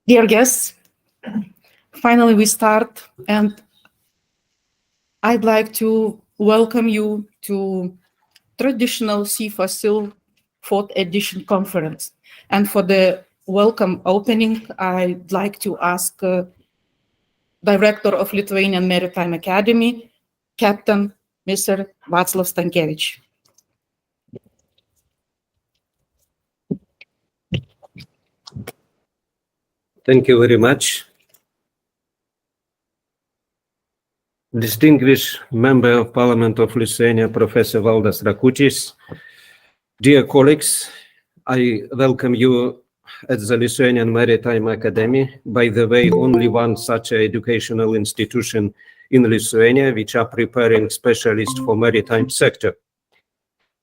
Dear guests, finally we start, and I'd like to welcome you to traditional CFACIL 4th edition conference. And for the welcome opening, I'd like to ask Director of Lithuanian Maritime Academy, Captain Mr. Vaclav Stankiewicz. Thank you very much. Distinguished Member of Parliament of Lithuania, Professor Valdas Rakutis, dear colleagues, I welcome you at the Lithuanian Maritime Academy. By the way, only one such educational institution in Lithuania which are preparing specialists for maritime sector.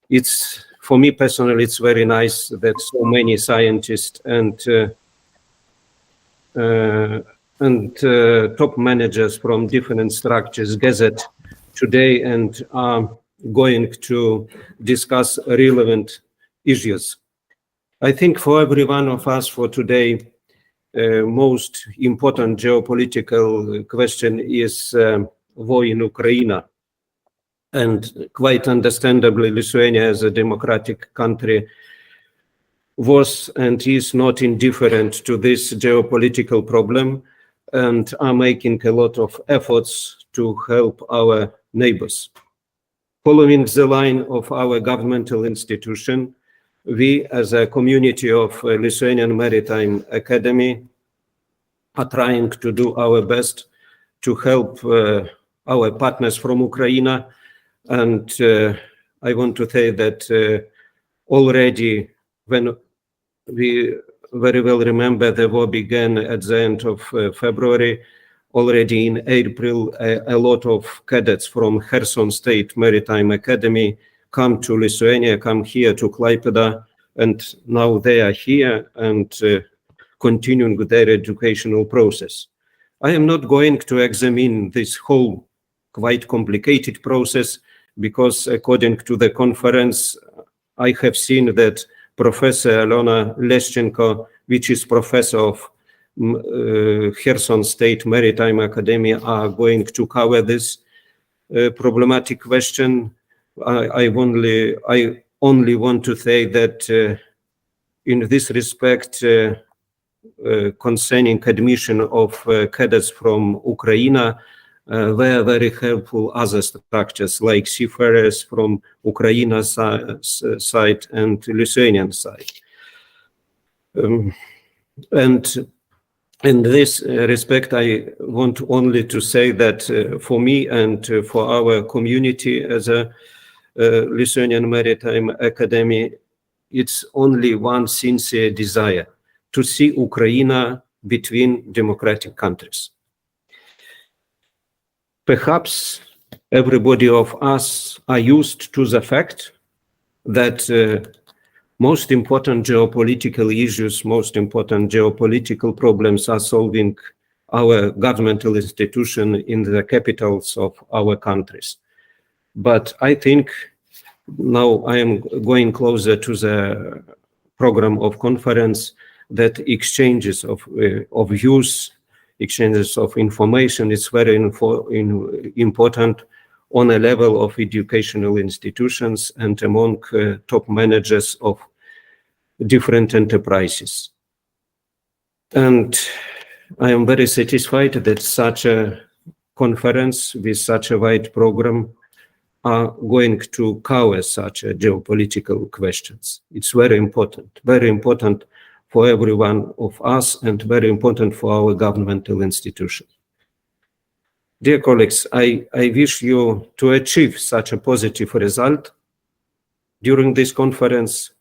It's, for me personally, it's very nice that so many scientists and top managers from different structures gathered today and are going to discuss relevant issues. I think for every one of us for today, most important geopolitical question is war in Ukraine. And quite understandably, Lithuania as a democratic country was and is not indifferent to this geopolitical problem and are making a lot of efforts to help our neighbors. Following the line of our governmental institution, we as a community of Lithuanian Maritime Academy are trying to do our best to help our partners from Ukraine. And I want to say that already when we very well remember the war began at the end of February. Already in April, a lot of cadets from Kherson State Maritime Academy come to Lithuania, come here to Klaipėda, and now they are here and continuing with their educational process. I am not going to examine this whole quite complicated process because according to the conference, I have seen that Professor Alona Leschenko, which is professor of Kherson State Maritime Academy, are going to cover this problematic question. I only want to say that in this respect, concerning admission of cadets from Ukraine, were very helpful other structures like seafarers from Ukraine side and Lithuanian side. And in this respect, I want only to say that for me and for our community as a Lithuanian Maritime Academy, it's only one sincere desire to see Ukraine between democratic countries. Perhaps everybody of us are used to the fact that most important geopolitical issues, most important geopolitical problems are solving our governmental institution in the capitals of our countries. But I think now I am going closer to the program of conference that exchanges of views, exchanges of information is very important on a level of educational institutions and among top managers of different enterprises. And I am very satisfied that such a conference with such a wide program are going to cover such geopolitical questions. It's very important for every one of us and very important for our governmental institution. Dear colleagues, I wish you to achieve such a positive result during this conference,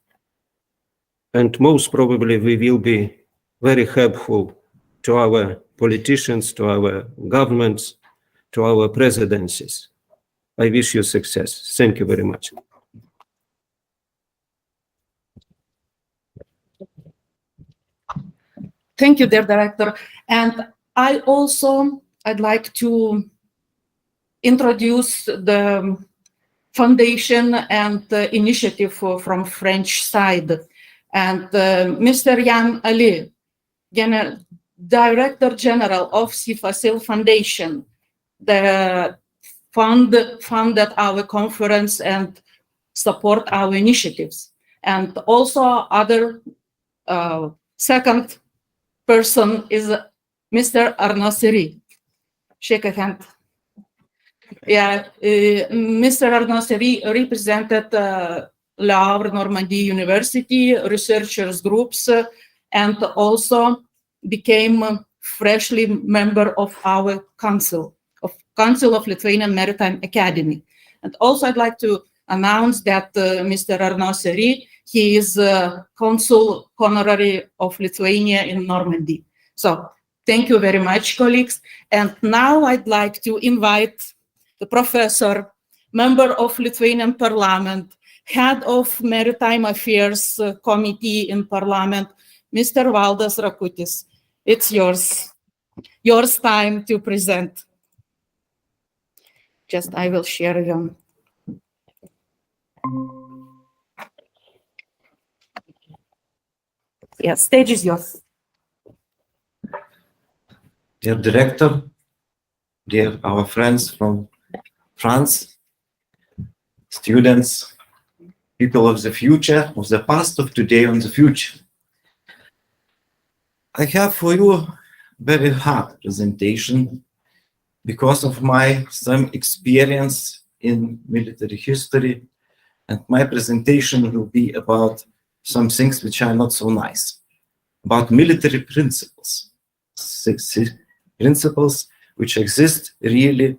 and most probably we will be very helpful to our politicians, to our governments, to our presidencies. I wish you success. Thank you very much. Thank you, dear Director. And I'd like to introduce the foundation and the initiative from French side. And Mr. Jan Ali, Director General of CFACIL Foundation, the funded our conference and support our initiatives. And also other second person is Mr. Arnaud Seri. Shake a hand. Yeah, Mr. Arnaud Seri represented Le Havre Normandy University researchers groups and also became freshly member of our Council of Lithuanian Maritime Academy. And also I'd like to announce that Mr. Arnaud Seri, he is Consul Honorary of Lithuania in Normandy. So thank you very much, colleagues. And now I'd like to invite the professor, member of Lithuanian Parliament, head of Maritime Affairs Committee in Parliament, Mr. Valdas Rakutis. It's yours time to present. Just I will share you. Yeah, stage is yours. Dear director, dear our friends from France, students, people of the future, of the past, of today, and the future. I have for you very hard presentation because of my some experience in military history, and my presentation will be about some things which are not so nice, about military principles, principles which exist really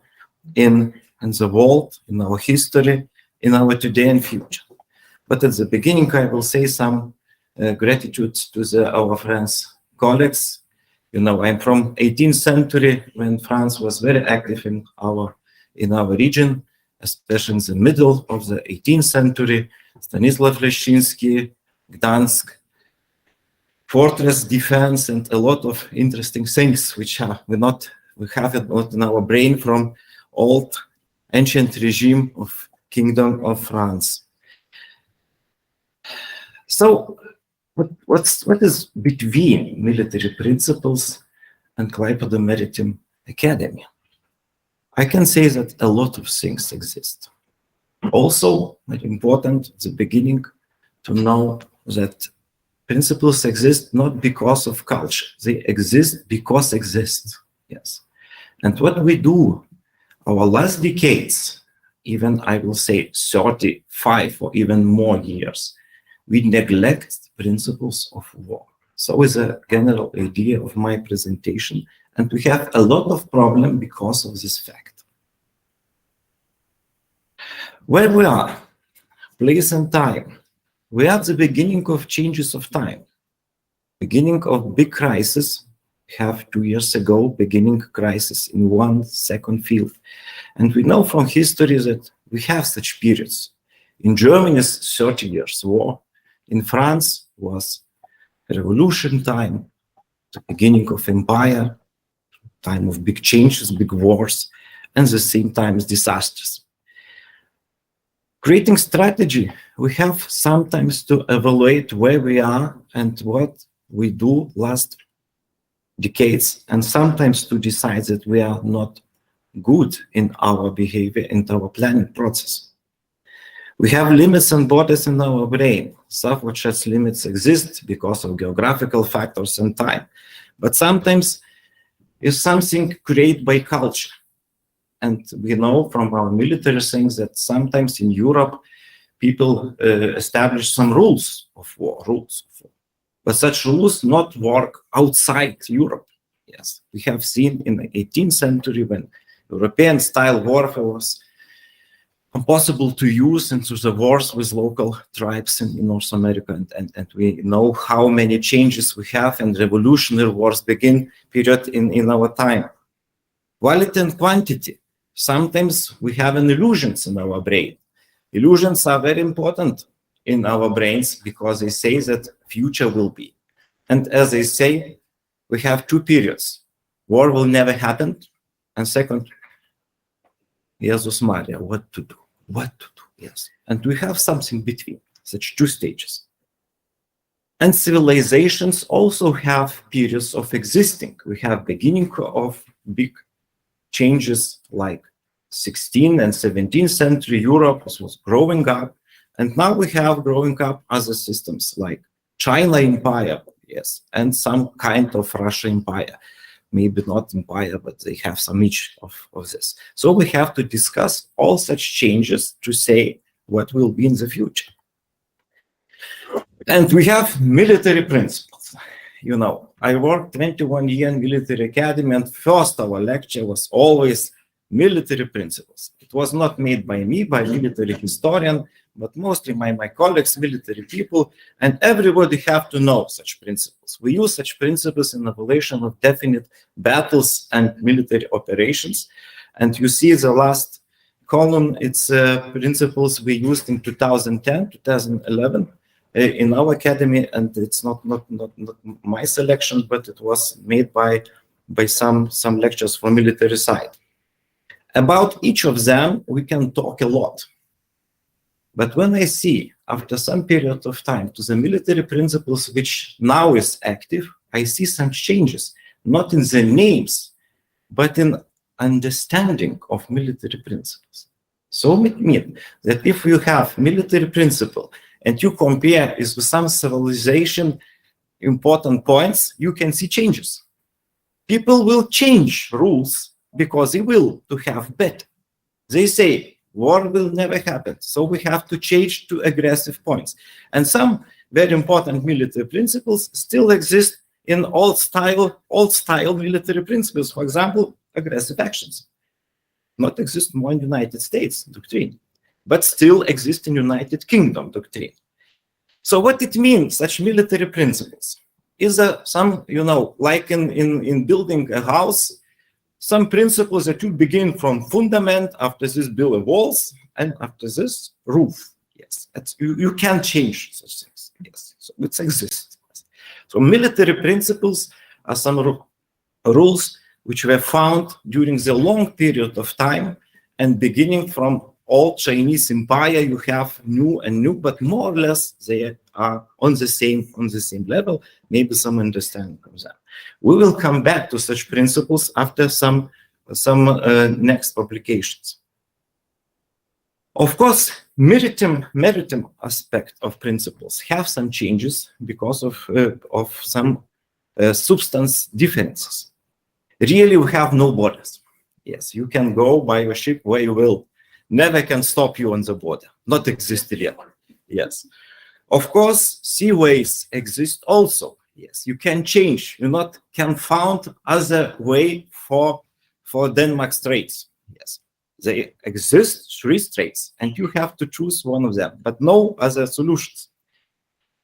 in the world, in our history, in our today and future. But at the beginning, I will say some gratitude to our friends, colleagues. You know, I'm from 18th century when France was very active in our region, especially in the middle of the 18th century. Stanisław Leszczyński, Gdansk, fortress defense, and a lot of interesting things which we have it not in our brain from old ancient regime of Kingdom of France. So what is between military principles and Klaipėda Maritime Academy? I can say that a lot of things exist. Also, very important at the beginning to know that principles exist not because of culture. They exist because exist. Yes. And what we do, our last decades, even I will say 35 or even more years, we neglect principles of war. So is a general idea of my presentation, and we have a lot of problem because of this fact. Where we are, place and time. We are at the beginning of changes of time, beginning of big crisis. We have 2 years ago, beginning crisis in 1 second field. And we know from history that we have such periods. In Germany, 30 years war. In France was revolution time, the beginning of empire, time of big changes, big wars, and at the same time disasters. Creating strategy, we have sometimes to evaluate where we are and what we do last decades, and sometimes to decide that we are not good in our behavior and our planning process. We have limits and borders in our brain. Some of such limits exist because of geographical factors and time. But sometimes it's something created by culture. And we know from our military things that sometimes in Europe, people establish some rules of war, But such rules not work outside Europe. Yes, we have seen in the 18th century when European-style warfare was impossible to use into the wars with local tribes in North America, and we know how many changes we have, and revolutionary wars begin period in our time. Quality and quantity. Sometimes we have an illusions in our brain. Illusions are very important in our brains because they say that future will be. And as they say, we have 2 periods. War will never happen. And second, Jesus Maria, what to do? What to do? Yes. And we have something between, such 2 stages. And civilizations also have periods of existing. We have beginning of big changes like 16th and 17th century Europe was growing up. And now we have growing up other systems like China Empire, yes, and some kind of Russia Empire. Maybe not empire, but they have some each of this. So we have to discuss all such changes to say what will be in the future. And we have military principles. You know, I worked 21 years in military academy, and first our lecture was always military principles. It was not made by me, by military historian, but mostly my colleagues, military people, and everybody have to know such principles. We use such principles in evaluation of definite battles and military operations. And you see the last column, it's principles we used in 2010, 2011 in our academy, and it's not my selection, but it was made by some lectures from military side. About each of them, we can talk a lot. But when I see, after some period of time, to the military principles which now is active, I see some changes, not in the names, but in understanding of military principles. So it means that if you have military principle and you compare it with some civilization important points, you can see changes. People will change rules because they will to have better. They say, war will never happen, so we have to change to aggressive points. And some very important military principles still exist in old style military principles. For example, aggressive actions. Not exist more in United States doctrine, but still exist in United Kingdom doctrine. So what it means, such military principles, is some, you know, like in building a house, some principles that you begin from fundament, after this build walls, and after this roof. Yes, you can't change such things. Yes, so it exists. So military principles are some rules which were found during the long period of time, and beginning from old Chinese empire, you have new and new, but more or less they are on the same level. Maybe some understanding of them. We will come back to such principles after some next publications. Of course, maritime aspect of principles have some changes because of some substance differences. Really, we have no borders. Yes, you can go by your ship where you will. Never can stop you on the border. Not existed yet. Yes. Of course, seaways exist also. Yes, you can change. You not can found other way for Denmark Straits. Yes, they exist 3 straits, and you have to choose one of them, but no other solutions.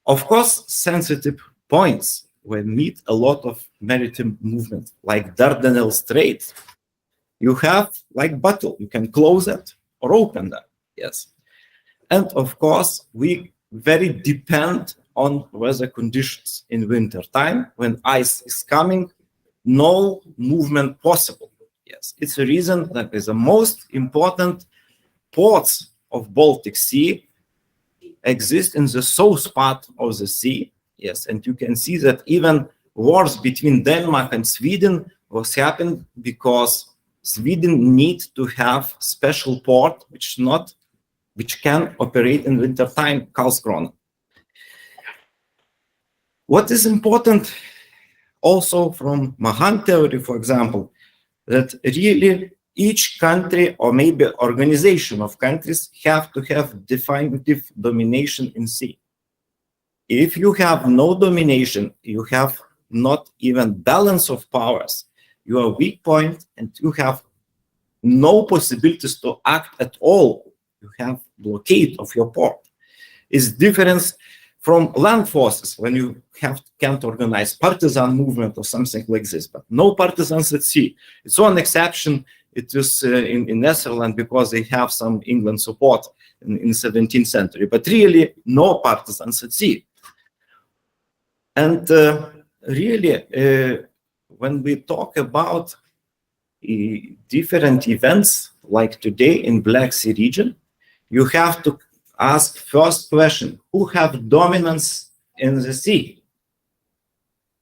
Of course, sensitive points where meet a lot of maritime movement, like Dardanelles Strait. You have like battle. You can close it or open them. Yes, and of course, we very depend on weather conditions. In winter time, when ice is coming, no movement possible. Yes, it's a reason that is the most important ports of Baltic Sea exist in the south part of the sea. Yes, and you can see that even wars between Denmark and Sweden was happened because Sweden needs to have special port which can operate in winter time, Karlskrona. What is important also from Mahan theory, for example, that really each country or maybe organization of countries have to have definitive domination in sea. If you have no domination, you have not even balance of powers, you are weak point and you have no possibilities to act at all. You have blockade of your port. It's different from land forces when you can't organize partisan movement or something like this, but no partisans at sea. It's one exception. It is in Netherlands because they have some England support in 17th century, but really no partisans at sea. And really, when we talk about different events like today in Black Sea region, you have to ask first question, who have dominance in the sea.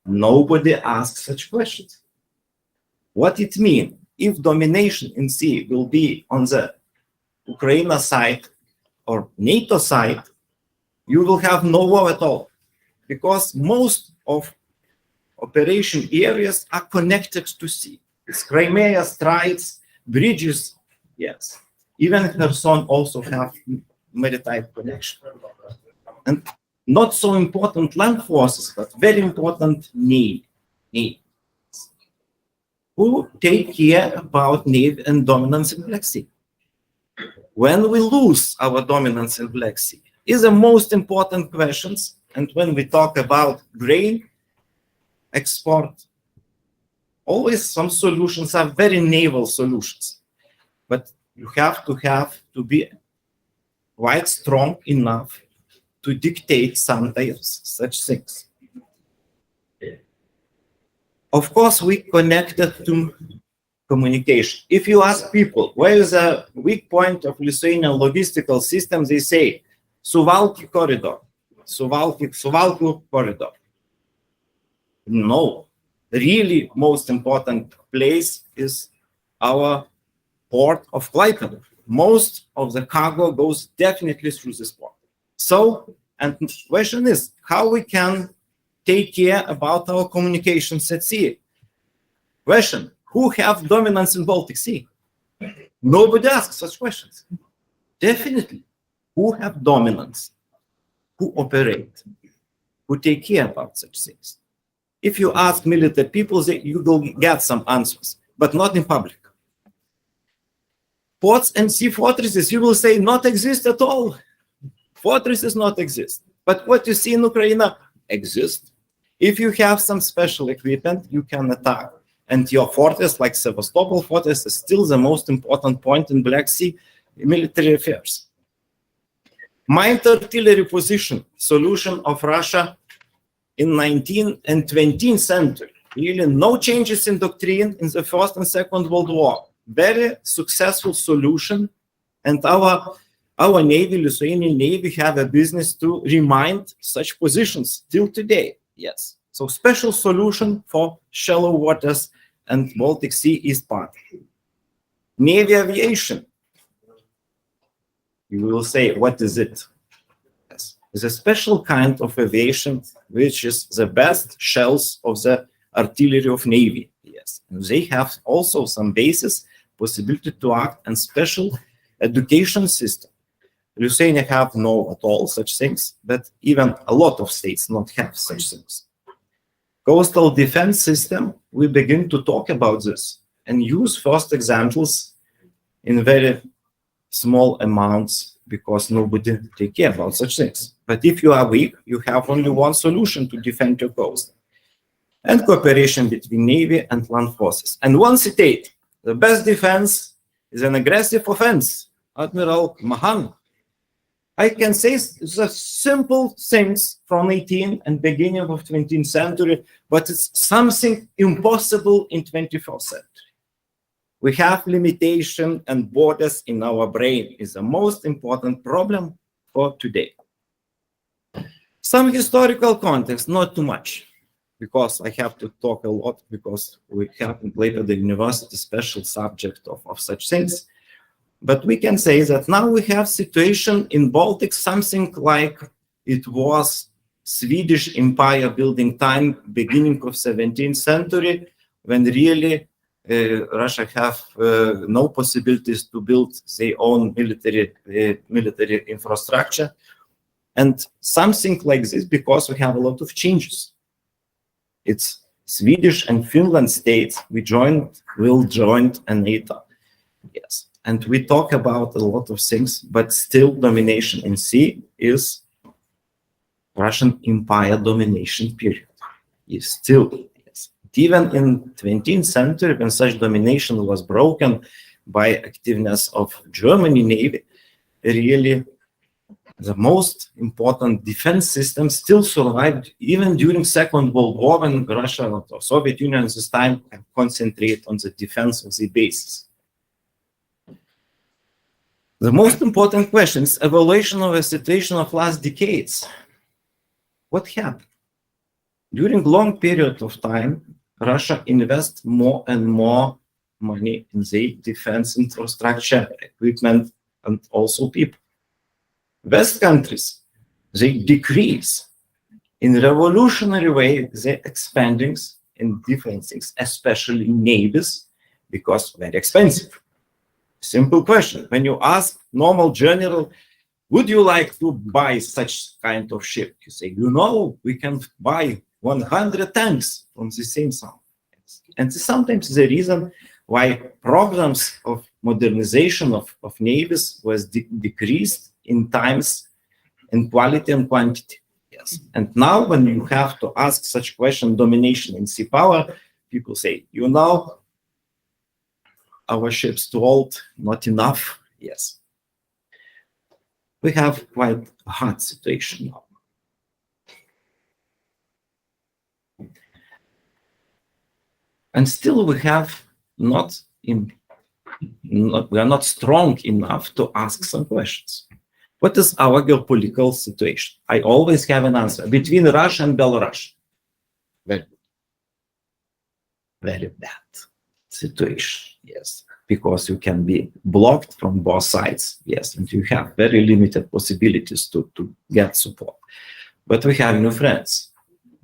Nobody asks such questions. What it means if domination in sea will be on the Ukraine side or NATO side, you will have no war at all, because most of operation areas are connected to sea. It's Crimea, Straits, bridges, yes. Even Kherson also have maritime connection. And not so important land forces, but very important navy. Who take care about navy and dominance in Black Sea? When we lose our dominance in Black Sea is the most important questions. And when we talk about grain export, always some solutions are very naval solutions. But you have to be quite strong enough to dictate sometimes such things. Of course, we connected to communication. If you ask people, where is the weak point of Lithuanian logistical system, they say, Suvalki corridor, Suvalki corridor. No, the really most important place is our port of Klaipėda. Most of the cargo goes definitely through this port. So, and the question is, how we can take care about our communications at sea? Question, who have dominance in Baltic Sea? Nobody asks such questions. Definitely, who have dominance? Who operate? Who take care about such things? If you ask military people, you will get some answers, but not in public. Ports and sea fortresses, you will say, not exist at all. Fortresses not exist. But what you see in Ukraine exists. If you have some special equipment, you can attack. And your fortress, like Sevastopol fortress, is still the most important point in Black Sea military affairs. Mined artillery position, solution of Russia in 19th and 20th century. Really no changes in doctrine in the First and Second World War. Very successful solution. And our Navy, Lithuanian Navy, have a business to remind such positions till today. Yes. So special solution for shallow waters and Baltic Sea is part. Navy aviation. You will say, what is it? Yes. It's a special kind of aviation, which is the best shells of the artillery of Navy. Yes. And they have also some basis, possibility to act, and special education system. Lithuania have no at all such things, but even a lot of states not have such things. Coastal defense system, we begin to talk about this and use first examples in very small amounts because nobody take care about such things. But if you are weak, you have only one solution to defend your coast. And cooperation between Navy and land forces. And one citate, the best defense is an aggressive offense. Admiral Mahan. I can say the simple things from 18th and beginning of 20th century, but it's something impossible in 21st century. We have limitation and borders in our brain is the most important problem for today. Some historical context, not too much, because I have to talk a lot because we have in Klaipėda University special subject of such things. But we can say that now we have situation in Baltic, something like it was Swedish Empire building time, beginning of 17th century, when really Russia have no possibilities to build their own military infrastructure. And something like this, because we have a lot of changes. It's Swedish and Finland states will join NATO. Yes. And we talk about a lot of things, but still domination in sea is Russian Empire domination period. Is still, yes. Even in 20th century, when such domination was broken by activeness of Germany Navy, really the most important defense system still survived even during Second World War, when Russia or Soviet Union at this time concentrate on the defense of the bases. The most important question is evaluation of a situation of last decades. what happened? During long period of time, Russia invests more and more money in the defense infrastructure, equipment, and also people. West countries, they decrease. In a revolutionary way, they're expanding in different things, especially navies, because very expensive. Simple question. When you ask normal general, would you like to buy such kind of ship? You say, we can buy 100 tanks from the same sum. And sometimes the reason why programs of modernization of navies was decreased in times in quality and quantity. Yes. And now when you have to ask such question, domination in sea power, people say, our ships too old, not enough. Yes. We have quite a hard situation now. And still we have we are not strong enough to ask some questions. What is our geopolitical situation? I always have an answer. Between Russia and Belarus. Very good. Very bad situation, yes. Because you can be blocked from both sides, yes, and you have very limited possibilities to get support. But we have new friends,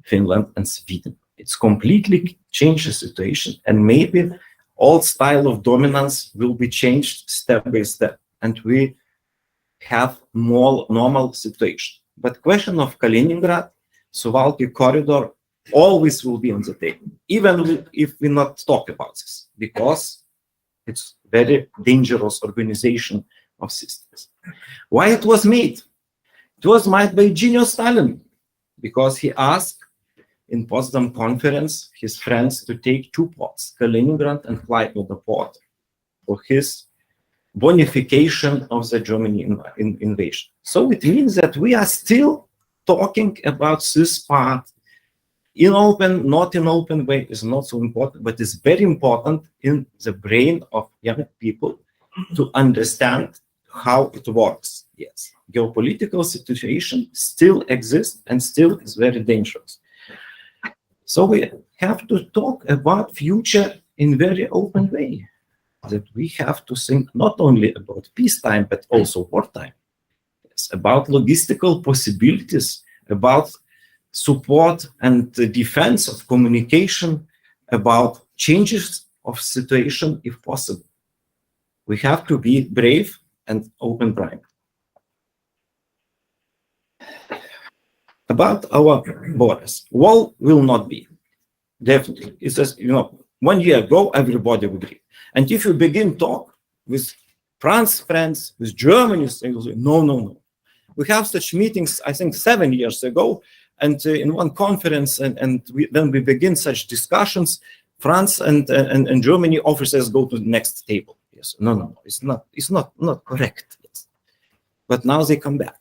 Finland and Sweden. It's completely changed the situation, and maybe old style of dominance will be changed step by step, and we have more normal situation. But question of Kaliningrad, Suwalki corridor always will be on the table, even if we not talk about this, because it's very dangerous organization of systems. Why it was made? It was made by genius Stalin, because he asked in Potsdam conference his friends to take two ports, Kaliningrad and Klaipėda port, for his bonification of the German invasion. So it means that we are still talking about this part in open, not in open way is not so important, but it's very important in the brain of young people to understand how it works. Yes, geopolitical situation still exists and still is very dangerous. So we have to talk about future in very open way. That we have to think not only about peacetime, but also wartime. Yes, about logistical possibilities, about support and the defense of communication, about changes of situation if possible. We have to be brave and open-minded. About our borders, wall will not be, definitely. It's just, 1 year ago, everybody would agree. And if you begin talk with France friends, with Germany, they will say, no. We have such meetings, I think 7 years ago, and in one conference, then we begin such discussions, France and Germany officers go to the next table. Yes, no, it's not correct. Yes. But now they come back.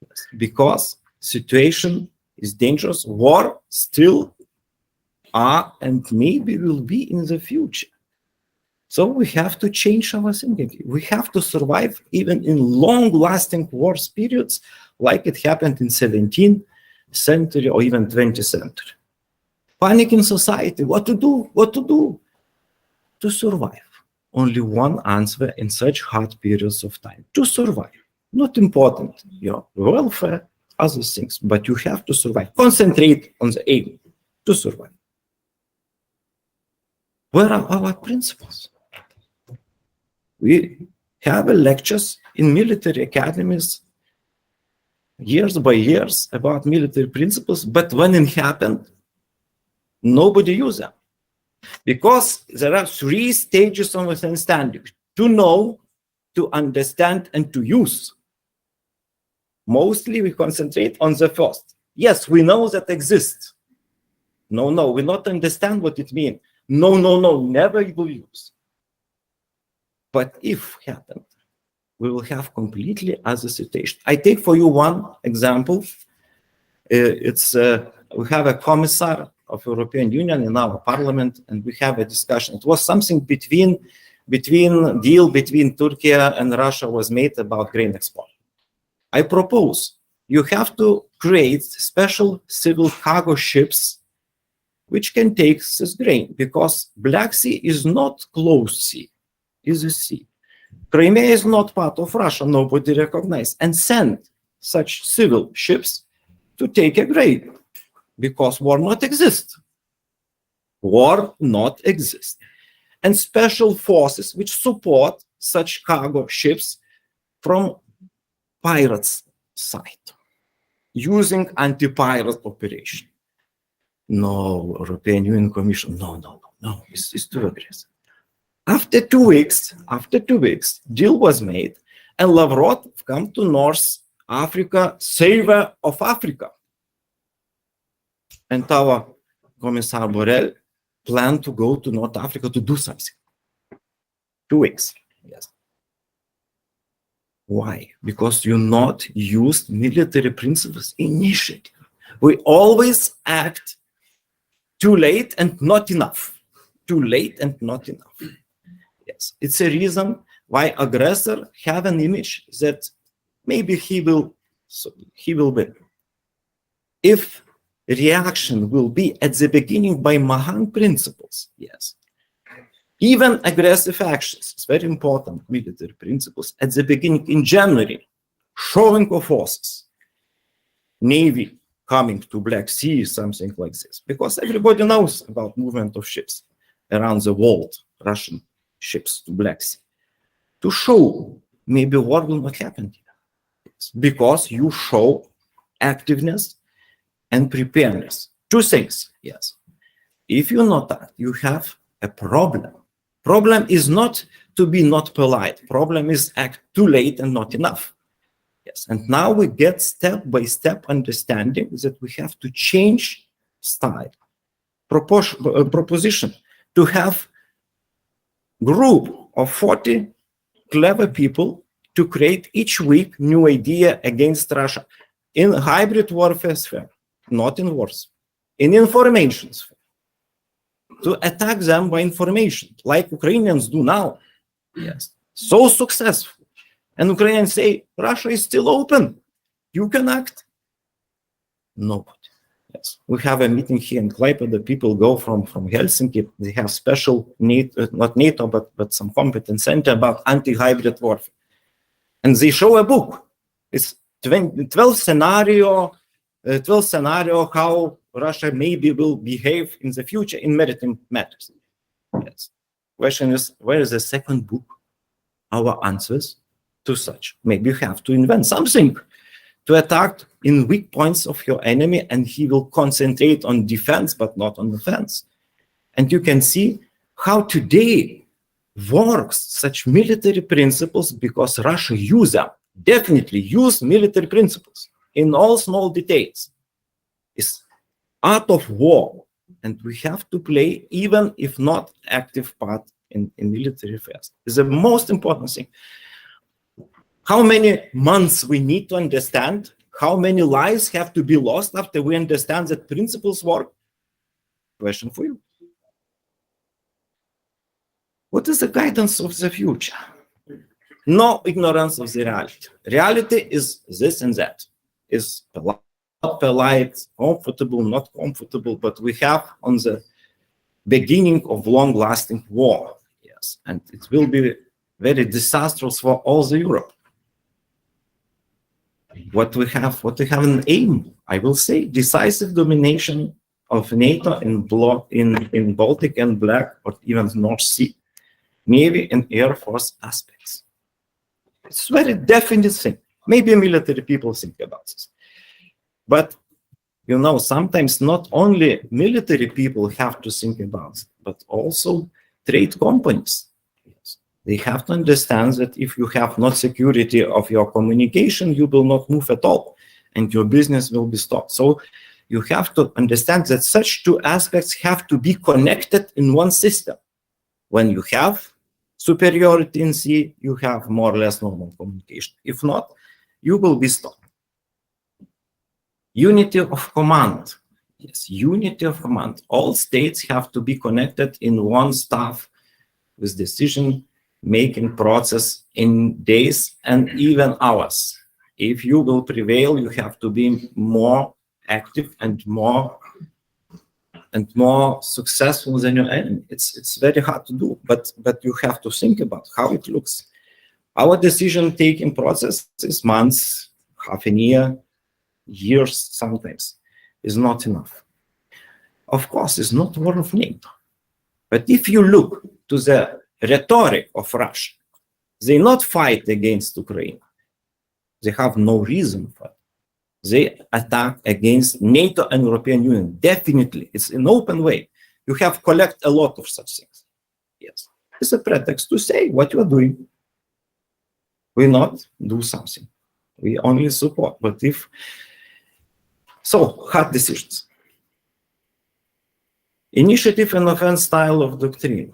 Yes. Because situation is dangerous, war still are and maybe will be in the future. So we have to change our thinking. We have to survive even in long-lasting wars periods, like it happened in 17th century or even 20th century. Panic in society, what to do? To survive. Only one answer in such hard periods of time, to survive. Not important, welfare, other things, but you have to survive. Concentrate on the aim, to survive. Where are our principles? We have lectures in military academies years by years about military principles, but when it happened, nobody used them. Because there are 3 stages of understanding: to know, to understand, and to use. Mostly we concentrate on the first. Yes, we know that exists. No, we not understand what it means. No, never will use. But if happened, we will have completely other situation. I take for you one example. We have a commissar of European Union in our parliament, and we have a discussion. It was something between deal between Turkey and Russia was made about grain export. I propose you have to create special civil cargo ships which can take this grain, because Black Sea is not closed sea, is a sea. Crimea is not part of Russia, nobody recognized, and send such civil ships to take a grain, because war not exist. War not exist. And special forces which support such cargo ships from pirates' side, using anti-pirate operation. No, European Union Commission, no, it's too aggressive. After 2 weeks, deal was made, and Lavrov come to North Africa, savior of Africa. And our Commissar Borrell planned to go to North Africa to do something. 2 weeks, yes. Why? Because you not used military principles initiative. We always act too late and not enough. Too late and not enough. Yes, it's a reason why aggressor have an image that maybe he will win. If reaction will be at the beginning by Mahan principles, yes. Even aggressive actions, it's very important, military principles, at the beginning in January, showing of forces, Navy coming to Black Sea, something like this, because everybody knows about movement of ships around the world, Russian ships to Black Sea, to show maybe war will not happen here, because you show activeness and preparedness. 2 things, yes. If you not act, you have a problem. Problem is not to be not polite. Problem is act too late and not enough. Yes, and now we get step-by-step understanding that we have to change style, proposition, to have group of 40 clever people to create each week new idea against Russia in hybrid warfare sphere, not in wars, in information sphere, to attack them by information, like Ukrainians do now. Yes, so successful. And Ukrainians say, Russia is still open. You can act. Nobody. Yes. We have a meeting here in Klaipėda. People go from Helsinki. They have special, not NATO, but some competence center about anti-hybrid warfare. And they show a book. It's 12 scenario how Russia maybe will behave in the future in maritime matters. Yes. Question is, where is the second book? Our answers to such. Maybe you have to invent something to attack in weak points of your enemy, and he will concentrate on defense, but not on offense. And you can see how today works such military principles, because Russia use them, definitely use military principles in all small details. It's art of war, and we have to play, even if not active part in military affairs. It's the most important thing. How many months we need to understand, how many lives have to be lost after we understand that principles work? Question for you. What is the guidance of the future? No ignorance of the reality. Reality is this and that. Is polite, comfortable, not comfortable, but we have on the beginning of long-lasting war. Yes, and it will be very disastrous for all the Europe. What we have an aim, I will say, decisive domination of NATO in Baltic and Black or even North Sea, Navy and Air Force aspects. It's very definite thing. Maybe military people think about this. But, you know, sometimes not only military people have to think about it, but also trade companies. They have to understand that if you have not security of your communication, you will not move at all, and your business will be stopped. So you have to understand that such 2 aspects have to be connected in one system. When you have superiority in sea, you have more or less normal communication. If not, you will be stopped. Unity of command. Yes, unity of command. All states have to be connected in one staff with decision-making process in days and even hours. If you will prevail, you have to be more active and more successful than your enemy. It's very hard to do, but you have to think about how it looks. Our decision-taking process is months, half a year, years sometimes, is not enough. Of course, it's not war of NATO. But if you look to the rhetoric of Russia, they not fight against Ukraine. They have no reason for it. They attack against NATO and European Union. Definitely, it's an open way. You have collect a lot of such things. Yes, it's a pretext to say what you are doing. We not do something. We only support. But if so, hard decisions. Initiative and offense style of doctrine.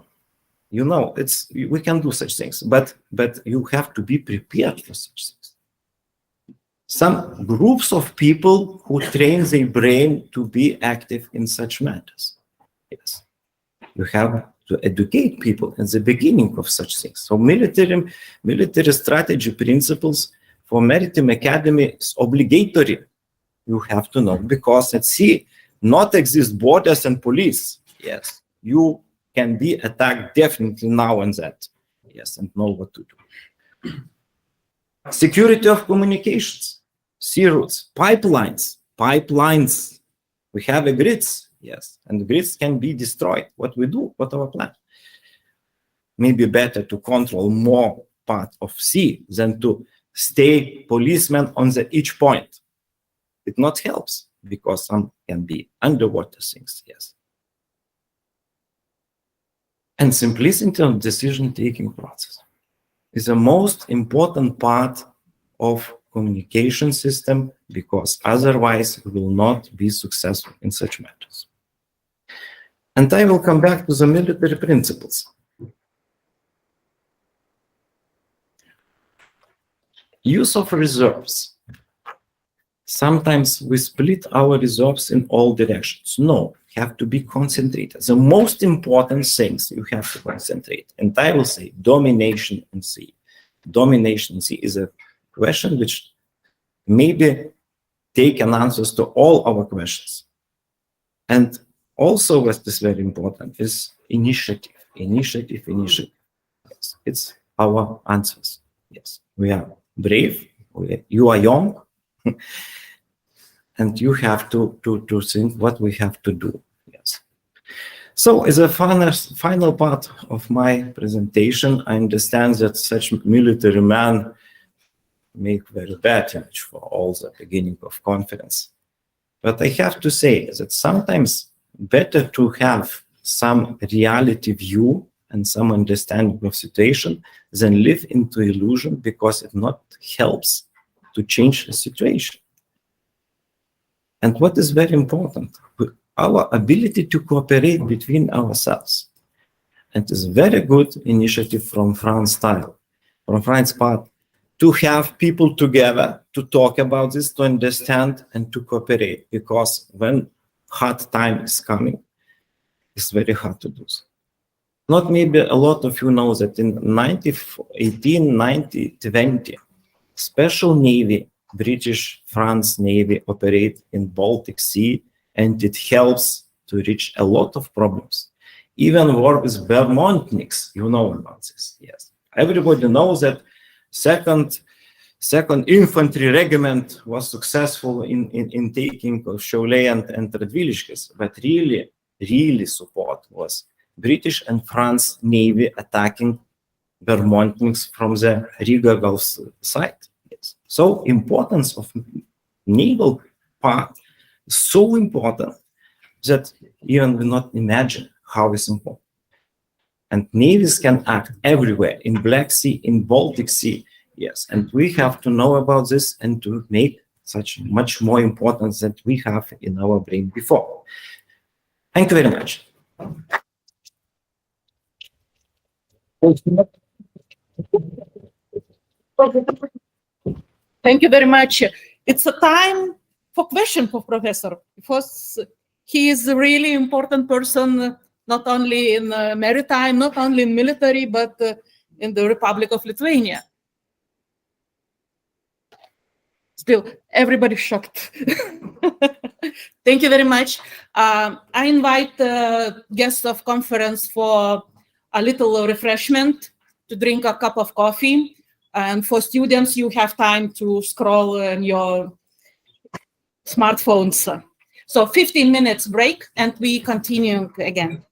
You know, we can do such things, but you have to be prepared for such things. Some groups of people who train their brain to be active in such matters. Yes, you have to educate people at the beginning of such things. So military strategy principles for Maritime Academy is obligatory. You have to know, because at sea not exist borders and police. Yes, you can be attacked definitely now and that. Yes, and know what to do. Security of communications, sea routes, pipelines. We have a grids, yes, and grids can be destroyed. What we do, what our plan? Maybe better to control more part of sea than to stay policemen on each point. It not helps, because some can be underwater things, yes. And simplicity of decision-taking process is the most important part of communication system, because otherwise we will not be successful in such matters. And I will come back to the military principles. Use of reserves. Sometimes we split our reserves in all directions. No, have to be concentrated. The most important things you have to concentrate. And I will say domination in sea. Domination in sea is a question which maybe take an answers to all our questions. And also what is very important is initiative. Initiative. Yes, it's our answers. Yes, we are brave. You are young. And you have to think what we have to do. Yes. So as a final part of my presentation, I understand that such military men make very bad image for all the beginning of conference. But I have to say that sometimes better to have some reality view and some understanding of situation than live into illusion, because it not helps to change the situation. And what is very important, our ability to cooperate between ourselves. And it's very good initiative from France style, from France part, to have people together to talk about this, to understand and to cooperate, because when hard time is coming, it's very hard to do so. Not maybe a lot of you know that in 1920, Special Navy, British France Navy operate in Baltic Sea, and it helps to reach a lot of problems. Even war with Bermontniks, you know about this, yes. Everybody knows that second infantry regiment was successful in taking of Šiauliai and Radviliškis, but really support was British and France Navy attacking Bermontniks from the Riga Gulf side. Yes. So importance of naval part is so important that even we not imagine how it's important. And navies can act everywhere, in Black Sea, in Baltic Sea, yes. And we have to know about this and to make such much more importance that we have in our brain before. Thank you very much. Thank you very much. It's a time for question for Professor, because he is a really important person, not only in maritime, not only in military, but in the Republic of Lithuania. Still, everybody shocked. Thank you very much. I invite the guests of conference for a little refreshment, to drink a cup of coffee. And for students, you have time to scroll on your smartphones. So 15 minutes break, and we continue again.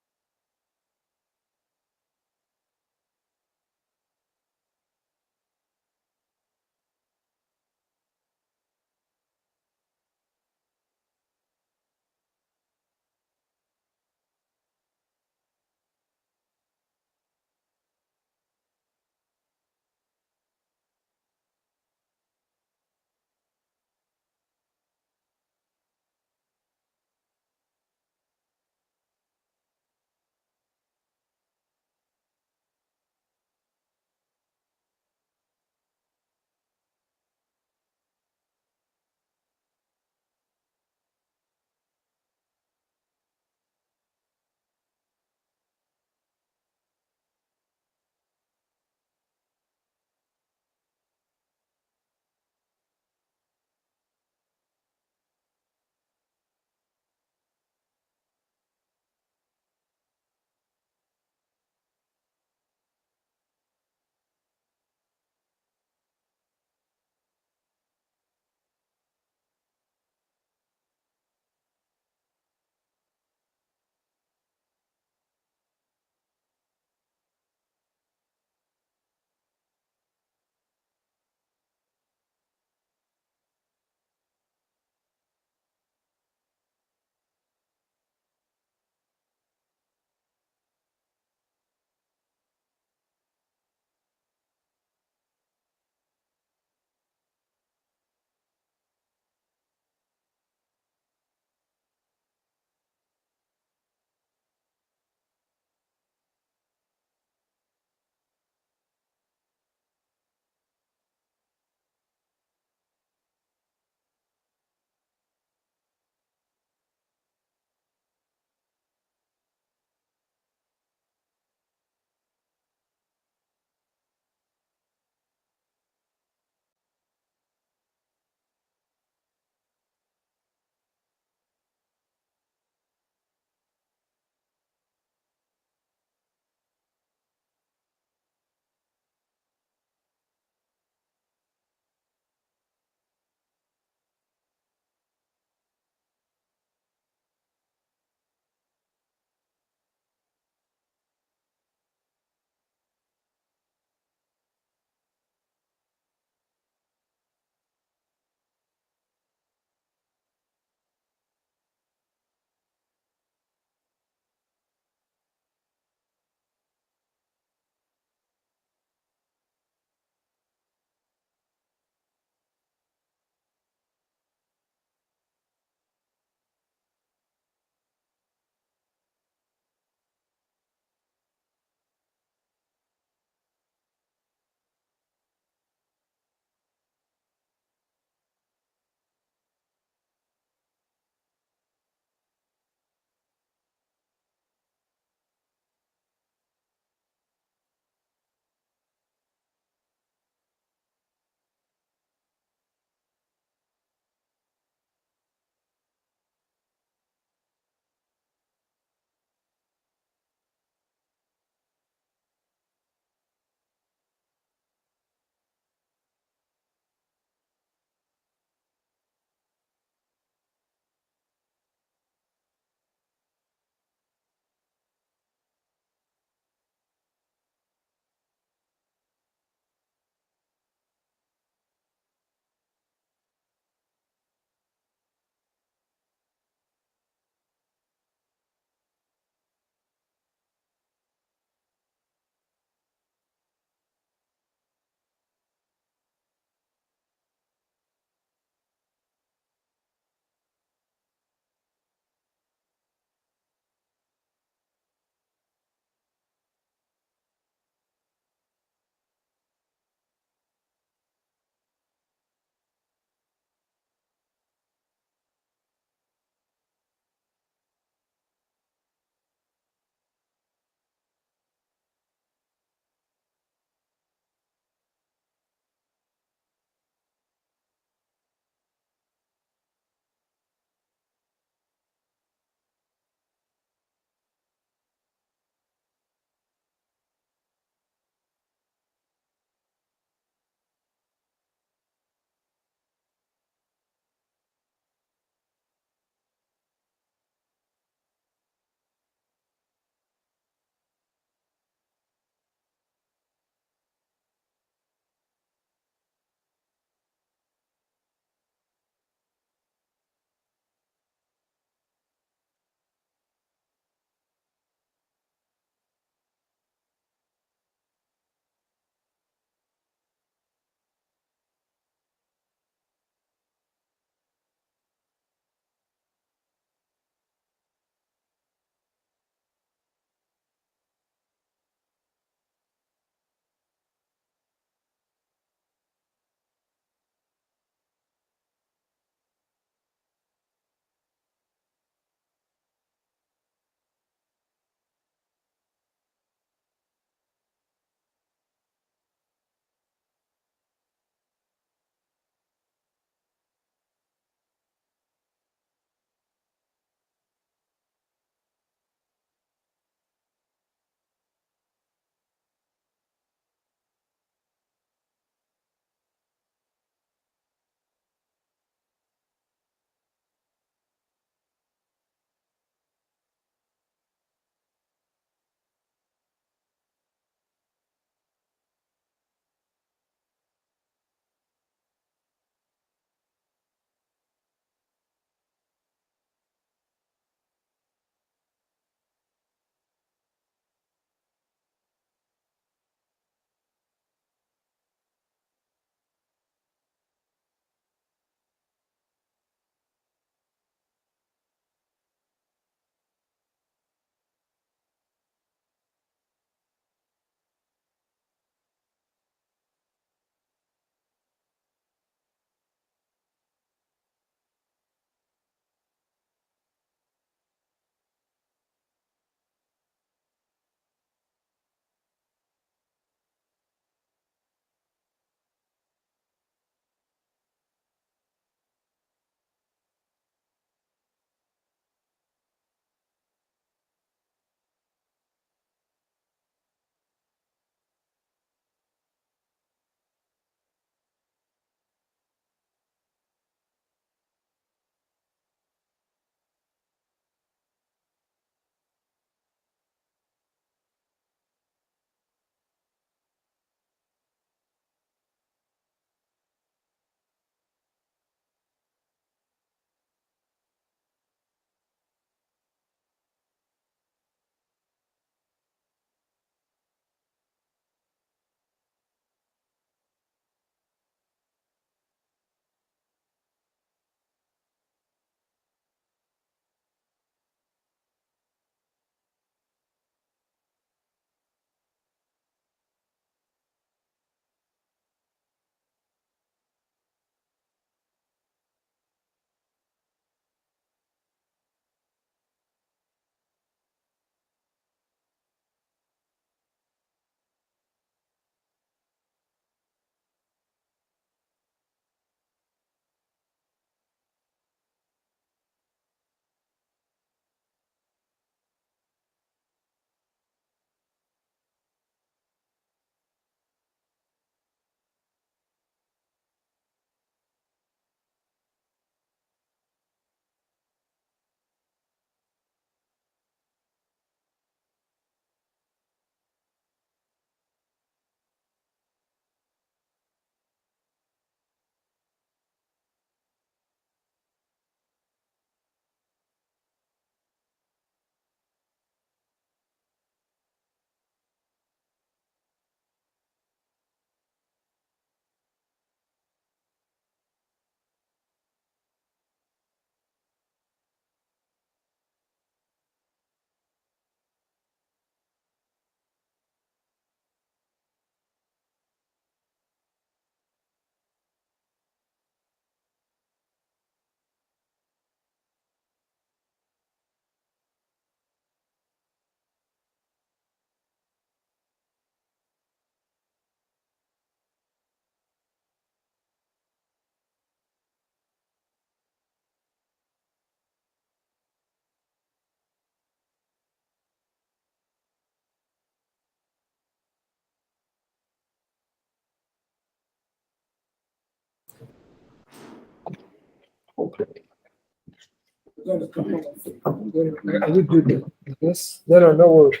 I would do this. No worries.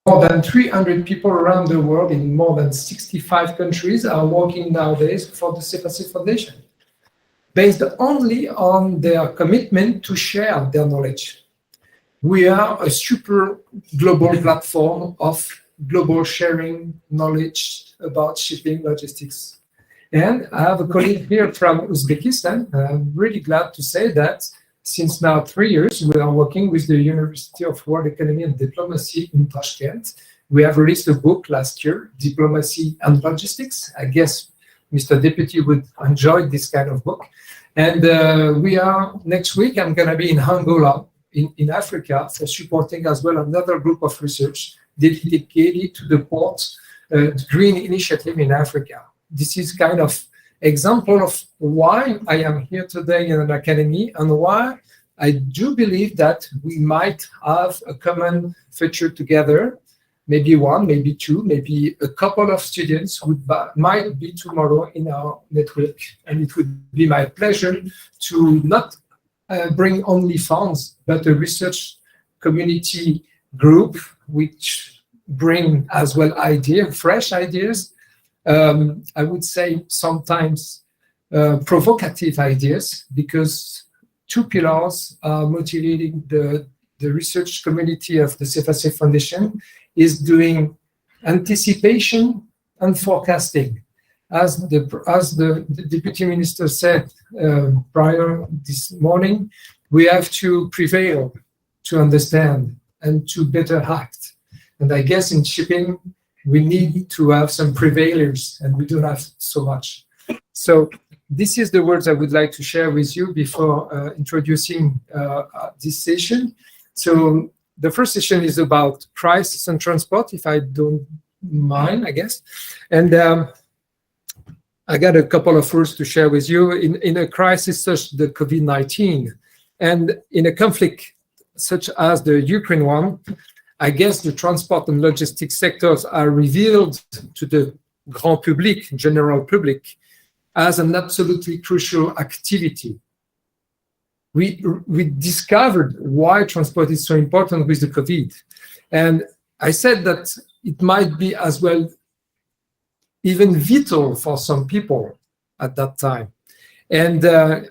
More than 300 people around the world in more than 65 countries are working nowadays for the CEPACI Foundation, based only on their commitment to share their knowledge. We are a super global platform of global sharing knowledge about shipping logistics. And I have a colleague here from Uzbekistan. I'm really glad to say that since now 3 years, we are working with the University of World Economy and Diplomacy in Tashkent. We have released a book last year, Diplomacy and Logistics. I guess Mr. Deputy would enjoy this kind of book. And next week, I'm going to be in Angola, in Africa, for supporting as well another group of research dedicated to the port green initiative in Africa. This is kind of example of why I am here today in an academy and why I do believe that we might have a common future together, maybe one, maybe two, maybe a couple of students who might be tomorrow in our network. And it would be my pleasure to not bring only funds, but a research community group which bring as well fresh ideas, I would say sometimes provocative ideas, because two pillars are motivating the the research community of the CFAC Foundation is doing anticipation and forecasting. As the Deputy Minister said prior this morning, we have to prevail to understand and to better act. And I guess in shipping, we need to have some prevailers, and we don't have so much. So this is the words I would like to share with you before introducing this session. So the first session is about crisis and transport, if I don't mind, I guess. And I got a couple of words to share with you. In a crisis such as the COVID-19, and in a conflict such as the Ukraine one, I guess the transport and logistics sectors are revealed to the grand public, general public, as an absolutely crucial activity. We discovered why transport is so important with the COVID. And I said that it might be as well even vital for some people at that time, and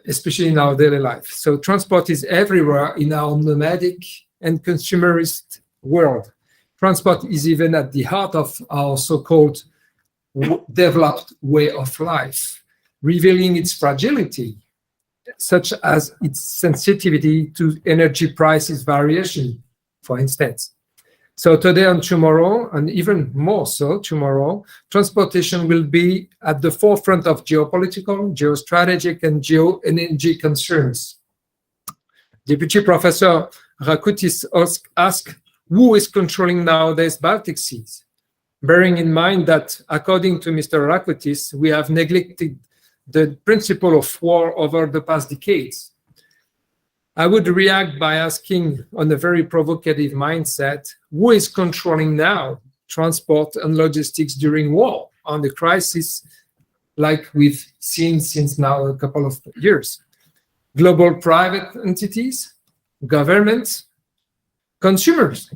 especially in our daily life. So transport is everywhere in our nomadic and consumerist world. Transport is even at the heart of our so-called developed way of life, revealing its fragility, such as its sensitivity to energy prices variation, for instance. So today and tomorrow, and even more so tomorrow, transportation will be at the forefront of geopolitical, geostrategic, and geo-energy concerns. Deputy Professor Rakutis asked, who is controlling nowadays Baltic seas? Bearing in mind that, according to Mr. Rakutis, we have neglected the principle of war over the past decades. I would react by asking, on a very provocative mindset, who is controlling now transport and logistics during war, on the crisis like we've seen since now a couple of years? Global private entities, governments, consumers.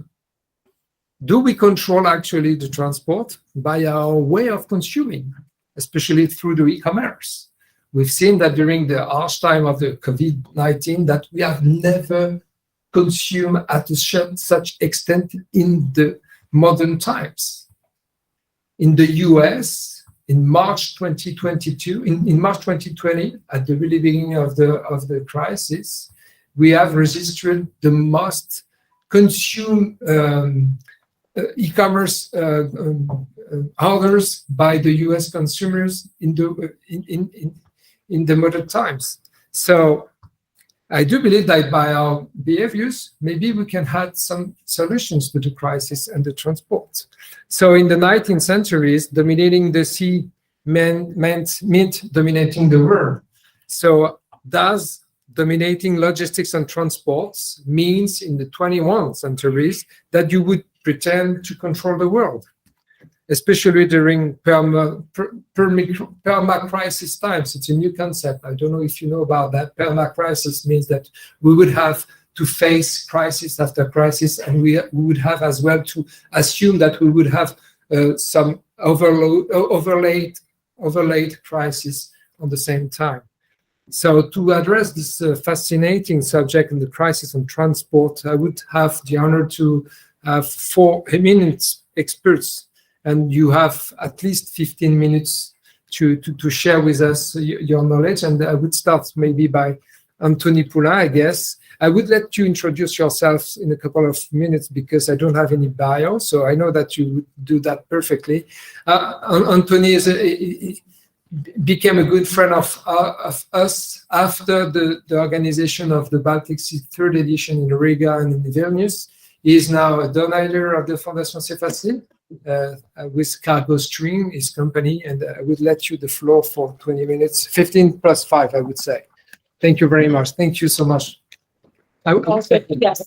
Do we control actually the transport by our way of consuming, especially through the e-commerce? We've seen that during the harsh time of the COVID-19 that we have never consumed at such extent in the modern times. In the US, in March 2022, in March 2020, at the very beginning of the crisis, we have registered the most consumed e-commerce orders by the US consumers in the modern times. So I do believe that by our behaviors, maybe we can have some solutions to the crisis and the transport. So in the 19th centuries, dominating the sea meant dominating the world. So does dominating logistics and transports means in the 21st centuries that you would pretend to control the world, especially during perma-crisis times. It's a new concept. I don't know if you know about that. Perma-crisis means that we would have to face crisis after crisis, and we would have as well to assume that we would have some overlaid crisis on the same time. So to address this fascinating subject in the crisis and transport, I would have the honor to have 4 eminent experts, and you have at least 15 minutes to share with us your knowledge. And I would start maybe by Anthony Poulain, I guess. I would let you introduce yourselves in a couple of minutes because I don't have any bio, so I know that you would do that perfectly. Anthony became a good friend of us after the organization of the Baltic Sea 3rd edition in Riga and in Vilnius. He is now a donator of the Fondation CFAC with Cargo Stream, his company, and I would let you the floor for 20 minutes, 15 plus 5, I would say. Thank you very much. Thank you so much. Yes.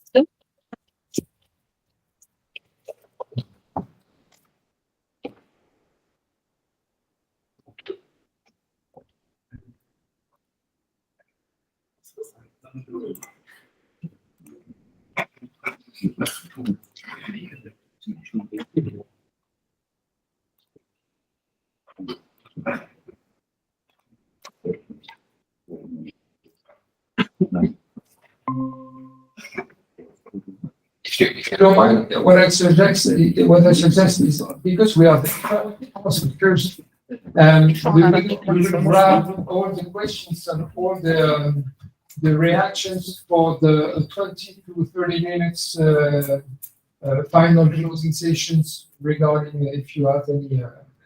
If you don't mind, what I suggest is, because we are the first, we will grab all the questions and all the reactions for the 20 to 30 minutes final closing sessions regarding if you have any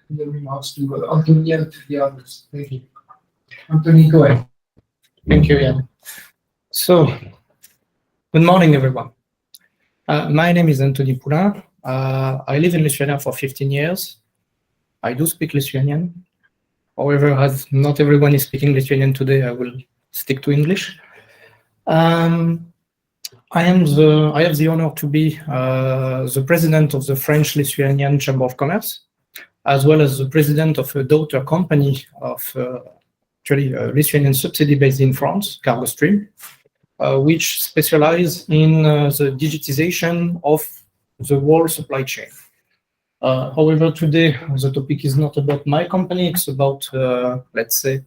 remarks to Anthony and to the others. Thank you. Anthony, go ahead. Thank you, Ian. So, good morning, everyone. My name is Anthony Poulain. I live in Lithuania for 15 years. I do speak Lithuanian. However, as not everyone is speaking Lithuanian today, I will stick to English. I have the honor to be the president of the French-Lithuanian Chamber of Commerce, as well as the president of a daughter company of actually a Lithuanian subsidy based in France, CargoStream, which specialize in the digitization of the whole supply chain. However, today the topic is not about my company, it's about, let's say,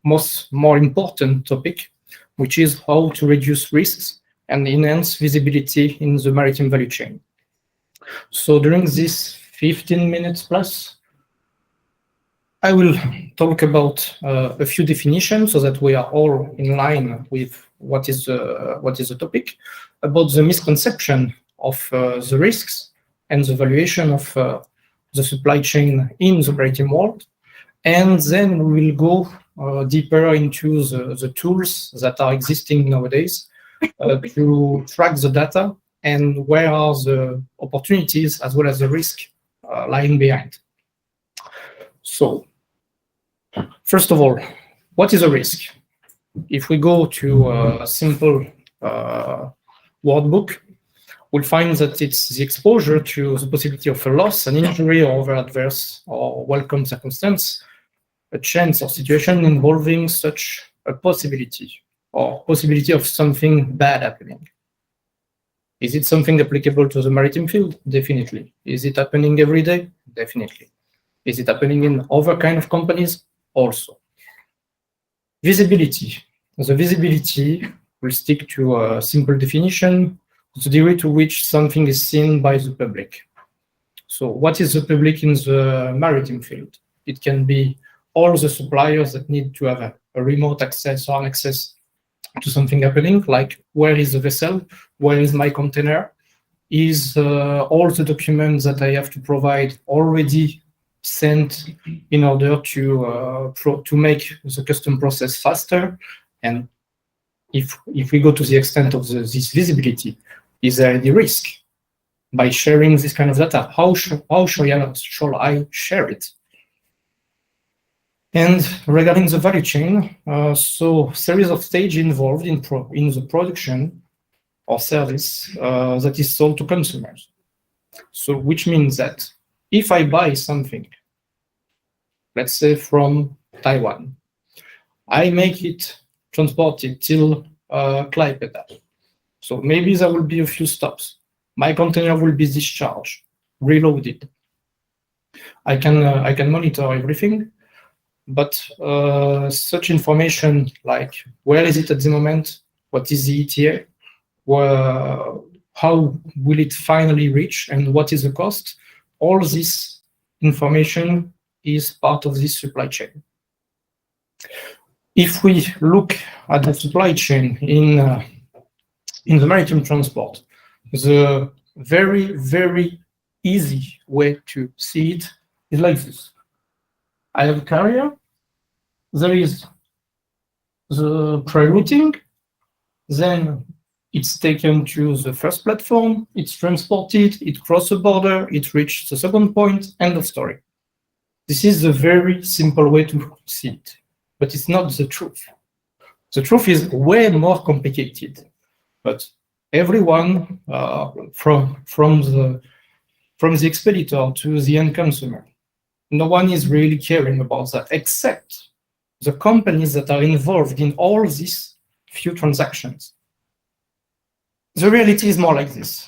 more important topic, which is how to reduce risks and enhance visibility in the maritime value chain. So during this 15 minutes plus, I will talk about a few definitions so that we are all in line with what is the topic, about the misconception of the risks and the valuation of the supply chain in the maritime world, and then we will go deeper into the tools that are existing nowadays to track the data and where are the opportunities as well as the risk lying behind. So, first of all, what is a risk? If we go to a simple word book, we'll find that it's the exposure to the possibility of a loss, an injury, or other adverse or welcome circumstance, a chance or situation involving such a possibility or possibility of something bad happening. Is it something applicable to the maritime field? Definitely. Is it happening every day? Definitely. Is it happening in other kind of companies? Also. Visibility. The visibility will stick to a simple definition, the degree to which something is seen by the public. So what is the public in the maritime field? It can be all the suppliers that need to have a remote access or an access to something happening, like where is the vessel, where is my container, is all the documents that I have to provide already sent in order to make the custom process faster. And if we go to the extent of this visibility, is there any risk by sharing this kind of data? How shall I share it? And regarding the value chain, so series of stages involved in the production or service that is sold to consumers. So which means that if I buy something, let's say from Taiwan, I make it transported till Klaipėda. So maybe there will be a few stops. My container will be discharged, reloaded. I can monitor everything, but such information like where is it at the moment, what is the ETA, how will it finally reach, and what is the cost, all this information is part of this supply chain. If we look at the supply chain in the maritime transport, the very, very easy way to see it is like this. I have a carrier, there is the pre-routing, then it's taken to the first platform, it's transported, it crosses the border, it reaches the second point, end of story. This is a very simple way to see it, but it's not the truth. The truth is way more complicated, but everyone from the expeditor to the end consumer, no one is really caring about that except the companies that are involved in all these few transactions. The reality is more like this.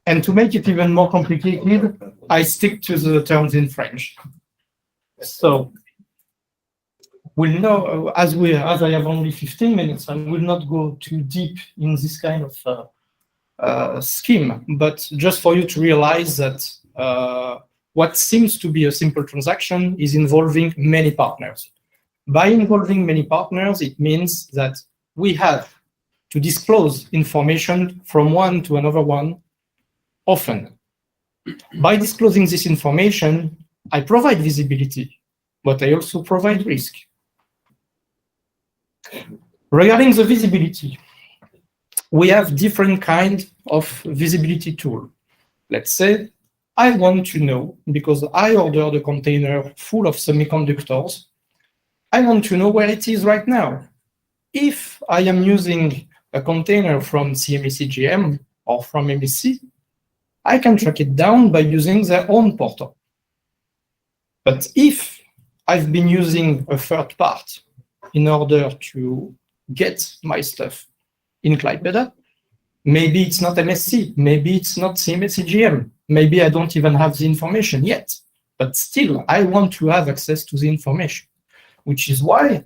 And to make it even more complicated, I stick to the terms in French. So, will know, as I have only 15 minutes, I will not go too deep in this kind of scheme, but just for you to realize that what seems to be a simple transaction is involving many partners. By involving many partners, it means that we have to disclose information from one to another one often. By disclosing this information, I provide visibility, but I also provide risk. Regarding the visibility, we have different kinds of visibility tool. Let's say I want to know, because I ordered a container full of semiconductors, I want to know where it is right now. If I am using a container from CME-CGM or from MSC, I can track it down by using their own portal. But if I've been using a third part in order to get my stuff in Klaipėda, maybe it's not MSC, maybe it's not CME-CGM, maybe I don't even have the information yet, but still I want to have access to the information, which is why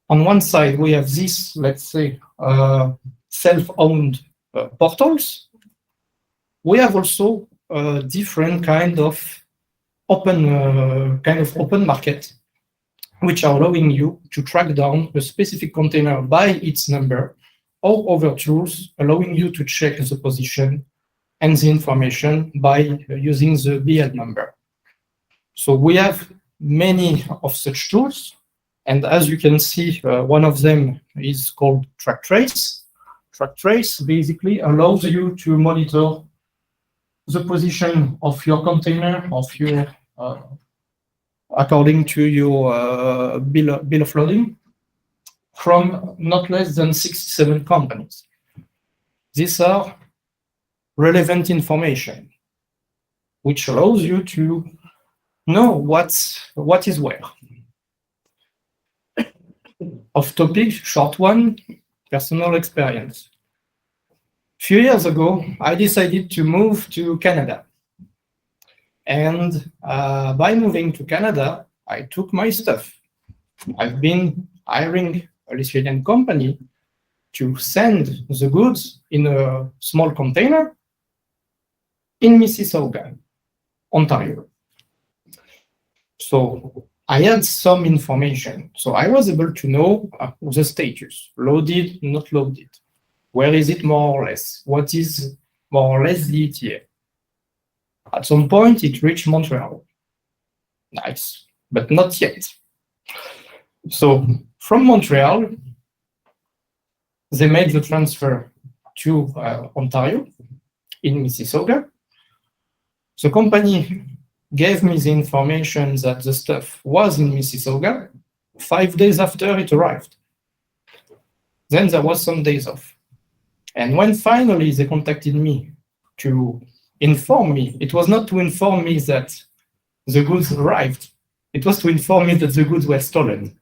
on one side we have this, let's say, self-owned portals. We have also different kind of open market, which are allowing you to track down a specific container by its number, or other tools allowing you to check the position and the information by using the BL number. So we have many of such tools, and as you can see, one of them is called Track Trace. Track Trace basically allows you to monitor the position of your container, of your according to your bill of loading, from not less than 67 companies. These are relevant information, which allows you to know what is where. Off topic, short one, personal experience. Few years ago, I decided to move to Canada. And by moving to Canada, I took my stuff. I've been hiring a Lithuanian company to send the goods in a small container in Mississauga, Ontario. So I had some information. So I was able to know the status, loaded, not loaded. Where is it more or less? What is more or less the ETA? At some point, it reached Montreal. Nice, but not yet. So from Montreal, they made the transfer to Ontario in Mississauga. The company gave me the information that the stuff was in Mississauga 5 days after it arrived. Then there was some days off. And when finally they contacted me to inform me, it was not to inform me that the goods arrived. It was to inform me that the goods were stolen.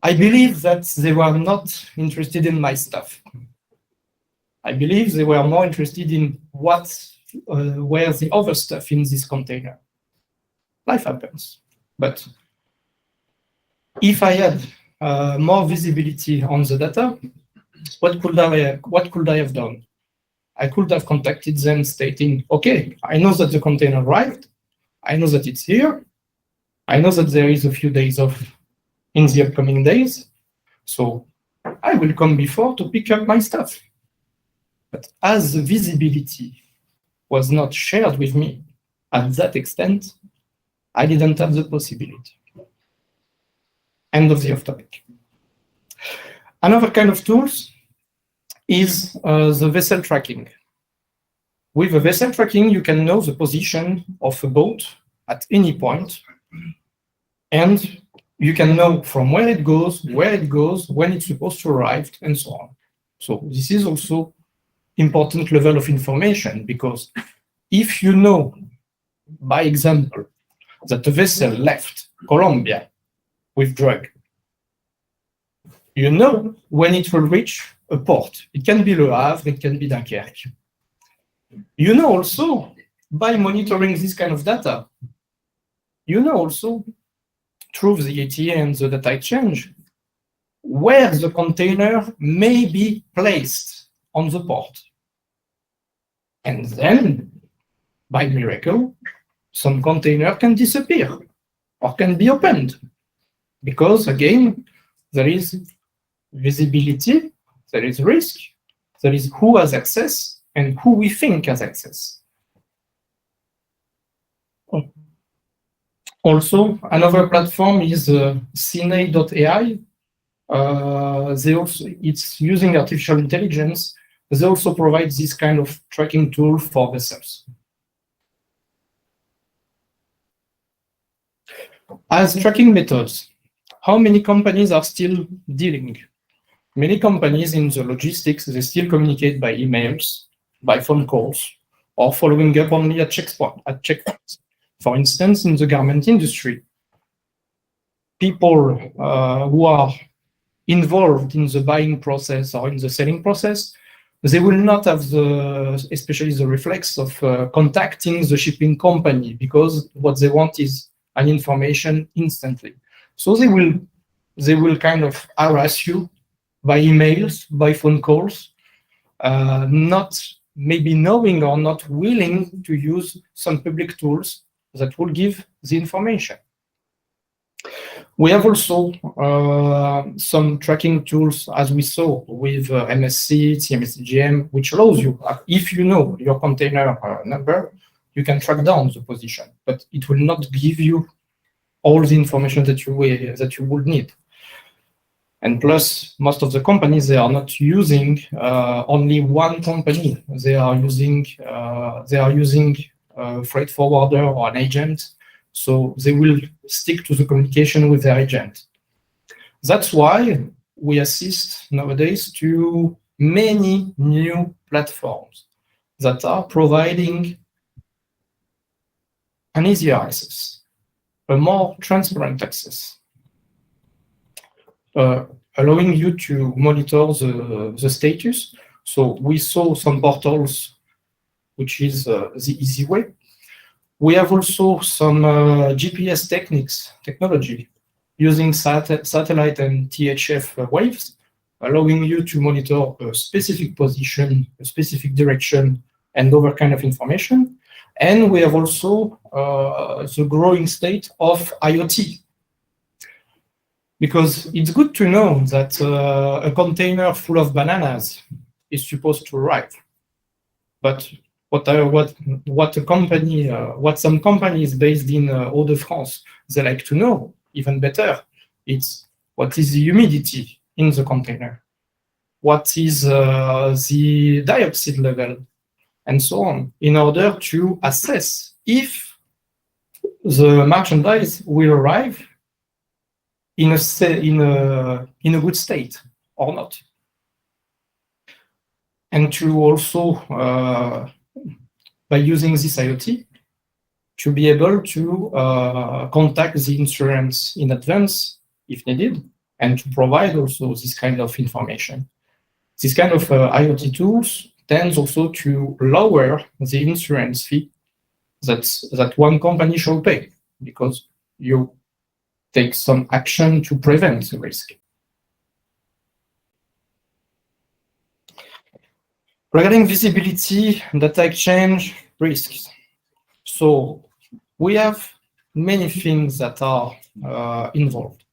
I believe that they were not interested in my stuff. I believe they were more interested in what were the other stuff in this container. Life happens. But if I had more visibility on the data, what could I have done? I could have contacted them stating, okay, I know that the container arrived. I know that it's here. I know that there is a few days off in the upcoming days. So I will come before to pick up my stuff. But as the visibility was not shared with me at that extent, I didn't have the possibility. End of the off-topic. Another kind of tools is the vessel tracking. With a vessel tracking, you can know the position of a boat at any point, and you can know from where it goes, when it's supposed to arrive, and so on. So this is also important level of information, because if you know, by example, that the vessel left Colombia with drug, you know when it will reach a port. It can be Le Havre, it can be Dunkerque. You know also, by monitoring this kind of data, you know also through the ETA and the data exchange where the container may be placed on the port. And then, by miracle, some container can disappear or can be opened. Because again, there is visibility, there is risk, there is who has access and who we think has access. Also, another platform is Cine.ai. It's using artificial intelligence. They also provide this kind of tracking tool for vessels. As tracking methods, how many companies are still dealing? Many companies in the logistics, they still communicate by emails, by phone calls, or following up only at checkpoints. For instance, in the garment industry, people who are involved in the buying process or in the selling process, they will not have especially the reflex of contacting the shipping company, because what they want is an information instantly. So they will kind of harass you by emails, by phone calls, not maybe knowing or not willing to use some public tools that will give the information. We have also some tracking tools, as we saw with MSC, CMSGM, which allows you, if you know your container number, you can track down the position, but it will not give you all the information that you would need. And plus, most of the companies, they are not using only one company. They are using a freight forwarder or an agent. So they will stick to the communication with their agent. That's why we assist nowadays to many new platforms that are providing an easier access, a more transparent access, allowing you to monitor the status. So we saw some portals, which is the easy way. We have also some GPS technology using satellite and THF waves, allowing you to monitor a specific position, a specific direction, and other kind of information. And we have also the growing state of IoT. Because it's good to know that a container full of bananas is supposed to arrive. But what some companies based in Hauts-de-France, they like to know even better, it's what is the humidity in the container, what is the dioxide level, and so on, in order to assess if the merchandise will arrive in a good state or not. And to also, by using this IoT, to be able to contact the insurance in advance if needed, and to provide also this kind of information. This kind of IoT tools tends also to lower the insurance fee that one company shall pay, because you take some action to prevent the risk. Regarding visibility, data exchange, risks. So we have many things that are involved.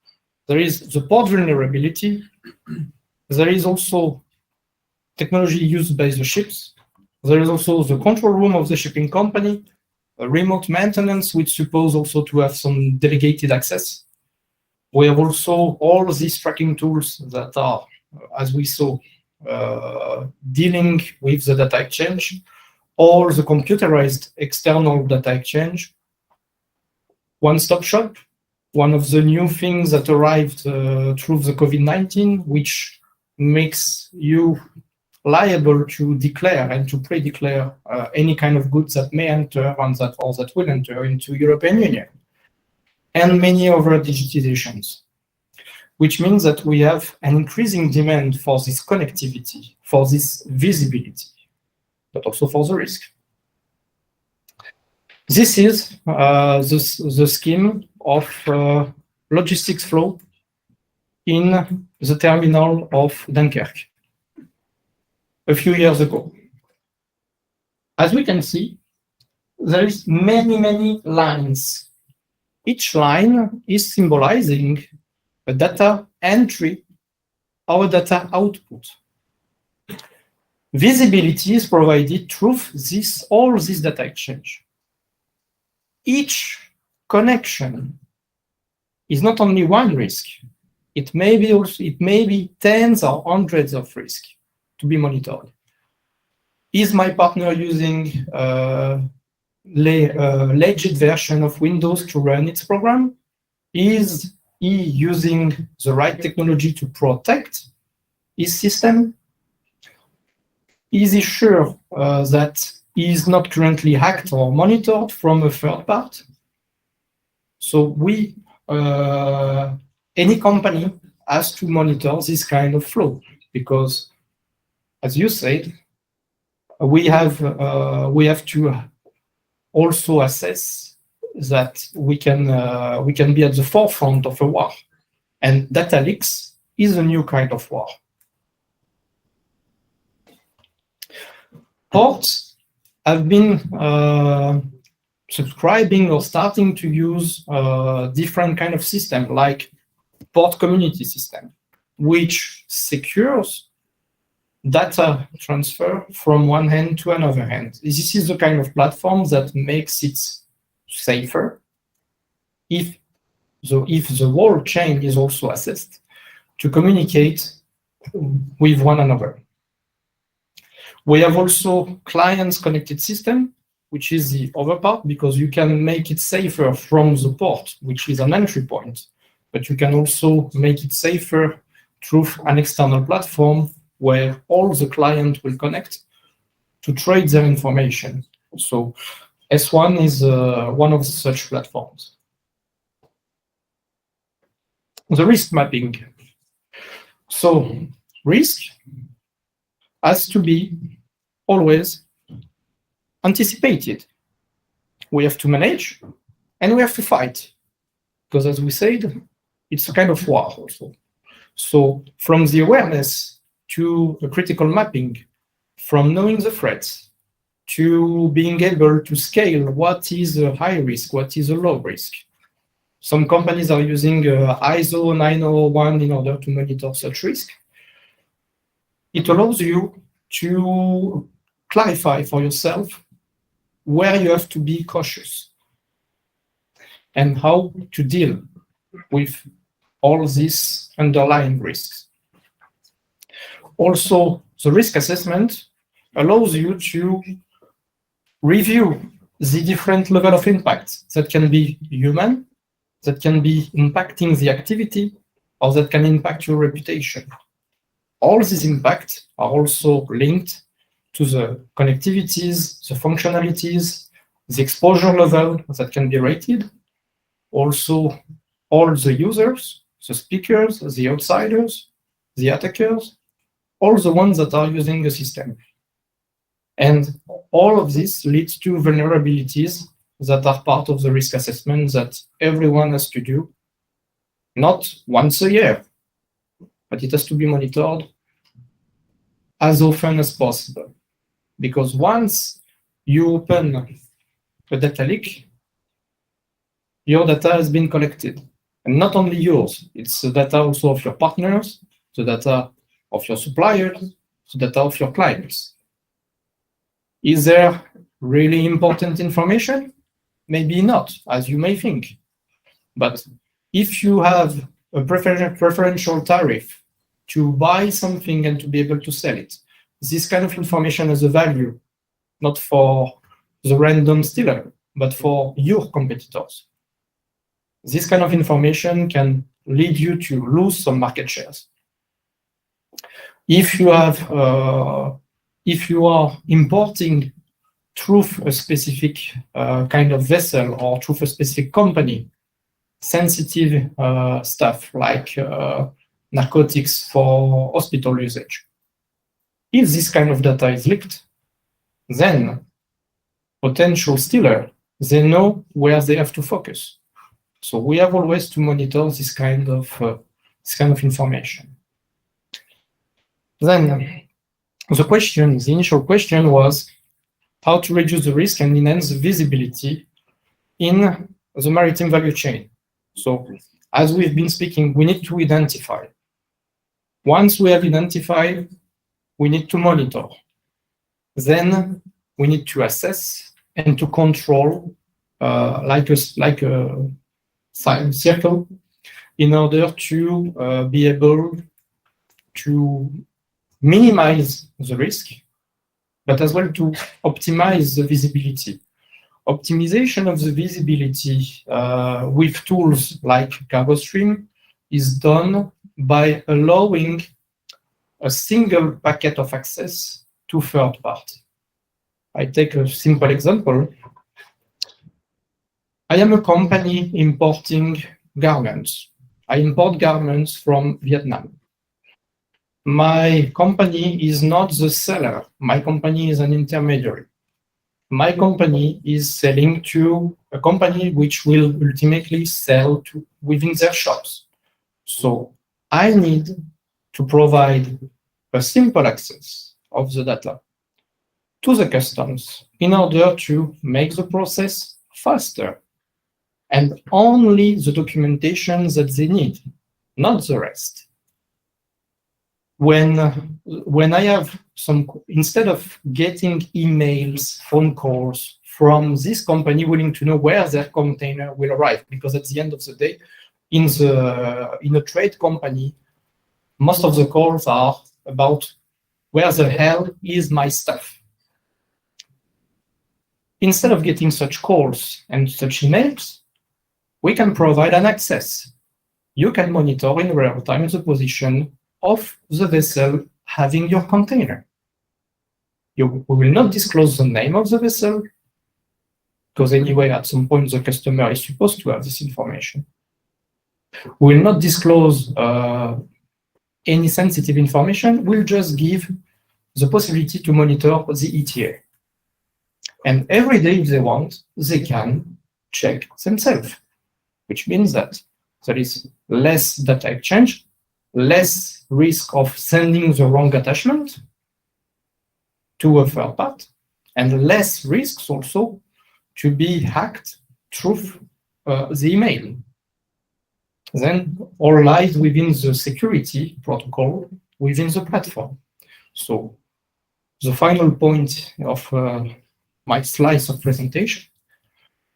There is the port vulnerability. There is also technology used by the ships. There is also the control room of the shipping company, a remote maintenance, which suppose also to have some delegated access. We have also all these tracking tools that are, as we saw, dealing with the data exchange, or the computerized external data exchange. One-stop shop, one of the new things that arrived through the COVID-19, which makes you liable to declare and to pre-declare any kind of goods that may enter and that will enter into European Union, and many other digitizations, which means that we have an increasing demand for this connectivity, for this visibility, but also for the risk. This is the scheme of logistics flow in the terminal of Dunkirk a few years ago. As we can see, there is many lines. Each line is symbolizing a data entry or data output. Visibility is provided through all this data exchange. Each connection is not only one risk. It may be tens or hundreds of risks to be monitored. Is my partner using a legit version of Windows to run its program? Is he using the right technology to protect his system? Is he sure that he is not currently hacked or monitored from a third part? So any company has to monitor this kind of flow because, as you said, we have to also assess that we can be at the forefront of a war, and data leaks is a new kind of war. Ports have been subscribing or starting to use different kind of system like port community system, which secures data transfer from one hand to another hand. This is the kind of platform that makes it safer if the whole chain is also assessed to communicate with one another. We have also clients connected system, which is the other part, because you can make it safer from the port, which is an entry point, but you can also make it safer through an external platform where all the client will connect to trade their information. So S1 is one of such platforms. The risk mapping. So risk has to be always anticipated. We have to manage and we have to fight, because as we said, it's a kind of war also. So from the awareness to a critical mapping, from knowing the threats to being able to scale what is a high risk, what is a low risk. Some companies are using ISO 9001 in order to monitor such risk. It allows you to clarify for yourself where you have to be cautious and how to deal with all these underlying risks. Also, the risk assessment allows you to review the different level of impact that can be human, that can be impacting the activity, or that can impact your reputation. All these impacts are also linked to the connectivities, the functionalities, the exposure level that can be rated, also all the users, the speakers, the outsiders, the attackers, all the ones that are using the system. And all of this leads to vulnerabilities that are part of the risk assessment that everyone has to do, not once a year, but it has to be monitored as often as possible. Because once you open a data leak, your data has been collected. And not only yours, it's the data also of your partners, the data of your suppliers, the data of your clients. Is there really important information? Maybe not, as you may think. But if you have a preferential tariff to buy something and to be able to sell it, this kind of information has a value, not for the random stealer, but for your competitors. This kind of information can lead you to lose some market shares. If you are importing through a specific kind of vessel or through a specific company, sensitive stuff like narcotics for hospital usage, if this kind of data is leaked, then potential stealer they know where they have to focus. So we have always to monitor this kind of information. Then the initial question was how to reduce the risk and enhance the visibility in the maritime value chain. So as we've been speaking, we need to identify. Once we have identified, we need to monitor. Then we need to assess and to control like a circle in order to be able to minimize the risk, but as well to optimize the visibility. Optimization of the visibility with tools like cargo stream is done by allowing a single packet of access to third party. I take a simple example. I am a company importing garments. I import garments from Vietnam. My company is not the seller. My company is an intermediary. My company is selling to a company which will ultimately sell to within their shops. So I need to provide a simple access of the data to the customs in order to make the process faster, and only the documentation that they need, not the rest. When I have instead of getting emails, phone calls from this company willing to know where their container will arrive, because at the end of the day, in a trade company, most of the calls are about where the hell is my stuff. Instead of getting such calls and such emails, we can provide an access. You can monitor in real time the position of the vessel having your container. We will not disclose the name of the vessel, because anyway, at some point, the customer is supposed to have this information. We will not disclose any sensitive information. We'll just give the possibility to monitor the ETA. And every day, if they want, they can check themselves, which means that there is less data exchange, less risk of sending the wrong attachment to a third part, and less risks also to be hacked through the email. Then all lies within the security protocol within the platform. So the final point of my slice of presentation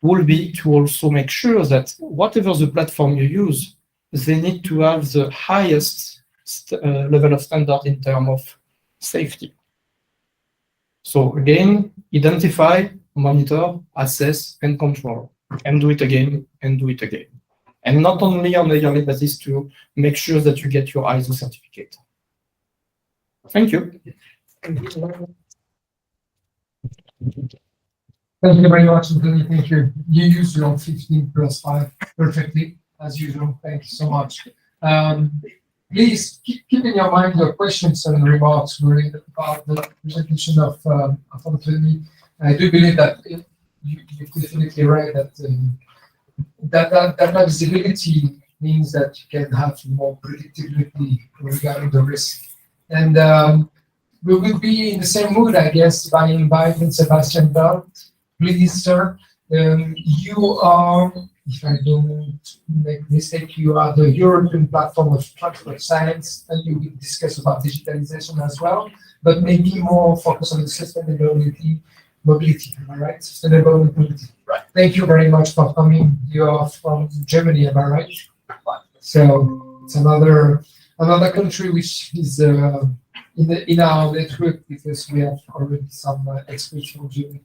will be to also make sure that whatever the platform you use, they need to have the highest level of standard in terms of safety. So again, identify, monitor, assess, and control, and do it again, and do it again. And not only on a yearly basis to make sure that you get your ISO certificate. Thank you. Thank you very much, Anthony. Thank you. You used your 15+5 perfectly, as usual. Thank you so much. Please keep in your mind your questions and remarks related about the presentation of Anthony. I do believe that you're definitely right that that visibility means that you can have more predictability regarding the risk. And we will be in the same mood, I guess, by inviting Sebastian Belt. Please, sir, you are, if I don't make a mistake, you are the European platform of transport science, and you will discuss about digitalization as well, but maybe more focus on the sustainability, mobility, am I right? Sustainable mobility. Right. Thank you very much for coming. You are from Germany, am I right? Right. So it's another country which is in our network, because we have already some experts from Germany.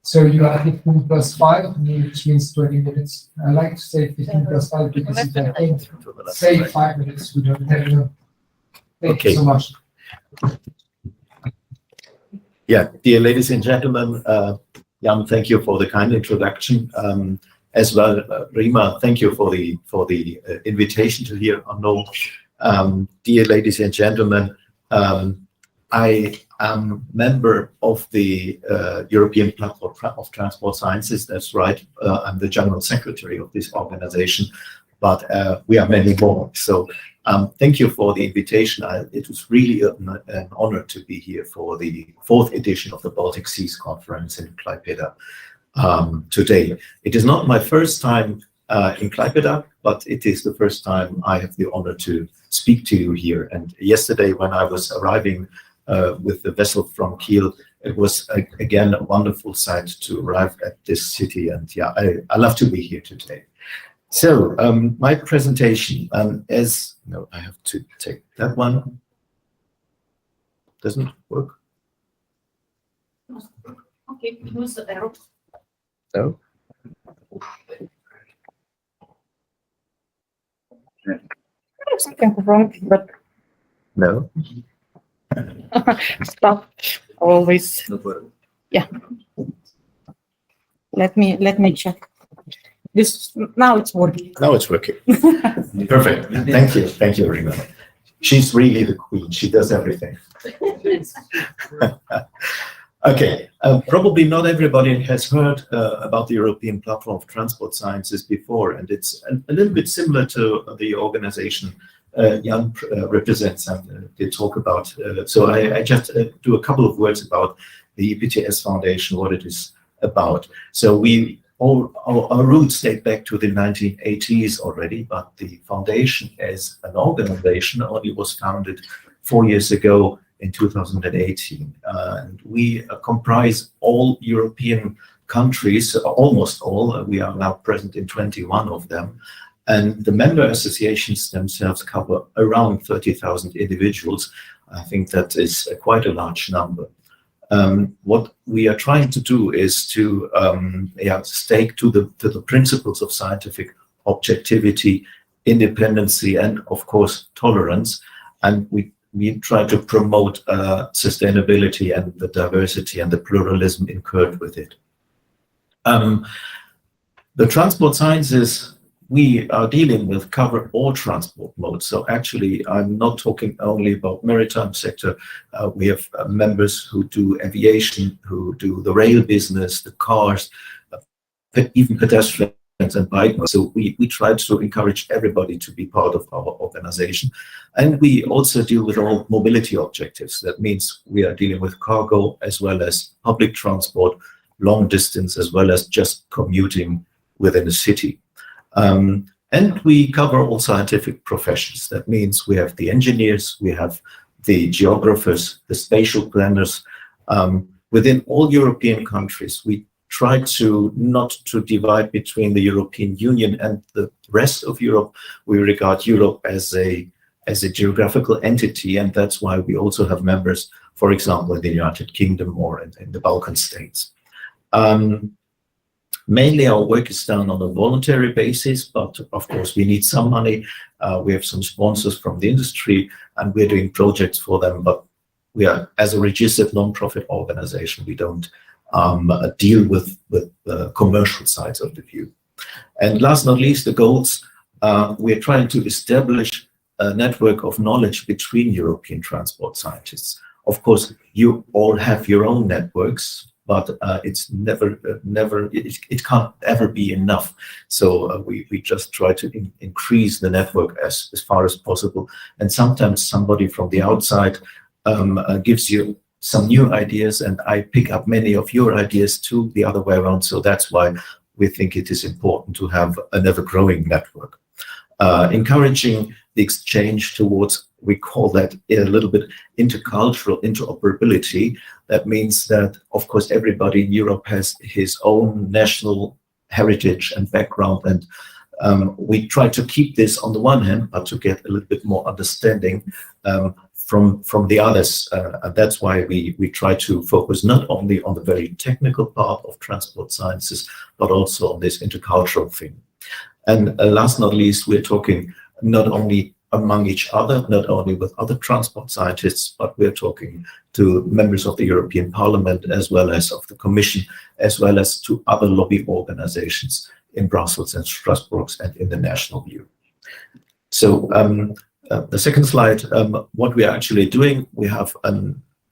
So you are 15+5, which means 20 minutes. I like to say 15+5 because if I can't say 5 minutes, we don't have enough. Thank you so much. Yeah, dear ladies and gentlemen, Jan, thank you for the kind introduction. As well, Rima, thank you for the invitation to here. Dear ladies and gentlemen, I am member of the European Platform of Transport Sciences. That's right. I'm the general secretary of this organization, but we are many more. So thank you for the invitation. It was really an honor to be here for the 4th edition of the Baltic Seas Conference in Klaipėda today. It is not my first time in Klaipėda, but it is the first time I have the honor to speak to you here. And yesterday, when I was arriving with the vessel from Kiel, it was again a wonderful sight to arrive at this city. And yeah, I love to be here today. So my presentation, I have to take that one. Doesn't work. Okay, use the arrow. No. Something wrong, but No. stop. Always. Yeah. Let me check. This now it's working. Now it's working. Perfect. Thank you, Rima. She's really the queen. She does everything. Okay. Probably not everybody has heard about the European Platform of Transport Sciences before, and it's a little bit similar to the organization Jan represents and did talk about. So I just do a couple of words about the EPTS Foundation, what it is about. So our roots date back to the 1980s already, but the foundation as an organization only was founded 4 years ago in 2018. And we comprise all European countries, almost all. We are now present in 21 of them. And the member associations themselves cover around 30,000 individuals. I think that is quite a large number. What we are trying to do is to stake to the principles of scientific objectivity, independency, and of course tolerance. And we try to promote sustainability and the diversity and the pluralism incurred with it. The transport sciences we are dealing with cover all transport modes. So actually, I'm not talking only about maritime sector. We have members who do aviation, who do the rail business, the cars, even pedestrians and bikers. So we try to encourage everybody to be part of our organization. And we also deal with all mobility objectives. That means we are dealing with cargo as well as public transport, long distance, as well as just commuting within a city. And we cover all scientific professions. That means we have the engineers, we have the geographers, the spatial planners. Within all European countries, we try to not to divide between the European Union and the rest of Europe. We regard Europe as a geographical entity, and that's why we also have members, for example, in the United Kingdom or in the Balkan states. Mainly our work is done on a voluntary basis, but of course we need some money. We have some sponsors from the industry and we're doing projects for them, but we are, as a registered non-profit organization, we don't deal with the commercial sides of the view. And last not least, the goals. We're trying to establish a network of knowledge between European transport scientists. Of course, you all have your own networks, but it's it can't ever be enough. So we just try to increase the network as far as possible. And sometimes somebody from the outside gives you some new ideas, and I pick up many of your ideas too, the other way around. So that's why we think it is important to have an ever-growing network. Encouraging the exchange towards, we call that a little bit intercultural interoperability. That means that, of course, everybody in Europe has his own national heritage and background, and we try to keep this on the one hand, but to get a little bit more understanding from the others. And that's why we try to focus not only on the very technical part of transport sciences, but also on this intercultural thing. And last not least, we're talking not only among each other, not only with other transport scientists, but we're talking to members of the European Parliament, as well as of the Commission, as well as to other lobby organizations in Brussels and Strasbourg and in the national view. So the second slide, what we are actually doing, we have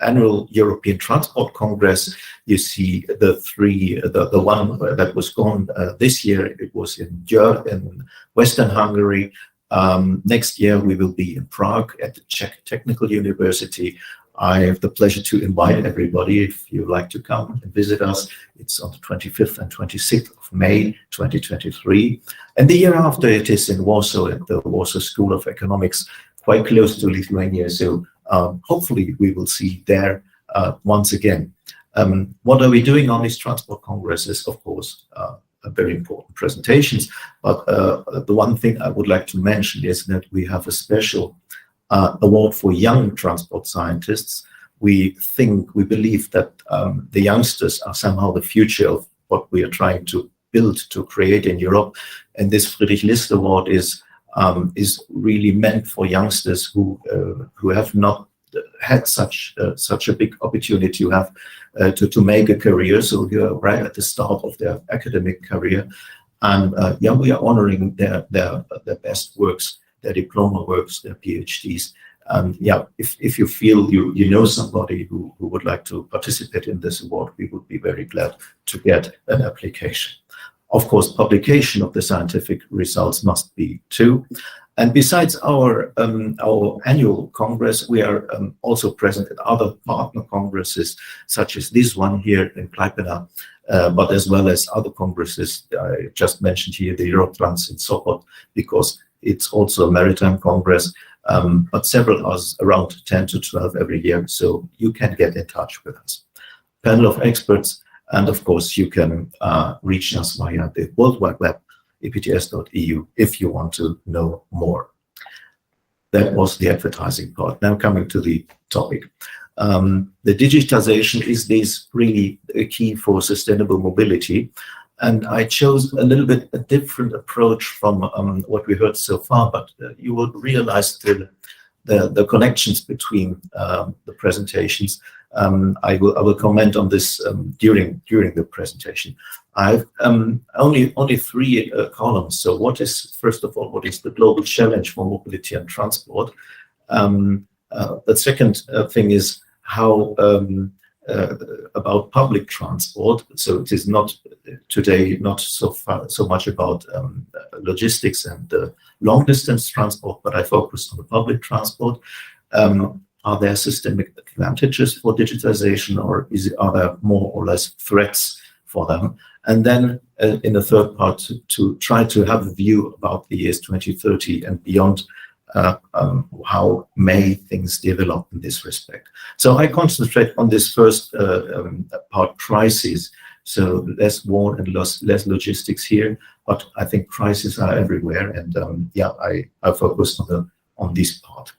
annual European Transport Congress. You see the one that was gone this year. It was in Western Hungary. Next year we will be in Prague at the Czech Technical University. I have the pleasure to invite everybody if you'd like to come and visit us. It's on the 25th and 26th of May 2023. And the year after it is in Warsaw at the Warsaw School of Economics, quite close to Lithuania. So hopefully we will see there once again. What are we doing on these transport congresses? Of course, very important presentations. But the one thing I would like to mention is that we have a special award for young transport scientists. We believe that the youngsters are somehow the future of what we are trying to build, to create in Europe. And this Friedrich List Award is really meant for youngsters who have not had such a big opportunity to make a career. So you're right at the start of their academic career, and we are honoring their best works, their diploma works, their PhDs. If you feel you know somebody who would like to participate in this award, we would be very glad to get an application. Of course, publication of the scientific results must be too. And besides our annual congress, we are also present at other partner congresses, such as this one here in Klaipėda, but as well as other congresses. I just mentioned here the Eurotrans in Sopot, because it's also a maritime congress, but several others, around 10 to 12 every year. So you can get in touch with us. Panel of experts, and of course you can reach us via the World Wide Web, epts.eu, if you want to know more. That was the advertising part. Now coming to the topic. The digitization is really a key for sustainable mobility. And I chose a little bit a different approach from what we heard so far, but you will realize the connections between the presentations. I will comment on this during the presentation. I've only three columns. So first of all, what is the global challenge for mobility and transport? The second thing is how about public transport. So it is not today not so much about logistics and long distance transport, but I focused on the public transport. Are there systemic advantages for digitization, or are there more or less threats for them? And then in the third part, to try to have a view about the years 2030 and beyond, how may things develop in this respect. So I concentrate on this first part, crises. So less war and less logistics here, but I think crises are everywhere, and I focused on this part.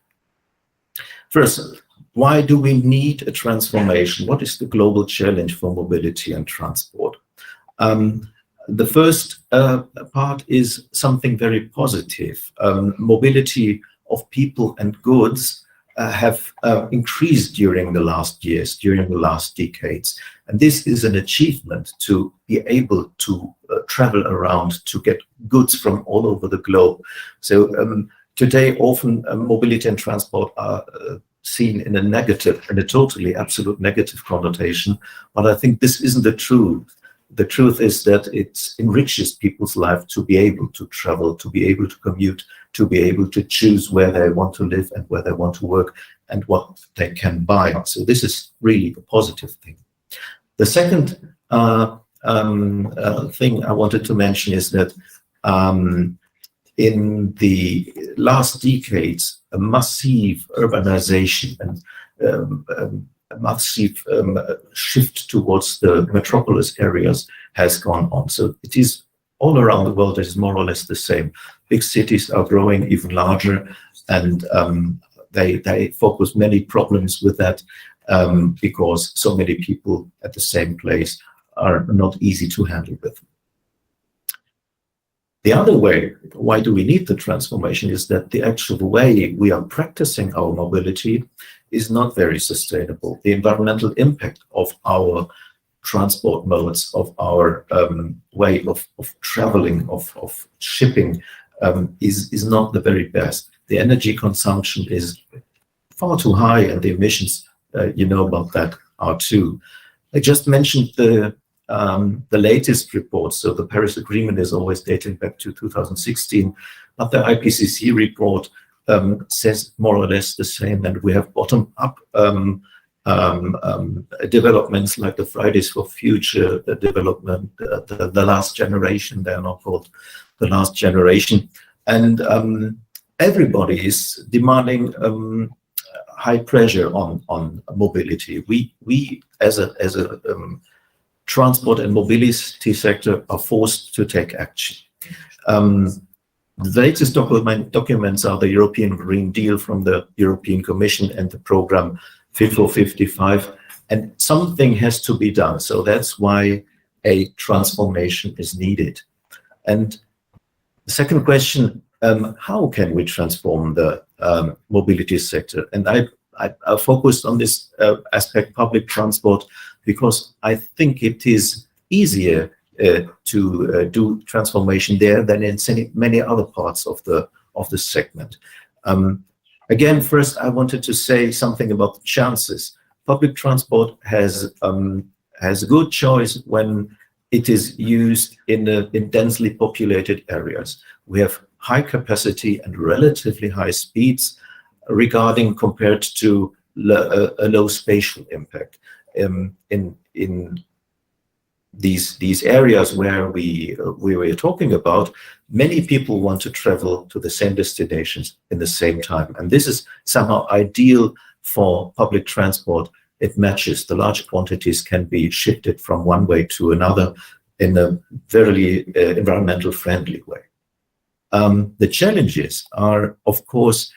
First, why do we need a transformation? What is the global challenge for mobility and transport? The first part is something very positive. Mobility of people and goods have increased during the last years, during the last decades. And this is an achievement, to be able to travel around, to get goods from all over the globe. So today, often mobility and transport are seen in a negative, in a totally absolute negative connotation. But I think this isn't the truth. The truth is that it enriches people's life to be able to travel, to be able to commute, to be able to choose where they want to live and where they want to work and what they can buy. So this is really a positive thing. The second thing I wanted to mention is that in the last decades, a massive urbanization and a massive shift towards the metropolis areas has gone on. So it is all around the world, it is more or less the same. Big cities are growing even larger, and they focus many problems with that because so many people at the same place are not easy to handle with. The other way, why do we need the transformation, is that the actual way we are practicing our mobility is not very sustainable. The environmental impact of our transport modes, of our way of traveling, of shipping, is not the very best. The energy consumption is far too high, and the emissions you know about that, R2. I just mentioned the latest report. So the Paris Agreement is always dating back to 2016, but the IPCC report says more or less the same, and we have bottom-up developments like the Fridays for Future, the development, the last generation, they're not called the last generation. And everybody is demanding high pressure on mobility. We as a transport and mobility sector are forced to take action. The latest documents are the European Green Deal from the European Commission and the program Fit for 55, and something has to be done. So that's why a transformation is needed. And the second question, how can we transform the mobility sector? And I focused on this aspect, public transport, because I think it is easier to do transformation there than in many other parts of the segment. Again, first, I wanted to say something about the chances. Public transport has a good choice when it is used in densely populated areas. We have high capacity and relatively high speeds compared to a low spatial impact. In these areas where we were talking about, many people want to travel to the same destinations in the same time. And this is somehow ideal for public transport. It matches. The large quantities can be shifted from one way to another in a very environmental friendly way. The challenges are, of course,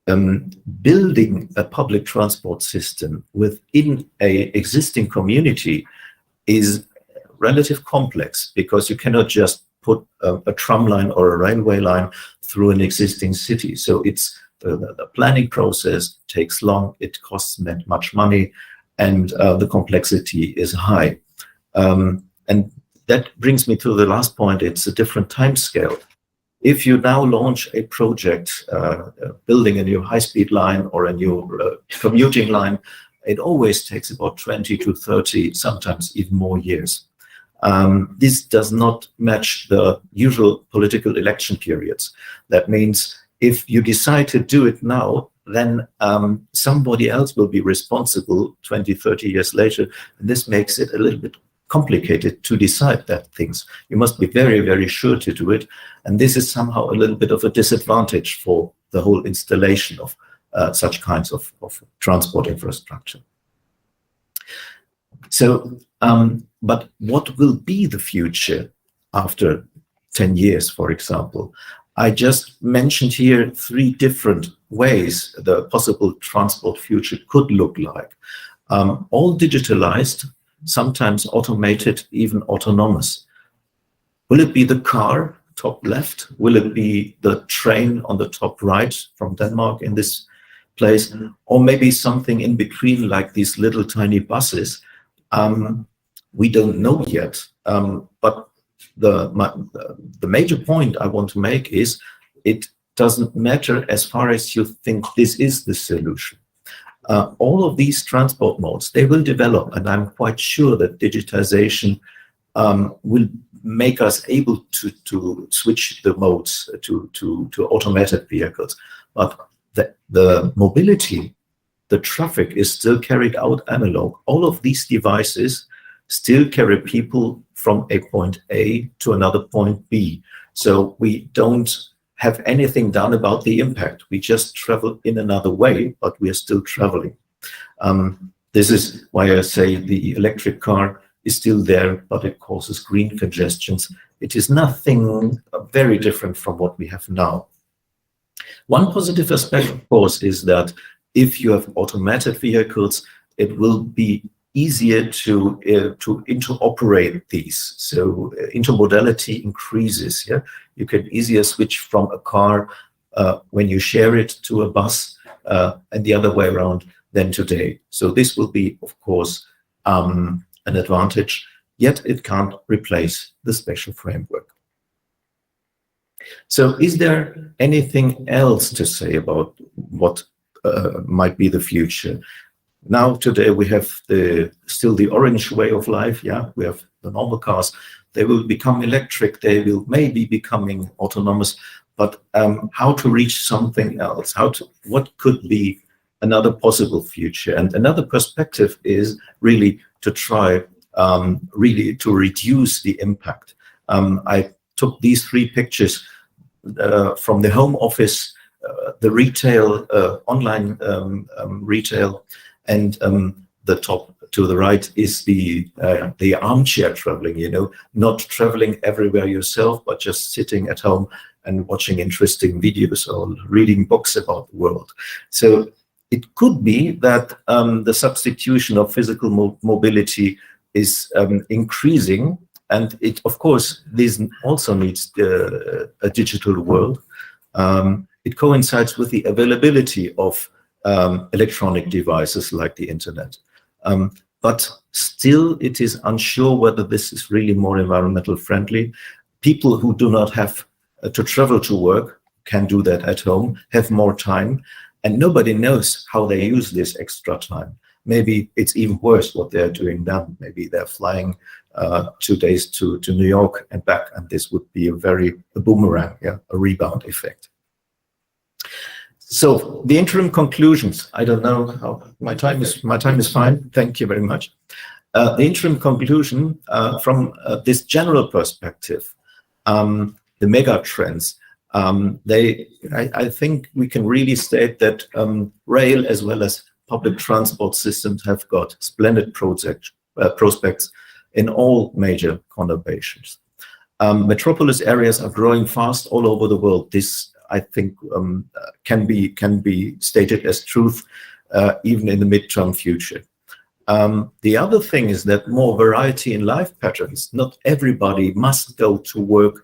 building a public transport system within an existing community is relatively complex, because you cannot just put a tram line or a railway line through an existing city. So it's the planning process takes long, it costs much money, and the complexity is high. And that brings me to the last point. It's a different time scale. If you now launch a project, building a new high-speed line or a new commuting line, it always takes about 20 to 30, sometimes even more years. This does not match the usual political election periods. That means if you decide to do it now, then somebody else will be responsible 20, 30 years later. And this makes it a little bit complicated to decide that things. You must be very, very sure to do it. And this is somehow a little bit of a disadvantage for the whole installation of such kinds of transport infrastructure. So, but what will be the future after 10 years, for example? I just mentioned here 3 different ways the possible transport future could look like. All digitalized, sometimes automated, even autonomous. Will it be the car, top left? Will it be the train on the top right from Denmark in this place? Or maybe something in between, like these little tiny buses? We don't know yet. But the major point I want to make is it doesn't matter as far as you think this is the solution. All of these transport modes, they will develop, and I'm quite sure that digitization will make us able to switch the modes to automated vehicles. But the mobility, the traffic is still carried out analog. All of these devices still carry people from a point A to another point B. So we don't have anything done about the impact. We just travel in another way, but we are still traveling. This is why I say the electric car is still there, but it causes green congestions. It is nothing very different from what we have now. One positive aspect, of course, is that if you have automated vehicles, it will be easier to interoperate these. So intermodality increases. Yeah, you can easier switch from a car when you share it to a bus and the other way around than today. So this will be, of course, an advantage. Yet it can't replace the special framework. So is there anything else to say about what might be the future? Now today we have still the orange way of life. Yeah, we have the normal cars. They will become electric. They will maybe becoming autonomous. But how to reach something else? What could be another possible future? And another perspective is really to try really to reduce the impact. I took these 3 pictures from the home office, the retail, online retail, and the top to the right is the armchair traveling, you know, not traveling everywhere yourself, but just sitting at home and watching interesting videos or reading books about the world. So it could be that the substitution of physical mobility is increasing, and it, of course, this also needs a digital world. It coincides with the availability of electronic devices like the internet. But still, it is unsure whether this is really more environmental friendly. People who do not have to travel to work can do that at home, have more time, and nobody knows how they use this extra time. Maybe it's even worse what they're doing now. Maybe they're flying 2 days to New York and back, and this would be a boomerang, yeah, a rebound effect. So the interim conclusions, I don't know how my time is fine. Thank you very much. The interim conclusion from this general perspective, the mega trends, I think we can really state that rail as well as public transport systems have got splendid prospects in all major conurbations. Metropolis areas are growing fast all over the world. This, I think, can be stated as truth even in the midterm future. The other thing is that more variety in life patterns. Not everybody must go to work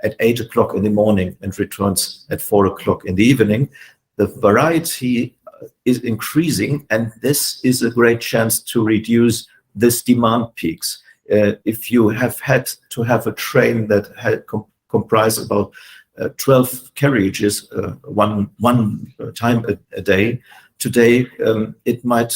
at 8 o'clock in the morning and returns at 4 o'clock in the evening. The variety is increasing, and this is a great chance to reduce this demand peaks. If you have had to have a train that had comprised about 12 carriages one time a day, today it might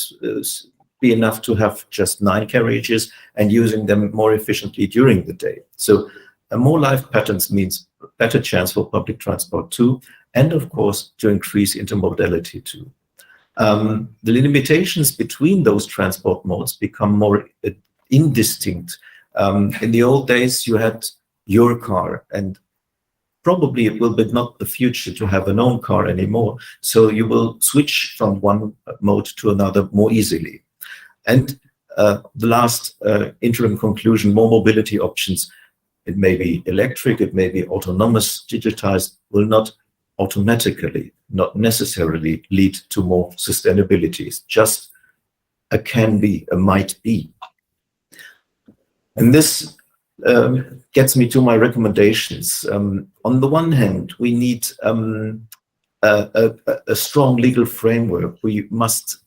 be enough to have just 9 carriages and using them more efficiently during the day. So more life patterns means better chance for public transport too, and of course to increase intermodality too. The limitations between those transport modes become more indistinct. In the old days you had your car, and probably it will be not the future to have an own car anymore, so you will switch from one mode to another more easily. And the last interim conclusion, more mobility options. It may be electric, it may be autonomous, digitized, will not automatically, not necessarily lead to more sustainability. It's just a can be, a might be. And this gets me to my recommendations. On the one hand, we need a strong legal framework. We must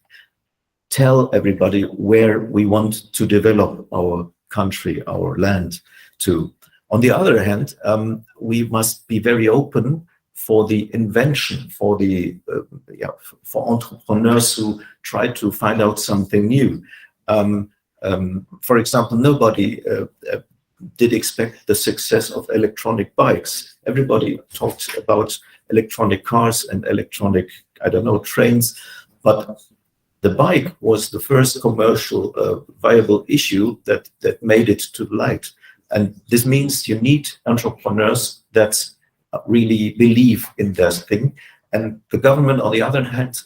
tell everybody where we want to develop our country, our land to. On the other hand, we must be very open for the invention, for the for entrepreneurs who try to find out something new. For example, nobody did expect the success of electronic bikes. Everybody talked about electronic cars and electronic, I don't know, trains, but the bike was the first commercial viable issue that made it to light. And this means you need entrepreneurs that really believe in their thing. And the government, on the other hand,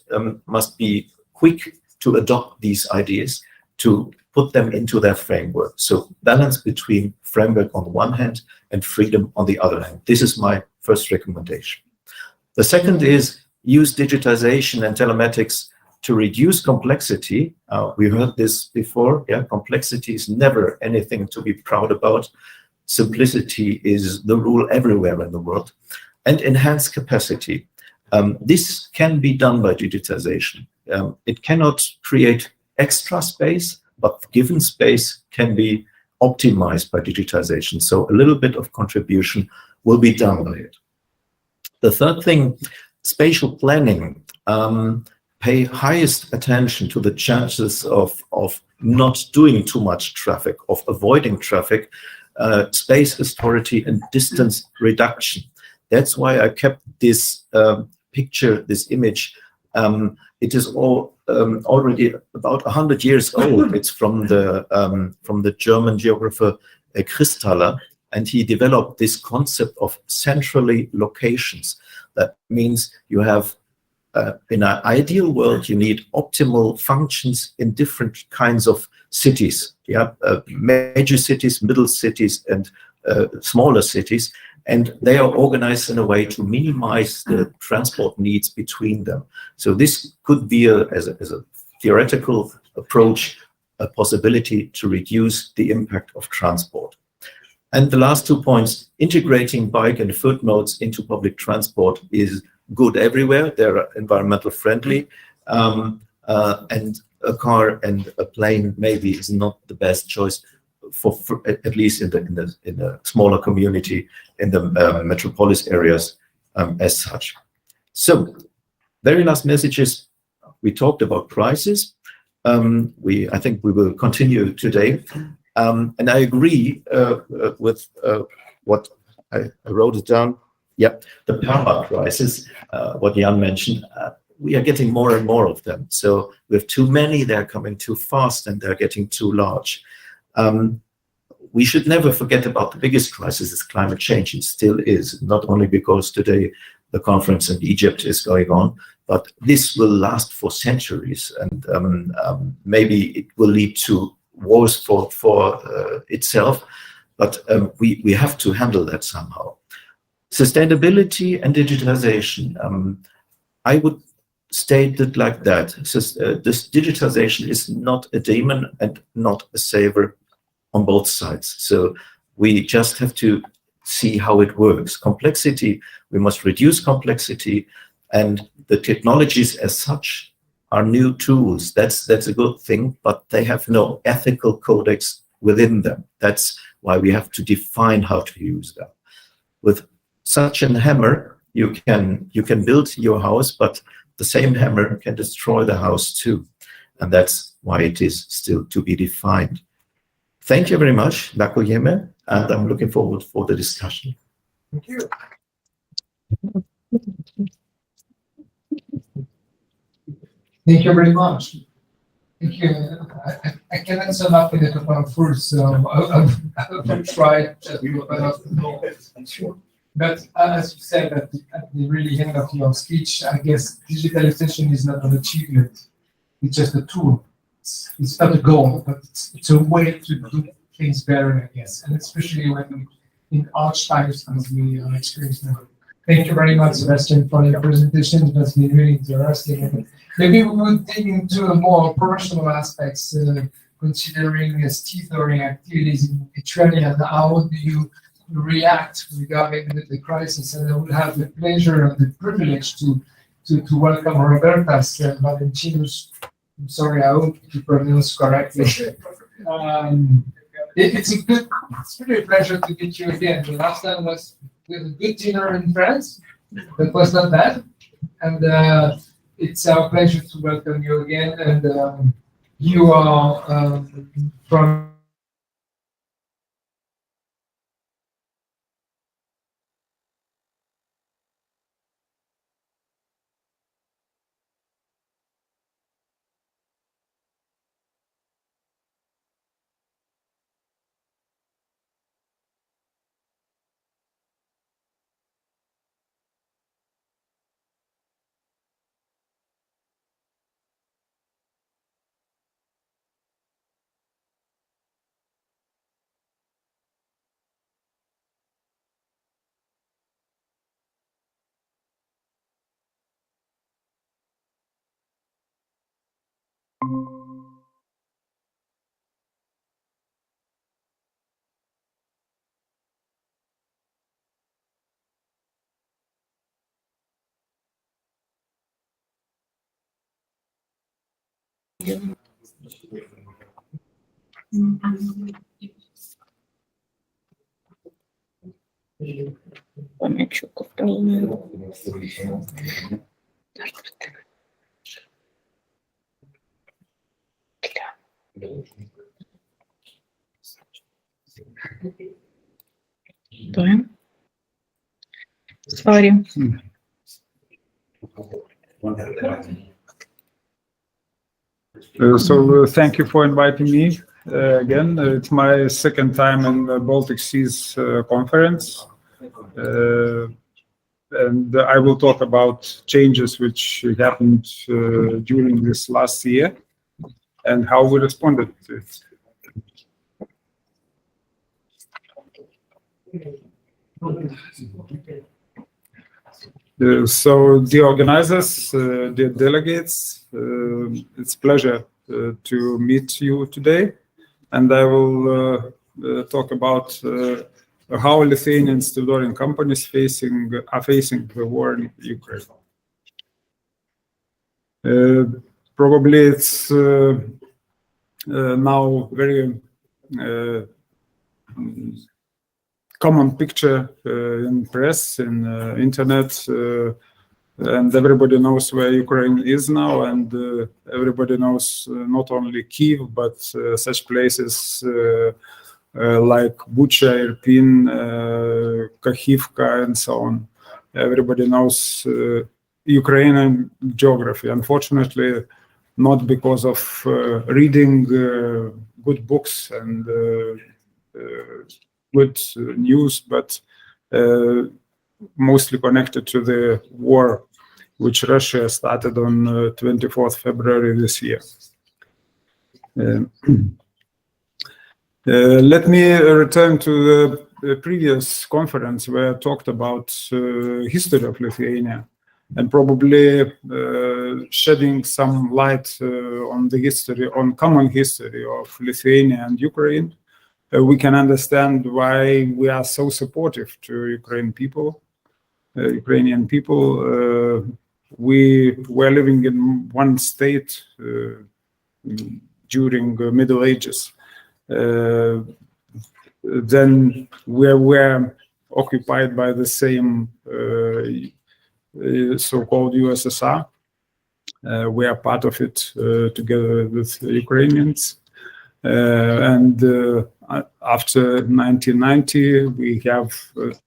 must be quick to adopt these ideas, to put them into their framework. So balance between framework on the one hand and freedom on the other hand. This is my first recommendation. The second is use digitization and telematics to reduce complexity. We heard this before. Yeah, complexity is never anything to be proud about. Simplicity is the rule everywhere in the world. And enhance capacity. This can be done by digitization. It cannot create extra space, but given space can be optimized by digitization. So a little bit of contribution will be done by it. The third thing, spatial planning. pay highest attention to the chances of not doing too much traffic, of avoiding traffic, space authority and distance reduction. That's why I kept this picture, this image. It is already about 100 years old. It's from the German geographer Christaller, and he developed this concept of centrally locations. That means you have, in an ideal world, you need optimal functions in different kinds of cities. Yeah, major cities, middle cities, and smaller cities, and they are organized in a way to minimize the transport needs between them. So this could be, as a theoretical approach, a possibility to reduce the impact of transport. And the last 2 points, integrating bike and foot modes into public transport is good everywhere. They're environmental friendly, and a car and a plane maybe is not the best choice for at least in the smaller community, in the metropolis areas as such. So, very last message is, we talked about prices. I think we will continue today. And I agree with what I wrote it down. Yeah, the perma crisis, what Jan mentioned, we are getting more and more of them. So we have too many, they're coming too fast, and they're getting too large. We should never forget about the biggest crisis is climate change. It still is, not only because today the conference in Egypt is going on, but this will last for centuries, and maybe it will lead to wars for itself, but we have to handle that somehow. Sustainability and digitization. I would state it like that. This digitization is not a demon and not a savior on both sides. So we just have to see how it works. Complexity, we must reduce complexity, and the technologies as such are new tools. That's a good thing, but they have no ethical codex within them. That's why we have to define how to use them. With such a hammer, you can build your house, but the same hammer can destroy the house too. And that's why it is still to be defined. Thank you very much, Dakujeme, and I'm looking forward for the discussion. Thank you. Thank you very much. Thank you. I cannot sum up in a couple of words, so I'll try to. But as you said at the really end of your speech, I guess digitalization is not an achievement. It's just a tool. It's not a goal, but it's a way to do things better, I guess. And especially when in harsh times as we experience now. Thank you very much, Sebastian, for your presentation. It has been really interesting. Maybe we will dig into a more personal aspects, considering tutoring activities in Lithuania, and how do you react regarding the crisis. And I will have the pleasure and the privilege to welcome Robertas Valentinos. I'm sorry, I hope you pronounce correctly. It's really a pleasure to meet you again. The last time was with a good dinner in France. That was not bad. And it's our pleasure to welcome you again. And you are from Sorry. Thank you for inviting me again. It's my second time in the Baltic Seas conference. And I will talk about changes which happened during this last year and how we responded to it. So the organizers, the delegates, it's a pleasure to meet you today, and I will talk about how Lithuanian stevedoring companies are facing the war in Ukraine. Probably it's now very common picture in press, in internet, and everybody knows where Ukraine is now, and everybody knows not only Kyiv, but such places like Bucha, Irpin, Kakhivka, and so on. Everybody knows Ukrainian geography. Unfortunately, not because of reading good books and good news, but mostly connected to the war which Russia started on 24th February this year. Let me return to the previous conference where I talked about history of Lithuania and probably shedding some light on the history, on common history of Lithuania and Ukraine. We can understand why we are so supportive to Ukrainian people. We were living in one state during the Middle Ages. Then we were occupied by the same so-called USSR. We are part of it together with the Ukrainians. And after 1990, we have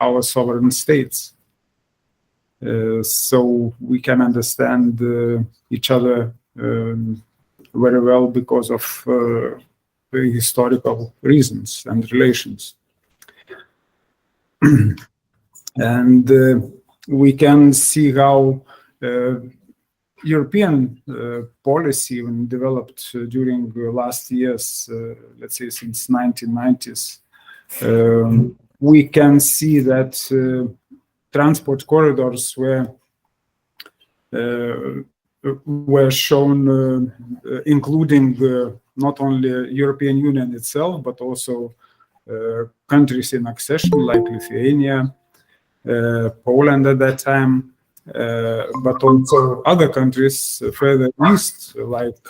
our sovereign states. So we can understand each other very well because of historical reasons and relations. And we can see how European policy when developed during the last years, let's say since 1990s. We can see that transport corridors were shown, including not only European Union itself, but also countries in accession like Lithuania, Poland at that time, but also other countries further east like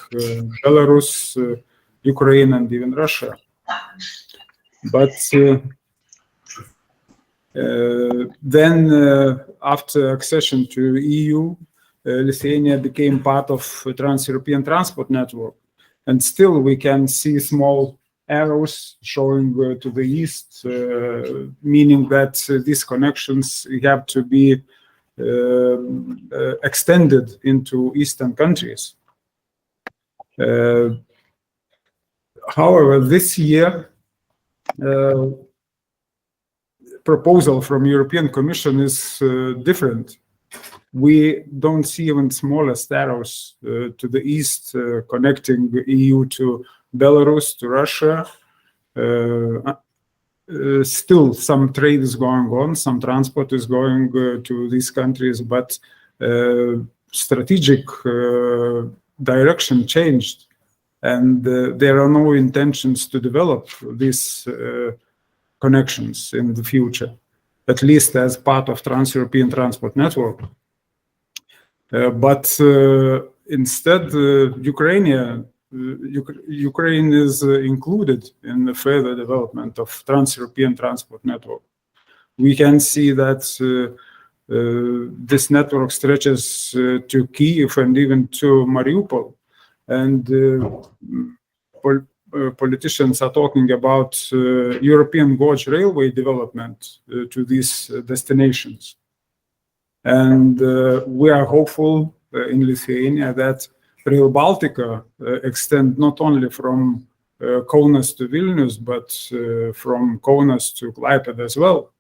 Belarus, Ukraine, and even Russia. But then after accession to EU, Lithuania became part of Trans-European Transport Network. And still we can see small arrows showing to the east, meaning that these connections have to be extended into eastern countries. However, this year, proposal from European Commission is different. We don't see even smallest arrows to the east connecting the EU to Belarus, to Russia. Still some trade is going on, some transport is going to these countries, but strategic direction changed, and there are no intentions to develop these connections in the future, at least as part of Trans-European Transport Network. But instead, Ukraine is included in the further development of Trans-European Transport Network. We can see that this network stretches to Kyiv and even to Mariupol. And politicians are talking about European gauge railway development to these destinations. And we are hopeful in Lithuania that Rail Baltica extend not only from Kaunas to Vilnius, but from Kaunas to Klaipėda as well,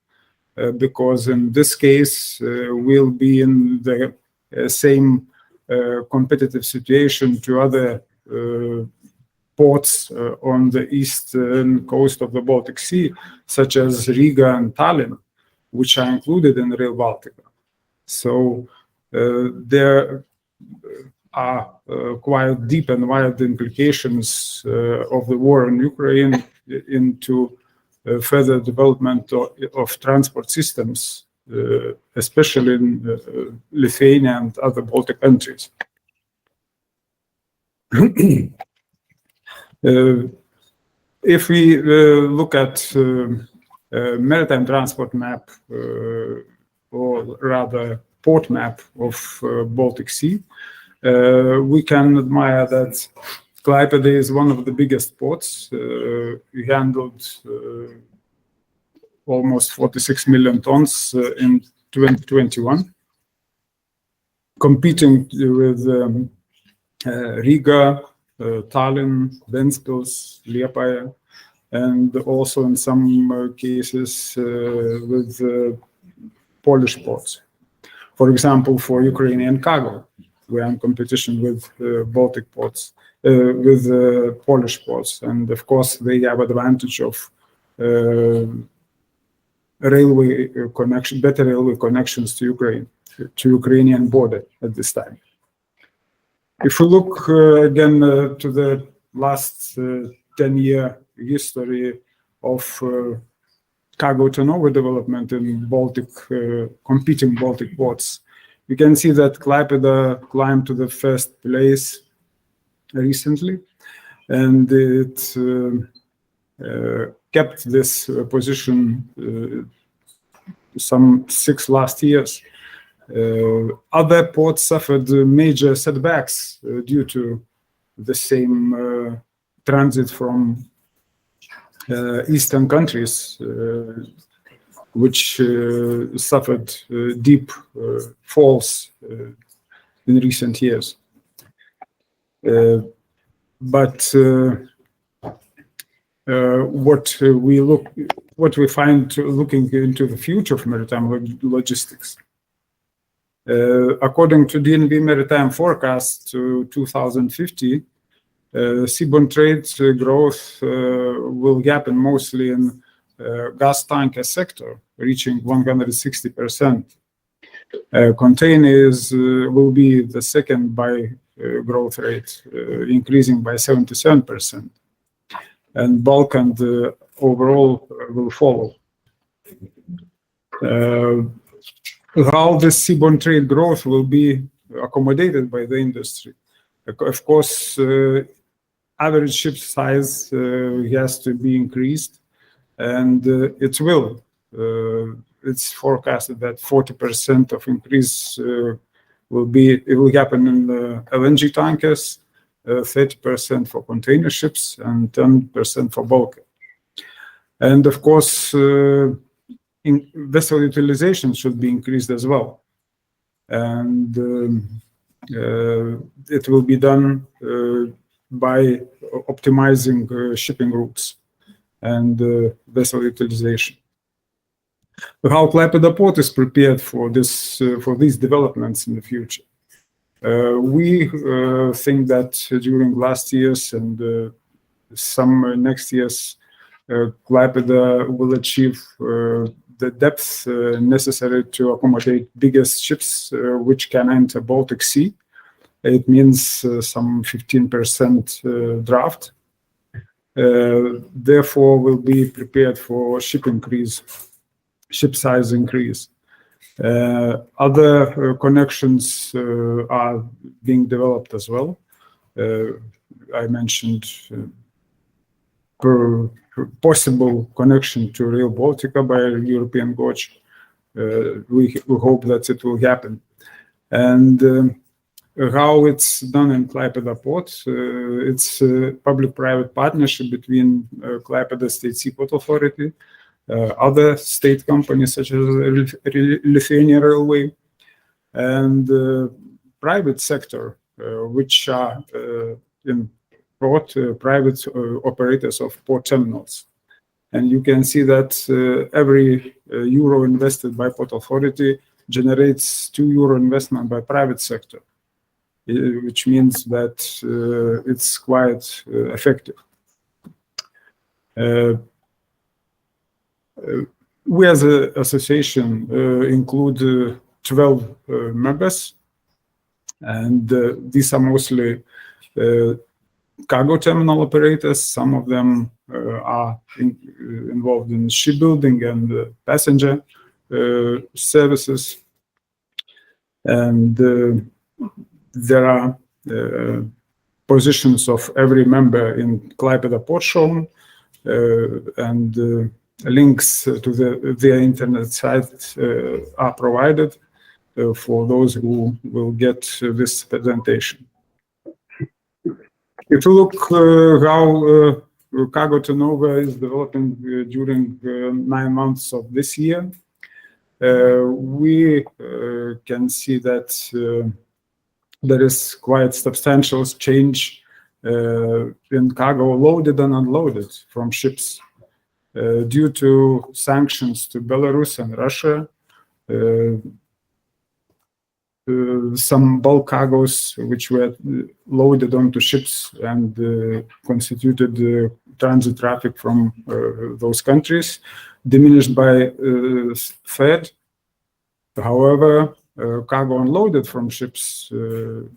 because in this case we'll be in the same competitive situation to other ports on the eastern coast of the Baltic Sea, such as Riga and Tallinn, which are included in Rail Baltica. So there are quite deep and wide implications of the war in Ukraine into further development of transport systems, especially in Lithuania and other Baltic countries. If we look at maritime transport map, or rather port map of Baltic Sea, we can admire that Klaipėda is one of the biggest ports. We handled almost 46 million tons in 2021, competing with Riga, Tallinn, Ventspils, Liepāja, and also in some cases with Polish ports. For example, for Ukrainian cargo, we are in competition with Baltic ports, with Polish ports, and of course they have advantage of railway connection, better railway connections to Ukraine, to Ukrainian border at this time. If we look again to the last 10-year history of cargo turnover development in Baltic, competing Baltic ports, you can see that Klaipėda climbed to the first place recently, and it kept this position some 6 last years. Other ports suffered major setbacks due to the same transit from eastern countries, which suffered deep falls in recent years. But what we find looking into the future of maritime logistics, according to DNV Maritime forecast to 2050, seaborne trade growth will happen mostly in gas tanker sector, reaching 160%. Containers will be the second by growth rate, increasing by 77%, and bulk and overall will follow. How this seaborne trade growth will be accommodated by the industry? Of course, average ship size has to be increased, and it will. It's forecasted that 40% of increase will happen in LNG tankers, 30% for container ships, and 10% for bulk. And of course, vessel utilization should be increased as well, and it will be done by optimizing shipping routes and vessel utilization. How Klaipėda port is prepared for this for these developments in the future? We think that during last years and some next years, Klaipėda will achieve the depth necessary to accommodate biggest ships which can enter Baltic Sea. It means some 15% draft. Therefore, we'll be prepared for ship size increase. Other connections are being developed as well. I mentioned possible connection to Rail Baltica by European gauge. We hope that it will happen. And How it's done in Klaipėda port? It's a public-private partnership between Klaipėda State Seaport Authority, other state companies such as Lithuanian Railway, and private sector, which are in port, private operators of port terminals. And you can see that every euro invested by Port Authority generates €2 investment by private sector, which means that it's quite effective. We as an association include 12 members, and these are mostly cargo terminal operators. Some of them are involved in shipbuilding and passenger services. And there are positions of every member in Klaipėda port shown, and links to their internet site are provided for those who will get this presentation. If you look how cargo turnover is developing during 9 months of this year, we can see that there is quite substantial change in cargo loaded and unloaded from ships due to sanctions to Belarus and Russia. Some bulk cargoes which were loaded onto ships and constituted transit traffic from those countries diminished by third. However, cargo unloaded from ships,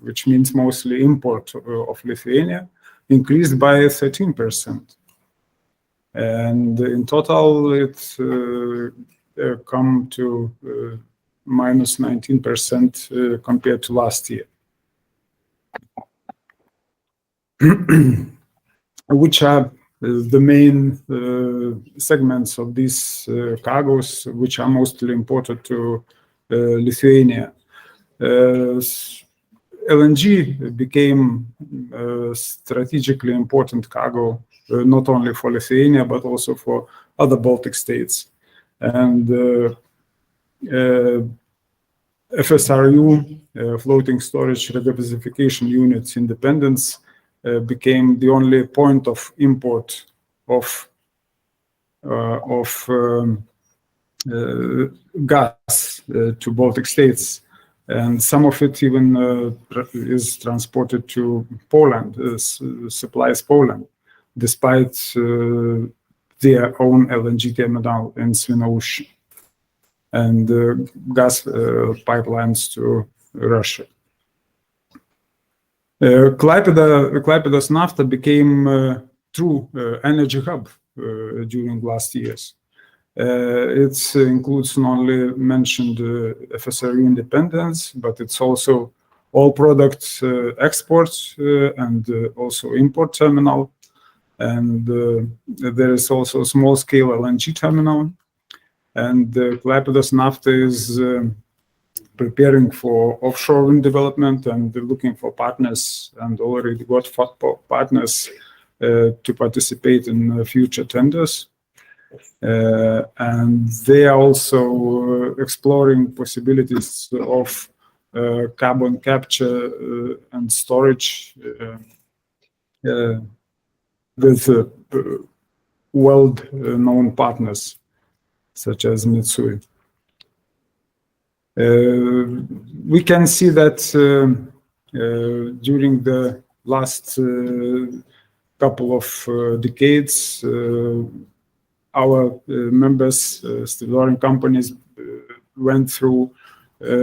which means mostly import of Lithuania, increased by 13%. And in total, it come to minus 19% compared to last year. Which are the main segments of these cargoes, which are mostly imported to Lithuania. LNG became a strategically important cargo, not only for Lithuania, but also for other Baltic states. And FSRU, floating storage regasification units independence, became the only point of import of gas to Baltic states, and some of it even is transported to Poland, supplies Poland, despite their own LNG terminal in Świnoujście and gas pipelines to Russia. Klaipėda's nafta became a true energy hub during last years. It includes not only mentioned FSRU independence, but it's also all product exports and also import terminal. And there is also a small-scale LNG terminal. And Klaipėda's nafta is preparing for offshore wind development and looking for partners, and already got partners to participate in future tenders. And they are also exploring possibilities of carbon capture and storage with world-known partners such as Mitsui. We can see that during the last couple of decades, our members, stevedoring companies, went through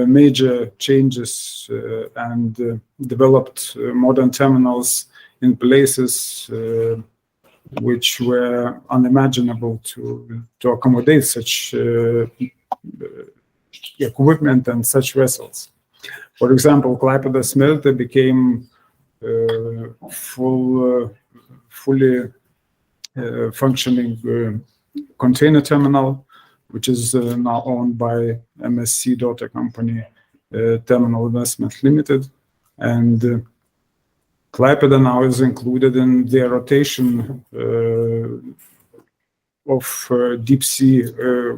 major changes and developed modern terminals in places which were unimaginable to accommodate such equipment and such vessels. For example, Klaipėda smelter became fully functioning container terminal, which is now owned by MSC daughter company, Terminal Investment Limited. And Klaipėda now is included in the rotation of deep sea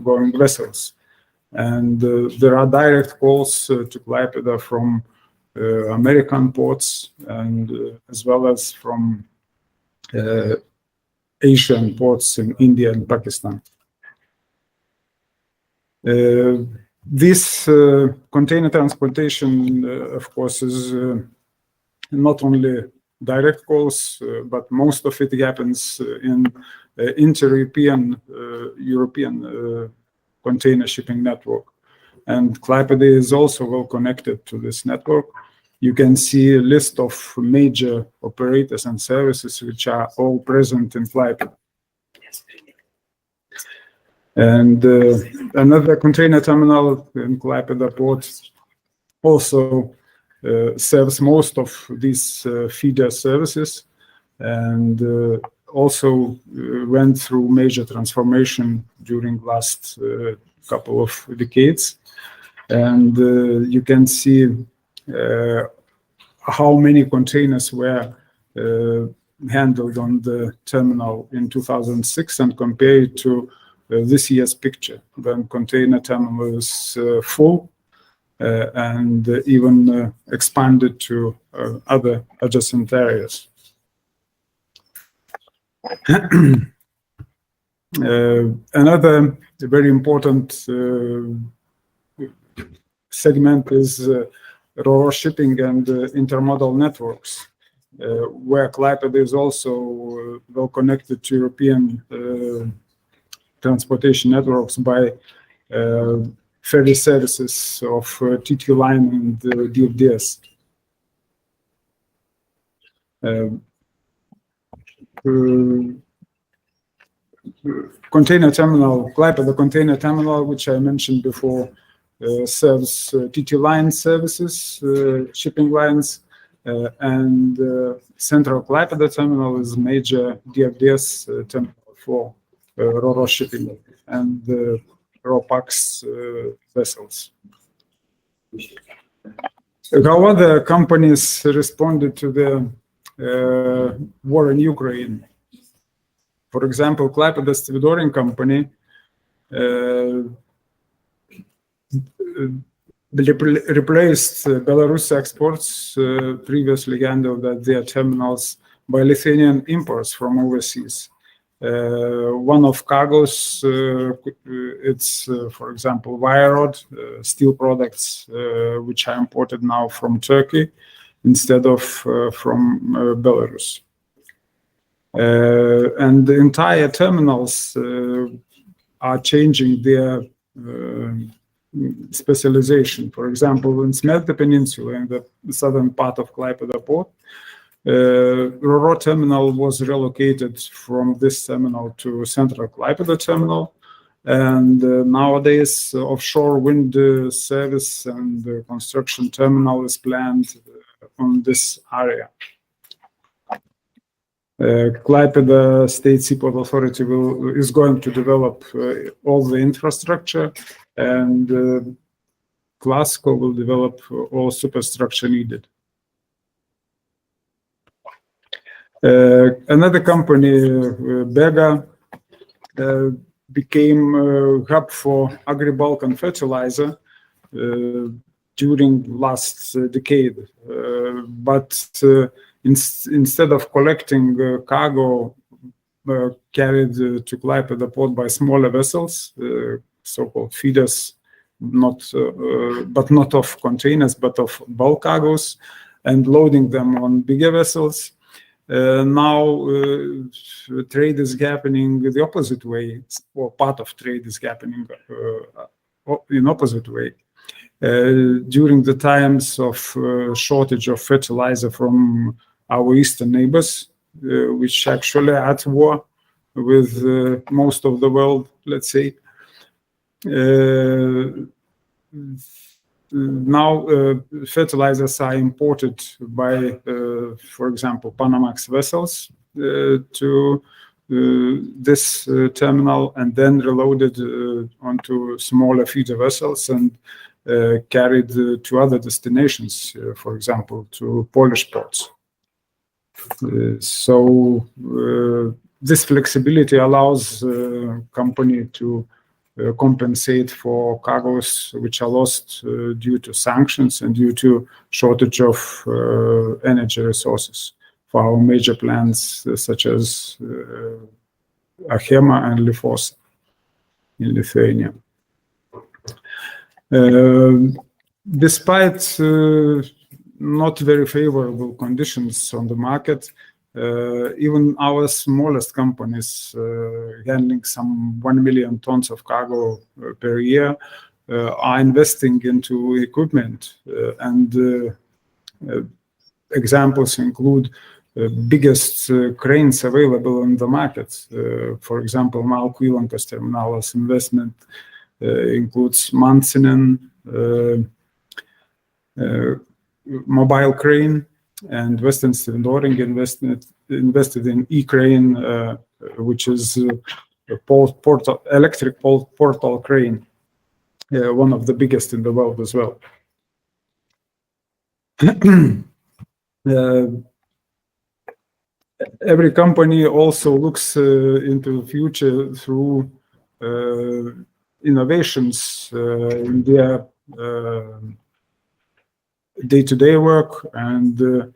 going vessels. And there are direct calls to Klaipėda from American ports and as well as from Asian ports in India and Pakistan. This container transportation, of course, is not only direct calls, but most of it happens in inter-European container shipping network. And Klaipėda is also well connected to this network. You can see a list of major operators and services which are all present in Klaipėda. And another container terminal in Klaipėda port also serves most of these feeder services, and also went through major transformation during last couple of decades. And you can see how many containers were handled on the terminal in 2006 and compare it to this year's picture, when container terminal is full and even expanded to other adjacent areas. Another very important segment is ro-ro shipping and intermodal networks, where Klaipėda is also well connected to European transportation networks by ferry services of TT Line and DFDS. Container terminal, Klaipėda container terminal, which I mentioned before, serves TT Line services, shipping lines, and Central Klaipėda terminal is major DFDS terminal for ro-ro shipping and ro-pax vessels. How other companies responded to the war in Ukraine? For example, Klaipėda Stevedoring Company replaced Belarus exports previously handled at their terminals by Lithuanian imports from overseas. One of cargoes, it's, for example, wire rod, steel products, which are imported now from Turkey instead of from Belarus. And the entire terminals are changing their specialization. For example, in Smelte Peninsula, in the southern part of Klaipėda port, ro-ro terminal was relocated from this terminal to Central Klaipėda terminal, and nowadays offshore wind service and construction terminal is planned on this area. Klaipėda State Seaport Authority is going to develop all the infrastructure, and Glasgow will develop all superstructure needed. Another company, Bega, became a hub for agri-bulk and fertilizer during last decade. But instead of collecting cargo carried to Klaipėda port by smaller vessels, so-called feeders, but not of containers, but of bulk cargos, and loading them on bigger vessels, now trade is happening the opposite way, or part of trade is happening in opposite way. During the times of shortage of fertilizer from our eastern neighbors, which actually are at war with most of the world, let's say, now fertilizers are imported by, for example, Panamax vessels to this terminal, and then reloaded onto smaller feeder vessels, and carried to other destinations, for example, to Polish ports. This flexibility allows company to compensate for cargoes which are lost due to sanctions and due to shortage of energy resources for our major plants such as Achema and Lietuvos in Lithuania. Despite not very favorable conditions on the market, even our smallest companies handling some 1 million tons of cargo per year are investing into equipment, and examples include biggest cranes available on the market. For example, Malkų Įlankos terminal's investment includes Mansinen mobile crane, and Western Stendorring invested in E-crane, which is a electric portal crane, one of the biggest in the world as well. Every company also looks into the future through innovations in their day-to-day work, and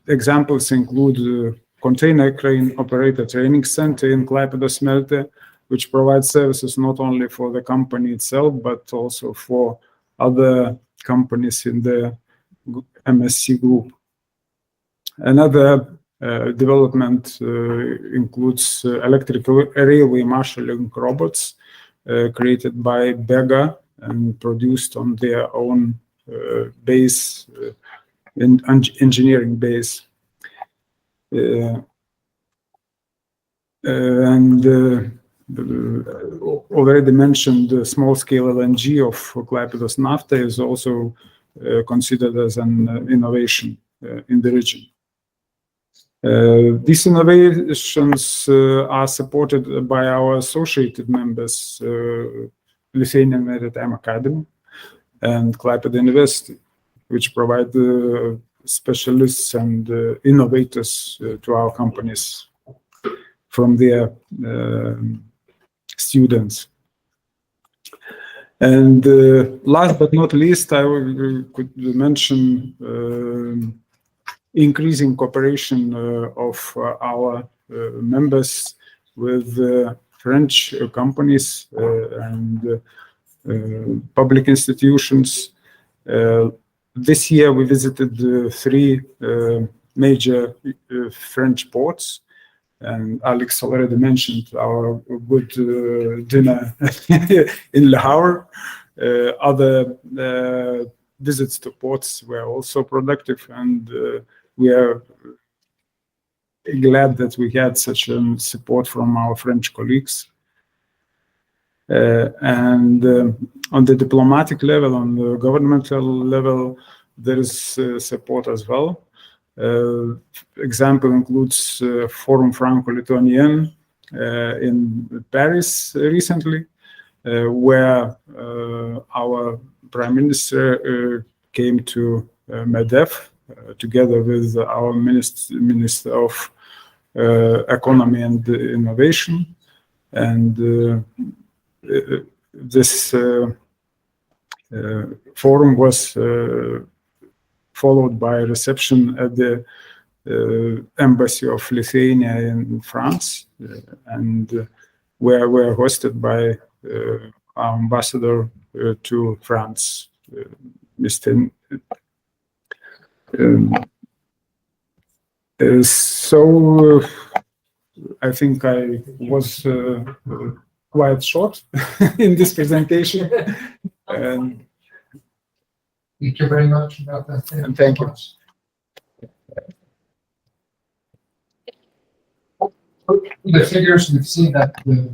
examples include container crane operator training center in Klaipėda smelter, which provides services not only for the company itself but also for other companies in the MSC group. Another development includes electrical railway marshalling robots created by Bega and produced on their own base, engineering base. And already mentioned small-scale LNG of Klaipėdos Nafta is also considered as an innovation in the region. These innovations are supported by our associated members, Lithuanian Maritime Academy and Klaipėda University, which provide specialists and innovators to our companies from their students. And last but not least, I could mention increasing cooperation of our members with French companies and public institutions. This year we visited 3 major French ports, and Alex already mentioned our good dinner in Le Havre. Other visits to ports were also productive, and we are glad that we had such support from our French colleagues. And on the diplomatic level, on the governmental level, there is support as well. Example includes Forum Franco-Lithuanian in Paris recently, where our Prime Minister came to MEDEF together with our Minister of Economy and Innovation, and this forum was followed by a reception at the Embassy of Lithuania in France, and were hosted by our ambassador to France, Mr. So I think I was quite short in this presentation. And thank you very much. And thank you. The figures, we've seen that with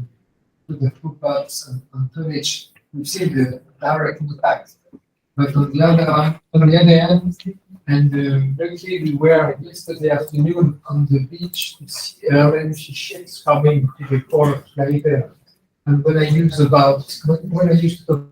the throughputs and tonnage, we've seen the direct impact. But on the other end, and very clearly, we were yesterday afternoon on the beach to see LNG ships coming to the port of Klaipėda. And when I used to talk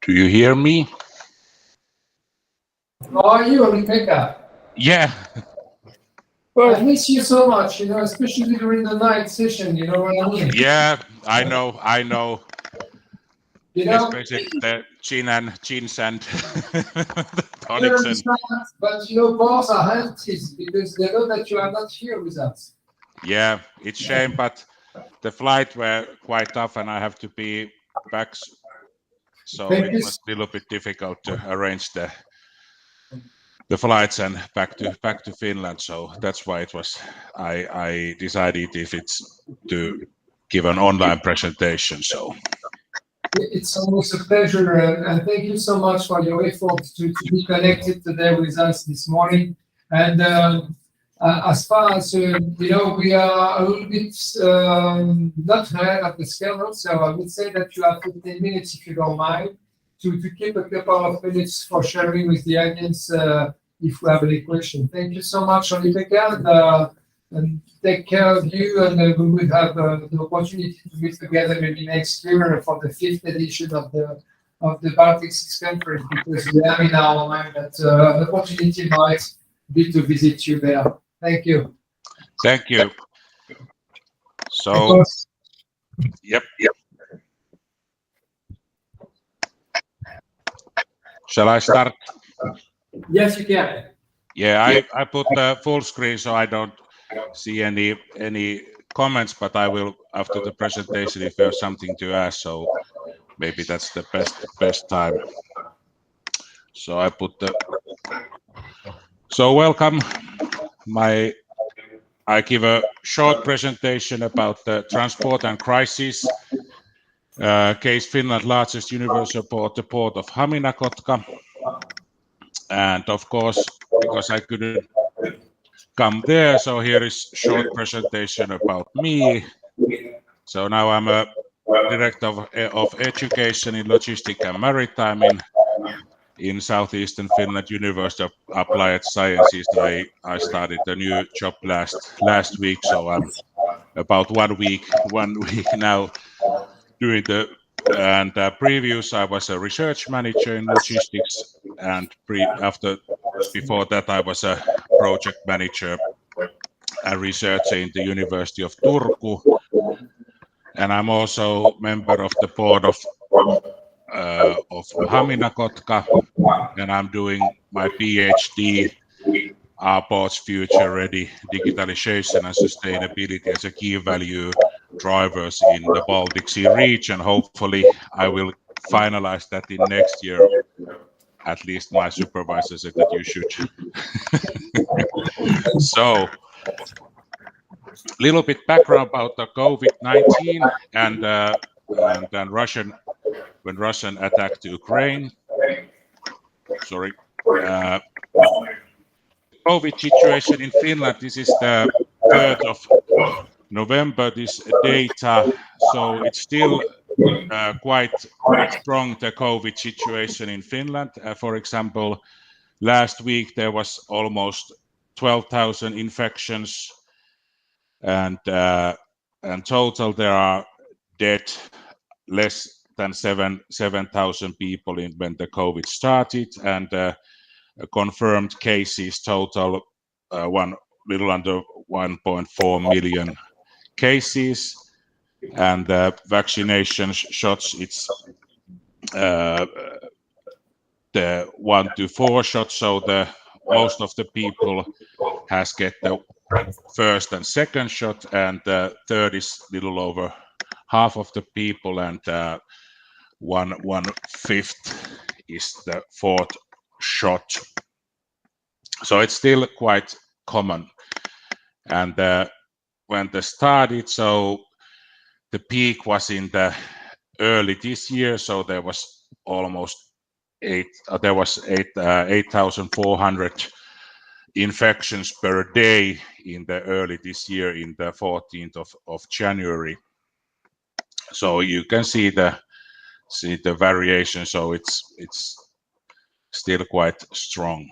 Do you hear me? How are you, Olipeka? Yeah. I miss you so much, especially during the night session, you know what I mean? Yeah, I know. You know, Especially the gin and I tonics and understand, but bars are empty because they know that you are not here with us. yeah, it's shame, but the flight were quite tough and I have to be back. So Thank it you. was a little bit difficult to arrange the flights and back to Finland. So that's why it was I decided if it's to give an online presentation. So It's almost a pleasure, and thank you so much for your efforts to be connected today with us this morning. And as far as we are a little bit not high at the schedule, so I would say that you have 15 minutes, if you don't mind, to keep a couple of minutes for sharing with the audience if we have any question. Thank you so much, Olipeka, and take care of you, and we will have the opportunity to meet together maybe next year for the 5th edition of the Baltic 6 conference, because we have in our mind that the opportunity might be to visit you there. Thank you. thank you. So yep. Shall I start? Yes, you can. Yeah, I put the full screen so I don't see any comments, but I will after the presentation if there's something to ask. So maybe that's the best time. So I put the. So welcome. I give a short presentation about the transport and crisis case Finland's largest universal port, the port of Haminakotka. And of course, because I couldn't come there, so here is short presentation about me. So now I'm a director of education in logistics and maritime in southeastern Finland, University of Applied Sciences. I started a new job last week, so I'm about 1 week now doing previous I was a research manager in logistics, and before that I was a project manager and researcher in the University of Turku, and I'm also member of the board of Haminakotka, and I'm doing my PhD, Are ports future ready? Digitalization and sustainability as a key value drivers in the Baltic Sea region. Hopefully, I will finalize that in next year. At least my supervisor said that you should. So, little bit background about the COVID-19 and then when Russian attacked Ukraine. Sorry. COVID situation in Finland. This is the 3rd of November, this data. So it's still quite strong, the COVID situation in Finland. For example, last week there was almost 12,000 infections, and total there are dead less than 7,000 people when the COVID started, and confirmed cases total little under 1.4 million cases, and vaccination shots, it's the 1 to 4 shots, so the most of the people has get the first and second shot, and the third is little over half of the people, and 1/5 is the fourth shot. So it's still quite common. And when they started, so the peak was in the early this year, so there was almost 8,400 infections per day in the early this year, in the 14th of January. So you can see the variation. So it's still quite strong.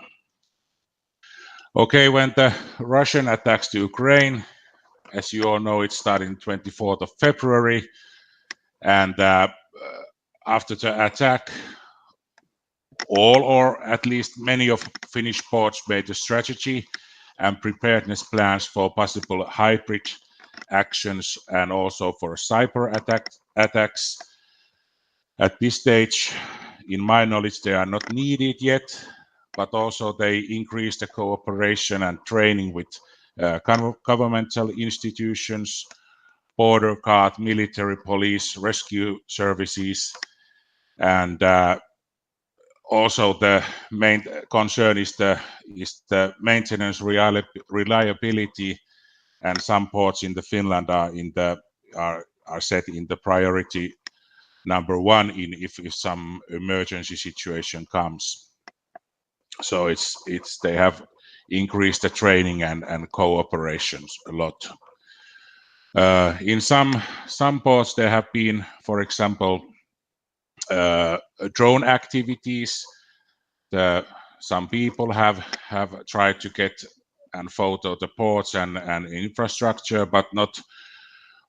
Okay, when the Russian attacks to Ukraine, as you all know, it started on 24th of February, and after the attack, all or at least many of Finnish ports made a strategy and preparedness plans for possible hybrid actions and also for cyber attacks. At this stage, in my knowledge, they are not needed yet, but also they increase the cooperation and training with governmental institutions, border guard, military, police, rescue services, and also the main concern is the maintenance reliability, and some ports in the Finland are set in the priority number 1 if some emergency situation comes. So they have increased the training and cooperations a lot. In some ports there have been, for example, drone activities. Some people have tried to get and photo the ports and infrastructure, but not.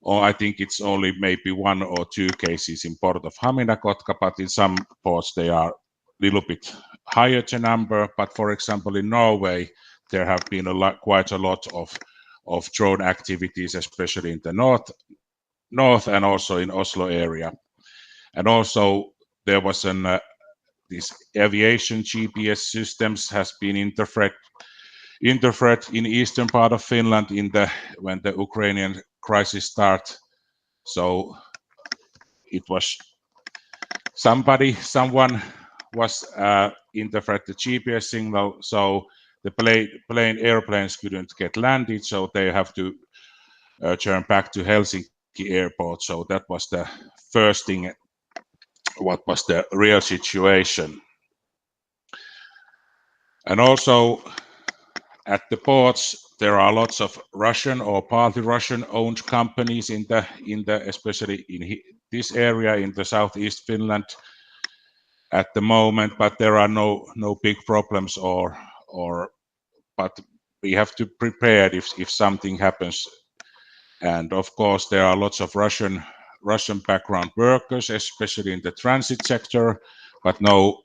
Or I think it's only maybe 1 or 2 cases in port of Hamina-Kotka, but in some ports they are a little bit higher the number. But for example, in Norway, there have been quite a lot of drone activities, especially in the north and also in Oslo area. And also there was this aviation GPS systems has been interfered in eastern part of Finland when the Ukrainian crisis started. So it was someone was interfered the GPS signal, so the airplanes couldn't get landed, so they have to turn back to Helsinki airport. So that was the first thing, what was the real situation. And also at the ports, there are lots of Russian or partly Russian-owned companies in the especially in this area in the southeast Finland at the moment. But there are no big problems but we have to prepare if something happens. And of course, there are lots of Russian background workers, especially in the transit sector, but no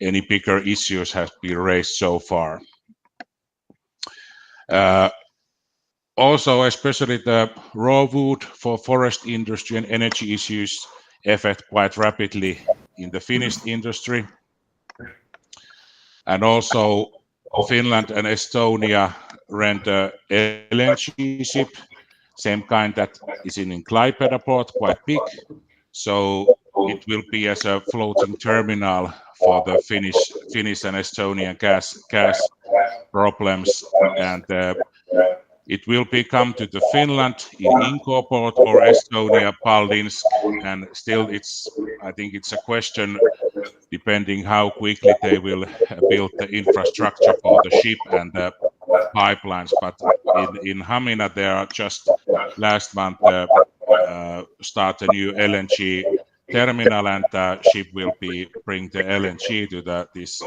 any bigger issues have been raised so far. Also, especially the raw wood for forest industry and energy issues affect quite rapidly in the Finnish industry. And also Finland and Estonia rent a LNG ship, same kind that is in Klaipėda port, quite big. So it will be as a floating terminal for the Finnish and Estonian gas problems, and it will come to the Finland in Inkoo port or Estonia Paldisk, and still I think it's a question depending how quickly they will build the infrastructure for the ship and the pipelines. But in Hamina, they are just last month start a new LNG terminal, and the ship will bring the LNG to this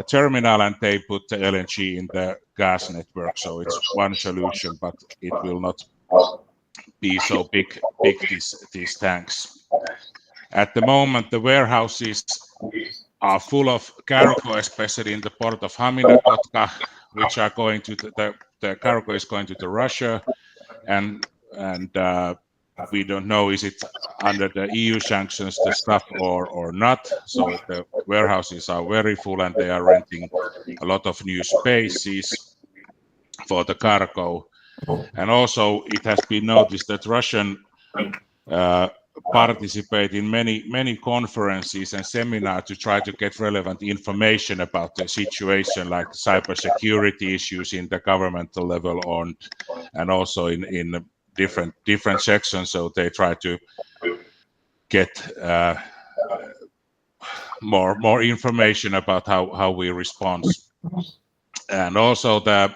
terminal, and they put the LNG in the gas network. So it's one solution, but it will not be so big these tanks. At the moment, the warehouses are full of cargo, especially in the port of Hamina-Kotka, which are going to the cargo is going to Russia, and we don't know is it under the EU sanctions the stuff or not. So the warehouses are very full, and they are renting a lot of new spaces for the cargo. And also it has been noticed that Russian participate in many conferences and seminars to try to get relevant information about the situation, like cybersecurity issues in the governmental level and also in different sections. So they try to get more information about how we respond. And also the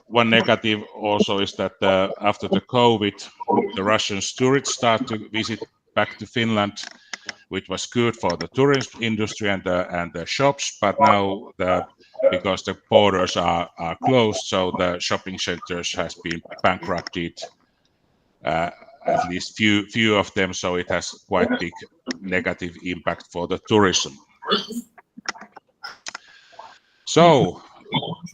one negative also is that after the COVID, the Russian tourists start to visit back to Finland, which was good for the tourism industry and the shops. But now because the borders are closed, so the shopping centers has been bankrupted, at least few of them. So it has quite big negative impact for the tourism. So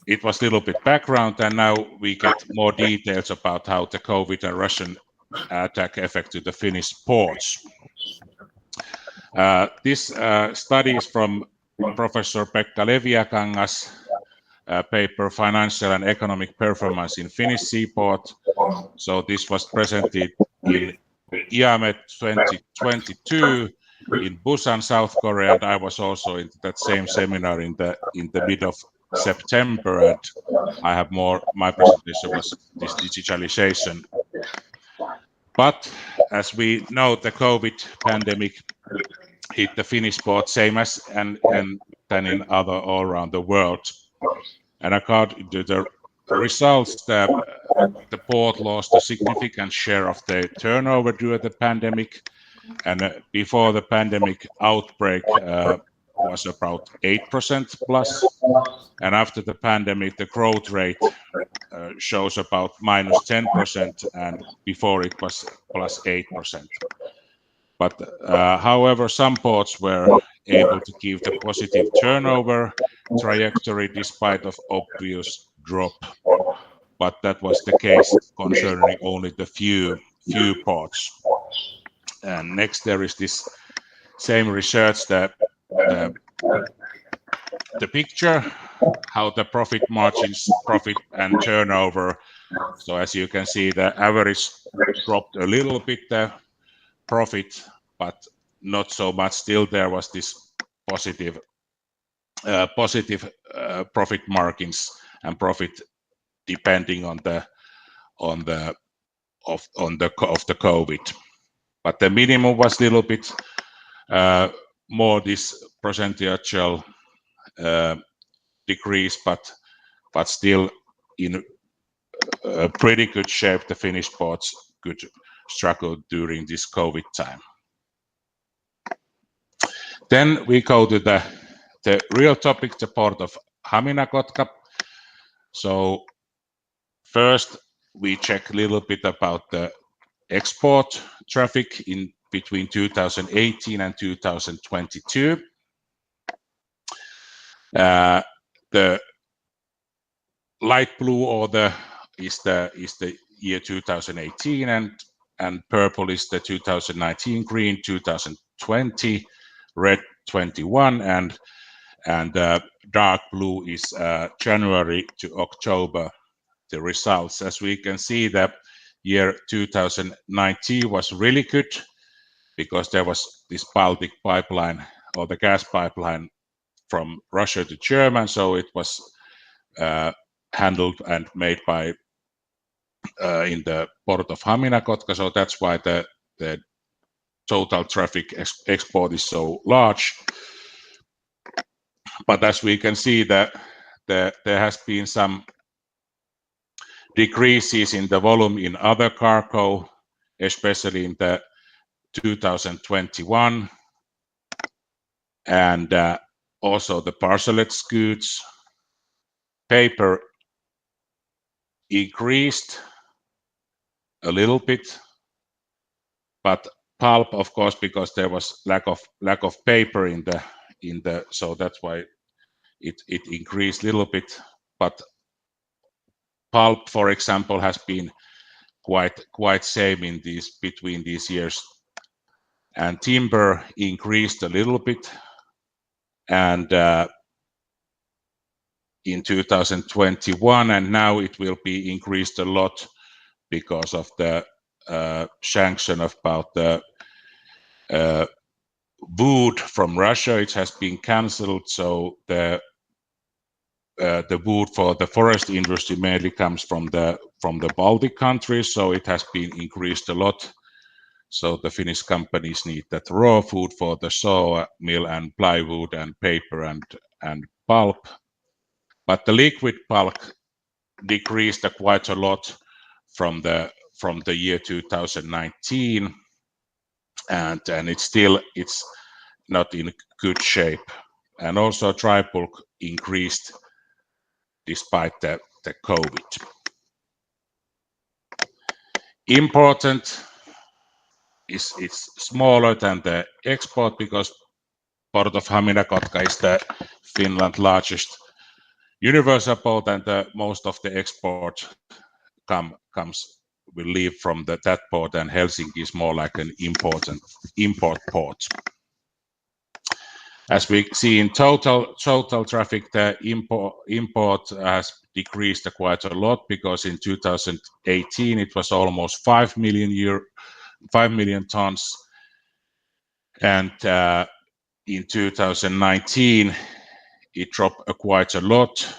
it was a little bit background, and now we get more details about how the COVID and Russian attack affected the Finnish ports. This study is from Professor Pekka Leviakangas, paper Financial and Economic Performance in Finnish Seaport. So this was presented in IAMET 2022 in Busan, South Korea, and I was also in that same seminar in the mid of September, and I have my presentation was this digitalization. But as we know, the COVID pandemic hit the Finnish port same as and than in other all around the world. And according to the results, the port lost a significant share of the turnover during the pandemic, and before the pandemic outbreak was about 8% plus, and after the pandemic the growth rate shows about -10%, and before it was +8%. But however, some ports were able to keep the positive turnover trajectory despite of obvious drop, but that was the case concerning only the few ports. And next there is this same research that the picture how the profit margins, profit and turnover. So as you can see, the average dropped a little bit the profit, but not so much. Still there was this positive profit margins and profit depending on the COVID. But the minimum was a little bit more this percentual decrease, but still in pretty good shape. The Finnish ports could struggle during this COVID time. Then we go to the real topic, the port of Hamina-Kotka. So first we check a little bit about the export traffic in between 2018 and 2022. The light blue is the year 2018, and purple is the 2019, green 2020, red 21, and dark blue is January to October. The results, as we can see, that year 2019 was really good because there was this Baltic pipeline or the gas pipeline from Russia to Germany, so it was handled and made by in the port of Hamina-Kotka, so that's why the total traffic export is so large. But as we can see that there has been some decreases in the volume in other cargo, especially in the 2021, and also the parcelled goods. Paper increased a little bit, but pulp, of course, because there was lack of paper in the so that's why it increased a little bit. But pulp, for example, has been quite same in between these years, and timber increased a little bit, and in 2021, and now it will be increased a lot because of the sanction about the wood from Russia. It has been cancelled, so the wood for the forest industry mainly comes from the Baltic countries, so it has been increased a lot. So the Finnish companies need that raw food for the sawmill and plywood and paper and pulp. But the liquid pulp decreased quite a lot from the year 2019, and it's not in good shape. And also dry bulk increased despite the COVID. Important is it's smaller than the export because port of Hamina-Kotka is the Finland's largest universal port, and most of the export will leave from that port, and Helsinki is more like an import port. As we see in total traffic, the import has decreased quite a lot, because in 2018 it was almost 5 million tons, and in 2019 it dropped quite a lot,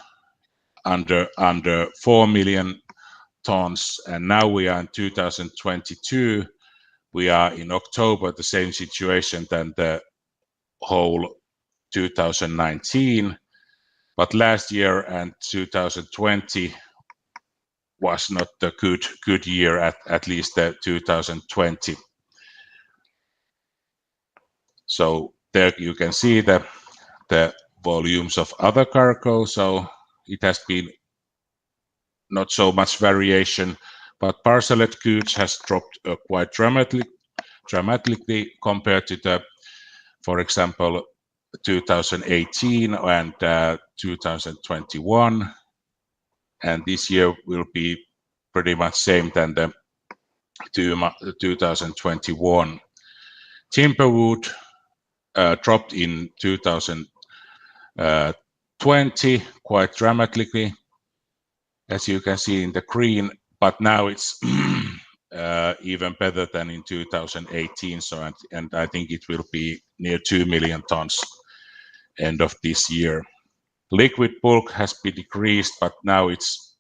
under 4 million tons, and now we are in 2022. We are in October, the same situation than the whole 2019, but last year and 2020 was not the good year, at least the 2020. So there you can see the volumes of other cargo. So it has been not so much variation, but parceled goods has dropped quite dramatically compared to the, for example, 2018 and 2021, and this year will be pretty much same than the 2021. Timberwood dropped in 2020 quite dramatically, as you can see in the green, but now it's even better than in 2018. So, and I think it will be near 2 million tons end of this year. Liquid bulk has been decreased, but now it's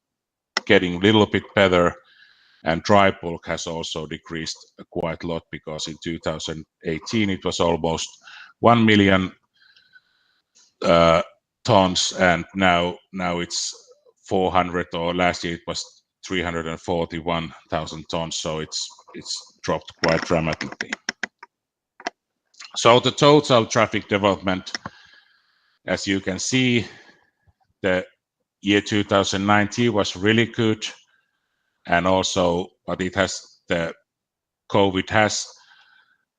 getting a little bit better. And dry bulk has also decreased quite a lot, because in 2018 it was almost 1 million tons, and now it's 400, or last year it was 341,000 tons. So it's dropped quite dramatically. So the total traffic development, as you can see, the year 2019 was really good, and also, but the COVID has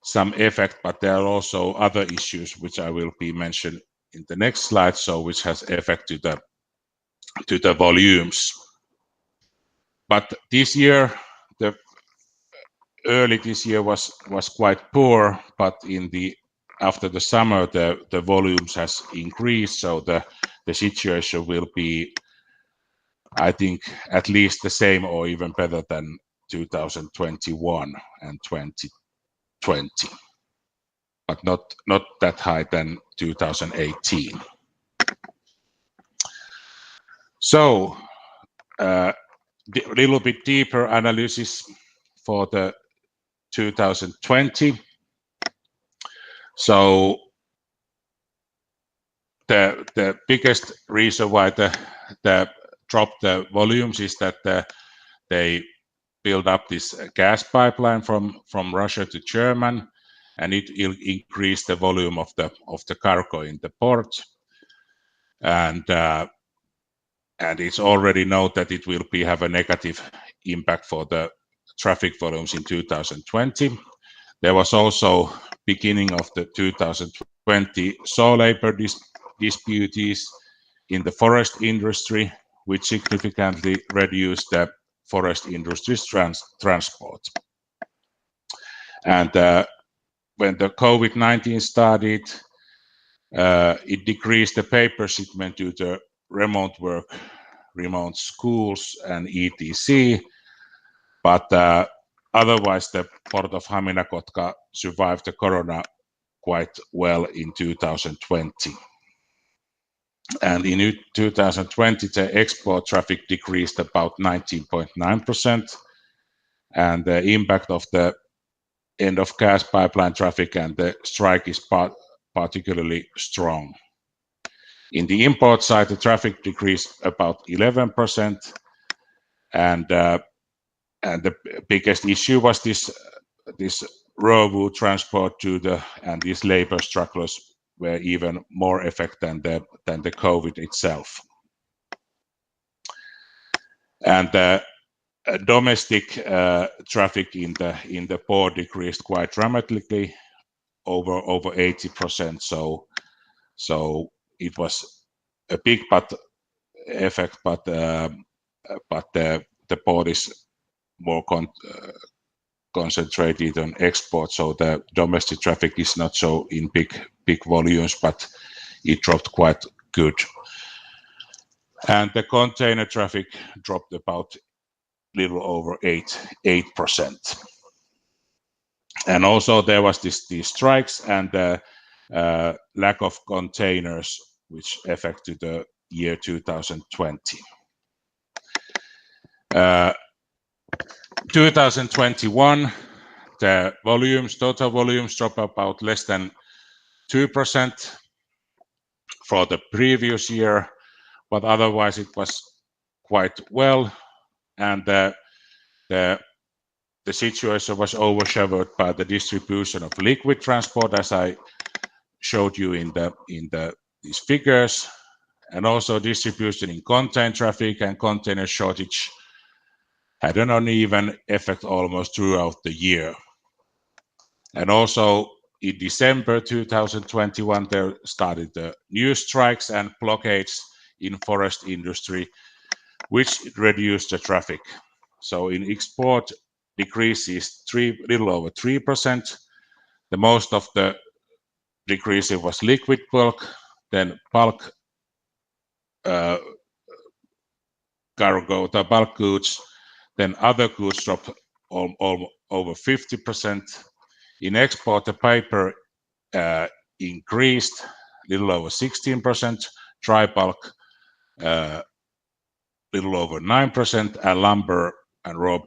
some effect, but there are also other issues which I will be mentioned in the next slide, so which has effect to the volumes. But this year, early this year was quite poor, but after the summer the volumes has increased, so the situation will be, I think, at least the same or even better than 2021 and 2020, but not that high than 2018. So a little bit deeper analysis for the 2020. So the biggest reason why the drop the volumes is that they build up this gas pipeline from Russia to Germany, and it increased the volume of the cargo in the port, and it's already known that it will have a negative impact for the traffic volumes in 2020. There was also beginning of the 2020 saw labor disputes in the forest industry, which significantly reduced the forest industry's transport. And when the COVID-19 started, it decreased the paper shipment due to remote work, remote schools, and etc. But otherwise the port of Hamina-Kotka survived the corona quite well in 2020. And in 2020, the export traffic decreased about 19.9%, and the impact of the end of gas pipeline traffic and the strike is particularly strong. In the import side, the traffic decreased about 11%, and the biggest issue was this raw wood transport and these labor strugglers were even more affected than the COVID itself. And the domestic traffic in the port decreased quite dramatically, over 80%. So it was a big effect, but the port is more concentrated on export, so the domestic traffic is not so in big volumes, but it dropped quite good. And the container traffic dropped about little over 8%. And also there was these strikes and the lack of containers, which affected the year 2020. 2021, the total volumes dropped about less than 2% for the previous year, but otherwise it was quite well, and the situation was overshadowed by the distribution of liquid transport, as I showed you in these figures, and also distribution in container traffic and container shortage had an uneven effect almost throughout the year. And also in December 2021, there started the new strikes and blockades in forest industry, which reduced the traffic. So in export, decrease is little over 3%. The most of the decrease was liquid bulk, then bulk cargo, the bulk goods, then other goods dropped over 50%. In export, the paper increased little over 16%, dry bulk little over 9%, and lumber and raw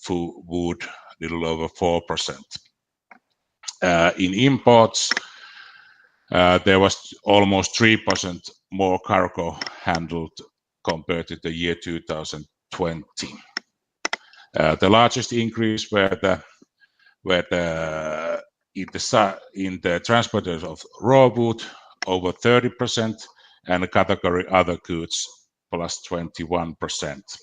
wood little over 4%. In imports, there was almost 3% more cargo handled compared to the year 2020. The largest increase were in the transporters of raw wood over 30%, and the category other goods plus 21%.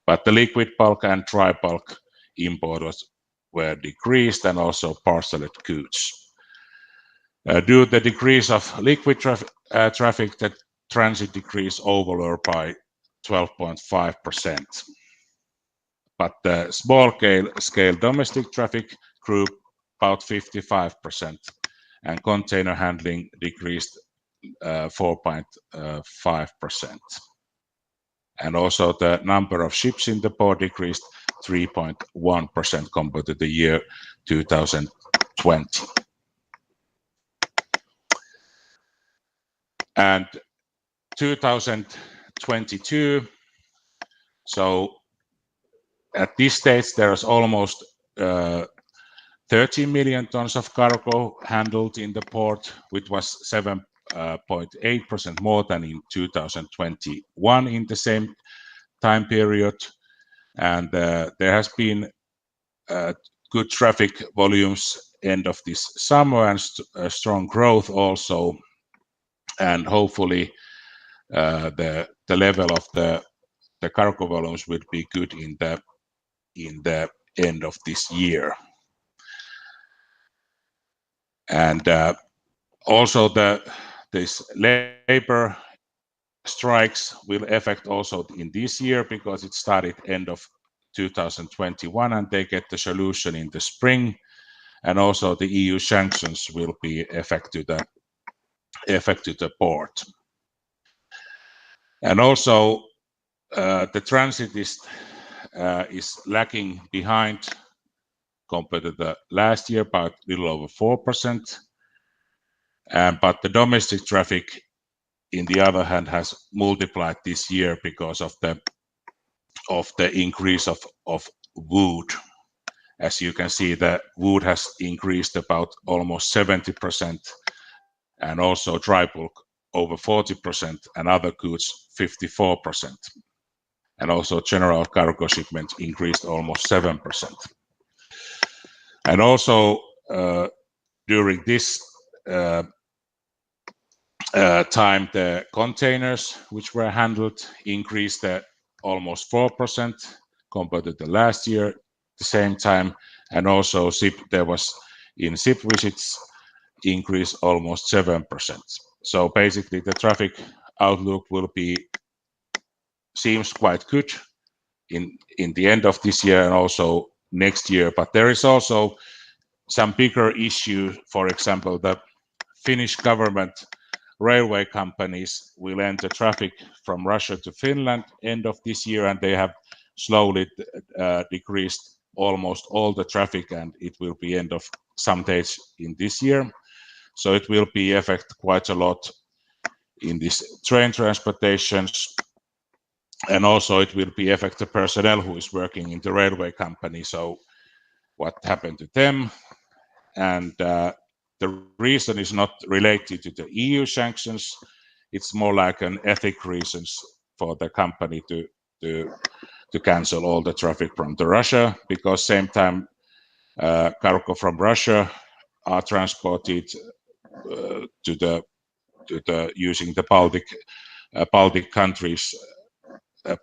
But the liquid bulk and dry bulk imports were decreased, and also parceled goods. Due to the decrease of liquid traffic, the transit decreased overall by 12.5%. But the small scale domestic traffic grew about 55%, and container handling decreased 4.5%. And also the number of ships in the port decreased 3.1% compared to the year 2020. And 2022, so at this stage there is almost 13 million tons of cargo handled in the port, which was 7.8% more than in 2021 in the same time period. And there has been good traffic volumes end of this summer, and strong growth also. And hopefully the level of the cargo volumes will be good in the end of this year. And also this labor strikes will affect also in this year, because it started end of 2021, and they get the solution in the spring. And also the EU sanctions will be affected the port. And also the transit is is lagging behind compared to the last year by a little over 4%. But the domestic traffic, in the other hand, has multiplied this year because of the increase of wood. As you can see, the wood has increased about almost 70%, and also dry bulk over 40%, and other goods 54%. And also general cargo shipments increased almost 7%. And also during this time, the containers which were handled increased almost 4% compared to the last year, the same time, and also there was in ship visits increase almost 7%. So basically, the traffic outlook seems quite good in the end of this year and also next year. But there is also some bigger issue. For example, the Finnish government railway companies will enter traffic from Russia to Finland end of this year, and they have slowly decreased almost all the traffic, and it will be end of some days in this year. So it will be affect quite a lot in this train transportations, and also it will be affect the personnel who is working in the railway company. So what happened to them? And the reason is not related to the EU sanctions. It's more like an ethic reasons for the company to cancel all the traffic from the Russia, because same time cargo from Russia are transported to the using the Baltic countries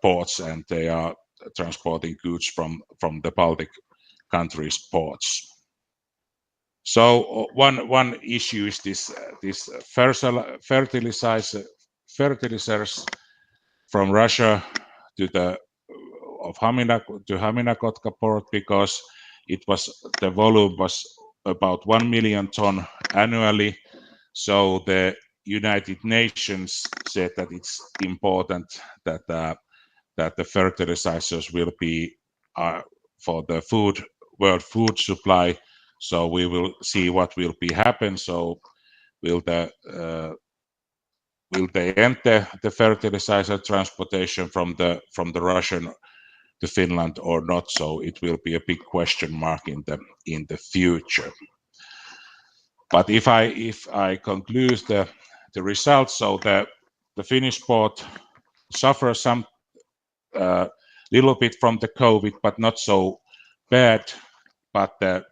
ports, and they are transporting goods from the Baltic countries ports. So one issue is this fertilizers from Russia to Haminakotka port, because the volume was about 1 million ton annually. So the United Nations said that it's important that the fertilizers will be for the world food supply. So we will see what will be happen. So will they end the fertilizer transportation from the Russian to Finland or not? So it will be a big question mark in the future. But if I conclude the results, so the Finnish port suffers some little bit from the COVID, but not so bad. But the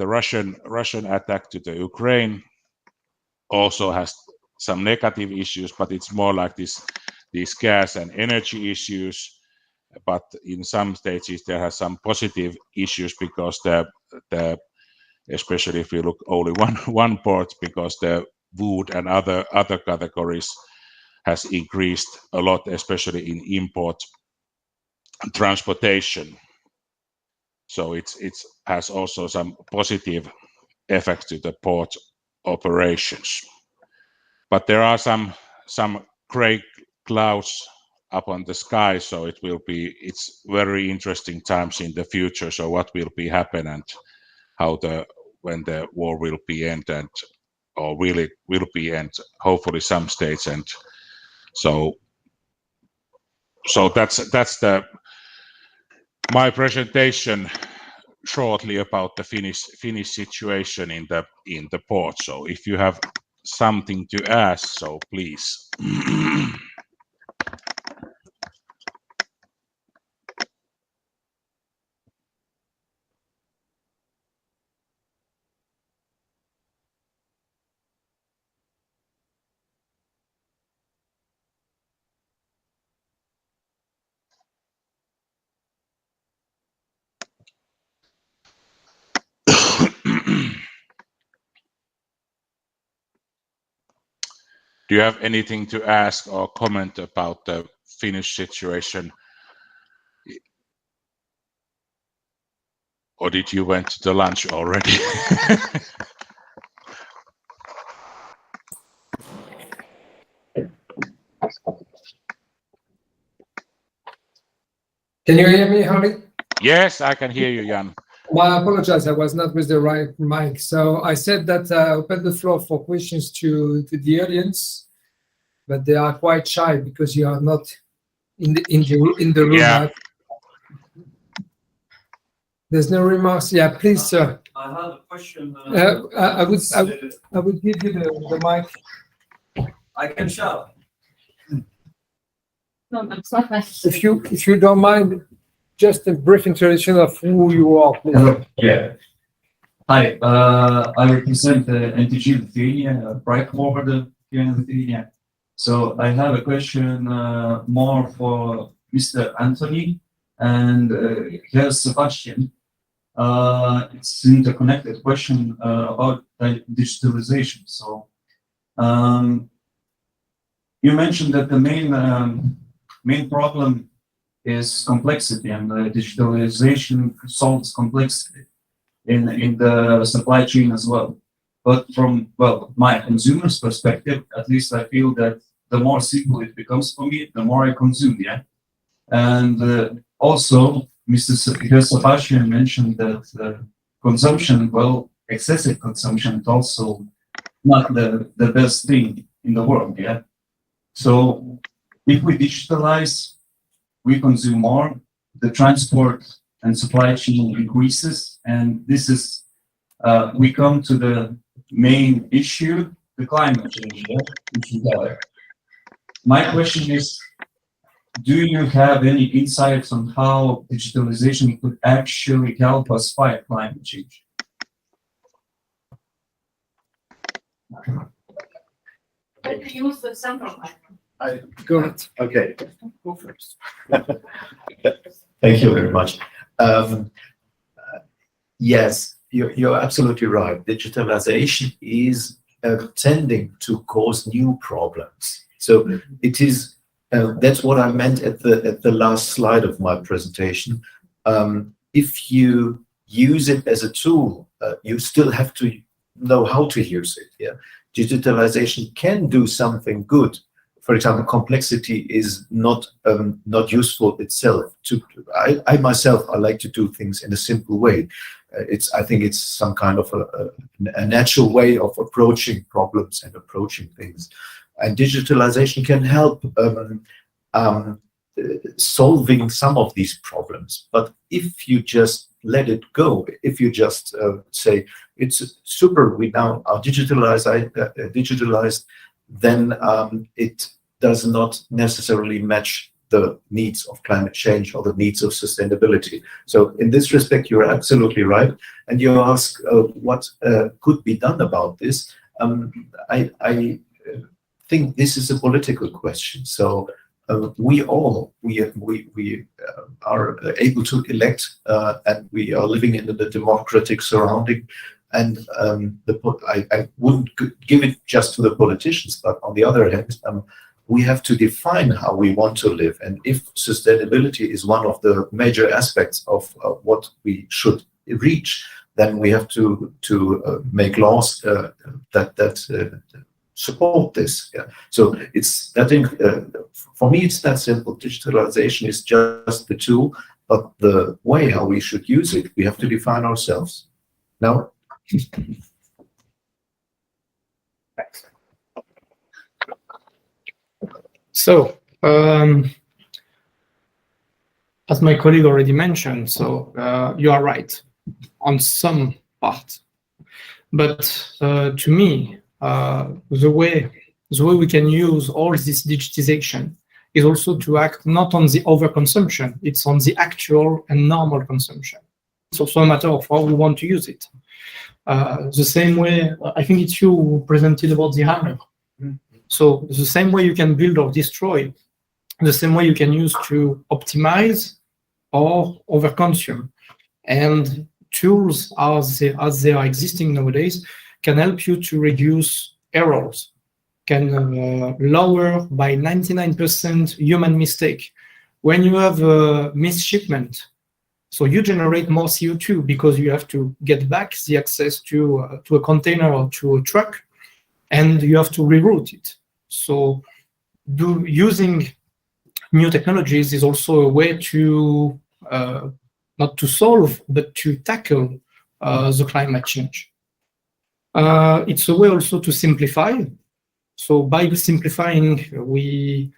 Russian attack to the Ukraine also has some negative issues, but it's more like these gas and energy issues. But in some stages there are some positive issues, because especially if you look only one port, because the wood and other categories has increased a lot, especially in import transportation. So it has also some positive effect to the port operations. But there are some gray clouds up on the sky, so it's very interesting times in the future. So what will be happen, and when the war will be end, or really will be end, hopefully some states. And so that's my presentation shortly about the Finnish situation in the port. So if you have something to ask, so please. Do you have anything to ask or comment about the Finnish situation? Or did you went to the lunch already? Can you hear me, Harry? Yes, I can hear you, Jan. Well, I apologize. I was not with the right mic. So I said that I open the floor for questions to the audience, but they are quite shy because you are not in the room. Yeah. Right? There's no remarks. Yeah, please, sir. I have a question. I would give you the mic. I can shout. No, that's not nice. If you don't mind, just a brief introduction of who you are, please. Yeah. Hi, I represent the NTG Lithuania, a freight forwarder here in Lithuania. So I have a question more for Mr. Anthony and here's Sebastian. It's an interconnected question about digitalization. So you mentioned that the main problem is complexity, and digitalization solves complexity in the supply chain as well. But from, well, my consumer's perspective, at least I feel that the more simple it becomes for me, the more I consume, yeah? And also, Mr. Sebastian mentioned that consumption, well, excessive consumption is also not the best thing in the world, yeah? So if we digitalize, we consume more, the transport and supply chain increases, and this is, we come to the main issue, the climate change, yeah? My question is, do you have any insights on how digitalization could actually help us fight climate change? Use the central mic. Go ahead. Okay. Go first. Thank you very much. Yes, you're absolutely right. Digitalization is tending to cause new problems. So it is, that's what I meant at the last slide of my presentation. If you use it as a tool, you still have to know how to use it. Yeah, digitalization can do something good. For example, complexity is not useful itself. I myself, I like to do things in a simple way. I think it's some kind of a natural way of approaching problems and approaching things. And digitalization can help solving some of these problems. But if you just let it go, if you just say, it's super, we now are digitalized, then it does not necessarily match the needs of climate change or the needs of sustainability. So in this respect, you're absolutely right. And you ask what could be done about this. I think this is a political question. So we are able to elect, and we are living in a democratic surrounding. And I wouldn't give it just to the politicians, but on the other hand, we have to define how we want to live. And if sustainability is one of the major aspects of what we should reach, then we have to make laws that support this. Yeah. So it's that for me, it's that simple. Digitalization is just the tool, but the way how we should use it, we have to define ourselves. No? So, as my colleague already mentioned, so you are right on some part, but to me, the way we can use all this digitization is also to act not on the overconsumption, it's on the actual and normal consumption. It's also a matter of how we want to use it. The same way, I think it's you who presented about the hammer. So the same way you can build or destroy, the same way you can use to optimize or overconsume. And tools as they are existing nowadays can help you to reduce errors, can lower by 99% human mistake. When you have a misshipment, so you generate more CO2 because you have to get back the access to a container or to a truck, and you have to reroute it. So using new technologies is also a way to not to solve, but to tackle the climate change. It's a way also to simplify. So by simplifying, we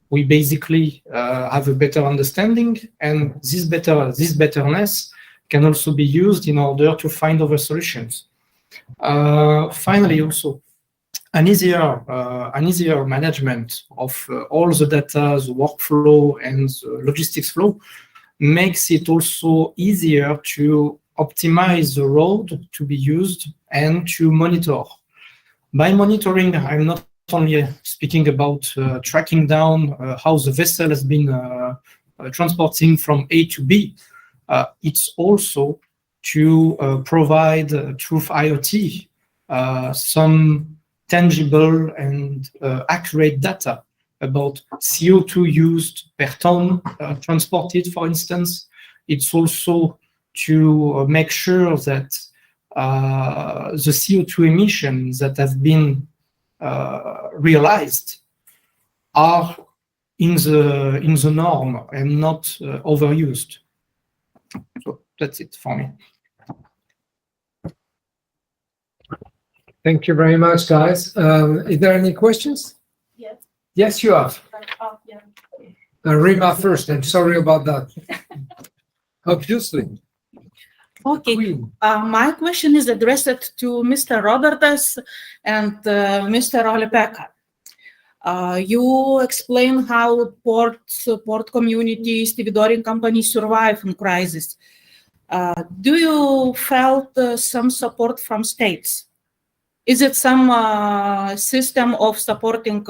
basically have a better understanding, and this betterness can also be used in order to find other solutions. Finally, also an easier management of all the data, the workflow, and the logistics flow makes it also easier to optimize the road to be used and to monitor. By monitoring, I'm not only speaking about tracking down how the vessel has been transporting from A to B. It's also to provide through IoT some tangible and accurate data about CO2 used per ton transported, for instance. It's also to make sure that the CO2 emissions that have been realized are in the norm and not overused. So that's it for me. Thank you very much, guys. Is there any questions? Yes. Yes, you have. Yeah. Rima first. I'm sorry about that. Obviously. Okay. Queen. My question is addressed to Mr. Robertas and Mr. Ole-Pekka. You explain how port communities, stevedoring companies survive in crisis. Do you felt some support from states? Is it some system of supporting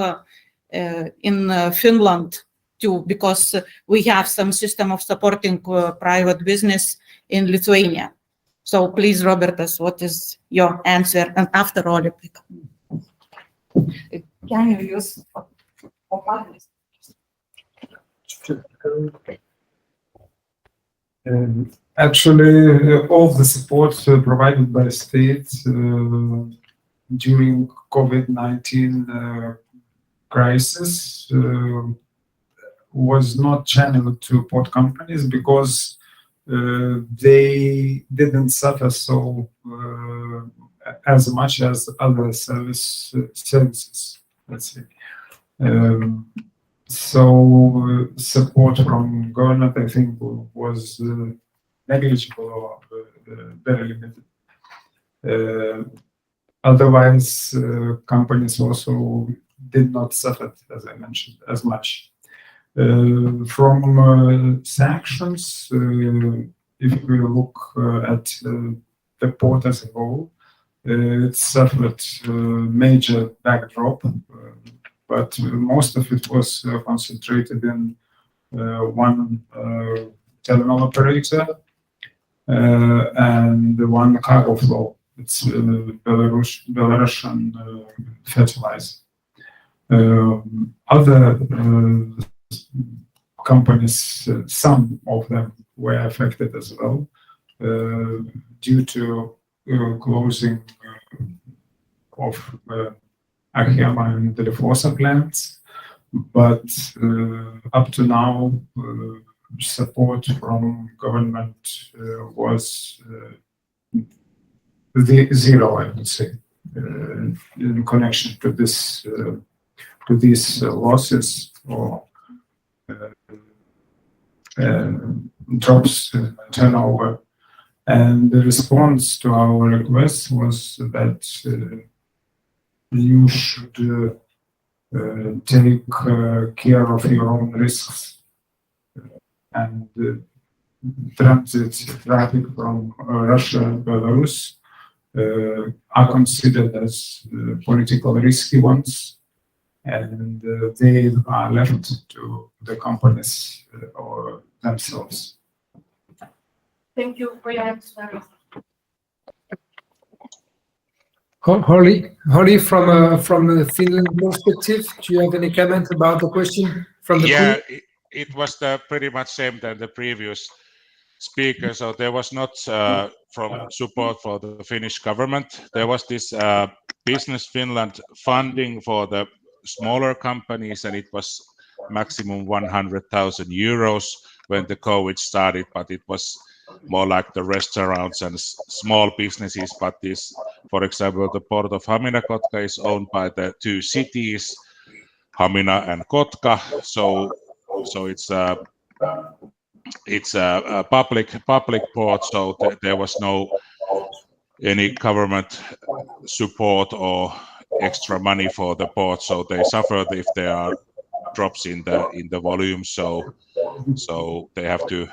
in Finland too? Because we have some system of supporting private business in Lithuania. So please, Robertas, what is your answer? And after all, Can you use Actually, all the support provided by the state during COVID-19 crisis was not channeled to port companies because they didn't suffer so as much as other services, let's say. So support from government, I think, was negligible or very limited. Otherwise, companies also did not suffer, as I mentioned, as much. From sanctions, if we look at the port as a whole, it suffered major backdrop, but most of it was concentrated in one terminal operator and one cargo flow. It's Belarusian fertilizer. Other companies, some of them were affected as well due to closing of Achema and the Lietuvos plants. But up to now, support from government was zero, I would say, in connection to this to these losses or drops in turnover. And the response to our request was that you should take care of your own risks, and transit traffic from Russia and Belarus are considered as politically risky ones, and they are left to the companies or themselves. Thank you for your answer. Holly, from a Finland perspective, do you have any comment about the question from the Queen? It was pretty much same than the previous speaker. So there was not from support for the Finnish government. There was this Business Finland funding for the smaller companies, and it was maximum 100,000 euros when the COVID started, but it was more like the restaurants and small businesses. But this, for example, the port of Hamina-Kotka is owned by the two cities, Hamina and Kotka. So it's a public port. So there was no any government support or extra money for the port. So they suffered if there are drops in the volume. So they have to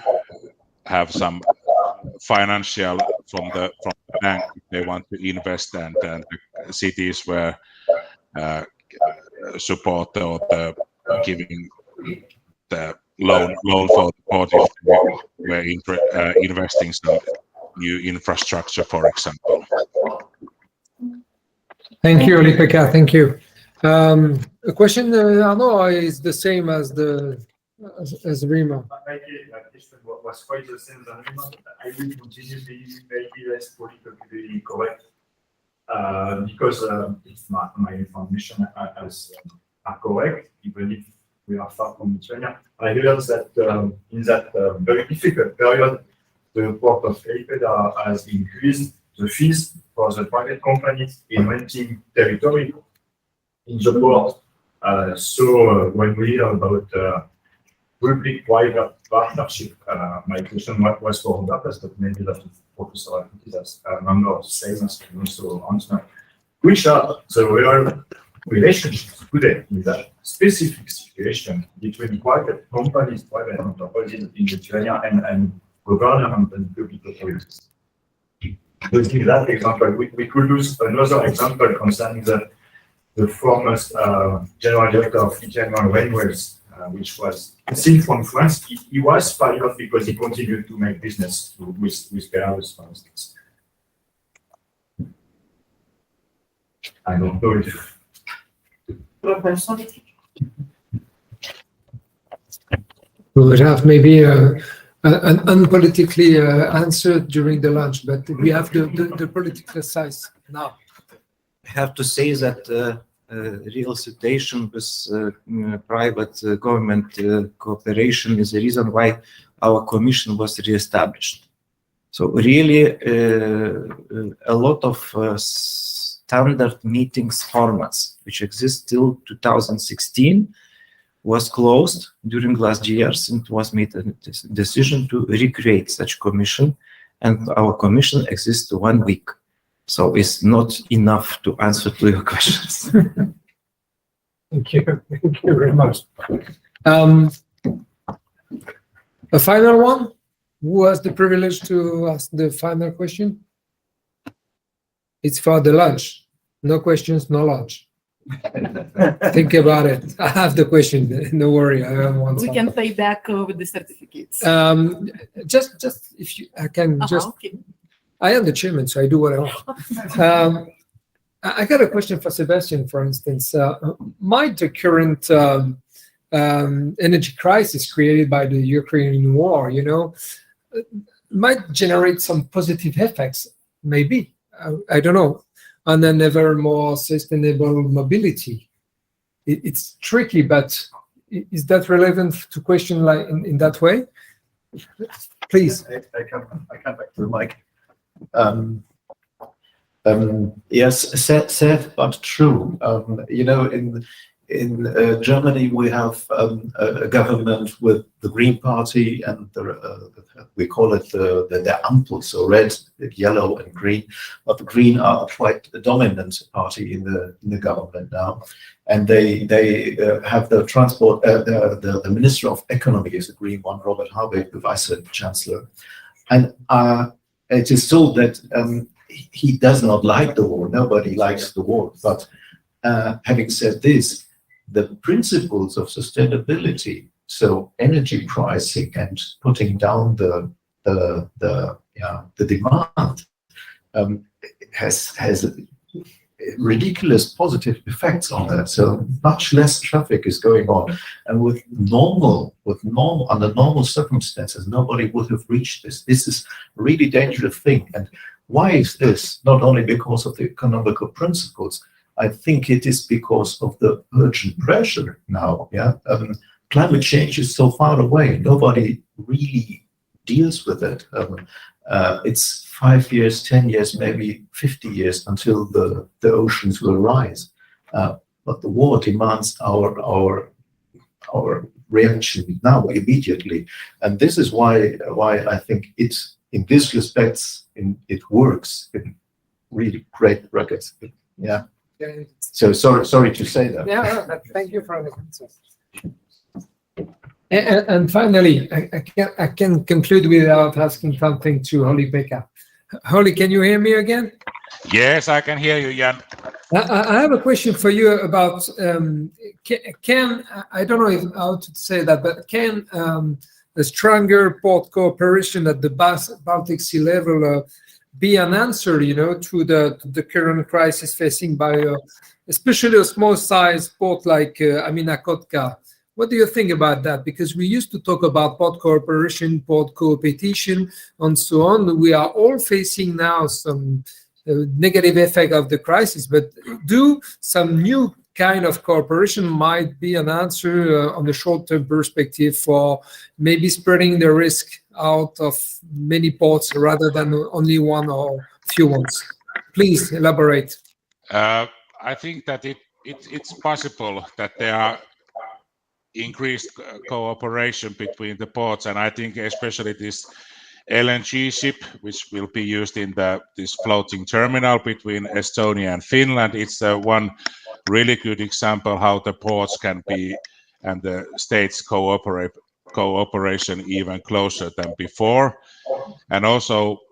have some financial from the bank if they want to invest, and the cities were support or the giving the loan for the port if they were investing some new infrastructure, for example. Thank you, Oli-Pekka. Thank you. The question, Arno, is the same as Rima. My question was quite the same as Rima. I will continue being maybe less politically correct because it's my information are correct, even if we are far from Lithuania. I realized that in that very difficult period, the port of Klaipėda has increased the fees for the private companies in renting territory in the port. So when we hear about public-private partnership, my question was for that, but maybe that Professor has a number of statements can also answer. Which are the real relationships today in that specific situation between private companies, private enterprises in Lithuania and government and public authorities? To give that example, we could use another example concerning the former general director of Lithuanian Railways, which was seen from France. He was fired because he continued to make business with Belarus, for instance. I don't know if we would have maybe an unpolitically answer during the lunch, but we have the political side now. I have to say that real situation with private government cooperation is the reason why our commission was reestablished. So really a lot of standard meetings formats which exist till 2016 was closed during last years, and was made a decision to recreate such commission, and our commission exists 1 week. So it's not enough to answer to your questions. Thank you very much. A final one? Who has the privilege to ask the final question? It's for the lunch. No questions, no lunch. Think about it. I have the question. No worry. I have one. We can pay back with the certificates. Just if I can just. Okay. I am the chairman, so I do what I want. I got a question for Sebastian, for instance. Might the current energy crisis created by the Ukrainian war, might generate some positive effects? Maybe. I don't know. On an ever more sustainable mobility. It's tricky, but is that relevant to question like in that way? Please. I come back to the mic. Yes, sad but true. In Germany we have a government with the Green Party, and we call it the Ampel, so red, yellow, and green. But the Green are quite a dominant party in the government now, and they have the transport. The Minister of Economy is a Green one, Robert Habeck, the Vice Chancellor, and it is told that he does not like the war. Nobody likes the war, but having said this, the principles of sustainability, so energy pricing and putting down the demand, has ridiculous positive effects on that. So much less traffic is going on, and under normal circumstances, nobody would have reached this. This is a really dangerous thing. And why is this? Not only because of the economical principles. I think it is because of the urgent pressure now. climate change is so far away. Nobody really deals with it. It's 5 years, 10 years, maybe 50 years until the oceans will rise. But the war demands our reaction now, immediately. And this is why I think it's, in this respects, it works in really great records. Yeah. So sorry to say that. Yeah, thank you for the answer. And finally, I can conclude without asking something to Holly-Pekka. Holly, can you hear me again? Yes, I can hear you, Jan. I have a question for you about can I don't know how to say that, but can a stronger port cooperation at the Baltic Sea level be an answer, to the current crisis facing by especially a small size port like I.Kanto? What do you think about that? Because we used to talk about port cooperation, port co-opetition, and so on. We are all facing now some negative effect of the crisis, but do some new kind of cooperation might be an answer on the short-term perspective for maybe spreading the risk out of many ports rather than only one or few ones? Please elaborate. I think that it's possible that there are increased cooperation between the ports, and I think especially this LNG ship, which will be used in this floating terminal between Estonia and Finland. It's one really good example how the ports can be and the states cooperation even closer than before. And also,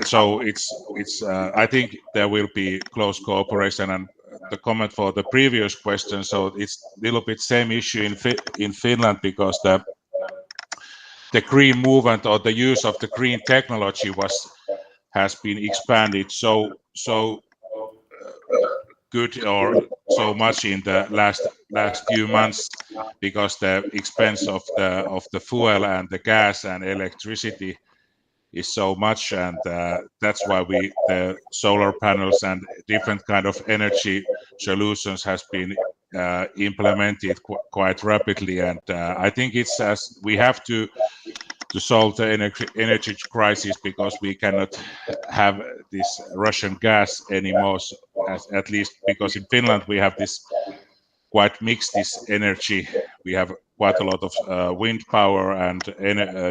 so it's I think there will be close cooperation. And the comment for the previous question, so it's a little bit same issue in Finland, because the green movement or the use of the green technology has been expanded so good or so much in the last few months, because the expense of the fuel and the gas and electricity is so much, and that's why the solar panels and different kind of energy solutions has been implemented quite rapidly. And I think it's as we have to solve the energy crisis, because we cannot have this Russian gas anymore, at least because in Finland we have this quite mixed this energy. We have quite a lot of wind power, and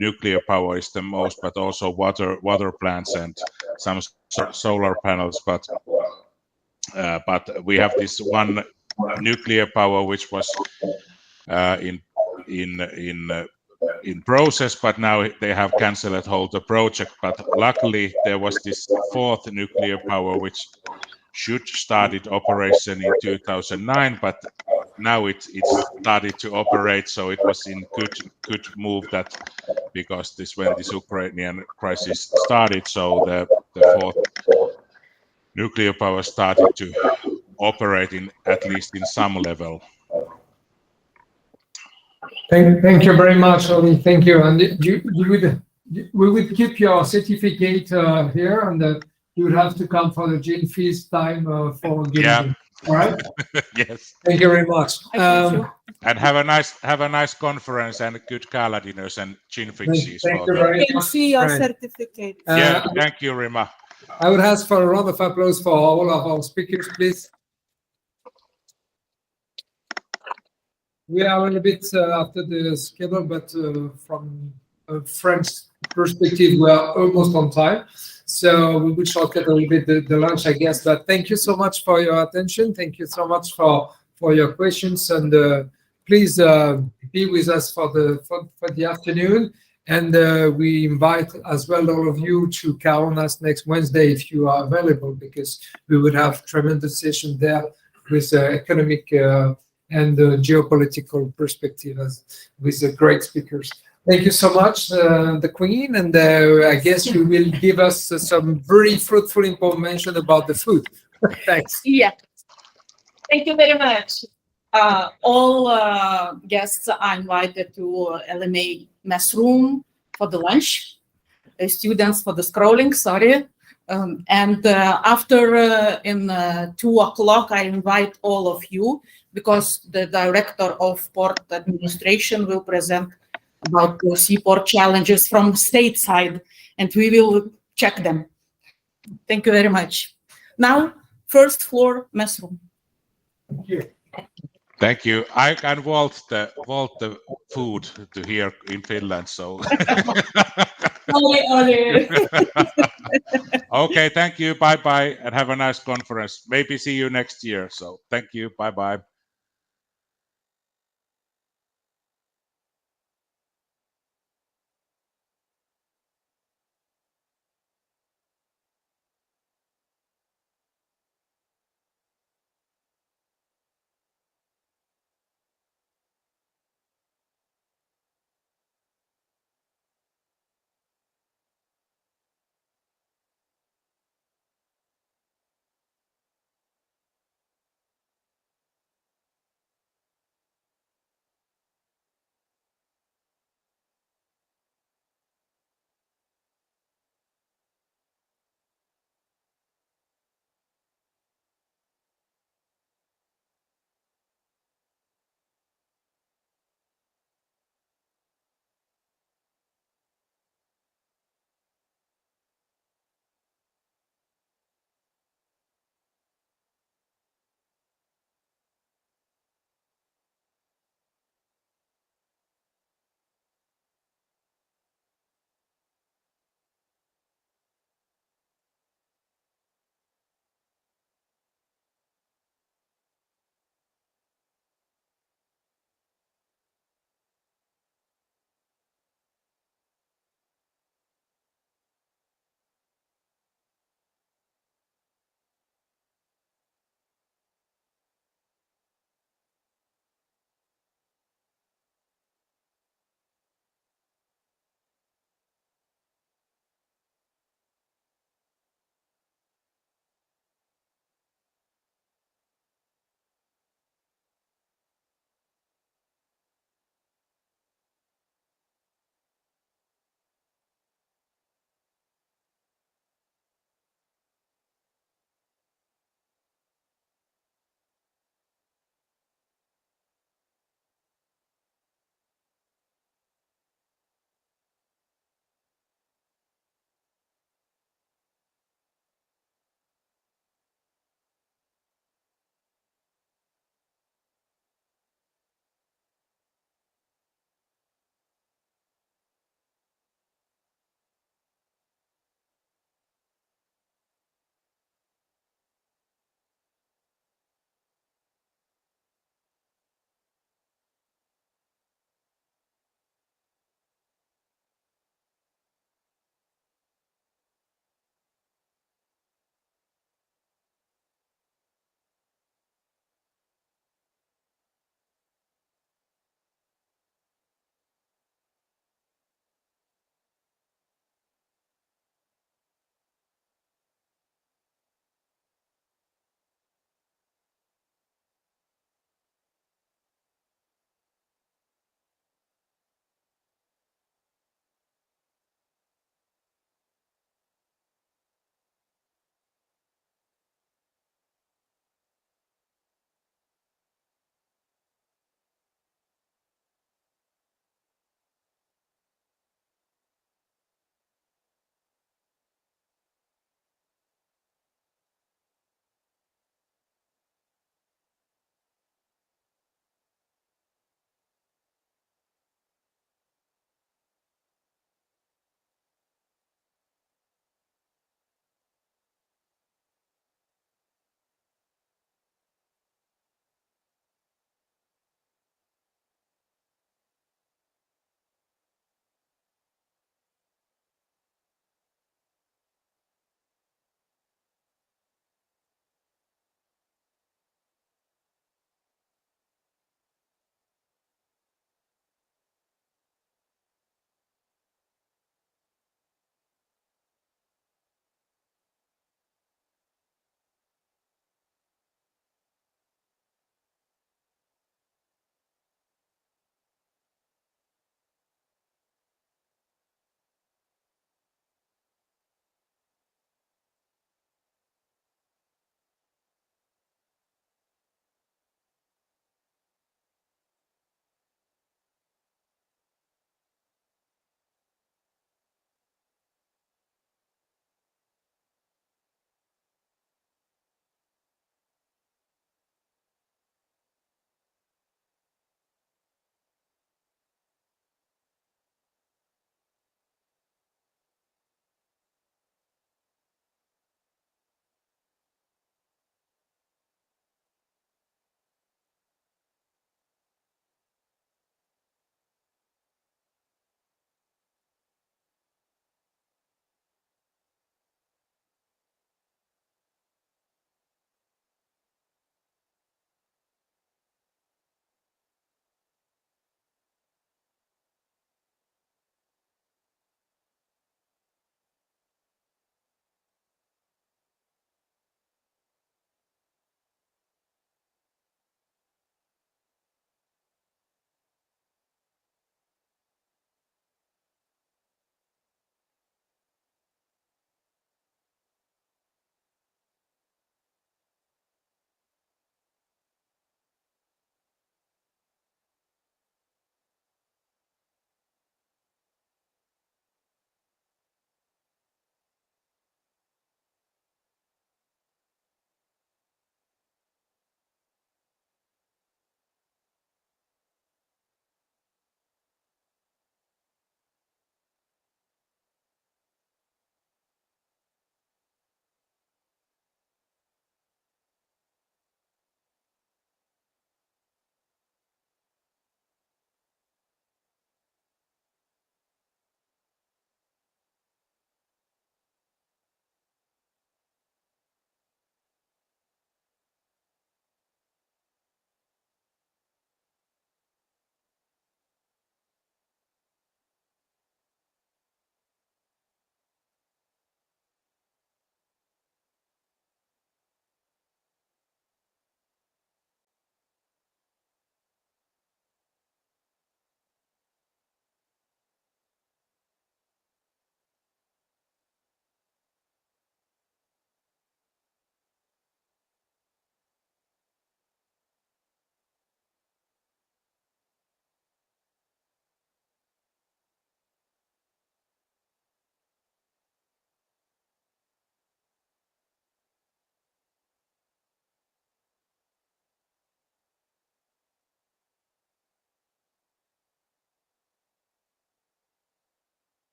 nuclear power is the most, but also water plants and some solar panels. But we have this one nuclear power which was in process, but now they have cancelled whole the project. But luckily there was this fourth nuclear power which should started operation in 2009, but now it started to operate, so it was in good move that, because when this Ukrainian crisis started, so the fourth nuclear power started to operate at least in some level. Thank you very much, Oli. Thank you. And we would keep your certificate here, and you would have to come for the gin feast time for gin. Yeah. All right. Yes. Thank you very much. And have a nice conference and good gala dinners and gin fixes. Thank you very much. Can see your certificate. Yeah. Thank you, Rima. I would ask for a round of applause for all of our speakers, please. We are a little bit after the schedule, but from a French perspective, we are almost on time. So we will shortcut a little bit the lunch, I guess. But thank you so much for your attention. Thank you so much for your questions. And please be with us for the afternoon. And we invite as well all of you to count us next Wednesday if you are available, because we would have tremendous session there with economic and geopolitical perspective with great speakers. Thank you so much, the Queen, and I guess you will give us some very fruitful information about the food. Thanks. Yeah. Thank you very much. All guests are invited to LMA mess room for the lunch. Students for the scrolling, sorry. And after in 2 o'clock, I invite all of you, because the director of port administration will present about the seaport challenges from state side, and we will check them. Thank you very much. Now, first floor mess room. Thank you. I can vault the food to here in Finland, so. Okay, thank you. Bye-bye, and have a nice conference. Maybe see you next year. So thank you. Bye-bye.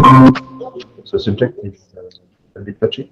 The subject is a bit touchy.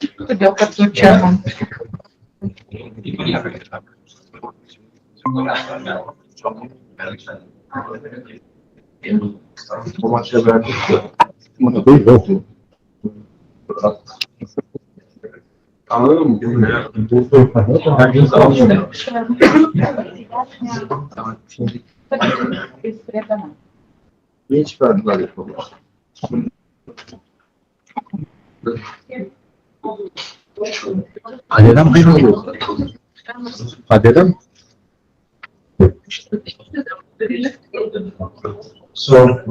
Todėl, kad tu čia man. So,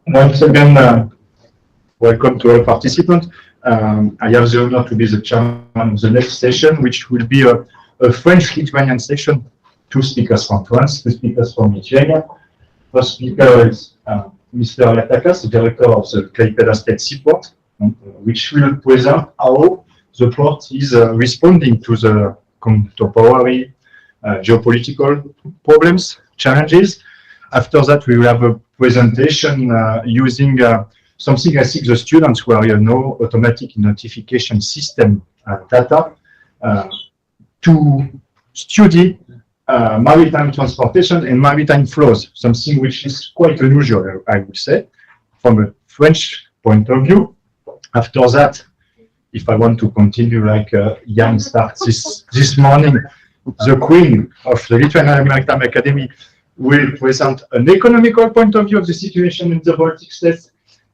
once again, welcome to all participants. I have the honor to be the chairman of the next session, which will be a French-Lithuanian session. 2 speakers from France, 2 speakers from Lithuania. First speaker is Mr. Latakas, the director of the Klaipėda State Seaport, which will present how the port is responding to the contemporary geopolitical problems, challenges. After that, we will have a presentation using something I think the students were, automatic notification system data to study maritime transportation and maritime flows, something which is quite unusual, I would say, from a French point of view. After that, if I want to continue like Jan starts this morning, the queen of the Lithuanian Maritime Academy will present an economical point of view of the situation in the Baltic states.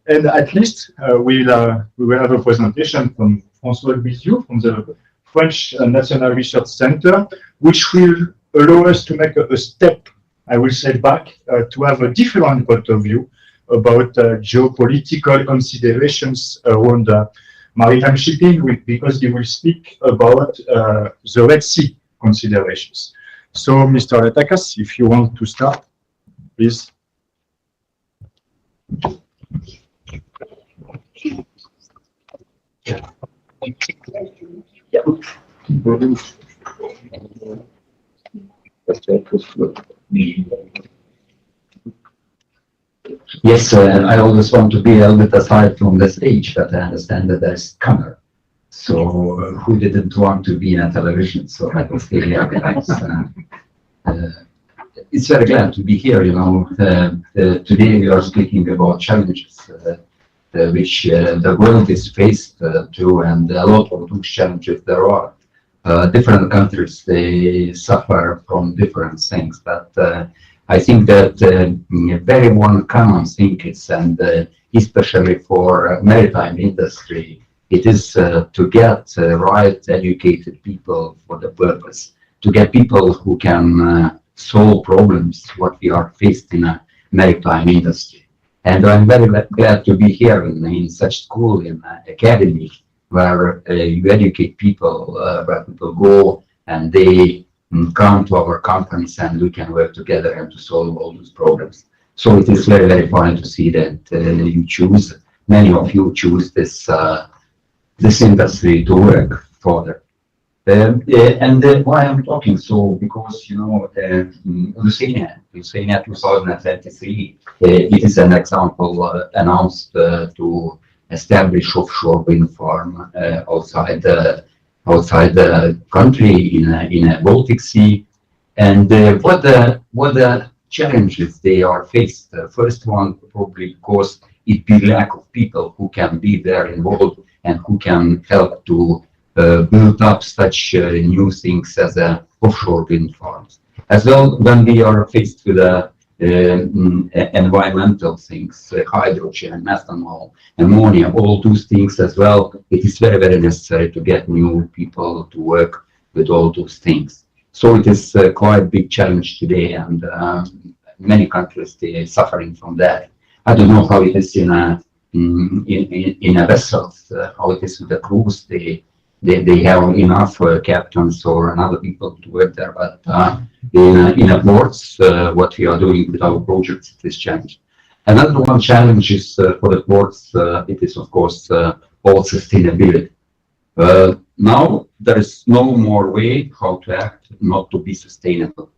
And at least we will have a presentation from François Biziou from the French National Research Center, which will allow us to make a step, I will say, back to have a different point of view about geopolitical considerations around maritime shipping, because he will speak about the Red Sea considerations. So, Mr. Latakas, if you want to start, please. Yes, I always want to be a little bit aside from the stage, but I understand that there's camera. So who didn't want to be in a television? So I was really nice. It's very glad to be here. Today we are speaking about challenges which the world is faced to, and a lot of those challenges there are. Different countries, they suffer from different things, but I think that very one common thing is, and especially for maritime industry, it is to get right educated people for the purpose, to get people who can solve problems what we are faced in a maritime industry. And I'm very glad to be here in such school, in academy, where you educate people, where people go and they come to our companies and we can work together and to solve all those problems. So it is very, very funny to see that many of you choose this industry to work further. And why I'm talking so, because, Lithuania 2023, it is an example announced to establish offshore wind farm outside the country in a Baltic Sea. And what the challenges they are faced. First one, probably because it be lack of people who can be there involved and who can help to build up such new things as offshore wind farms. As well, when we are faced with environmental things, hydrogen, methanol, ammonia, all those things as well, it is very, very necessary to get new people to work with all those things. So it is quite a big challenge today, and many countries they are suffering from that. I don't know how it is in a vessels, how it is with the crews. They have enough captains or other people to work there, but in a ports, what we are doing with our projects is challenge. Another one challenge is for the ports. It is of course all sustainability. Now there is no more way how to act not to be sustainable.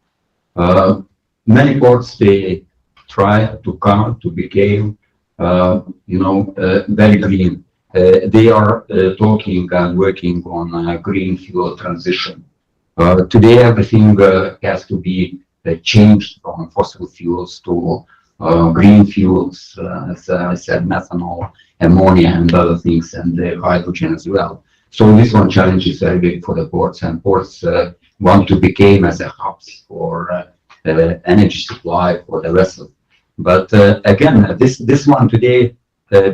Many ports they try to come to become very green. They are talking and working on a green fuel transition. Today everything has to be changed from fossil fuels to green fuels, as I said, methanol, ammonia and other things, and hydrogen as well. So this one challenge is very big for the ports, and ports want to become as a hubs for energy supply for the vessel. But again, this one today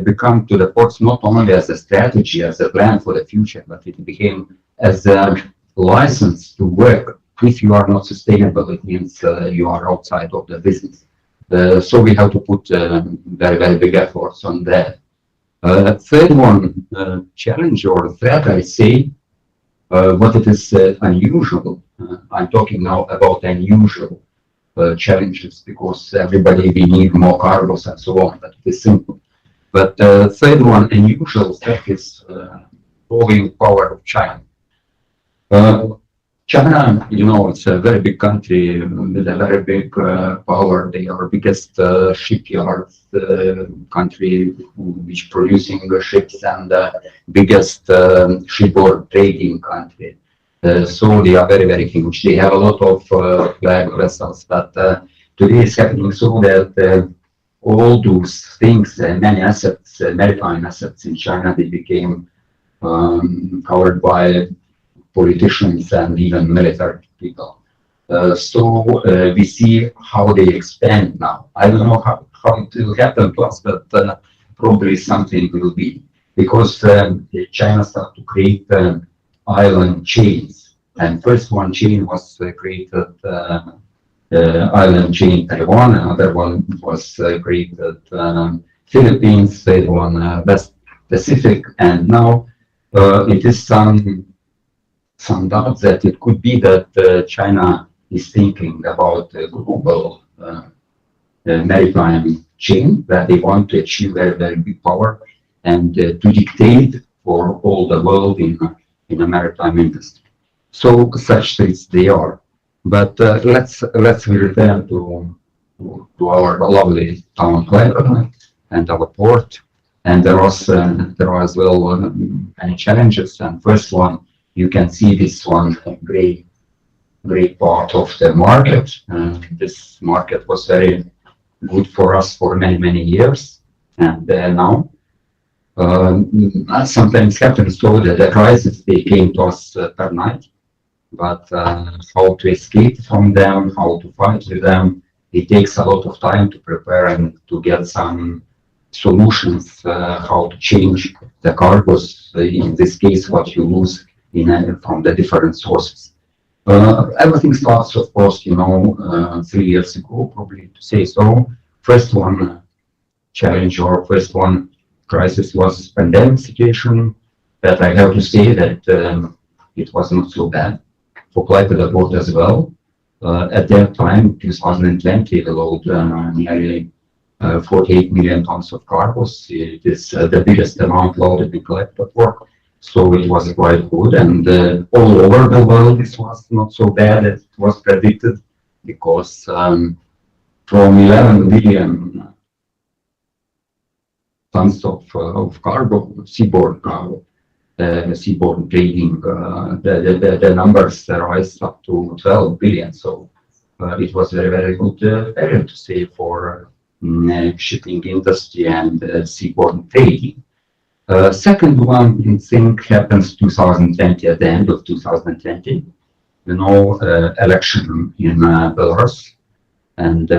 become to the ports not only as a strategy, as a plan for the future, but it became as a license to work. If you are not sustainable, it means you are outside of the business. So we have to put very, very big efforts on that. Third one, challenge or threat, I say, what it is unusual. I'm talking now about unusual challenges, because everybody, we need more cargos and so on, but it is simple. But third one, unusual threat is growing power of China. China, it's a very big country with a very big power. They are biggest shipyard country which producing ships, and biggest shipboard trading country. So they are very, very huge. They have a lot of flag vessels, but today is happening so that all those things, many assets, maritime assets in China, they became covered by politicians and even military people. So we see how they expand now. I don't know how it will happen to us, but probably something will be, because China started to create island chains. And first one chain was created, island chain Taiwan, another one was created Philippines, third one West Pacific, and now it is some doubt that it could be that China is thinking about a global maritime chain, that they want to achieve very, very big power and to dictate for all the world in a maritime industry. So such things they are. But let's return to our lovely town Klaipėda and our port. And there are as well many challenges. And first one, you can see this one great part of the market. This market was very good for us for many, many years. And now sometimes happens so that the crisis, they came to us per night. But how to escape from them, how to fight with them, it takes a lot of time to prepare and to get some solutions, how to change the cargoes, in this case, what you lose from the different sources. Everything starts, of course, 3 years ago, probably to say so. First one challenge or first one crisis was pandemic situation. But I have to say that it was not so bad for Klaipėda port as well. At that time, 2020, we loaded nearly 48 million tons of cargoes. It is the biggest amount loaded in Klaipėda port. So it was quite good, and all over the world this was not so bad as it was predicted, because from 11 billion tons of cargo, seaborne cargo, seaborne trading, the numbers rise up to 12 billion. So it was very, very good period to say for shipping industry and seaborne trading. Second one thing happens 2020, at the end of 2020, election in Belarus, and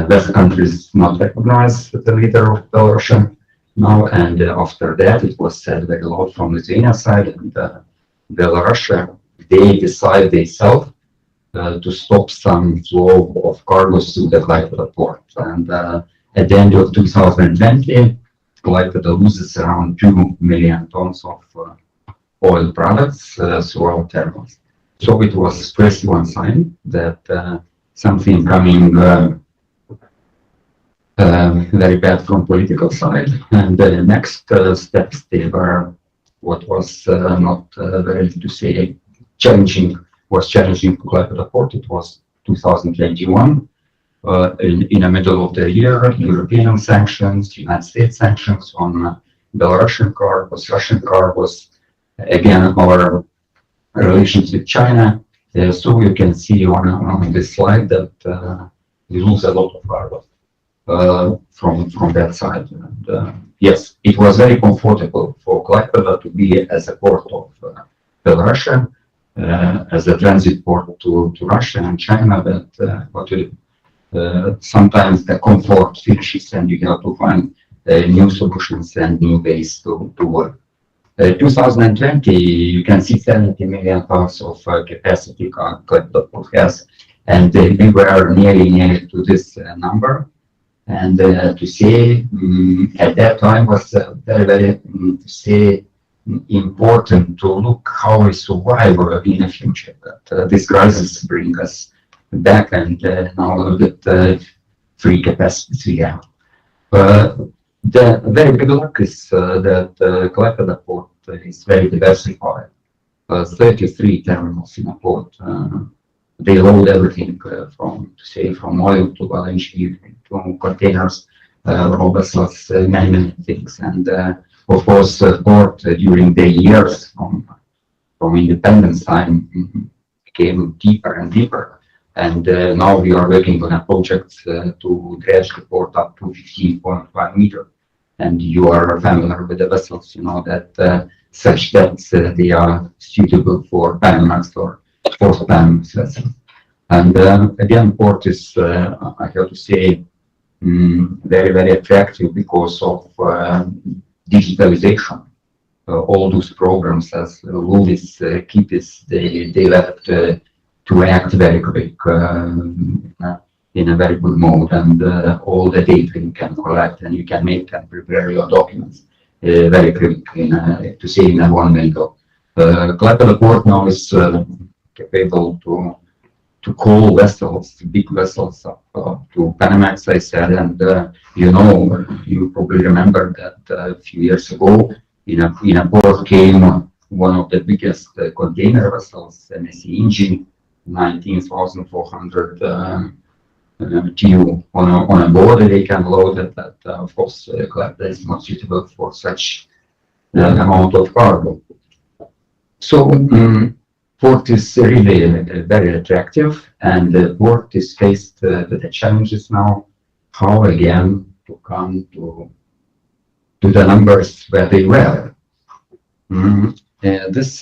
West countries not recognize the leader of Belarus now, and after that it was said very loud from Lithuania side, and Belarus, they decide themselves to stop some flow of cargoes to the Klaipėda port, and at the end of 2020, Klaipėda loses around 2 million tons of oil products through our terminals. So it was first one sign that something coming very bad from political side, and the next steps they were what was not very to say challenging for Klaipėda port. It was 2021. In the middle of the year, European sanctions, United States sanctions on Belarusian cargoes, Russian cargoes, again, our relations with China. So you can see on this slide that we lose a lot of cargo from that side. And, yes, it was very comfortable for Klaipėda to be as a port of Belarus, as a transit port to Russia and China, but sometimes the comfort finishes and you have to find new solutions and new ways to work. 2020, you can see 70 million tons of capacity Klaipėda port has, and we were nearly to this number. And to say at that time was very, very to say important to look how we survive in the future. That this crisis brings us back, and now look at free capacities we have. The very big luck is that Klaipėda port is very diversified. 33 terminals in a port. They load everything from oil to LNG to containers, raw vessels, many things. And of course, port during the years from independence time became deeper and deeper. And now we are working on a project to dredge the port up to 15.5 meters. And you are familiar with the vessels, you know that such depths they are suitable for Panamax or post-Panamax vessels. And again, port is, I have to say, very, very attractive because of digitalization. All those programs, as Louis, Kipis, they left to act very quick in a very good mode, and all the data you can collect and you can make and prepare your documents very quick to say in a one window. Klaipėda port now is capable to call vessels, big vessels up to Panamax, I said, and you probably remember that a few years ago in a port came one of the biggest container vessels, MSC engine, 19,400 TEU on a board. They can load it, but of course Klaipėda is not suitable for such amount of cargo. So port is really very attractive, and the port is faced with the challenges now, how again to come to the numbers where they were. This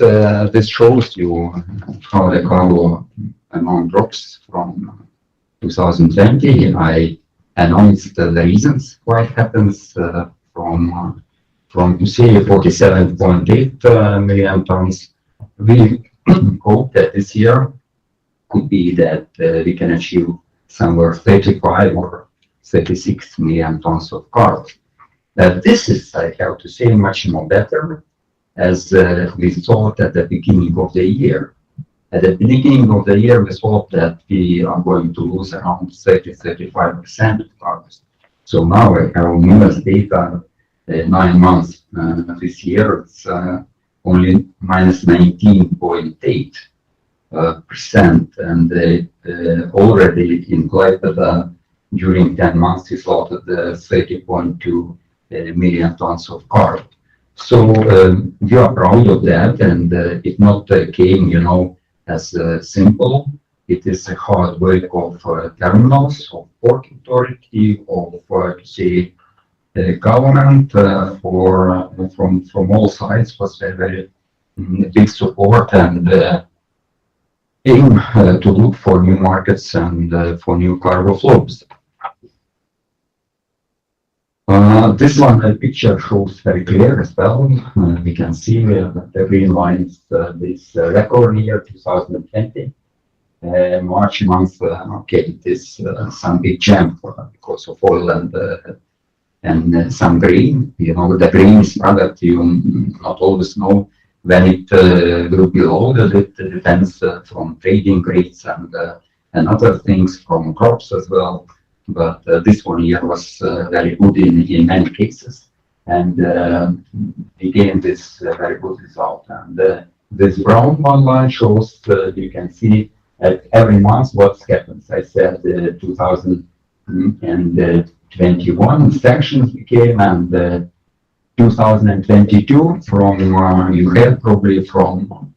shows you how the cargo amount drops from 2020. I announced the reasons why it happens from to say 47.8 million tons. We hope that this year could be that we can achieve somewhere 35 or 36 million tons of cargo. This is, I have to say, much more better as we thought at the beginning of the year. At the beginning of the year, we thought that we are going to lose around 30-35% of cargoes. So now I have newest data, 9 months this year, it's only minus 19.8%. And already in Klaipėda, during 10 months, we floated 30.2 million tons of cargo. So we are proud of that, and it not came, as simple. It is a hard work of terminals, of port authority, of government, from all sides was a very big support and aim to look for new markets and for new cargo flows. This one picture shows very clear as well. We can see the green line is this record year 2020. March month, it is some big jump because of oil and some green. The green is product you not always know when it will be loaded. It depends from trading rates and other things, from crops as well. But this one here was very good in many cases, and we gained this very good result. And this brown one line shows you can see at every month what happens. I said 2021 sanctions became, and 2022 from you had probably from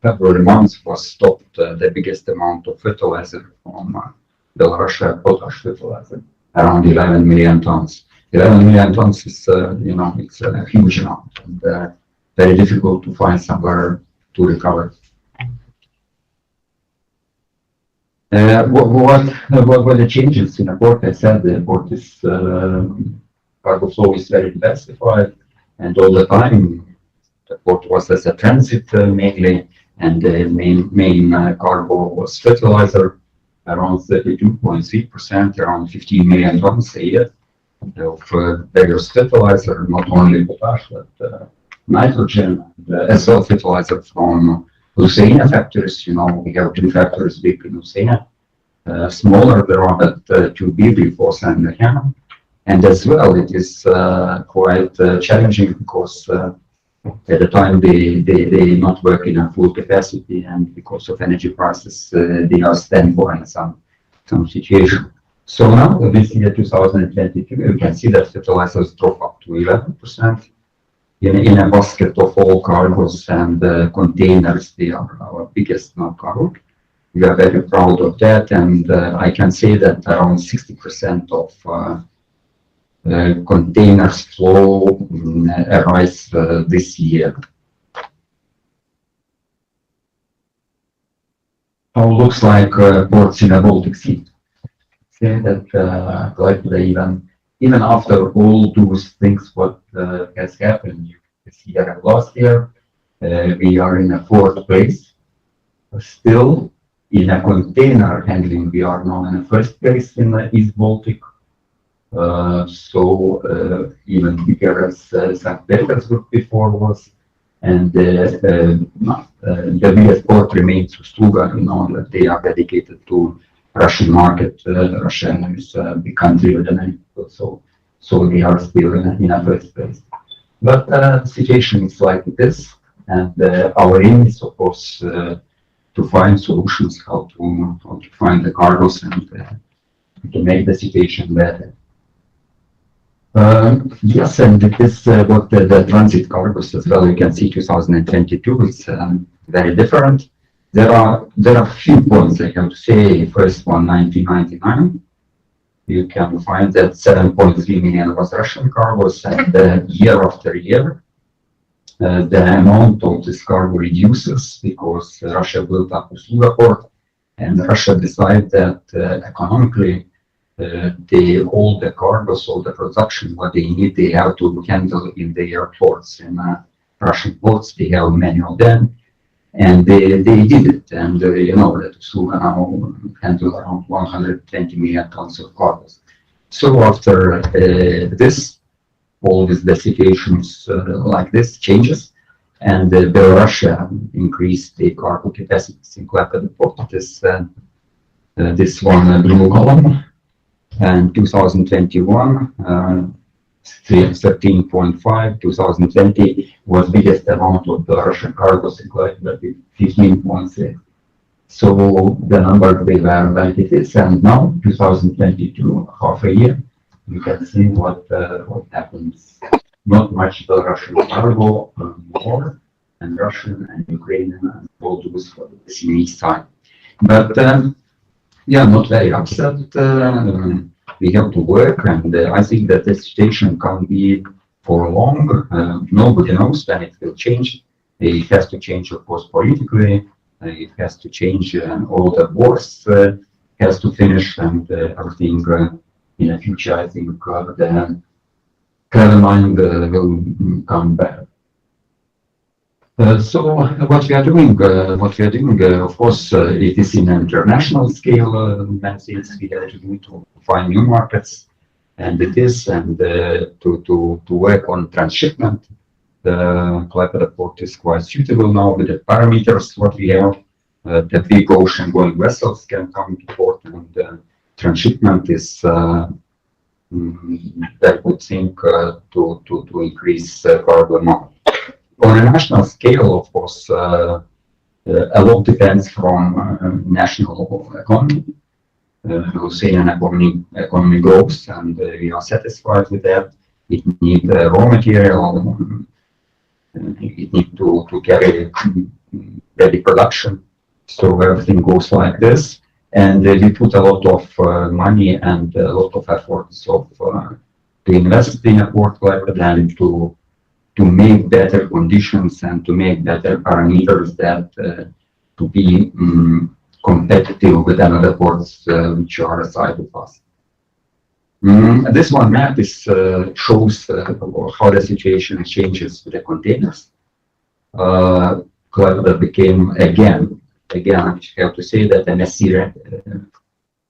February month was stopped the biggest amount of fertilizer from Belarus potash fertilizer, around 11 million tons. 11 million tons is, it's a huge amount, and very difficult to find somewhere to recover. What were the changes in the port? I said the port is cargo flow is very diversified, and all the time the port was as a transit mainly, and the main cargo was fertilizer. Around 32.3%, around 15 million tons a year of various fertilizer, not only potash, but nitrogen, as well fertilizer from Lithuanian factories. We have 2 factories big in Lithuania. Smaller there are, but 2 big, Lietuvos and Maritime. And as well, it is quite challenging because at the time they not work in a full capacity, and because of energy prices they are standby in some situation. So now this year 2022, you can see that fertilizers drop up to 11% in a basket of all cargos, and containers, they are our biggest now cargo. We are very proud of that, and I can say that around 60% of containers flow arise this year. How looks like ports in the Baltic Sea. See that Klaipėda, even after all those things what has happened this year and last year, we are in a 4th place. Still, in a container handling, we are now in the 1st place in the East Baltic. Even bigger as St. Petersburg before was, and the biggest port remains Stuga. That they are dedicated to Russian market. Russia is a big country with an so they are still in a 1st place. But the situation is like this, and our aim is, of course, to find solutions how to find the cargos and to make the situation better. Yes, and this what the transit cargos as well. You can see 2022 is very different. There are few points I have to say. First one, 1999. You can find that 7.3 million was Russian cargos, and year after year, the amount of this cargo reduces because Russia built up a Stuga port, and Russia decided that economically. All the cargos, all the production, what they need, they have to handle in their ports. In Russian ports, they have many of them, And they did it, and you know that Sula now handle around 120 million tons of cargoes. So after this, always the situations like this changes, and Belarusia increased the cargo capacities in Klaipėda port. This one blue column, and 2021. 13.5, 2020 was biggest amount of Russian cargoes in Klaipėda, 15.6. So the number they were like it is, and now 2022, half a year, you can see what happens. Not much Russian cargo, more, and Russian and Ukrainian and all those for the east side. But yeah, not very upset. We have to work, and I think that the situation can't be for long. Nobody knows when it will change. It has to change, of course, politically. It has to change, all the wars has to finish, and everything in the future. I think the clever mind will come back. So what we are doing, of course, it is in an international scale. That is, we have to do to find new markets, and it is, and to work on transshipment. The Klaipėda port is quite suitable now with the parameters what we have. The big ocean-going vessels can come to port, and transshipment is a good thing to increase cargo amount. On a national scale, of course, a lot depends from national economy. Lithuanian economy grows, and we are satisfied with that. It needs raw material, it needs to carry ready production. So everything goes like this, and we put a lot of money and a lot of efforts to invest in a port like that, and to make better conditions and to make better parameters that to be competitive with another ports which are aside of us. This one map is shows how the situation changes with the containers. Klaipėda became again, I have to say that MSC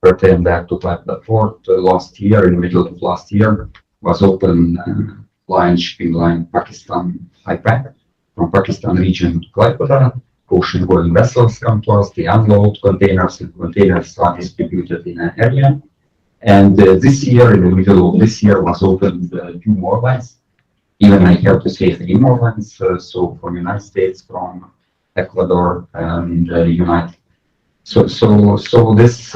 returned back to Klaipėda port last year, in the middle of last year, was open shipping line Pakistan IPAC from Pakistan region to Klaipėda. Ocean-going vessels come to us, they unload containers, and containers are distributed in an area. And this year, in the middle of this year, was opened 2 more lines. Even I have to say 3 more lines. So from United States, from Ecuador, and United. So this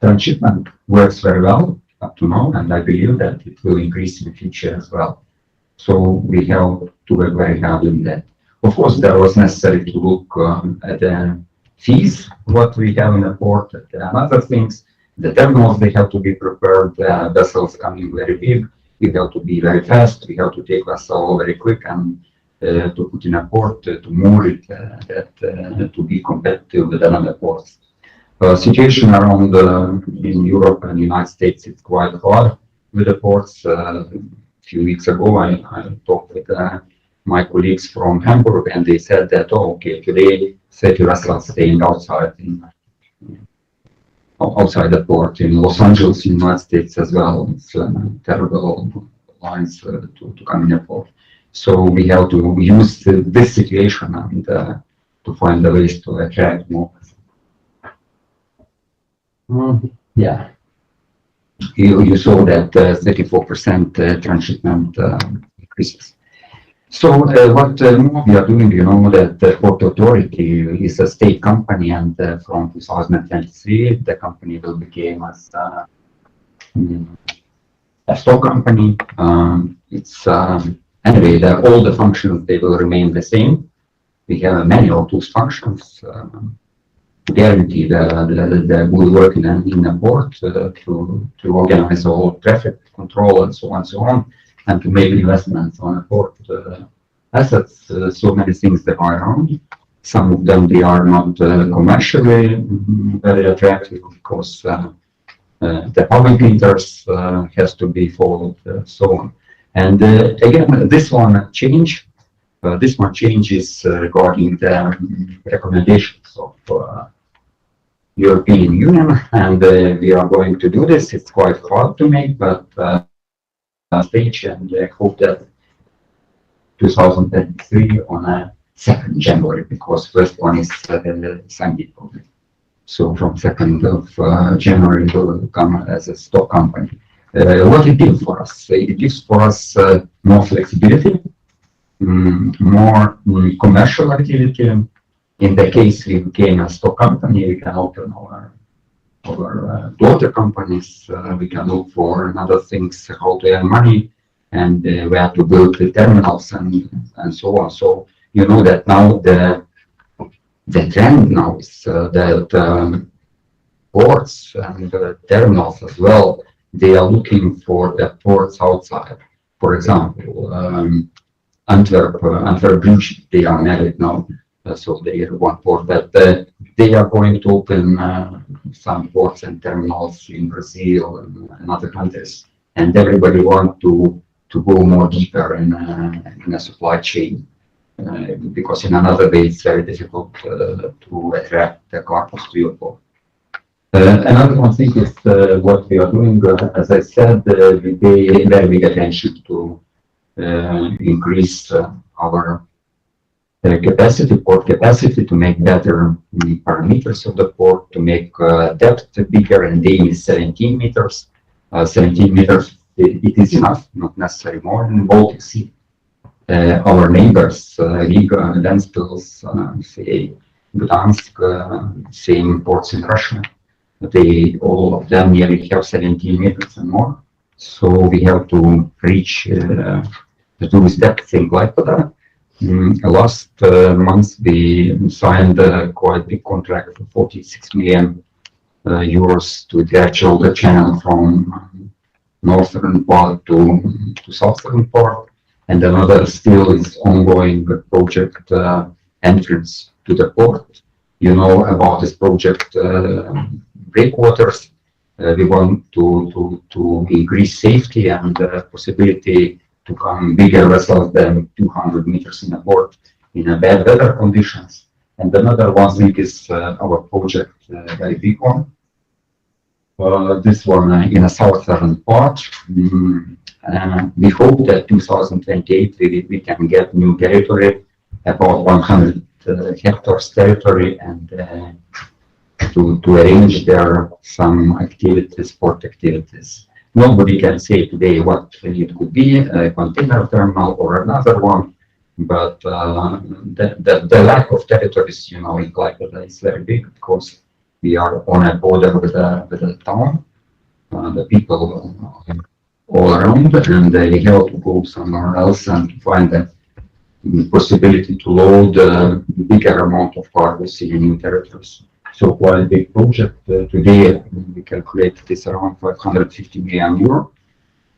transshipment works very well up to now, and I believe that it will increase in the future as well. So we have to work very hard in that. Of course, there was necessary to look at the fees, what we have in the port, and other things. The terminals, they have to be prepared. Vessels coming very big. We have to be very fast. We have to take vessel very quick and to put in a port, to move it, to be competitive with another ports. Situation around in Europe and United States is quite hard with the ports. A few weeks ago, I talked with my colleagues from Hamburg, and they said that, oh, okay, today 30 vessels staying outside the port in Los Angeles, United States as well. It's terrible lines to come in the port. So we have to use this situation and to find the ways to attract more. Yeah, you saw that 34% transshipment increases. So what more we are doing, you know, that the Port Authority is a state company, and from 2023 the company will become as a stock company. It's anyway, all the functions, they will remain the same. We have many of those functions to guarantee the good work in the port, to organize all traffic control and so on, and to make investments on a port assets. So many things that are around. Some of them, they are not commercially very attractive because the public interest has to be followed, so on. And again, this one change This one changes regarding the recommendations of European Union, and we are going to do this. It's quite hard to make, but stage, and I hope that 2023 on 2nd January, because first one is Sunday probably. So from 2nd of January will come as a stock company. What it gives for us? It gives for us more flexibility, more commercial activity. In the case we became a stock company, we can open our daughter companies. We can look for other things, how to earn money, and where to build the terminals and so on. So you know that now the trend now is that ports and terminals as well, they are looking for the ports outside. For example, Antwerp Bridge, they are married now, so they are one port, but they are going to open some ports and terminals in Brazil and other countries, and everybody wants to go more deeper in a supply chain, because in another way it's very difficult to attract the cargoes to your port. Another one thing is what we are doing, as I said, we pay very big attention to increase our port capacity, to make better parameters of the port, to make depth bigger, and daily 17 meters. 17 meters, it is enough, not necessarily more. In the Baltic Sea, our neighbors, Riga, Ventspils, say Gdansk, same ports in Russia, they all of them nearly have 17 meters and more. So we have to reach the tourist depth in Klaipėda. Last month we signed a quite big contract for 46 million euros to dredge all the channel from northern part to southern part, and another still is ongoing project entrance to the port. You know about this project breakwaters. We want to increase safety and possibility to come bigger vessels than 200 meters in a port in a bad weather conditions. And another one thing is our project, very big one. This one in a southern part. We hope that 2028 we can get new territory, about 100 hectares territory, and to arrange there some activities, port activities. Nobody can say today what it could be, a container terminal or another one, but the lack of territories, you know, in Klaipėda is very big, because we are on a border with the town, the people all around, and they have to go somewhere else and to find the possibility to load a bigger amount of cargoes in new territories. So quite a big project. Today we calculate this around 550 million euro.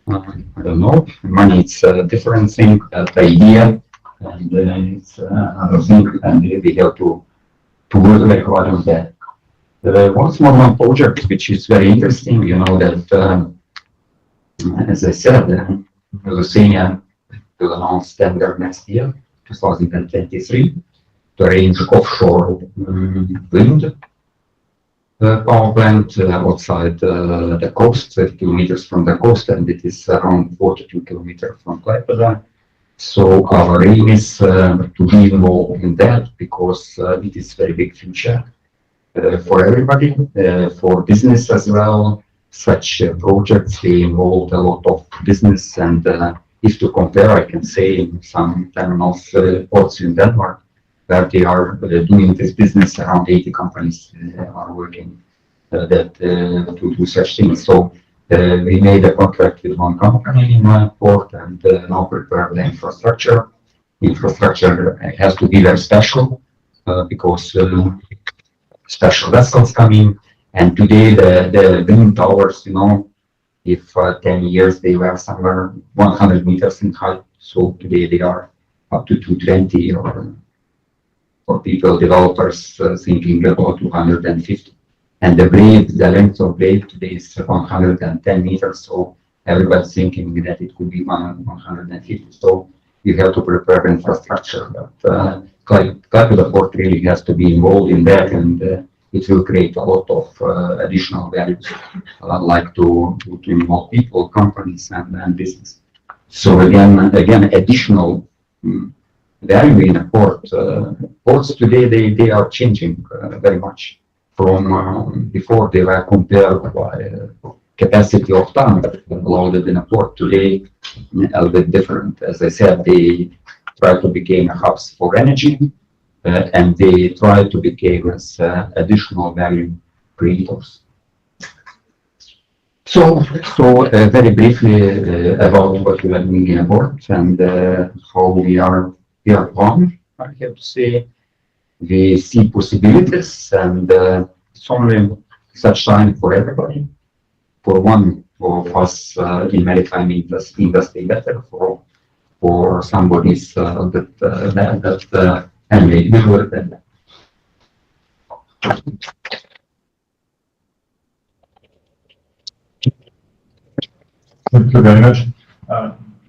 I don't know, money it's a different thing, the idea, and it's another thing, and we have to work very hard on that. One small project which is very interesting, you know that, as I said, Lithuania will announce tender next year, 2023, to arrange offshore wind power plant outside the coast, 30 kilometers from the coast, and it is around 42 kilometers from Klaipėda. So our aim is to be involved in that, because it is very big future for everybody, for business as well. Such projects, they involve a lot of business, and if to compare, I can say some terminals, ports in Denmark, where they are doing this business, around 80 companies are working that to do such things. So we made a contract with one company in one port, and now prepare the infrastructure. Infrastructure has to be very special because special vessels come in. And today the wind towers, you know, if 10 years they were somewhere 100 meters in height, so today they are up to 220, or for people, developers thinking about 250. And the blade, the length of blade today is 110 meters, so everybody's thinking that it could be 150. So you have to prepare infrastructure. But Klaipėda port really has to be involved in that, and it will create a lot of additional values, like to involve people, companies, and business. So again, additional value in a port. Ports today, they are changing very much. From before, they were compared by capacity of ton loaded in a port. Today, a little bit different. As I said, they try to become hubs for energy, and they try to become as additional value creators. So very briefly about what we are doing in a port and how we are on. I have to say, we see possibilities, and it's only such time for everybody. For one of us in maritime industry better, for somebody's that anyway, we will attend that. Thank you very much.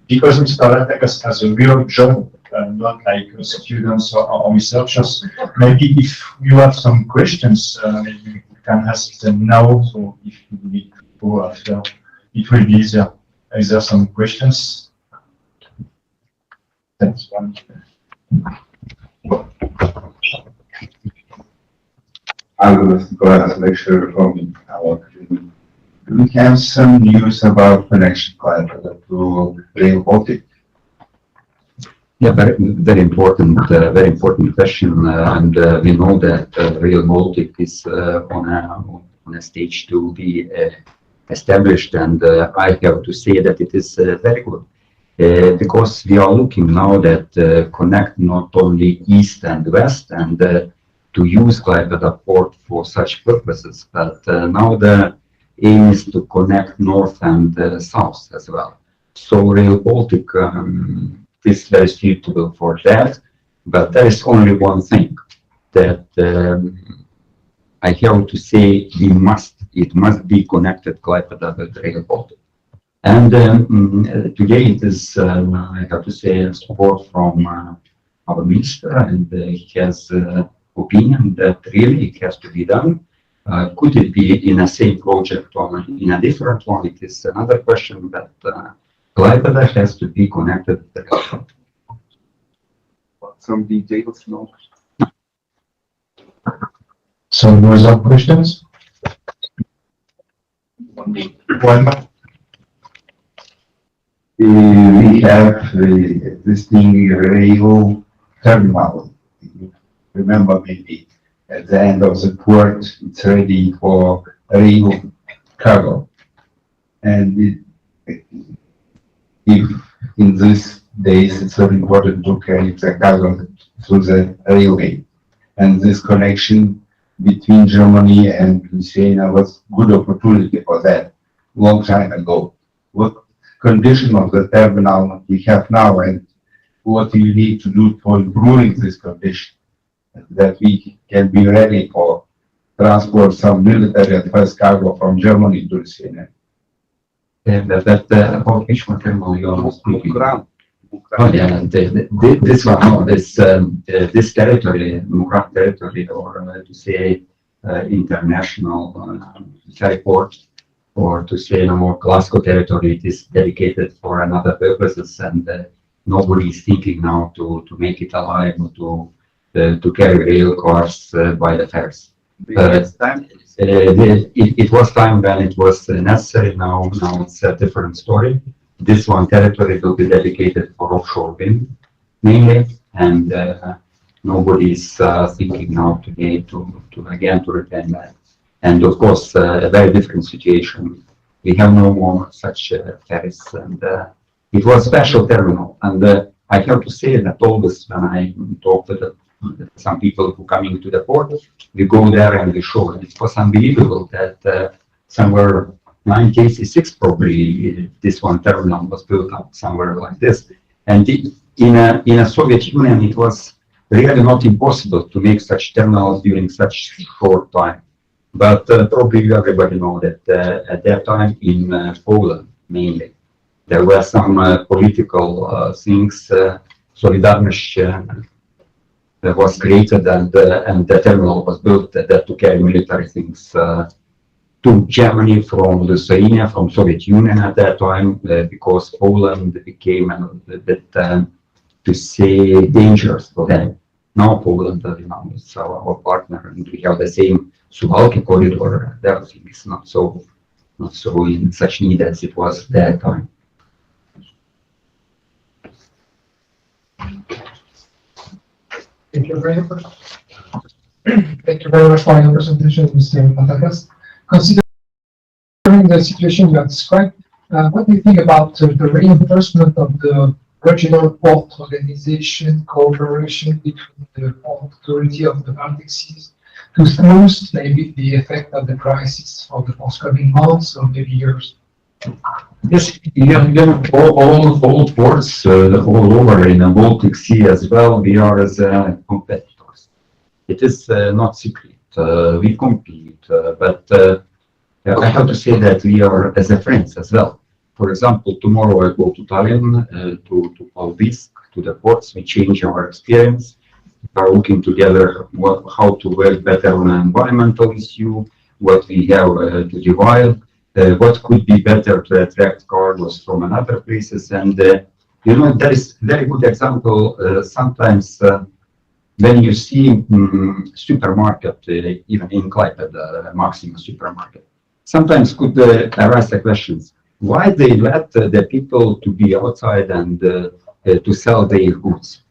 Because we started as a real job, not like students or researchers, maybe if you have some questions, maybe you can ask them now. So if you need to go after, it will be easier. Is there some questions? Thanks. I will go ahead and make sure from our. We have some news about connection to Rail Baltic. Yeah, very important question, and we know that Rail Baltic is on a stage to be established, and I have to say that it is very good because we are looking now that connect not only east and west, and to use Klaipėda port for such purposes, but now the aim is to connect north and south as well. So Rail Baltic is very suitable for that, but there is only one thing that I have to say, it must be connected Klaipėda with Rail Baltic. And today it is, I have to say, support from our minister, and he has opinion that really it has to be done. Could it be in a same project or in a different one? It is another question, but Klaipėda has to be connected. Some details, no? Some more questions? One more. We have existing rail terminal. Remember, maybe at the end of the port, it's ready for rail cargo. And if in these days it's very important to carry the cargo through the railway, and this connection between Germany and Lithuania was good opportunity for that long time ago. What condition of the terminal we have now, and what do you need to do for improving this condition, that we can be ready for transport some military and first cargo from Germany to Lithuania? About which one terminal you are speaking? Oh yeah, this one, this territory, Mukran territory, or to say international ferry port, or to say more Glasgow territory, it is dedicated for another purposes, and nobody is thinking now to make it alive or to carry rail cars by the ferries. It was time when it was necessary. Now it's a different story. This one territory will be dedicated for offshore wind mainly, and nobody is thinking now today to again to retain that. And of course, a very different situation. We have no more such ferries, and it was a special terminal. And I have to say that always when I talk with some people who coming to the port, we go there and we show it. It was unbelievable that somewhere 1986 probably this one terminal was built up somewhere like this. And in a Soviet Union, it was really not impossible to make such terminals during such short time. But probably everybody know that at that time in Poland mainly, there were some political things. Solidarność was created, and the terminal was built that to carry military things to Germany from Lithuania, from Soviet Union at that time, because Poland became a little bit, to say, dangerous for them. Now Poland, is our partner, and we have the same Suwałki corridor. Everything is not so in such need as it was that time. Thank you very much. Thank you very much for your presentation, Mr. Patakas. Considering the situation you have described, what do you think about the reinforcement of the regional port organization cooperation between the port authority of the Baltic seas to smooth maybe the effect of the crisis for the forthcoming months or maybe years? Yes, all ports all over in the Baltic Sea as well, we are as competitors. It is not secret. We compete, but I have to say that we are as a friends as well. For example, tomorrow I go to Tallinn, to Baltic, to the ports. We change our experience. We are looking together how to work better on an environmental issue, what we have to divide. What could be better to attract cargoes from another places, and there is very good example. Sometimes when you see supermarket, even in Klaipėda, Maxima supermarket, sometimes could arise the questions why they let the people to be outside and to sell their goods.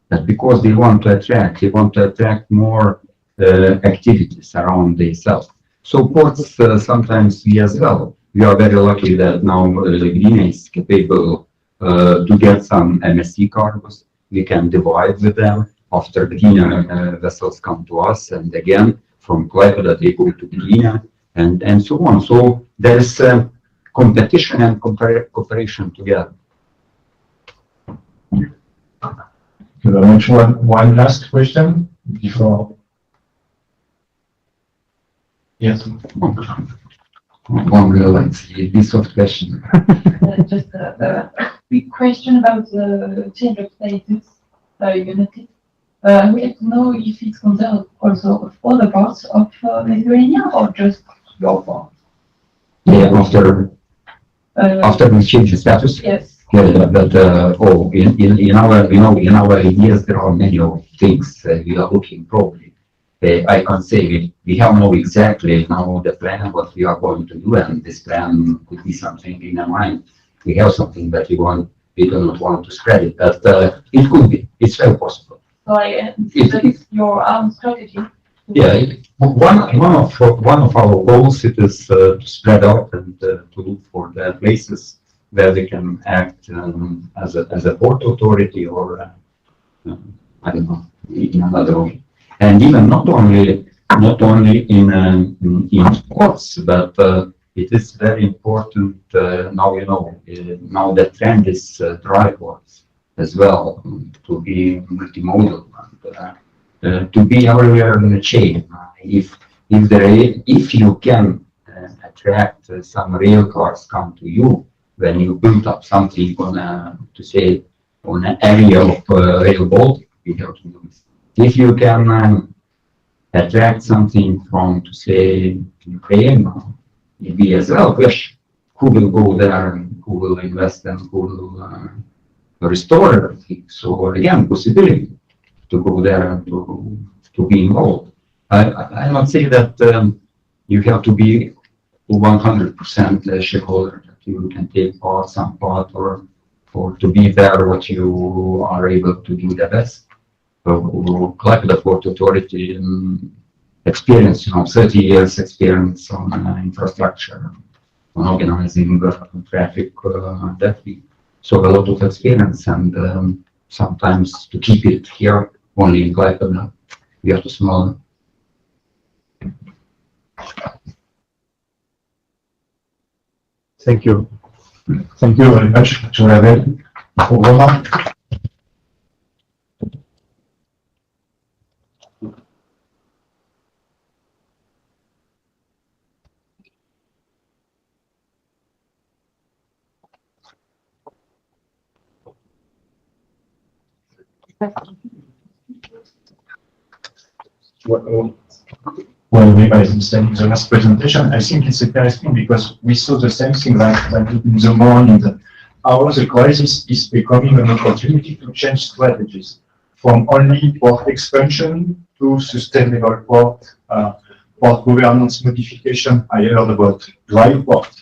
That's because they want to attract more activities around themselves. So ports, sometimes we as well. We are very lucky that now Gdynia is capable to get some MSC cargoes. We can divide with them. After Gdynia, vessels come to us, and again from Klaipėda they go to Gdynia, and so on. So there is competition and cooperation together. Thank you very much. One last question before. Yes. One real piece of question. Just a quick question about the change of status unity. I would like to know if it's concerned also of other parts of Lithuania or just your part. Yeah, after we change the status. Yes. Yeah, but in our ideas there are many things we are looking probably. I can't say we have no exactly now the plan what we are going to do, and this plan could be something in our mind. We have something that we do not want to spread it, but it could be. It's very possible. So that is your own strategy. Yeah, one of our goals it is to spread out and to look for the places where we can act as a port authority or I don't know, in another way. And even not only in ports, but it is very important now. Now the trend is dry ports as well, to be multimodal and to be everywhere in the chain. If you can attract some rail cars come to you when you build up something on an area of Rail Baltic, we have to do this. If you can attract something from, to say, Ukraine, maybe as well, who will go there and who will invest and who will restore everything. So again, possibility to go there and to be involved. I not say that you have to be 100% shareholder, that you can take some part or to be there what you are able to do the best. Klaipėda Port Authority experience, 30 years experience on infrastructure, on organizing traffic, so a lot of experience, and sometimes to keep it here only in Klaipėda, we are too small. Thank you. Thank you very much, Ravel. Well, maybe I understand the last presentation. I think it's interesting because we saw the same thing like in the morning. How the crisis is becoming an opportunity to change strategies from only port expansion to sustainable port governance modification. I heard about dry port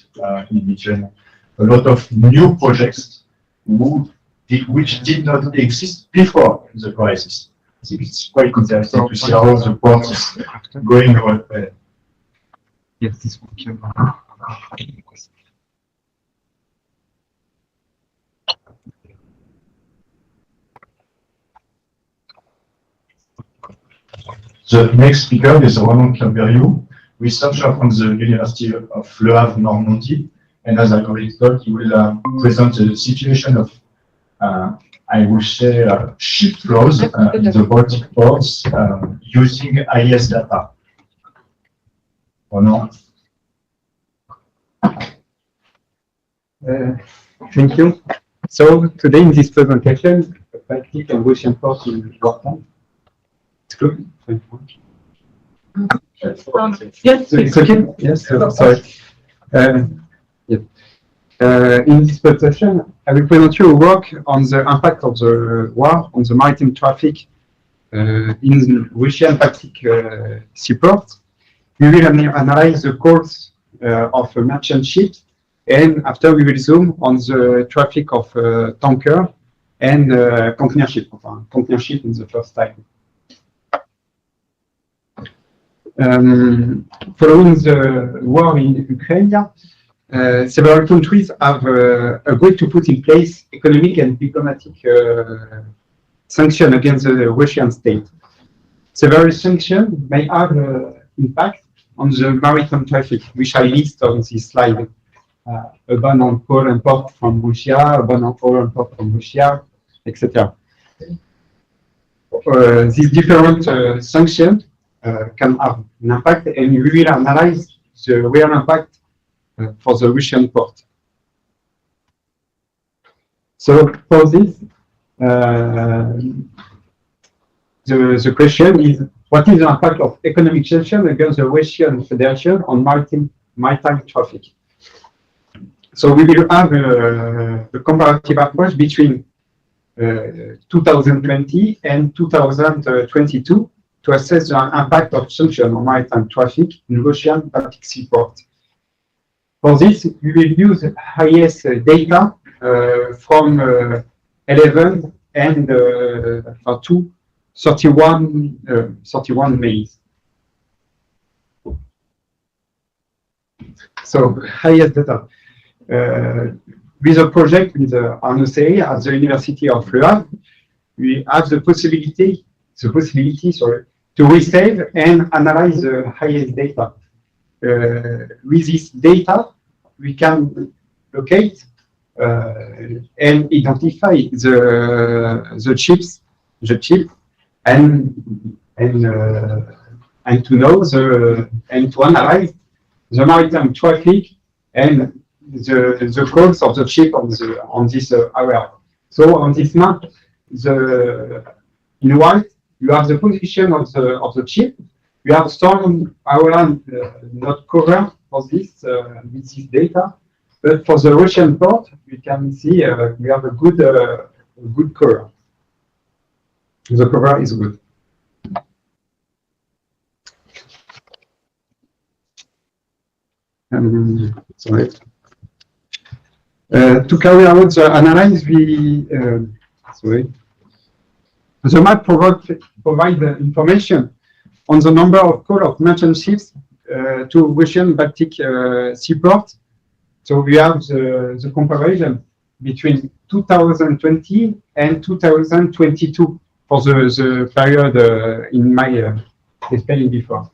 in region. A lot of new projects which did not exist before the crisis. I think it's quite interesting to see how the port is going on. Yes, this one. The next speaker is Roland Camberio, researcher from the University of Le Havre, Normandy. And as I already told, he will present the situation of, I would say, ship flows in the Baltic ports using IS data. Or not? Thank you. So today in this presentation, Baltic and Russian ports in Baltic. It's good. Yes, it's okay. Yes, sorry. Yes. In this presentation, I will present you a work on the impact of the war on the maritime traffic in Russian Baltic seaports. We will analyze the course of a merchant ship, and after we will zoom on the traffic of tanker and container ship in the first time. Following the war in Ukraine, several countries have agreed to put in place economic and diplomatic sanctions against the Russian state. Several sanctions may have impact on the maritime traffic, which I list on this slide. A ban on coal import from Russia, a ban on oil import from Russia, etc. These different sanctions can have an impact, and we will analyze the real impact for the Russian port. So for this, the question is, what is the impact of economic sanctions against the Russian Federation on maritime traffic? So we will have a comparative approach between 2020 and 2022 to assess the impact of sanctions on maritime traffic in Russian Baltic seaports. For this, we will use IS data from 11 and to 31 May. So IS data. With a project with Arnaud at the University of Le Havre, we have the possibility to resave and analyze the IS data. With this data, we can locate and identify the chips, and to know and to analyze the maritime traffic and the course of the ship on this area. So on this map, in white, you have the position of the ship. You have some island not covered for this with this data, but for the Russian port, we can see we have a good cover. The cover is good. Sorry. To carry out the analysis, the map provides information on the number of calls of merchant ships to Russian Baltic seaports. So we have the comparison between 2020 and 2022 for the period in my explaining before.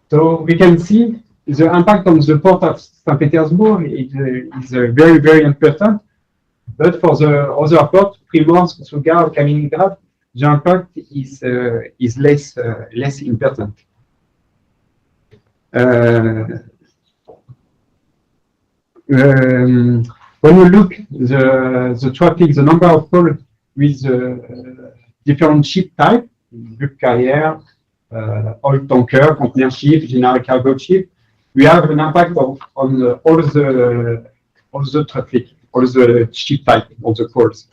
So we can see the impact on the port of St. Petersburg is very, very important. But for the other ports, Primorsk, Sugar, Kaliningrad, the impact is less important. When you look the traffic, the number of calls with different ship type, bulk carrier, oil tanker, container ship, general cargo ship, we have an impact on all the traffic, all the ship type, all the calls.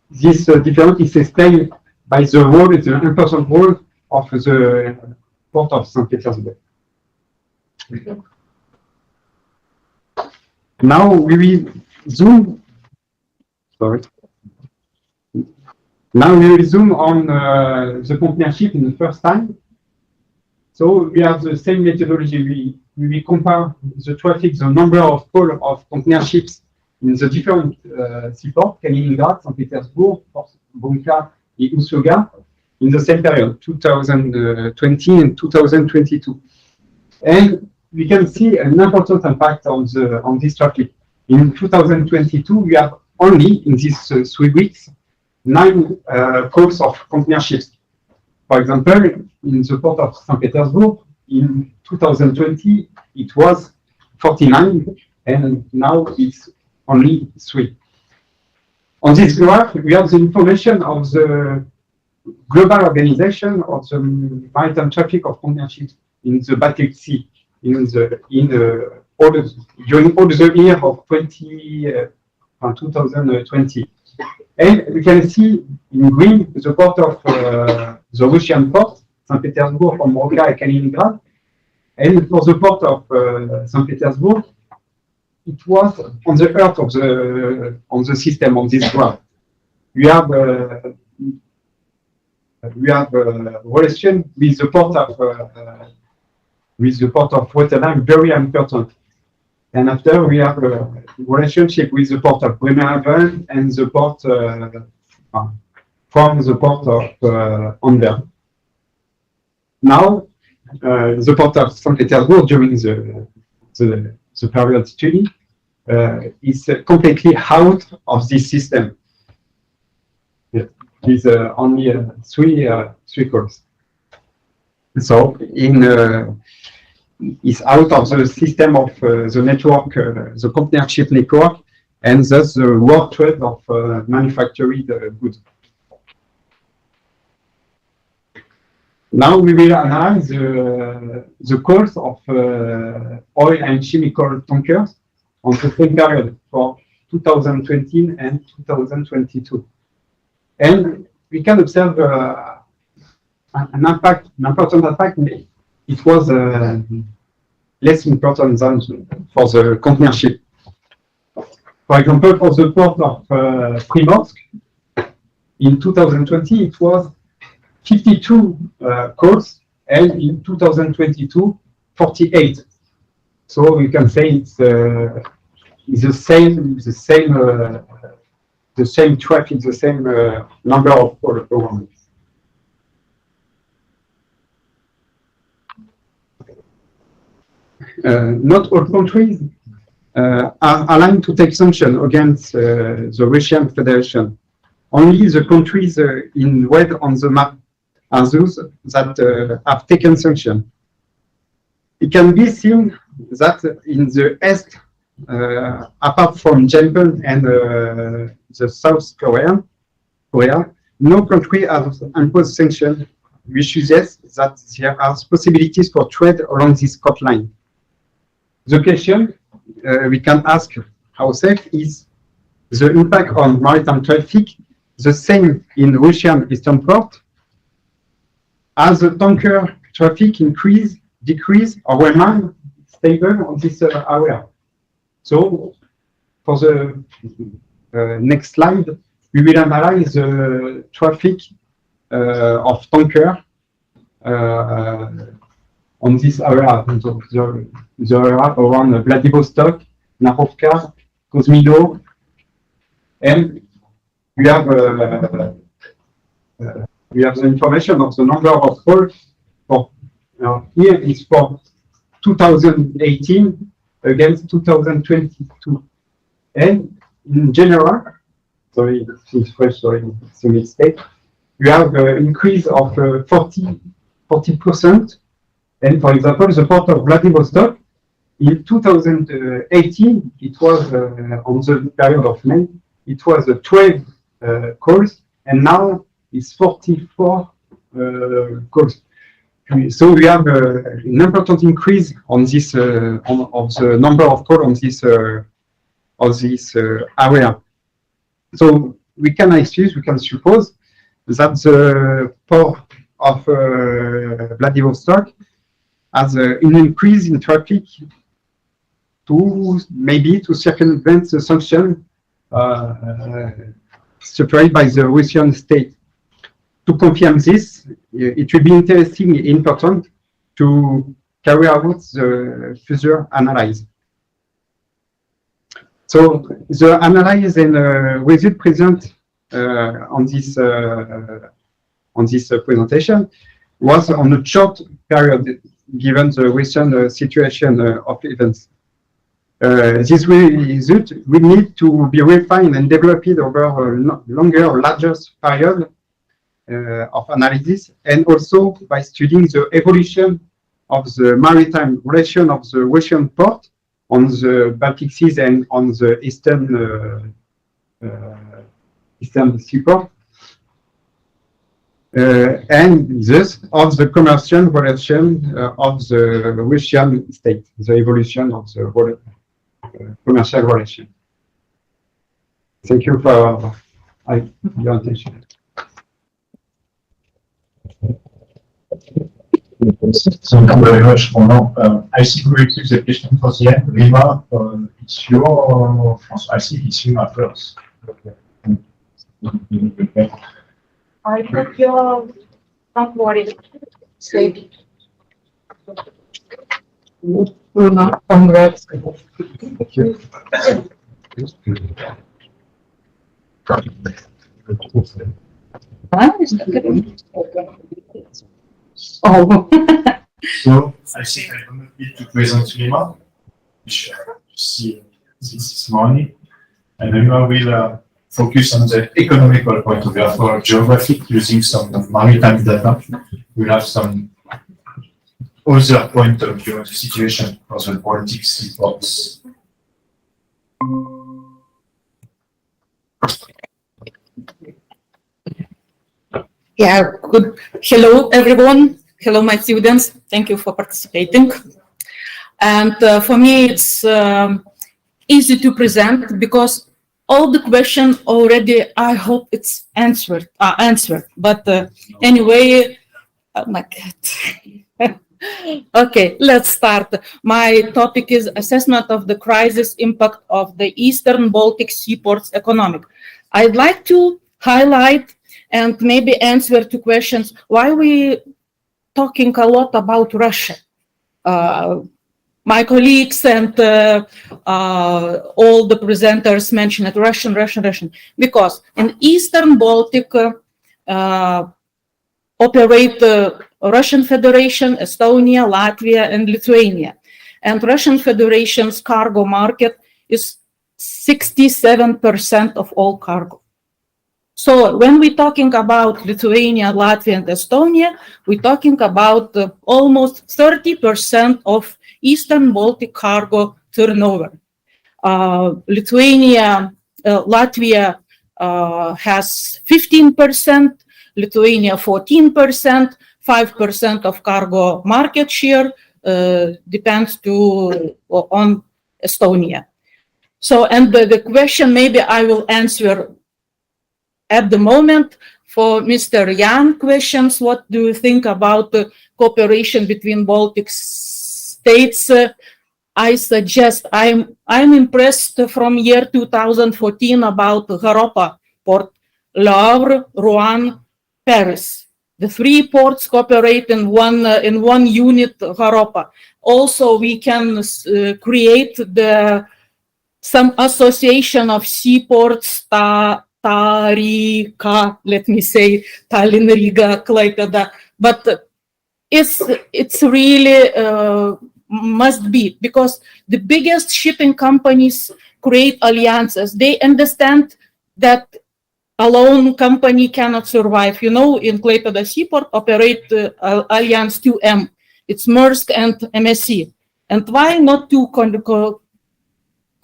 This difference is explained by the role, the important role of the port of St. Petersburg. Now we will zoom. Sorry. Now we will zoom on the container ship in the first time. So we have the same methodology. We will compare the traffic, the number of calls of container ships in the different seaports, Kaliningrad, St. Petersburg, Bunka, and Usluga, in the same period, 2020 and 2022. And we can see an important impact on this traffic. In 2022, we have only, in these 3 weeks, 9 calls of container ships. For example, in the port of St. Petersburg, in 2020, it was 49, and now it's only 3. On this graph, we have the information of the global organization of the maritime traffic of container ships in the Baltic Sea during all the year of 2020. And we can see in green the port of the Russian port, St. Petersburg, from Roka and Kaliningrad. And for the port of St. Petersburg, it was on the earth of the system on this graph. We have relation with the port of Rotterdam, very important. And after we have a relationship with the port of Bremerhaven and the port from the port of Antwerp. Now, the port of St. Petersburg during the period study is completely out of this system. With only 3 calls. So is out of the system of the network, the container ship network, and thus the world trade of manufactured goods. Now we will analyze the calls of oil and chemical tankers on the same period for 2020 and 2022. And we can observe an important impact. It was less important than for the container ship. For example, for the port of Primorsk, in 2020, it was 52 calls, and in 2022, 48. So we can say it's the same traffic, the same number of calls. Not all countries are aligned to take sanctions against the Russian Federation. Only the countries in red on the map are those that have taken sanctions. It can be seen that in the East, apart from Japan and the South Korea, no country has imposed sanctions, which suggests that there are possibilities for trade along this coastline. The question we can ask ourselves is the impact on maritime traffic the same in Russian eastern port? As the tanker traffic increase, decrease, or remain stable on this area? So, for the next slide, we will analyze the traffic of tanker on this area, the area around Vladivostok, Narovka, Kozmino, and we have the information of the number of calls. For here is for 2018 against 2022, and in general, sorry, it's a mistake. We have an increase of 40%. And for example, the port of Vladivostok, in 2018, it was on the period of May, it was 12 calls, and now it's 44 calls. So we have an important increase on this of the number of calls on this area. So we can suppose that the port of Vladivostok has an increase in traffic to circumvent the sanction supplied by the Russian state. To confirm this, it will be interesting and important to carry out the further analysis. So the analysis and result present on this presentation was on a short period given the recent situation of events. This result will need to be refined and developed over a longer, larger period of analysis, and also by studying the evolution of the maritime relation of the Russian port on the Baltic Seas and on the eastern seaport, and thus of the commercial relation of the Russian state, the evolution of the commercial relation. Thank you for your attention. Thank you very much, Roland. I think we keep the question for the end. Rima, it's your, I think it's you first. I hope you're not worried. Safe. Congrats. Thank you. Oh. So I think I don't need to present Rima, which you see this morning, and Rima will focus on the economical point of view for geographic using some maritime data. We'll have some other point of view of the situation for the Baltic seaports. Yeah, good. Hello, everyone. Hello, my students. Thank you for participating. And for me, it's easy to present because all the questions already, I hope it's answered. But anyway, oh my God. Okay, let's start. My topic is assessment of the crisis impact of the Eastern Baltic seaports economic. I'd like to highlight and maybe answer to questions why we talking a lot about Russia. My colleagues and all the presenters mentioned Russian, because in Eastern Baltic operate Russian Federation, Estonia, Latvia, and Lithuania. And Russian Federation's cargo market is 67% of all cargo. So when we're talking about Lithuania, Latvia, and Estonia, we're talking about almost 30% of Eastern Baltic cargo turnover. Lithuania, Latvia has 15%, Lithuania 14%, 5% of cargo market share depends on Estonia. So, and the question maybe I will answer at the moment for Mr. Jan questions. What do you think about the cooperation between Baltic states? I suggest I'm impressed from year 2014 about Haropa port, Le Havre, Rouen, Paris. The three ports cooperate in one unit, Haropa. Also, we can create some association of seaports, Riga, let me say, Tallinn, Riga, Klaipėda. But it's really must be, because the biggest shipping companies create alliances. They understand that alone company cannot survive. You know, in Klaipėda seaport operate Alliance 2M. It's Maersk and MSC. And why not to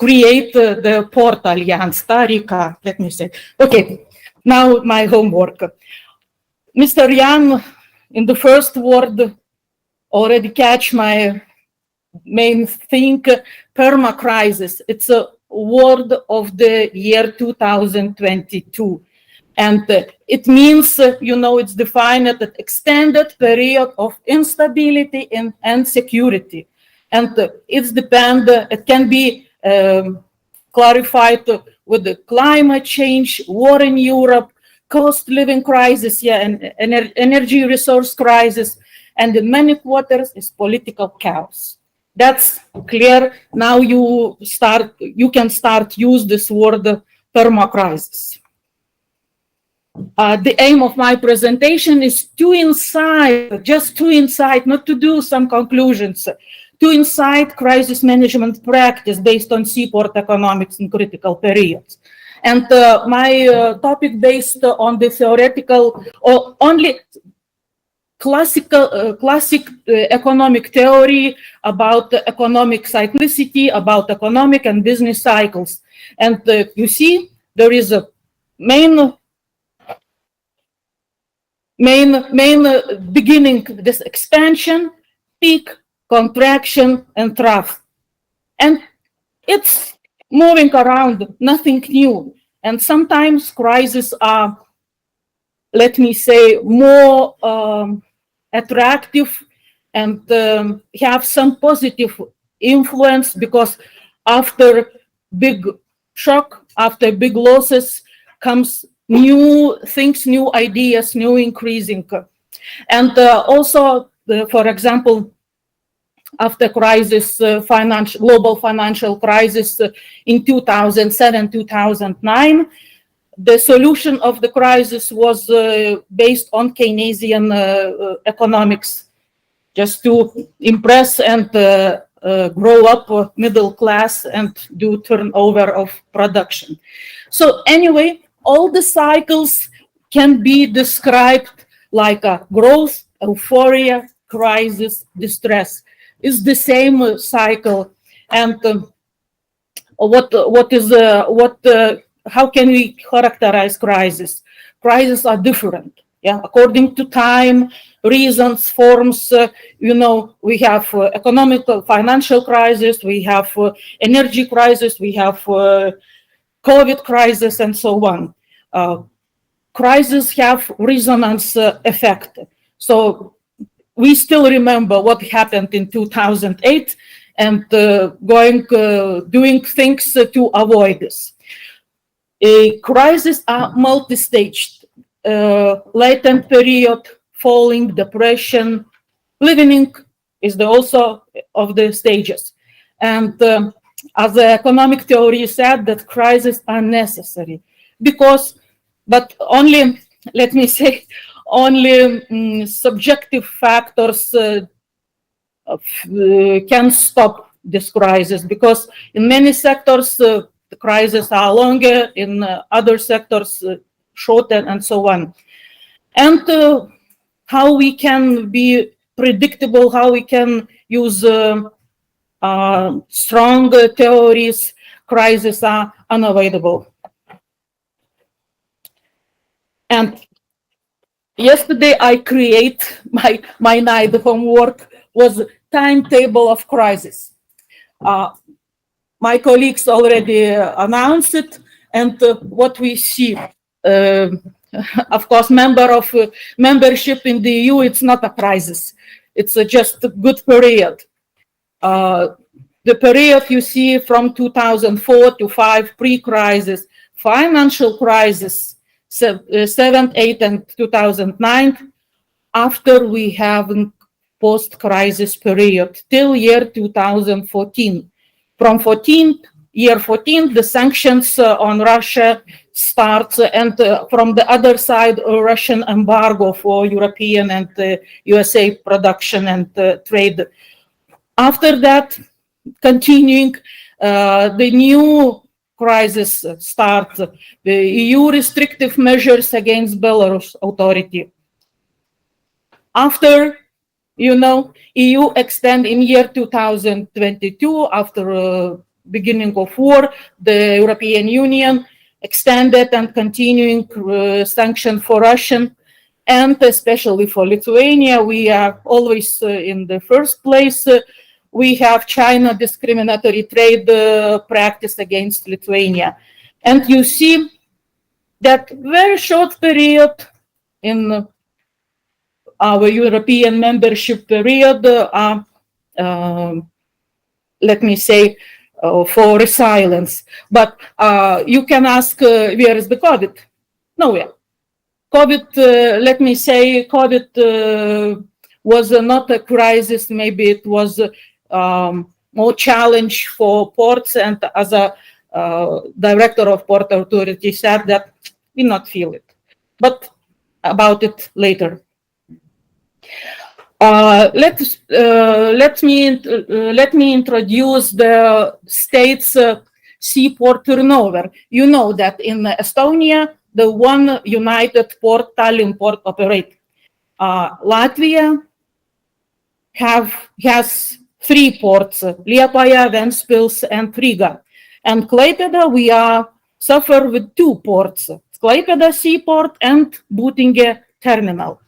create the Port Alliance, Tarika, let me say. Okay, now my homework. Mr. Jan, in the first word, already catch my main thing, perma-crisis. It's a word of the year 2022. And it means, it's defined as an extended period of instability and security. And it can be clarified with the climate change, war in Europe, cost living crisis, and energy resource crisis, and in many quarters is political chaos. That's clear. Now you can start use this word perma-crisis. The aim of my presentation is to insight, not to do some conclusions, to insight crisis management practice based on seaport economics in critical periods. And my topic based on the theoretical or only classic economic theory about economic cyclicity, about economic and business cycles. And you see, there is a main beginning, this expansion, peak, contraction, and trough. And it's moving around, nothing new. And sometimes crises are, let me say, more attractive and have some positive influence, because after big shock, after big losses comes new things, new ideas, new increasing. And also, for example, after crisis, global financial crisis in 2007, 2009, the solution of the crisis was based on Keynesian economics, just to impress and grow up middle class and do turnover of production. So anyway, all the cycles can be described like a growth, euphoria, crisis, distress. It's the same cycle. And how can we characterize crisis? Crises are different, according to time, reasons, forms. We have economic, financial crisis, we have energy crisis, we have COVID crisis, and so on. Crises have resonance effect. So we still remember what happened in 2008 and doing things to avoid this. Crises are multi-staged, latent period, falling, depression, living is also of the stages. And as the economic theory said, that crises are necessary but only, let me say, only subjective factors can stop this crisis, because in many sectors the crises are longer, in other sectors shorter, and so on. And how we can be predictable, how we can use strong theories, crises are unavoidable. And yesterday I create my night homework was timetable of crisis. My colleagues already announced it, and what we see, of course, membership in the EU, it's not a crisis. It's just a good period. The period you see from 2004 to 5, pre-crisis, financial crisis, 7, 8, and 2009, after we have post-crisis period till year 2014. From year 14, the sanctions on Russia starts, and from the other side, a Russian embargo for European and USA production and trade. After that, continuing, the new crisis starts, the EU restrictive measures against Belarus authority. After, EU extend in year 2022, after beginning of war, the European Union extended and continuing sanctions for Russia, and especially for Lithuania, we are always in the first place. We have China discriminatory trade practice against Lithuania. And you see that very short period in our European membership period, let me say, for resilience. But you can ask, where is the COVID? Nowhere. COVID, let me say, COVID was not a crisis. Maybe it was more challenge for ports. And as a director of Port Authority said that we not feel it. But about it later. Let me introduce the state's seaport turnover. You know that in Estonia, the one united port, Tallinn port, operate. Latvia has 3 ports: Liepaja, Ventspils, and Riga. And Klaipėda, we suffer with 2 ports: Klaipėda seaport and Būtingė terminal.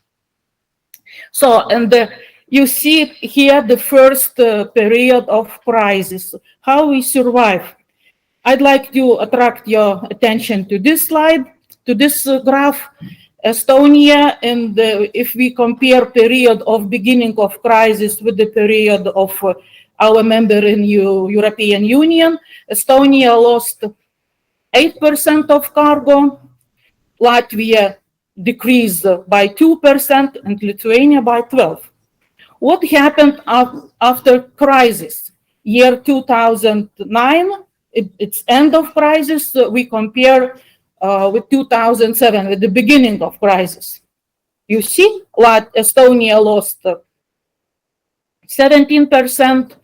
So, and you see here the first period of crisis, how we survive. I'd like to attract your attention to this slide, to this graph. Estonia, and if we compare period of beginning of crisis with the period of our member in European Union, Estonia lost 8% of cargo, Latvia decreased by 2%, and Lithuania by 12%. What happened after crisis? Year 2009, it's end of crisis. We compare with 2007, with the beginning of crisis. You see, Estonia lost 17%,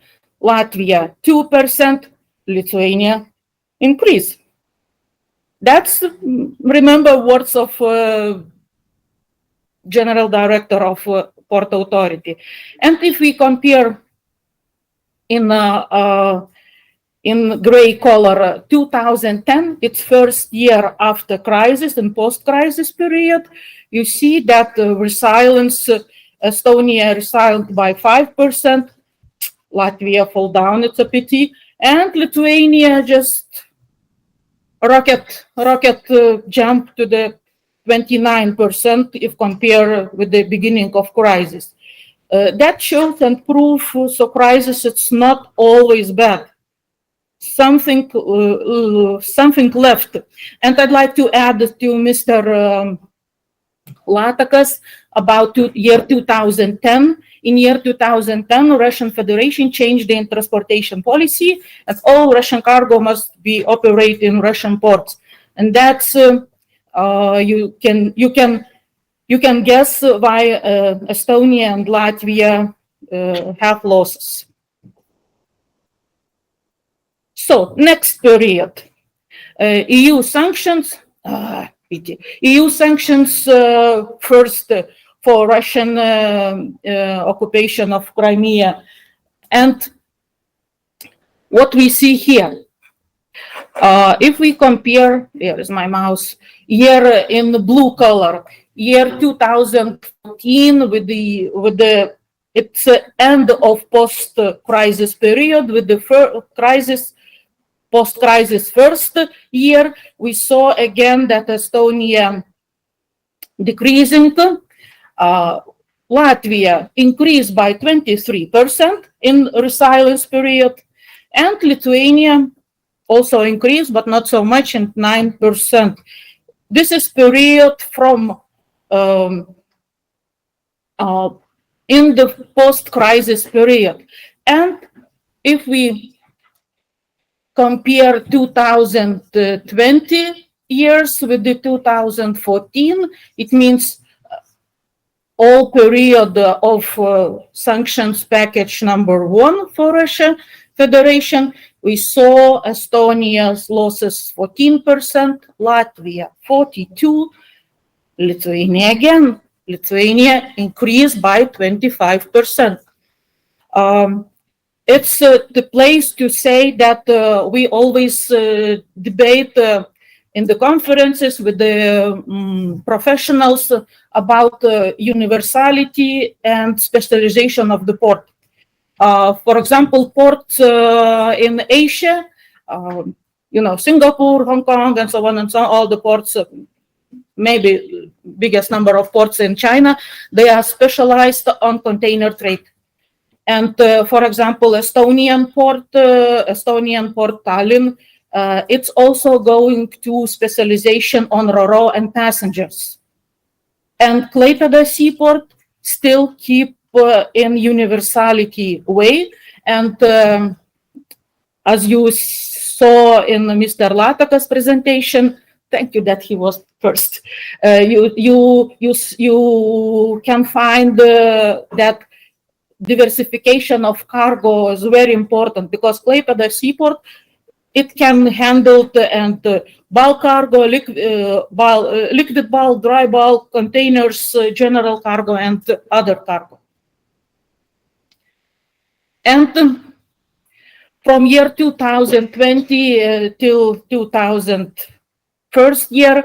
Latvia 2%, Lithuania increased. That's, remember, words of General Director of Port Authority. And if we compare in gray color 2010, its first year after crisis and post-crisis period, you see that resilience, Estonia resilient by 5%, Latvia fall down, it's a pity, and Lithuania just rocket jump to the 29% if compared with the beginning of crisis. That shows and proves so crisis, it's not always bad. Something left. And I'd like to add to Mr. Latakas about year 2010. In year 2010, Russian Federation changed the transportation policy, and all Russian cargo must be operated in Russian ports. And that's you can guess why Estonia and Latvia have losses. So next period, EU sanctions. EU sanctions first for Russian occupation of Crimea, and what we see here. If we compare, here is my mouse, year in the blue color, year 2014 with the it's end of post-crisis period with the post-crisis first year, we saw again that Estonia decreasing, Latvia increased by 23% in resilience period, and Lithuania also increased, but not so much, in 9%. This is period from in the post-crisis period. And if we compare 2020 years with the 2014, it means all period of sanctions package number 1 for Russia Federation. We saw Estonia's losses 14%, Latvia 42%, Lithuania again. Lithuania increased by 25%. it's the place to say that we always debate in the conferences with the professionals about universality and specialization of the port. For example, ports in Asia, Singapore, Hong Kong, and so on, all the ports, maybe biggest number of ports in China, they are specialized on container trade. And for example, Estonian port Tallinn, it's also going to specialization on ro-ro and passengers. And Klaipėda seaport still keep in universality way. And as you saw in Mr. Latakas presentation, thank you that he was first. You can find that diversification of cargo is very important, because Klaipėda seaport, it can handle bulk cargo, liquid bulk, dry bulk, containers, general cargo, and other cargo. And from year 2020 till 2001 year,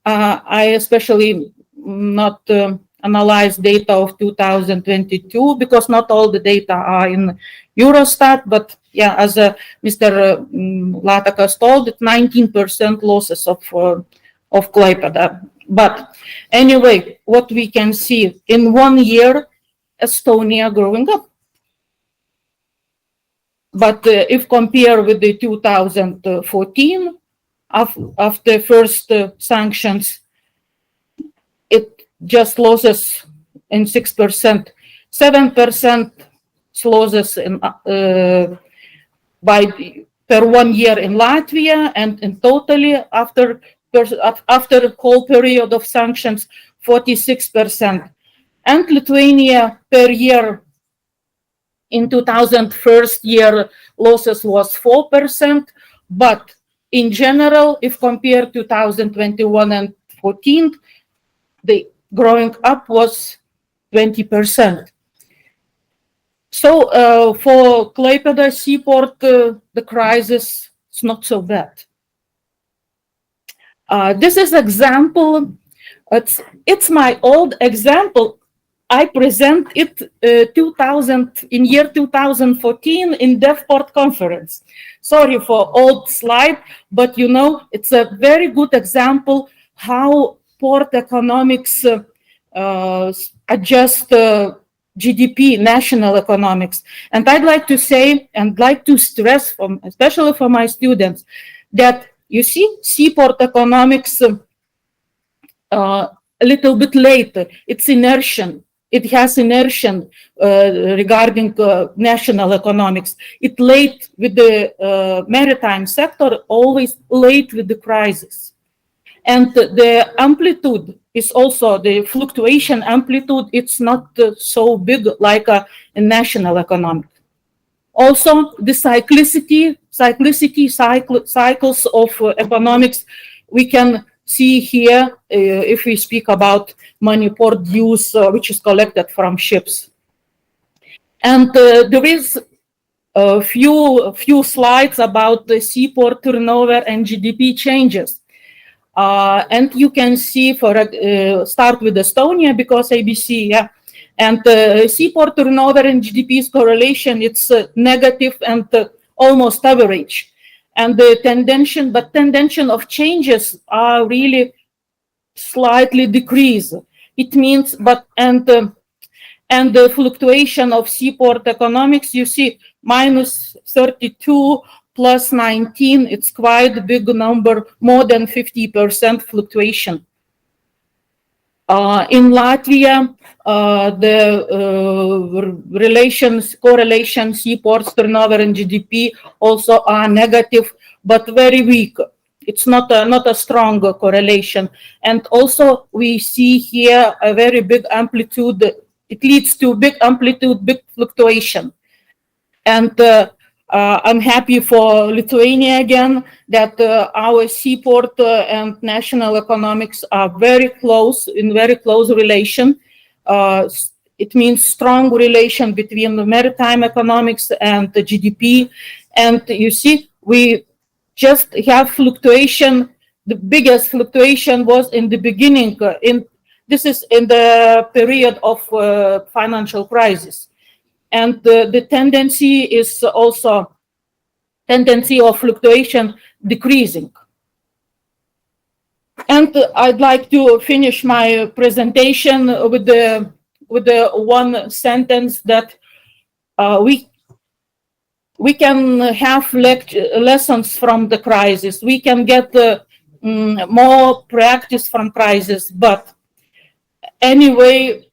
I especially not analyze data of 2022, because not all the data are in Eurostat, but yeah, as Mr. Latakas told, it's 19% losses of Klaipėda. But anyway, what we can see in 1 year, Estonia growing up. But if compare with the 2014, after first sanctions, it just losses in 6%, 7% losses in per 1 year in Latvia, and in totally after the whole period of sanctions, 46%. And Lithuania per year in 2001 year losses was 4%, but in general, if compared 2021 and 14, the growing up was 20%. So for Klaipėda seaport, the crisis is not so bad. This is example. It's my old example. I present it in year 2014 in DevPort conference. Sorry for old slide, but it's a very good example how port economics adjust GDP, national economics. And I'd like to say, and like to stress, especially for my students, that you see seaport economics a little bit later. It's inertia. It has inertia regarding national economics. It late with the maritime sector, always late with the crisis. And the amplitude is also, the fluctuation amplitude, it's not so big like in national economic. Also, the cycles of economics, we can see here if we speak about money port dues, which is collected from ships. And there is a few slides about the seaport turnover and GDP changes. And you can see, start with Estonia, because ABC, yeah. And seaport turnover and GDP's correlation, it's negative and almost average. And the tendency of changes are really slightly decrease. It means, and the fluctuation of seaport economics, you see, minus 32 plus 19, it's quite a big number, more than 50% fluctuation. In Latvia, the correlation seaports turnover and GDP also are negative, but very weak. It's not a strong correlation. And also we see here a very big amplitude. It leads to big amplitude, big fluctuation. And I'm happy for Lithuania again that our seaport and national economics are very close, in very close relation. It means strong relation between the maritime economics and the GDP. And you see, we just have fluctuation. The biggest fluctuation was in the beginning. This is in the period of financial crisis. And the tendency is also tendency of fluctuation decreasing. And I'd like to finish my presentation with the one sentence that we can have lessons from the crisis. We can get more practice from crisis, but anyway,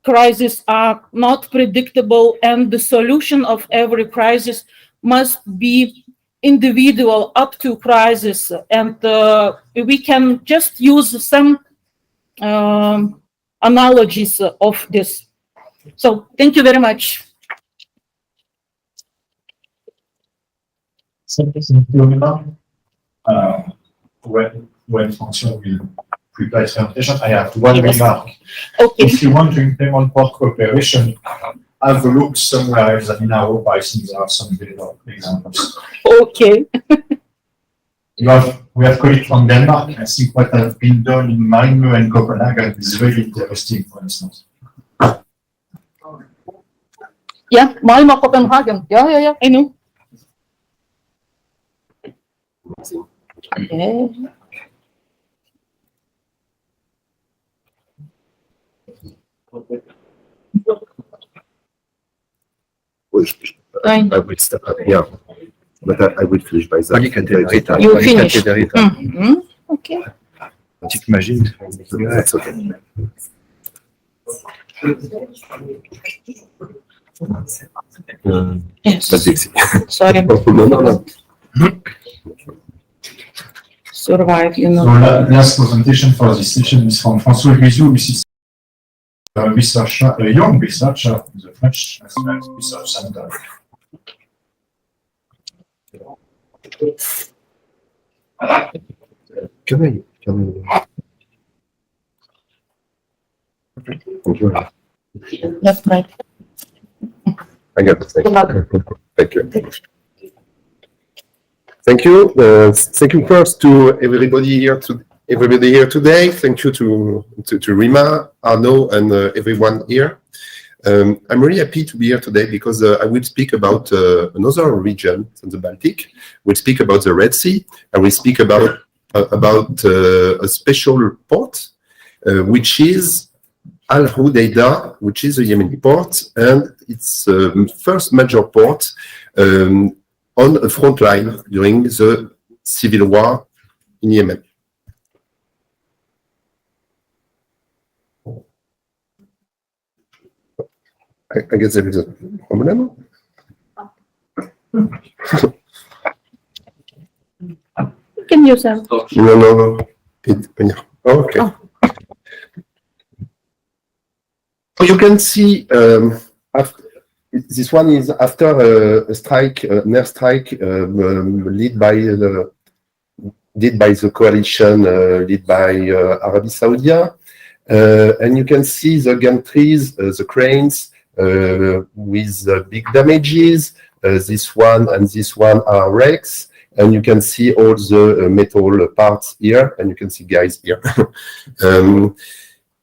crises are not predictable, and the solution of every crisis must be individual up to crisis. And we can just use some analogies of this. So thank you very much. Thank you, when François will prepare his presentation, I have one remark. Okay. If you want to implement port cooperation, have a look somewhere else than in Europe. I think there are some better examples. Okay. We have colleagues from Denmark. I think what has been done in Malmö and Copenhagen is really interesting, for instance. Yeah, Malmö, Copenhagen. Yeah, I know. Okay. I will step up, yeah. But I will finish by that. You finish. Okay. Tu t'imagines? That's okay. Yes. Baltic. Sorry. No. Survive, you know. So last presentation for this session is from François Guizou, which is a young researcher in the French National Research Center. Left, right. I got the thing. Thank you. Thank you. Thank you first to everybody here today. Thank you to Rima, Arnaud, and everyone here. I'm really happy to be here today because I will speak about another region than the Baltic. We'll speak about the Red Sea, and we'll speak about a special port, which is Al Hudaydah, which is a Yemeni port, and it's the first major port on a front line during the civil war in Yemen. I guess there is a problem. You can use them. No. Okay. So you can see this one is after a strike, an airstrike led by the coalition, led by Arabia Saudi, and you can see the gantries, the cranes with big damages. This one and this one are wrecks, and you can see all the metal parts here, and you can see guys here.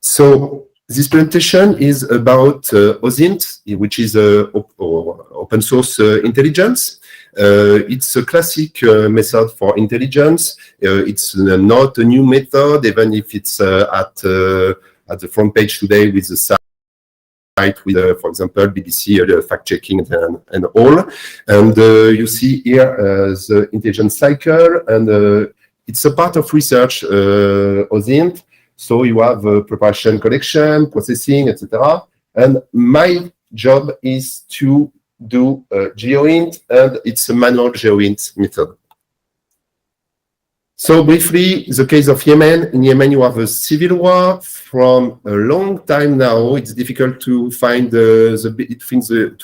So this presentation is about OSINT, which is open source intelligence. It's a classic method for intelligence. It's not a new method, even if it's at the front page today with the site with, for example, BBC fact-checking and all. And you see here the intelligence cycle, and it's a part of research, OSINT. So you have preparation, collection, processing, etc. And my job is to do GeoInt, and it's a manual GeoInt method. So briefly, the case of Yemen. In Yemen, you have a civil war from a long time now. It's difficult to find to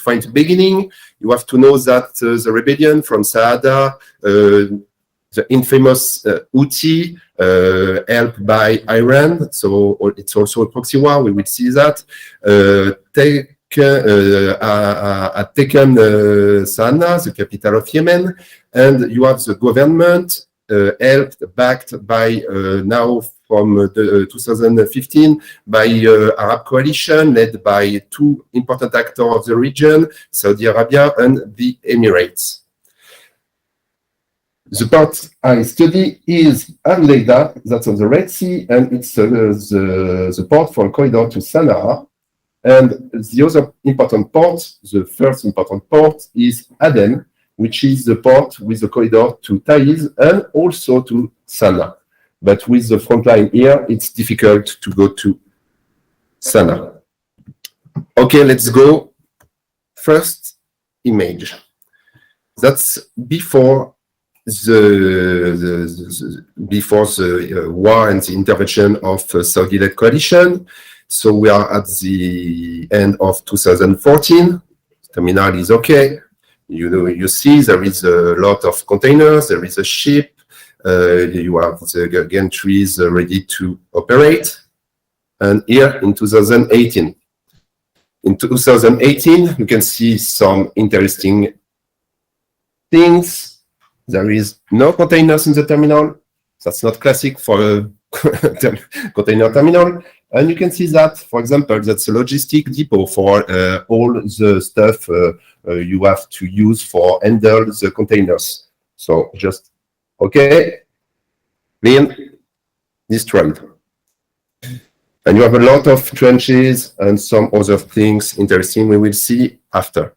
find the beginning. You have to know that the rebellion from Saada the infamous Houthi, helped by Iran. So it's also a proxy war. We will see that. Had taken Sana'a, the capital of Yemen, and you have the government helped, backed by now from 2015 by Arab coalition led by two important actors of the region, Saudi Arabia and the Emirates. The part I study is Al-Leida, that's on the Red Sea, and it's the port for a corridor to Sana'a. And the other important port, the first important port, is Aden, which is the port with the corridor to Taiz and also to Sana'a. But with the front line here, it's difficult to go to Sana'a. Okay, let's go. First image. That's before the war and the intervention of Saudi-led coalition. So we are at the end of 2014. Terminal is okay. You see there is a lot of containers. There is a ship. You have the gantries ready to operate. And here in 2018. In 2018, you can see some interesting things. There is no containers in the terminal. That's not classic for a container terminal. And you can see that, for example, that's a logistic depot for all the stuff you have to use for handle the containers. So just, okay, clean, destroyed. And you have a lot of trenches and some other things interesting we will see after.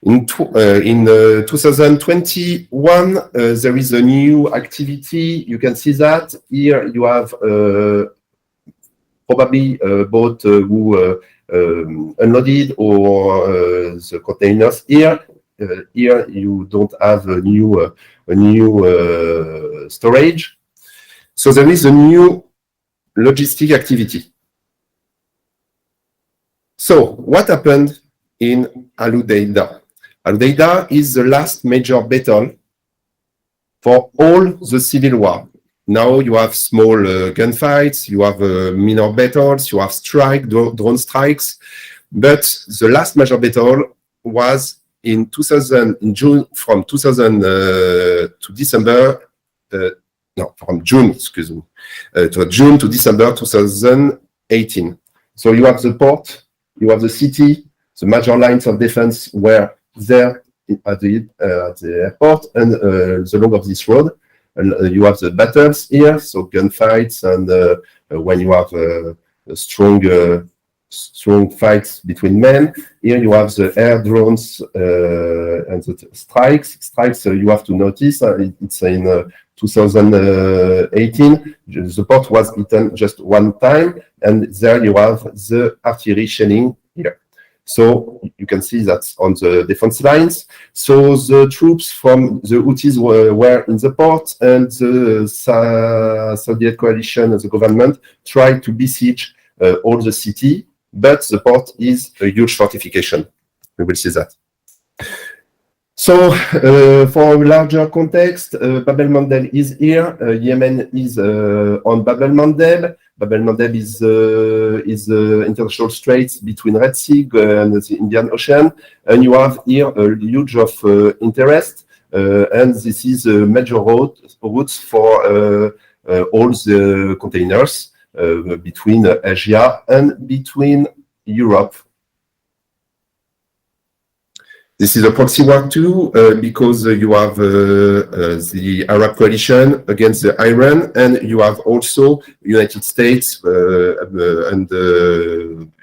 In 2021, there is a new activity. You can see that here you have probably a boat who unloaded or the containers here. Here you don't have a new storage. So there is a new logistic activity. So what happened in Al-Udeida? Al-Udeida is the last major battle for all the civil war. Now you have small gunfights, you have minor battles, you have drone strikes, but the last major battle was in June, from 2000 to December, from June, excuse me, to June to December 2018. So you have the port, you have the city, the major lines of defense were there at the airport and the long of this road. And you have the battles here, so gunfights, and when you have strong fights between men. Here you have the air drones and the strikes. So you have to notice it's in 2018. The port was eaten just one time, and there you have the artillery shelling here. So you can see that on the defense lines. So the troops from the Houthis were in the port, and the Soviet coalition and the government tried to besiege all the city, but the port is a huge fortification. We will see that. So for a larger context, Bab el-Mandeb is here. Yemen is on Bab el-Mandeb. Bab el-Mandeb is the international straits between Red Sea and the Indian Ocean. And you have here a huge of interest. And this is a major routes for all the containers between Asia and between Europe. This is a proxy war too, because you have the Arab coalition against the Iran, and you have also United States and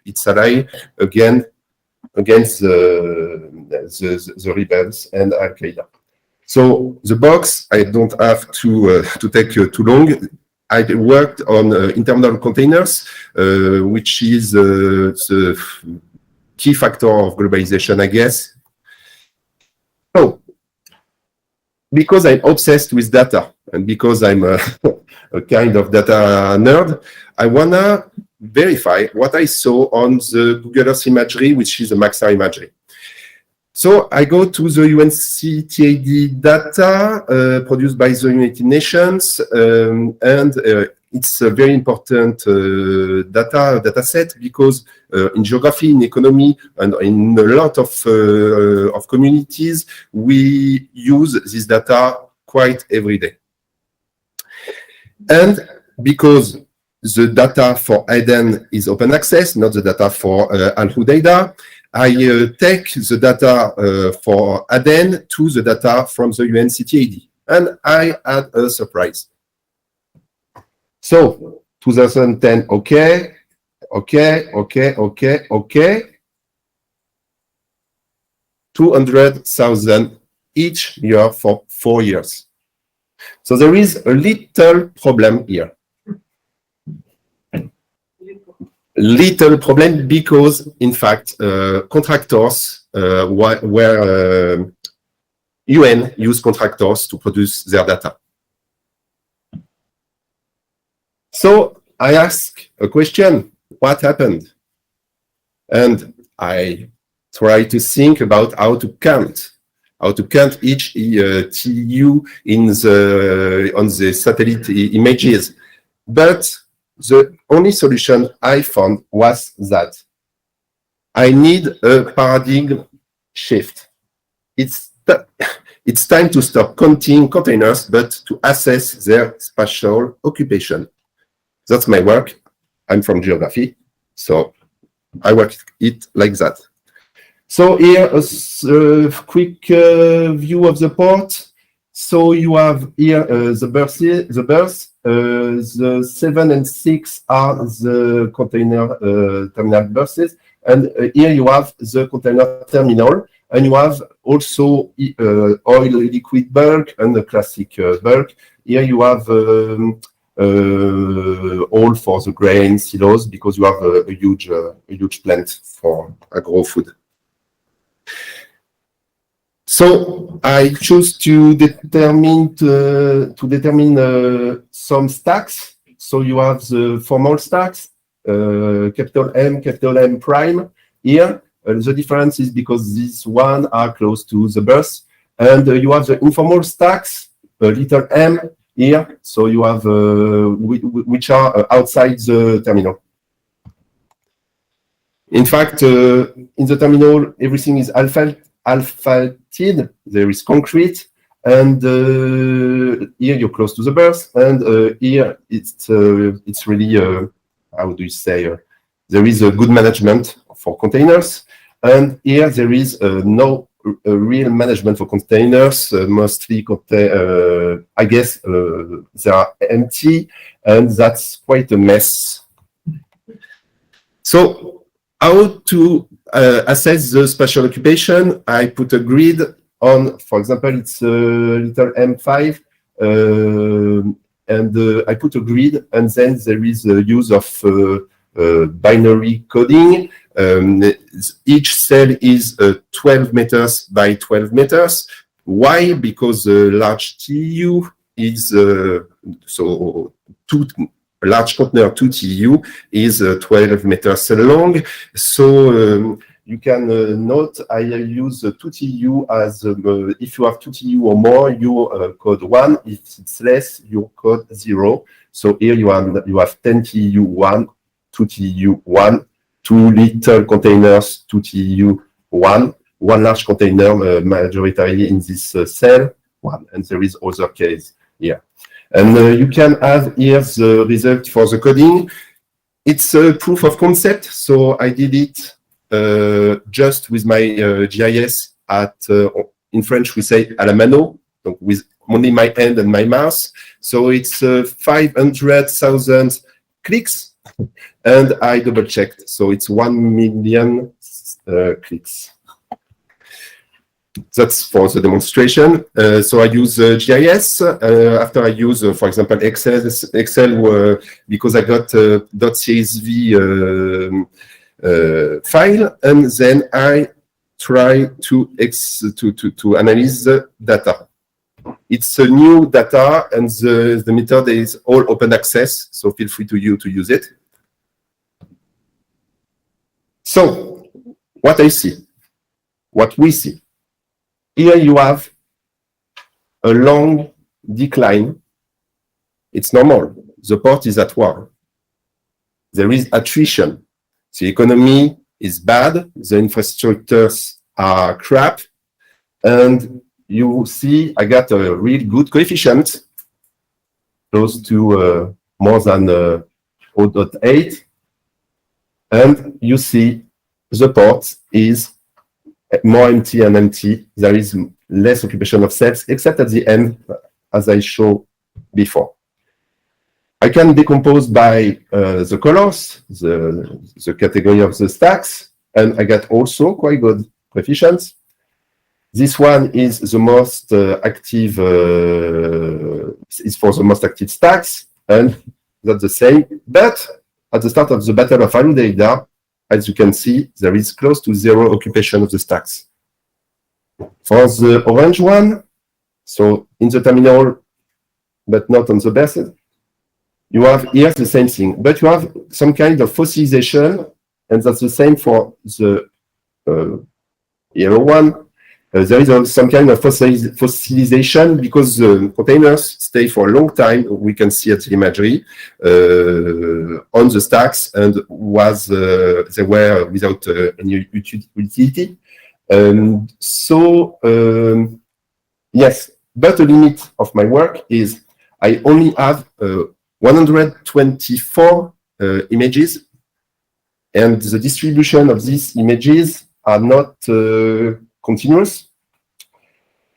its ally against the rebels and Al-Qaeda. So the box, I don't have to take too long. I worked on internal containers, which is the key factor of globalization, I guess. So, because I'm obsessed with data and because I'm a kind of data nerd, I wanna verify what I saw on the Google Earth imagery, which is a Maxar imagery. So I go to the UNCTAD data produced by the United Nations, and it's a very important data set because in geography, in economy, and in a lot of communities, we use this data quite every day. And because the data for Eden is open access, not the data for Al-Hudaydah, I take the data for Aden to the data from the UNCTAD, and I had a surprise. So 2010, okay. 200,000 each year for 4 years. So there is a little problem here. Little problem because, in fact, contractors where UN use contractors to produce their data. So I ask a question, what happened? And I try to think about how to count each TU on the satellite images. But the only solution I found was that I need a paradigm shift. It's time to stop counting containers, but to assess their spatial occupation. That's my work. I'm from geography, so I work it like that. So here a quick view of the port. So you have here the berths. The 7 and 6 are the container terminal berths, and here you have the container terminal, and you have also oil liquid bulk and the classic bulk. Here you have all for the grain silos because you have a huge plant for agro food. So I choose to determine some stacks. So you have the formal stacks, capital M prime here. The difference is because these one are close to the berth, and you have the informal stacks, little m here. So you have which are outside the terminal. In fact, in the terminal, everything is asphalted. There is concrete, and here you're close to the berth, and here it's really how do you say? There is a good management for containers, and here there is no real management for containers. Mostly, I guess they are empty, and that's quite a mess. So, how to assess the spatial occupation? I put a grid on, for example, it's little m5, and I put a grid, and then there is the use of binary coding. Each cell is 12 meters by 12 meters. Why? Because the large TU is so a large container 2 TU is 12 meters long. So you can note I use 2 TU as if you have 2 TU or more, you code 1. If it's less, you code 0. So here you have 10 TU 1, 2 TU 1, 2 little containers 2 TU 1, 1 large container majority in this cell 1, and there is other case here. And you can have here the result for the coding. It's a proof of concept, so I did it just with my GIS at, in French we say à la mano, so with only my hand and my mouse. So it's 500,000 clicks, and I double checked, so it's 1 million clicks. That's for the demonstration. So I use GIS. After I use, for example, Excel because I got .csv file, and then I try to analyze the data. It's a new data, and the method is all open access, so feel free to use it. So, what I see, what we see. Here you have a long decline. It's normal. The port is at war. There is attrition. The economy is bad. The infrastructures are crap. And you see, I got a really good coefficient, close to more than 0.8. And you see the port is more empty and empty. There is less occupation of cells, except at the end, as I showed before. I can decompose by the colors, the category of the stacks, and I get also quite good coefficients. This one is the most active, is for the most active stacks, and that's the same. But at the start of the Battle of Almeida, as you can see, there is close to 0 occupation of the stacks. For the orange one, so in the terminal, but not on the berth, you have here the same thing, but you have some kind of fossilization, and that's the same for the yellow one. There is some kind of fossilization because the containers stay for a long time. We can see at the imagery on the stacks, and they were without any utility. Yes, but the limit of my work is I only have 124 images, and the distribution of these images are not continuous.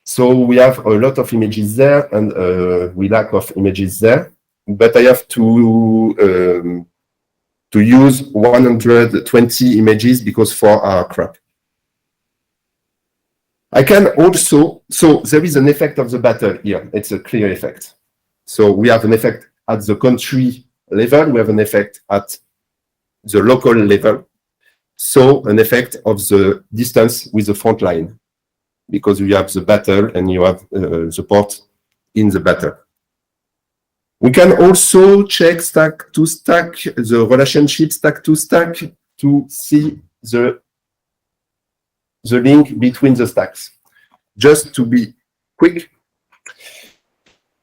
So we have a lot of images there, and we lack of images there. But I have to use 120 images because 4 are crap. I can also, so there is an effect of the battle here. It's a clear effect. So we have an effect at the country level, we have an effect at the local level. So an effect of the distance with the front line, because you have the battle and you have the port in the battle. We can also check stack to stack, the relationship stack to stack, to see the link between the stacks. Just to be quick,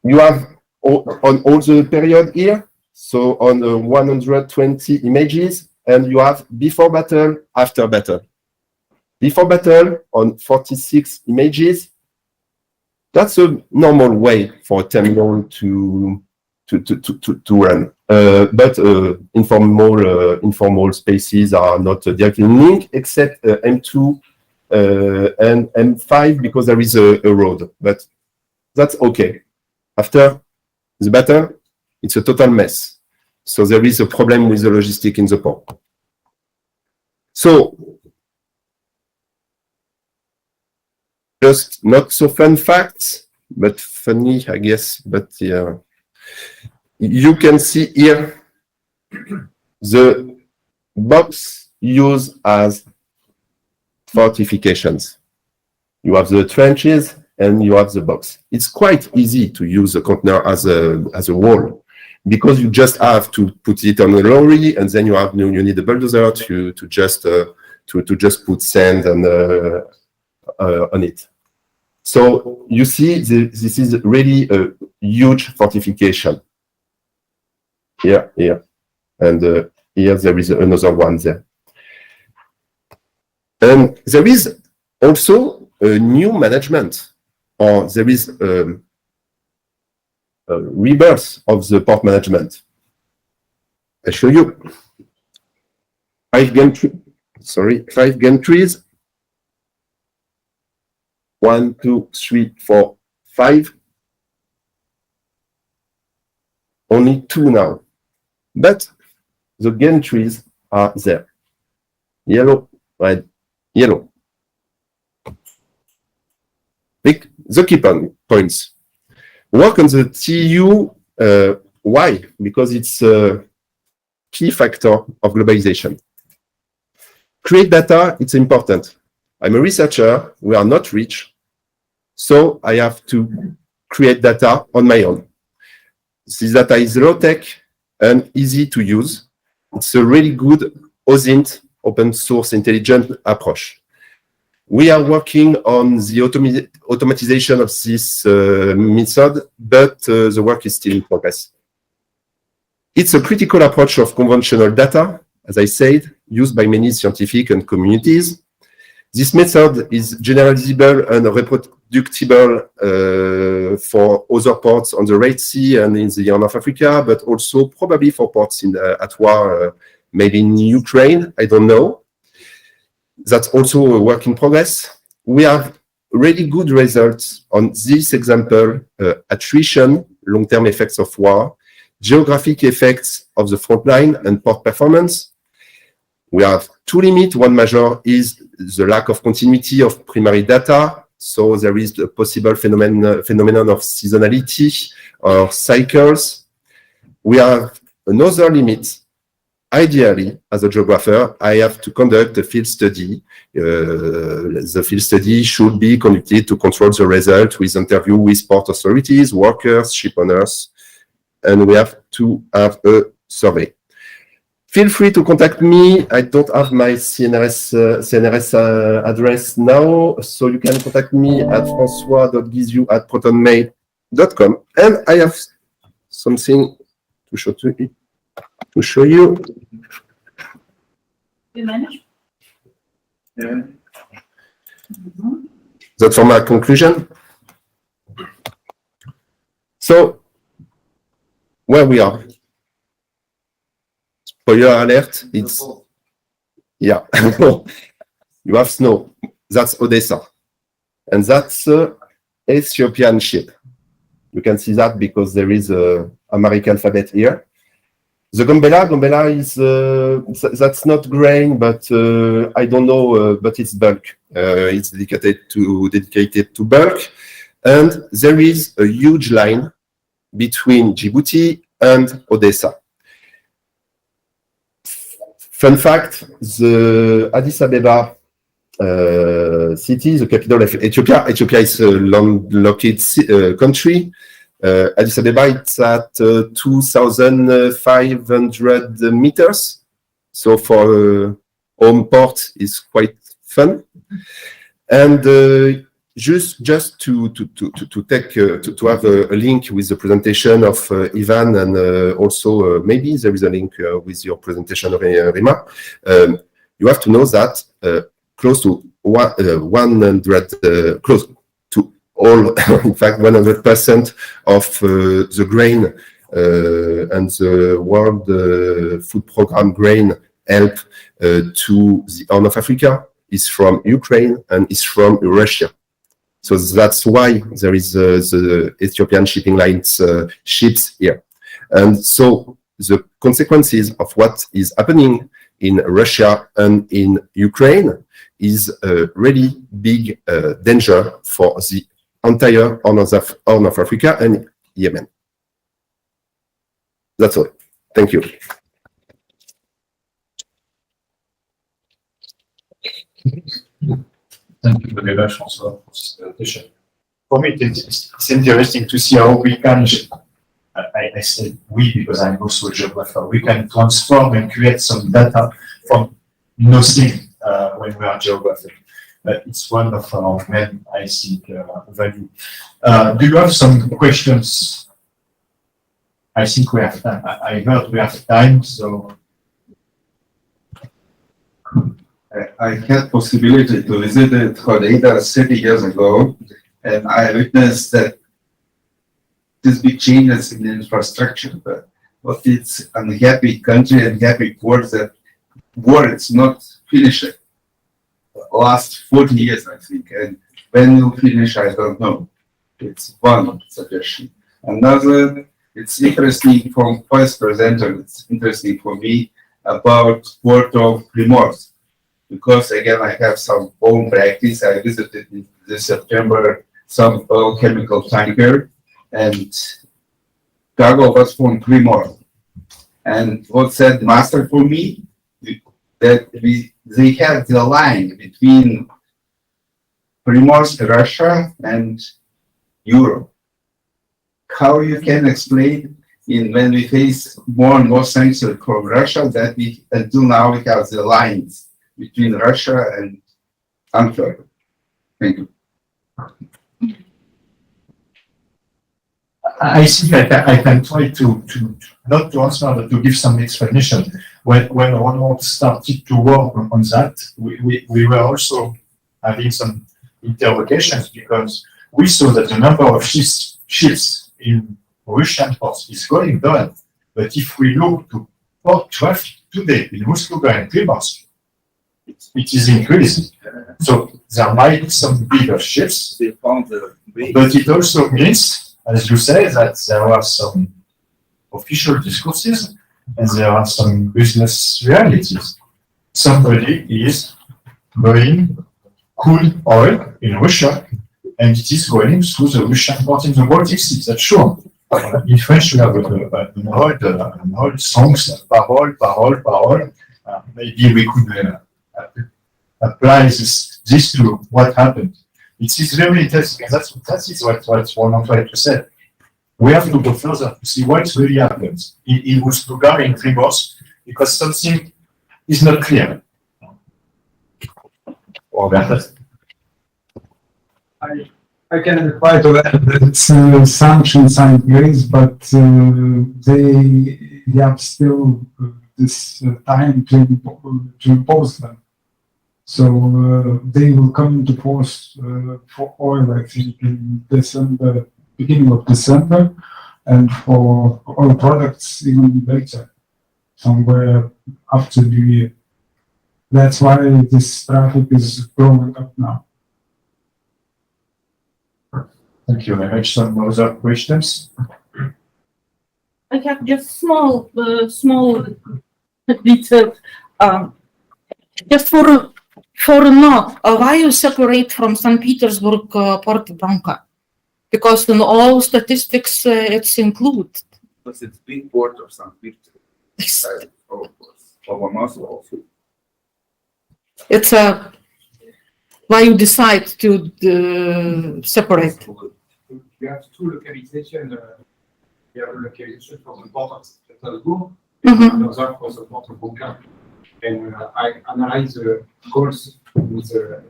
you have on all the period here, so on 120 images, and you have before battle, after battle. Before battle on 46 images. That's a normal way for a terminal to run. But informal spaces are not directly linked, except M2 and M5 because there is a road. But that's okay. After the battle, it's a total mess. So there is a problem with the logistic in the port. So just not so fun facts, but funny, I guess. But yeah, you can see here the box used as fortifications. You have the trenches and you have the box. It's quite easy to use a container as a wall, because you just have to put it on a lorry, and then you need a bulldozer to just put sand and on it. So you see, this is really a huge fortification. Here, and here there is another one there. And there is also a new management, or there is a rebirth of the port management. I show you 5 gantries. 1, 2, 3, 4, 5. Only 2 now. But the gantries are there. Yellow, red, yellow. The key points. Work on the TU. Why? Because it's a key factor of globalization. Create data, it's important. I'm a researcher, we are not rich, so I have to create data on my own. This data is low-tech and easy to use. It's a really good OSINT, open source intelligent approach. We are working on the automatization of this method, but the work is still in progress. It's a critical approach of conventional data, as I said, used by many scientific and communities. This method is generalizable and reproducible for other ports on the Red Sea and in the Horn of Africa, but also probably for ports at war, maybe in Ukraine, I don't know. That's also a work in progress. We have really good results on this example, attrition, long-term effects of war, geographic effects of the front line and port performance. We have two limits. One measure is the lack of continuity of primary data. So there is a possible phenomenon of seasonality or cycles. We have another limit. Ideally, as a geographer, I have to conduct a field study. The field study should be conducted to control the result with interview with port authorities, workers, ship owners, and we have to have a survey. Feel free to contact me. I don't have my CNRS address now, so you can contact me at francois.guizou@protonmail.com. And I have something to show you. You manage? Yeah. That's for my conclusion. So, where we are. Spoiler alert, it's, yeah, you have snow. That's Odessa. And that's Ethiopian ship. You can see that because there is a American alphabet here. The Gombela is, that's not grain, but I don't know, but it's bulk. It's dedicated to bulk. And there is a huge line between Djibouti and Odessa. Fun fact, the Addis Ababa city, the capital of Ethiopia. Ethiopia is a landlocked country. Addis Ababa, it's at 2,500 meters. So for home port is quite fun. And just to have a link with the presentation of Ivan, and also maybe there is a link with your presentation of Rima. You have to know that close to 100, close to all, in fact, 100% of the grain and the World Food Program grain help to the Horn of Africa is from Ukraine and is from Russia. So that's why there is the Ethiopian shipping lines ships here. And so the consequences of what is happening in Russia and in Ukraine is a really big danger for the entire Horn of Africa and Yemen. That's all. Thank you. Thank you very much also for this presentation. For me, it's interesting to see how we can, I said we because I'm also a geographer, we can transform and create some data from nothing when we are geographers. It's one of our main, I think, value. Do you have some questions? I think we have time. I heard we have time, so. I had possibility to visit Klaipėda 30 years ago, and I witnessed that these big changes in the infrastructure, but it's unhappy country and happy port that war is not finished. Last 40 years, I think, and when will finish, I don't know. It's one suggestion. Another, it's interesting from first presenter, it's interesting for me about port of Primorsk. Because again, I have some own practice. I visited in this September some oil chemical tanker, and cargo was from Primorsk. And what said master for me that they have the line between Primorsk, Russia, and Europe. How you can explain when we face more and more sanctions from Russia that we until now we have the lines between Russia and Antwerp. Thank you. I think I can try to not to answer, but to give some explanation. When Ronald started to work on that, we were also having some interrogations because we saw that the number of ships in Russian ports is going down. But if we look to port traffic today in Muskoka and Plymouth, it is increasing. So there might be some bigger ships, but it also means, as you say, that there are some official discourses and there are some business realities. Somebody is buying crude oil in Russia and it is going through the Russian port in the Baltic Sea, that's sure. In French, we have an old songs, parole. Maybe we could apply this to what happened. It is very interesting, and that is what Roland tried to say. We have to go further to see what really happens in Muskoka, in Plymouth, because something is not clear. I can reply to that. It's sanctions are in place, but they have still this time to impose them. So they will come into force for oil, I think, in December, beginning of December, and for oil products even later, somewhere after New Year. That's why this traffic is growing up now. Thank you very much. Some other questions? I have just small detail. Just for know why you separate from St. Petersburg Port Banka, because in all statistics it's included. Because it's big port of St. Petersburg. Over Moscow also. It's why you decide to separate. You have two localizations. You have a localization for the port of St. Petersburg and another for the port of Banka. And I analyze the goals with the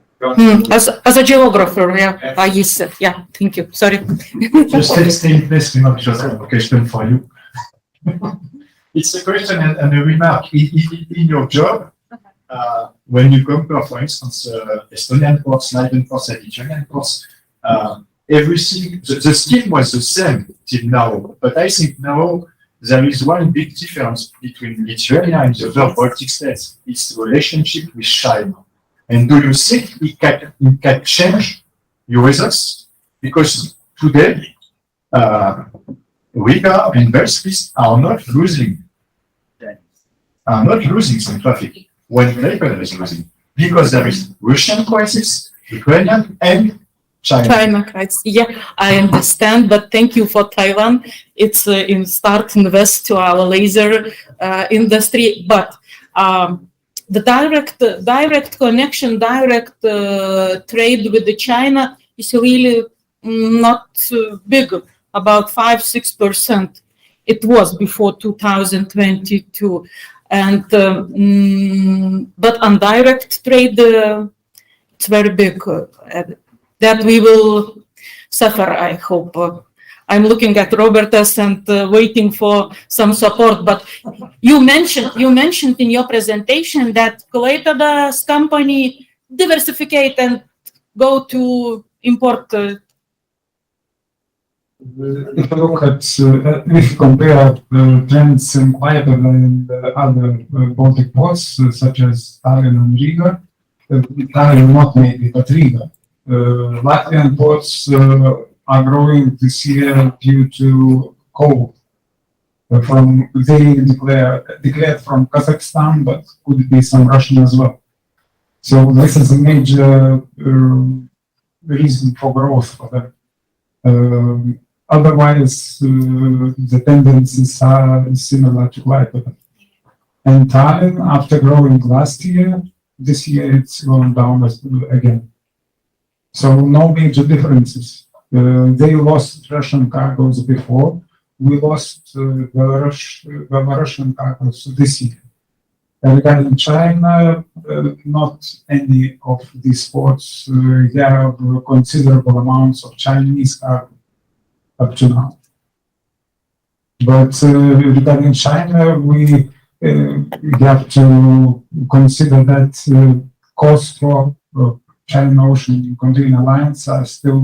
as a geographer, yeah. Yes, yeah. Thank you. Sorry. Just stay in place, just a question for you. It's a question and a remark. In your job, when you compare, for instance, Estonian ports, Leiden ports, and Lithuanian ports, everything, the scheme was the same till now. But I think now there is one big difference between Lithuania and the other Baltic states. It's the relationship with China. And do you think it can change your results? Because today, Riga and Belfast are not losing some traffic when Klaipėda is losing, because there is Russian crisis, Ukrainian, and China crisis. Yeah, I understand, but thank you for Taiwan. It's in start invest to our laser industry, but the direct connection, direct trade with the China is really not big, about 5-6%. It was before 2022, and but on direct trade, it's very big. That we will suffer, I hope. I'm looking at Robertas and waiting for some support. But you mentioned in your presentation that Klaipėda's company diversificate and go to import. If you look at, if you compare trends in Klaipėda and other Baltic ports, such as Tallinn and Riga, Tallinn not maybe, but Riga. Latvian ports are growing this year due to coal. They declared from Kazakhstan, but could be some Russian as well. So this is a major reason for growth for them. Otherwise, the tendencies are similar to Klaipėda. And Tallinn, after growing last year, this year it's going down again. So no major differences. They lost Russian cargoes before. We lost Belarusian cargoes this year. Regarding China, not any of these ports have considerable amounts of Chinese cargo up to now. But regarding China, we have to consider that costs for China Ocean Container Lines are still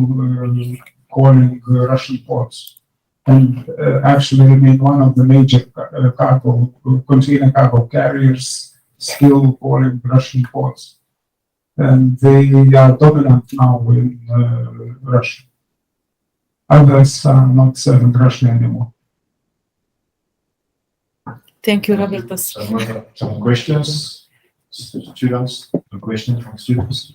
calling Russian ports, and actually remain one of the major container cargo carriers, still calling Russian ports, and they are dominant now in Russia. Others are not serving Russia anymore. Thank you, Robertas. Some questions, students? A question from students?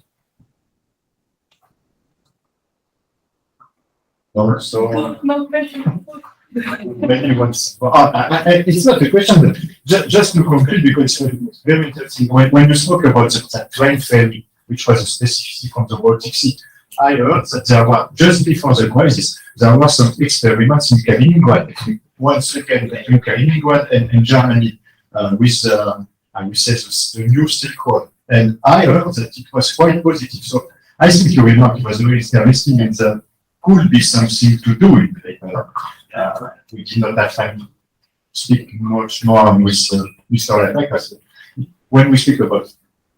Or so? No question. Maybe once. It's not a question, but just to conclude, because it's very interesting. When you spoke about that train ferry, which was a specific from the Baltic Sea, I heard that there were, just before the crisis, there were some experiments in Kaliningrad. One second, in Kaliningrad and Germany, with I would say the new Silk Road. And I heard that it was quite positive. So I think your remark was very interesting, and there could be something to do in Klaipėda. We did not have time to speak much more with Mr. Rebecca. When we speak about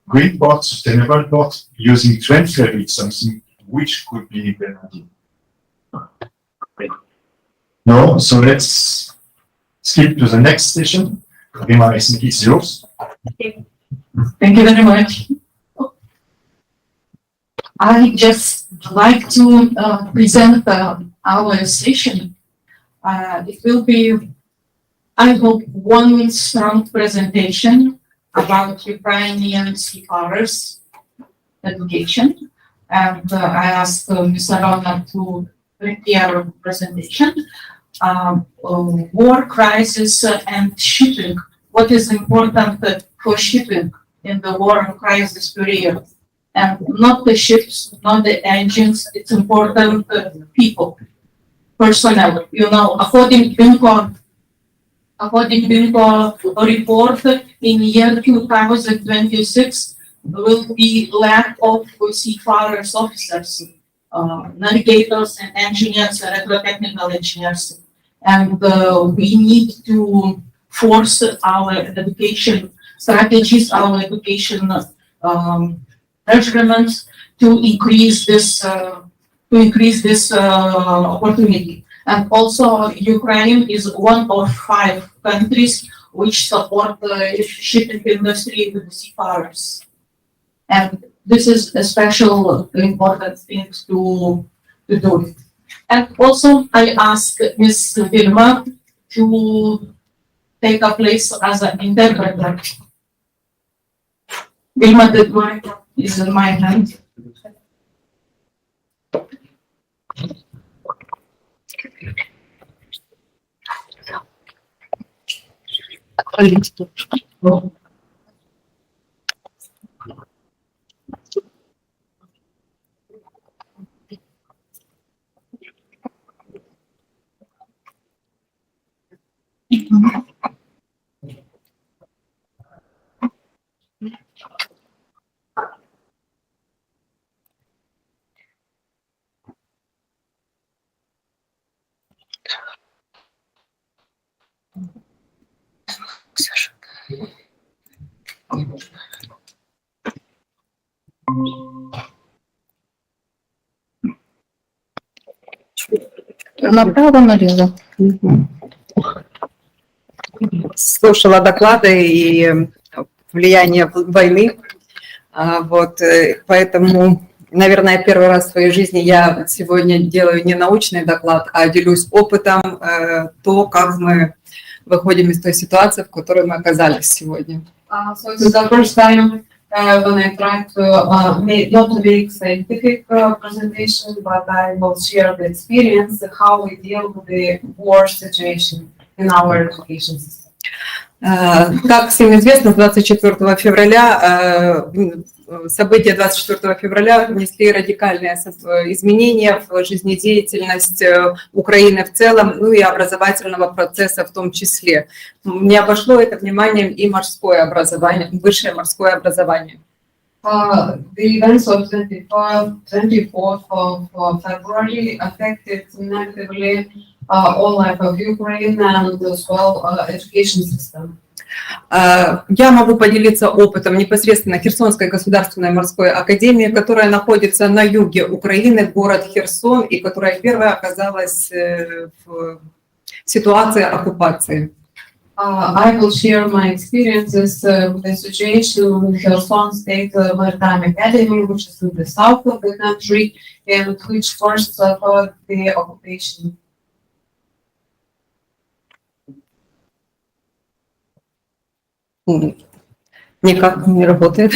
green ports, sustainable ports, using train ferry is something which could be implemented. No, so let's skip to the next station. Rima, I think it's yours. Thank you very much. I just like to present our session. It will be, I hope, one strong presentation about Ukrainian seafarers' education. And I asked Mr. Ronald to prepare a presentation. War crisis and shipping. What is important for shipping in the war and crisis period? And not the ships, not the engines, it's important people, personnel. You know, according to report, in year 2026, there will be lack of seafarers officers, navigators and engineers, electrotechnical engineers. And we need to force our education strategies, our education measurements to increase this opportunity. And also, Ukraine is one of 5 countries which support the shipping industry with seafarers. And this is a special important thing to do. And also, I asked Ms. Vilma to take a place as an interpreter. Vilma, the mic is in my hand. Направо, налево. Слушала доклады и влияние войны. Вот, поэтому, наверное, первый раз в своей жизни я сегодня делаю не научный доклад, а делюсь опытом, то, как мы выходим из той ситуации, в которой мы оказались сегодня. So this is the first time when I try to not make scientific presentation, but I will share the experience how we deal with the war situation in our education system. Как всем известно, 24 февраля события 24 февраля внесли радикальные изменения в жизнедеятельность Украины в целом, ну и образовательного процесса в том числе. Не обошло это вниманием и морское образование, высшее морское образование. The events of 24th of February affected negatively all life of Ukraine and as well education system. Я могу поделиться опытом непосредственно Херсонской государственной морской академии, которая находится на юге Украины, город Херсон, и которая первая оказалась в ситуации оккупации. I will share my experiences with the situation in Kherson State Maritime Academy, which is in the south of the country, and which first suffered the occupation. Никак не работает.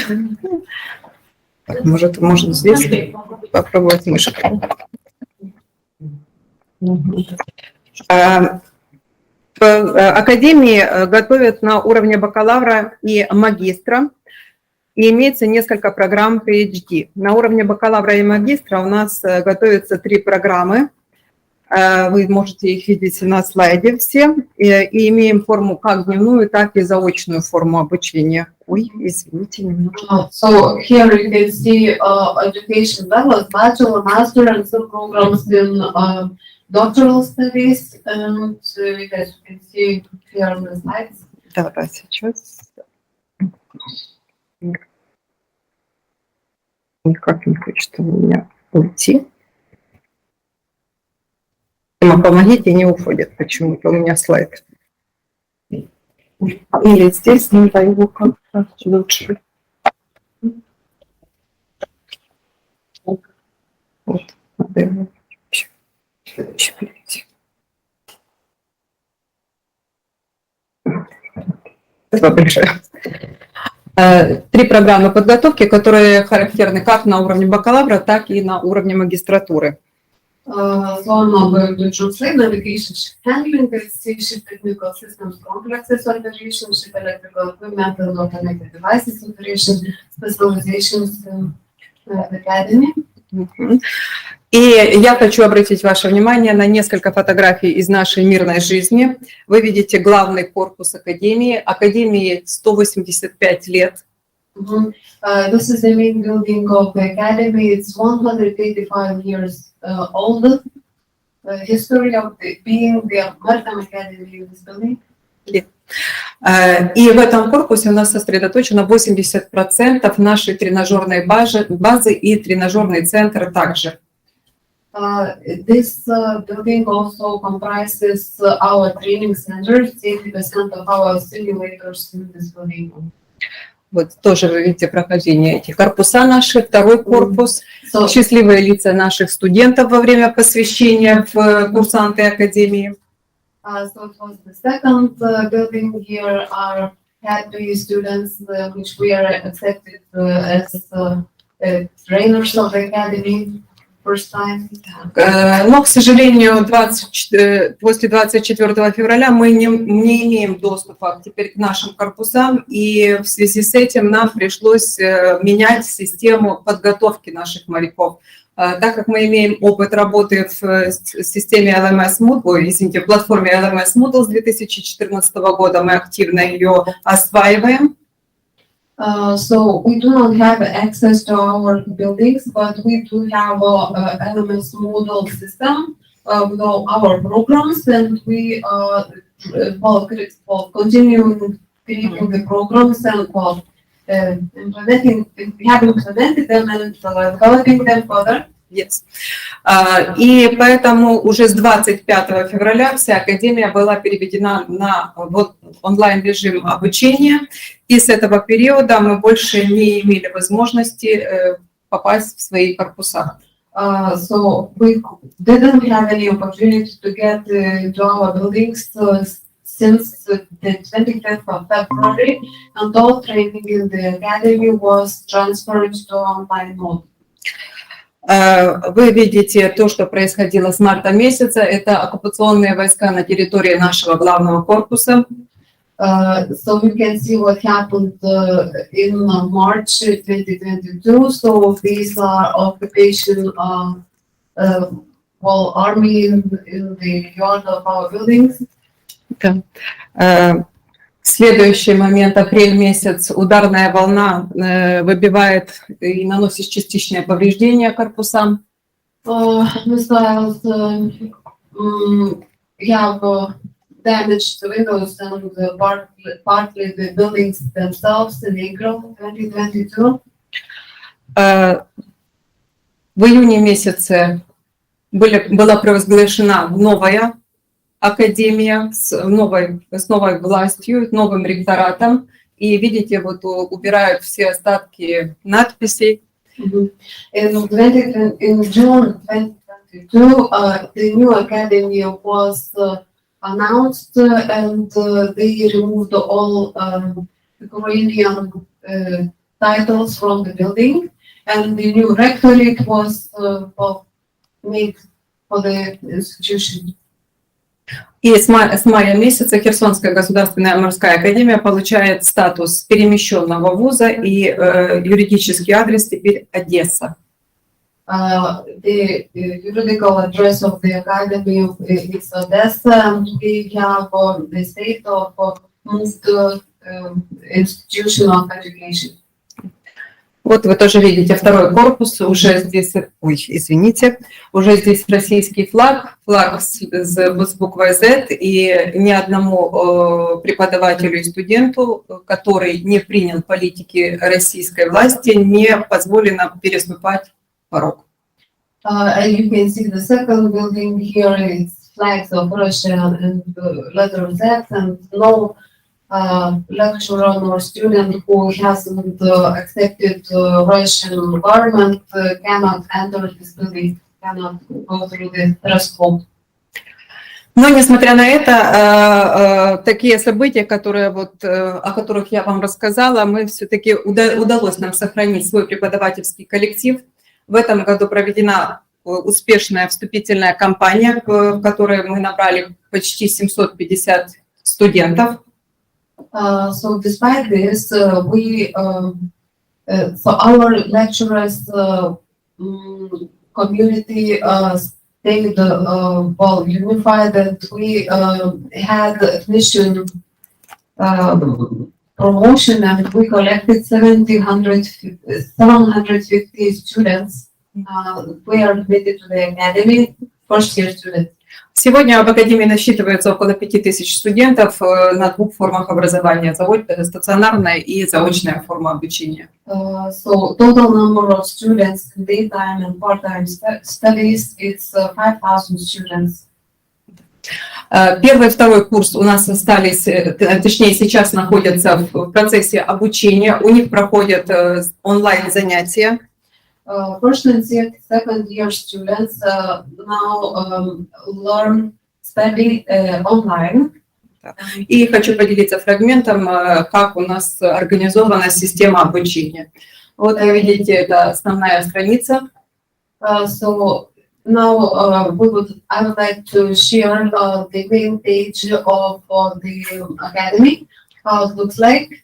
Может здесь попробовать мышкой. В академии готовят на уровне бакалавра и магистра, и имеется несколько программ PhD. На уровне бакалавра и магистра у нас готовятся 3 программы. Вы можете их видеть на слайде все. И имеем форму как дневную, так и заочную форму обучения. Ой, извините, немножко. So here you can see education levels, bachelor, master, and some programs in doctoral studies, and as you can see here on the slides. Да, сейчас. Никак не хочет у меня уйти. Помогите, не уходит почему-то у меня слайд. Или здесь надо его как-то лучше. Вот, надо его щеплять. Спасибо большое. 3 программы подготовки, которые характерны как на уровне бакалавра, так и на уровне магистратуры. So I'm not going to translate navigation ship handling, ship technical systems complexes operation, ship electrical equipment and automated devices operation, specializations in academy. И я хочу обратить ваше внимание на несколько фотографий из нашей мирной жизни. Вы видите главный корпус Академии. Академии 185 лет. This is the main building of the academy. It's 185 years old. History of being the Maritime Academy in this building. И в этом корпусе у нас сосредоточено 80% нашей тренажерной базы и тренажерный центр также. This building also comprises our training centers, 80% of our simulators in this building. Вот тоже вы видите прохождение этих корпуса наши, второй корпус, счастливые лица наших студентов во время посвящения в курсанты Академии. So it was the second building. Here are happy students which we are accepted as trainers of the academy first time. Но, к сожалению, после 24 февраля мы не имеем доступа теперь к нашим корпусам, и в связи с этим нам пришлось менять систему подготовки наших моряков. Так как мы имеем опыт работы в системе LMS Moodle, извините, в платформе LMS Moodle с 2014 года, мы активно ее осваиваем. So we do not have access to our buildings, but we do have a LMS Moodle system with all our programs, and we continue creating the programs and we have implemented them and developing them further. Yes. И поэтому уже с 25 февраля вся Академия была переведена на онлайн-режим обучения, и с этого периода мы больше не имели возможности попасть в свои корпуса. So we didn't have any opportunity to get to our buildings since the 25th of February, and all training in the academy was transferred to online mode. Вы видите то, что происходило с марта месяца. Это оккупационные войска на территории нашего главного корпуса. So you can see what happened in March 2022. So these are occupation well, army in the yard of our buildings. Следующий момент, апрель месяц, ударная волна выбивает и наносит частичные повреждения корпусам. Missiles have damaged the windows and partly the buildings themselves in April 2022. В июне месяце была провозглашена новая академия с новой властью, новым ректоратом. И видите, вот убирают все остатки надписей. In June 2022, the new academy was announced, and they removed all Lithuanian titles from the building, and the new rectorate was made for the institution. И с мая месяца Херсонская государственная морская академия получает статус перемещенного вуза, и юридический адрес теперь Одесса. The juridical address of the academy is Odessa, and we have the state of moved institution of education. Вот вы тоже видите второй корпус, уже здесь, извините, уже здесь российский флаг с буквой Z, и ни одному преподавателю и студенту, который не принял политики российской власти, не позволено переступать порог. And you can see the second building here is flags of Russia and letter Z, and no lecturer or student who hasn't accepted Russian government cannot enter this building, cannot go through the threshold. Но, несмотря на это, такие события, о которых я вам рассказала, мы все-таки удалось нам сохранить свой преподавательский коллектив. В этом году проведена успешная вступительная кампания, в которой мы набрали почти 750 студентов. So despite this, so our lecturers community stayed well unified, and we had admission promotion, and we collected 750 students who are admitted to the academy, first year students. Сегодня в Академии насчитывается около 5000 студентов на двух формах образования, стационарная и заочная форма обучения. So total number of students in daytime and part-time studies, it's 5000 students. Первый и второй курс у нас остались, точнее сейчас находятся в процессе обучения, у них проходят онлайн-занятия. First and second year students now learn study online. И хочу поделиться фрагментом, как у нас организована система обучения. Вот вы видите, это основная страница. So now I would like to share the main page of the academy, how it looks like.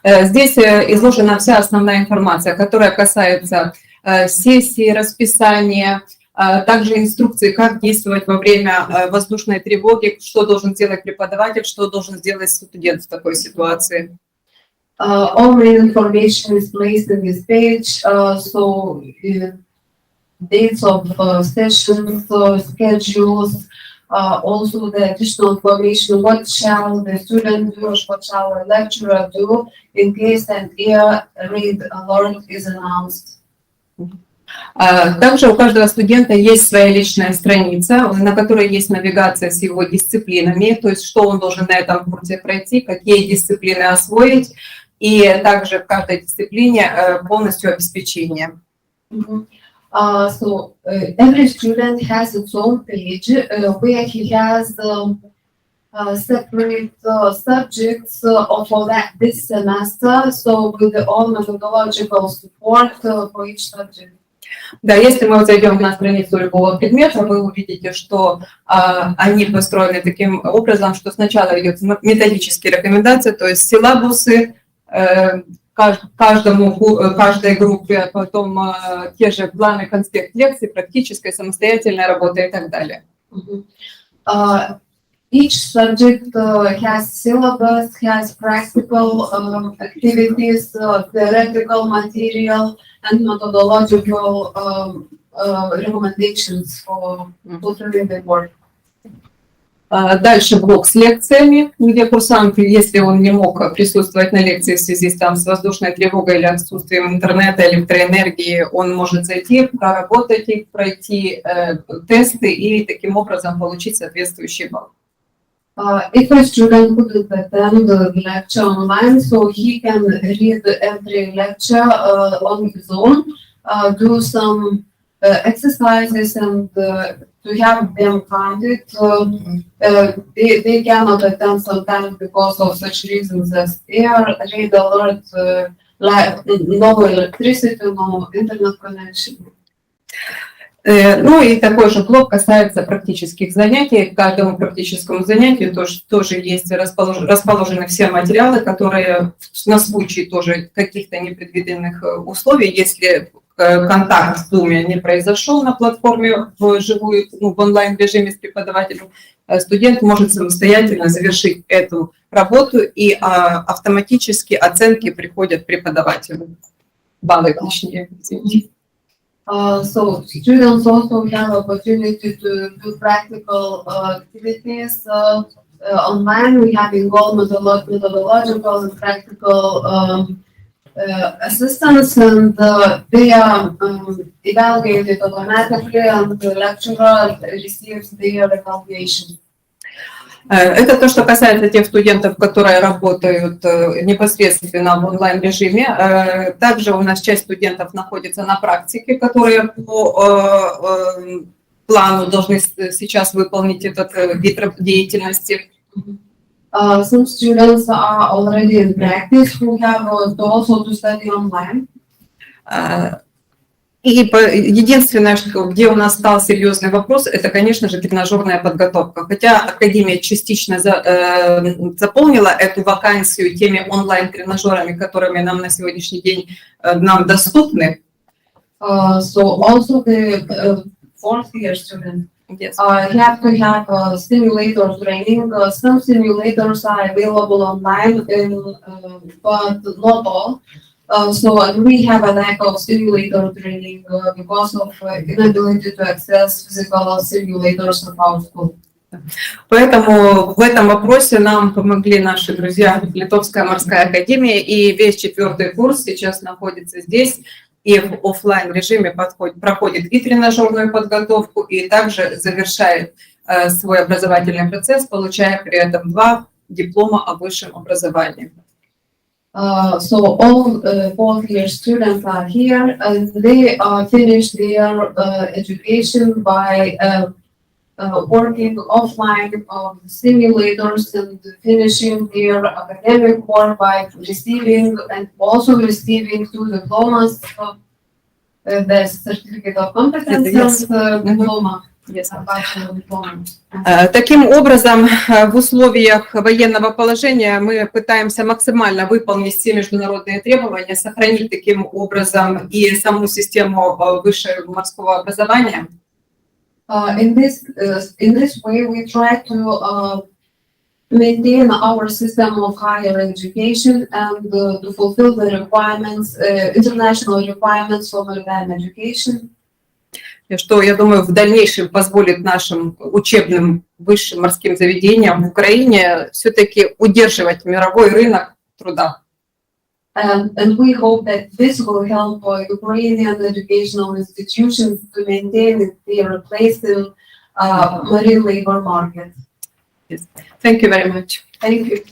Здесь изложена вся основная информация, которая касается сессии, расписания, также инструкции, как действовать во время воздушной тревоги, что должен сделать преподаватель, что должен сделать студент в такой ситуации. All the information is placed in this page, so dates of sessions, schedules, also the additional information, what shall the student do, what shall the lecturer do in case an air raid alert is announced. Также у каждого студента есть своя личная страница, на которой есть навигация с его дисциплинами, то есть что он должен на этом курсе пройти, какие дисциплины освоить, и также в каждой дисциплине полностью обеспечение. So every student has its own page where he has separate subjects for this semester, so with all methodological support for each subject. Да, если мы зайдем на страницу любого предмета, вы увидите, что они построены таким образом, что сначала идет методические рекомендации, то есть силабусы каждой группе, потом те же планы, конспект лекций, практическая, самостоятельная работа и так далее. Each subject has syllabus, has practical activities, theoretical material, and methodological recommendations for fulfilling the work. Дальше блок с лекциями, где курсант, если он не мог присутствовать на лекции в связи с воздушной тревогой или отсутствием интернета, электроэнергии, он может зайти, проработать их, пройти тесты и таким образом получить соответствующий балл. If a student couldn't attend the lecture online, so he can read every lecture on his own, do some exercises and to have them counted. They cannot attend sometimes because of such reasons as air, red alert, no electricity, no internet connection. Ну и такой же блок касается практических занятий. К каждому практическому занятию тоже есть расположены все материалы, которые на случай тоже каких-то непредвиденных условий, если контакт с Zoom не произошел на платформе вживую, в онлайн-режиме с преподавателем, студент может самостоятельно завершить эту работу, и автоматически оценки приходят преподавателю. Баллы, точнее, извините. So students also have opportunity to do practical activities online. We have involved methodological and practical assistance, and they are evaluated automatically, and the lecturer receives their evaluation. Это то, что касается тех студентов, которые работают непосредственно в онлайн-режиме. Также у нас часть студентов находится на практике, которые по плану должны сейчас выполнить этот вид деятельности. Some students are already in practice who have also to study online. И единственное, где у нас стал серьезный вопрос, это, конечно же, тренажерная подготовка. Хотя Академия частично заполнила эту вакансию теми онлайн-тренажерами, которыми нам на сегодняшний день нам доступны. So also the fourth year students have to have simulator training. Some simulators are available online, but not all. So we have a lack of simulator training because of inability to access physical simulators of our school. Поэтому в этом вопросе нам помогли наши друзья Литовская морская академия, и весь 4-й курс сейчас находится здесь и в офлайн режиме проходит и тренажерную подготовку, и также завершает свой образовательный процесс, получая при этом 2 диплома о высшем образовании. So all fourth year students are here, and they finish their education by working offline on simulators and finishing their academic work by receiving and also receiving 2 diplomas, the certificate of competence and diploma. Таким образом, в условиях военного положения мы пытаемся максимально выполнить все международные требования, сохранить таким образом и саму систему высшего морского образования. In this way, we try to maintain our system of higher education and to fulfill the requirements, international requirements for maritime education. Что, я думаю, в дальнейшем позволит нашим учебным высшим морским заведениям в Украине все-таки удерживать мировой рынок труда. And we hope that this will help Ukrainian educational institutions to maintain their place in marine labor market. Yes. Thank you very much. Thank you.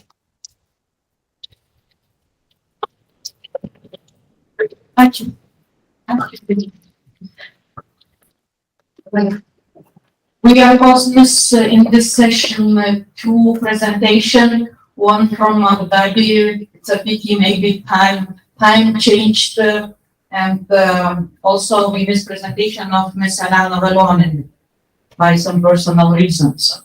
We are hosting in this session 2 presentations, one from Abu Dhabi. It's a pity maybe time changed and also we missed presentation of Ms. Alana Valonen by some personal reasons.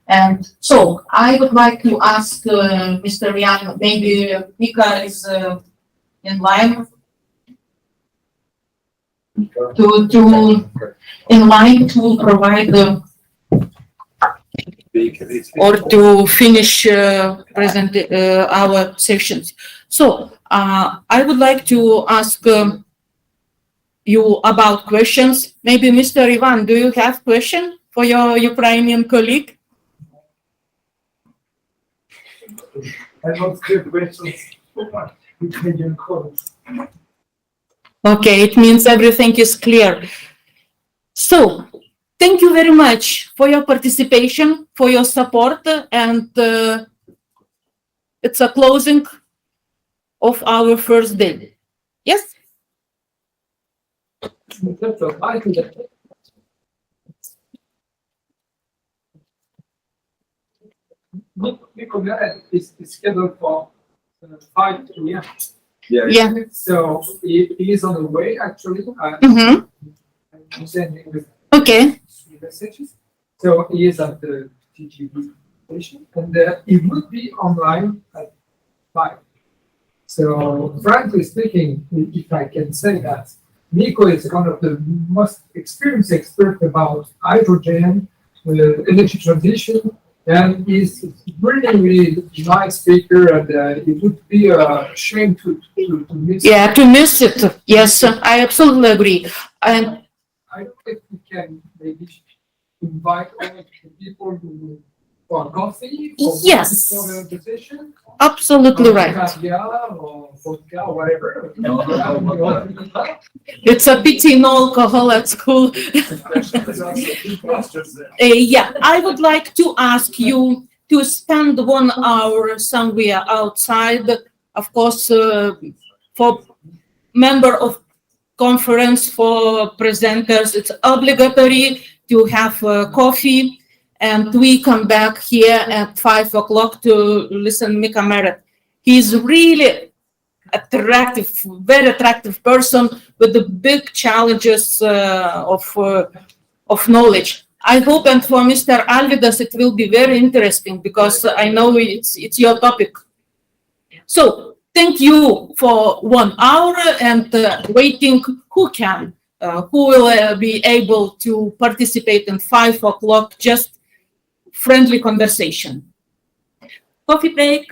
And so I would like to ask Mr. Jan, maybe Mika is in line to provide or to finish our sessions. So I would like to ask you about questions. Maybe Mr. Ivan, do you have question for your Ukrainian colleague? I don't have questions for my Ukrainian colleagues. Okay, it means everything is clear. So, thank you very much for your participation, for your support, and it's a closing of our first day. Yes? Nikolai is scheduled for 5 p.m. Yeah. So he is on the way, actually. Mm-hmm. I'm sending with Okay. messages. So he is at the TGV station, and he would be online at 5. So frankly speaking, if I can say that, Nico is one of the most experienced experts about hydrogen, energy transition, and he's really, really nice speaker, and it would be a shame to miss. Yeah, to miss it. Yes, I absolutely agree. And I don't think we can maybe invite all the people who for coffee. Or yes, for the position. Absolutely right. Or vodka, or whatever. It's a pity no alcohol at school. Yeah, I would like to ask you to spend 1 hour somewhere outside. Of course, for member of conference, for presenters, it's obligatory to have coffee. And we come back here at 5 o'clock to listen Mika Merit. He's really attractive, very attractive person with the big challenges of knowledge. I hope, and for Mr. Alvydas, it will be very interesting because I know it's your topic. So thank you for 1 hour and waiting who will be able to participate in 5 o'clock, just friendly conversation. Coffee break.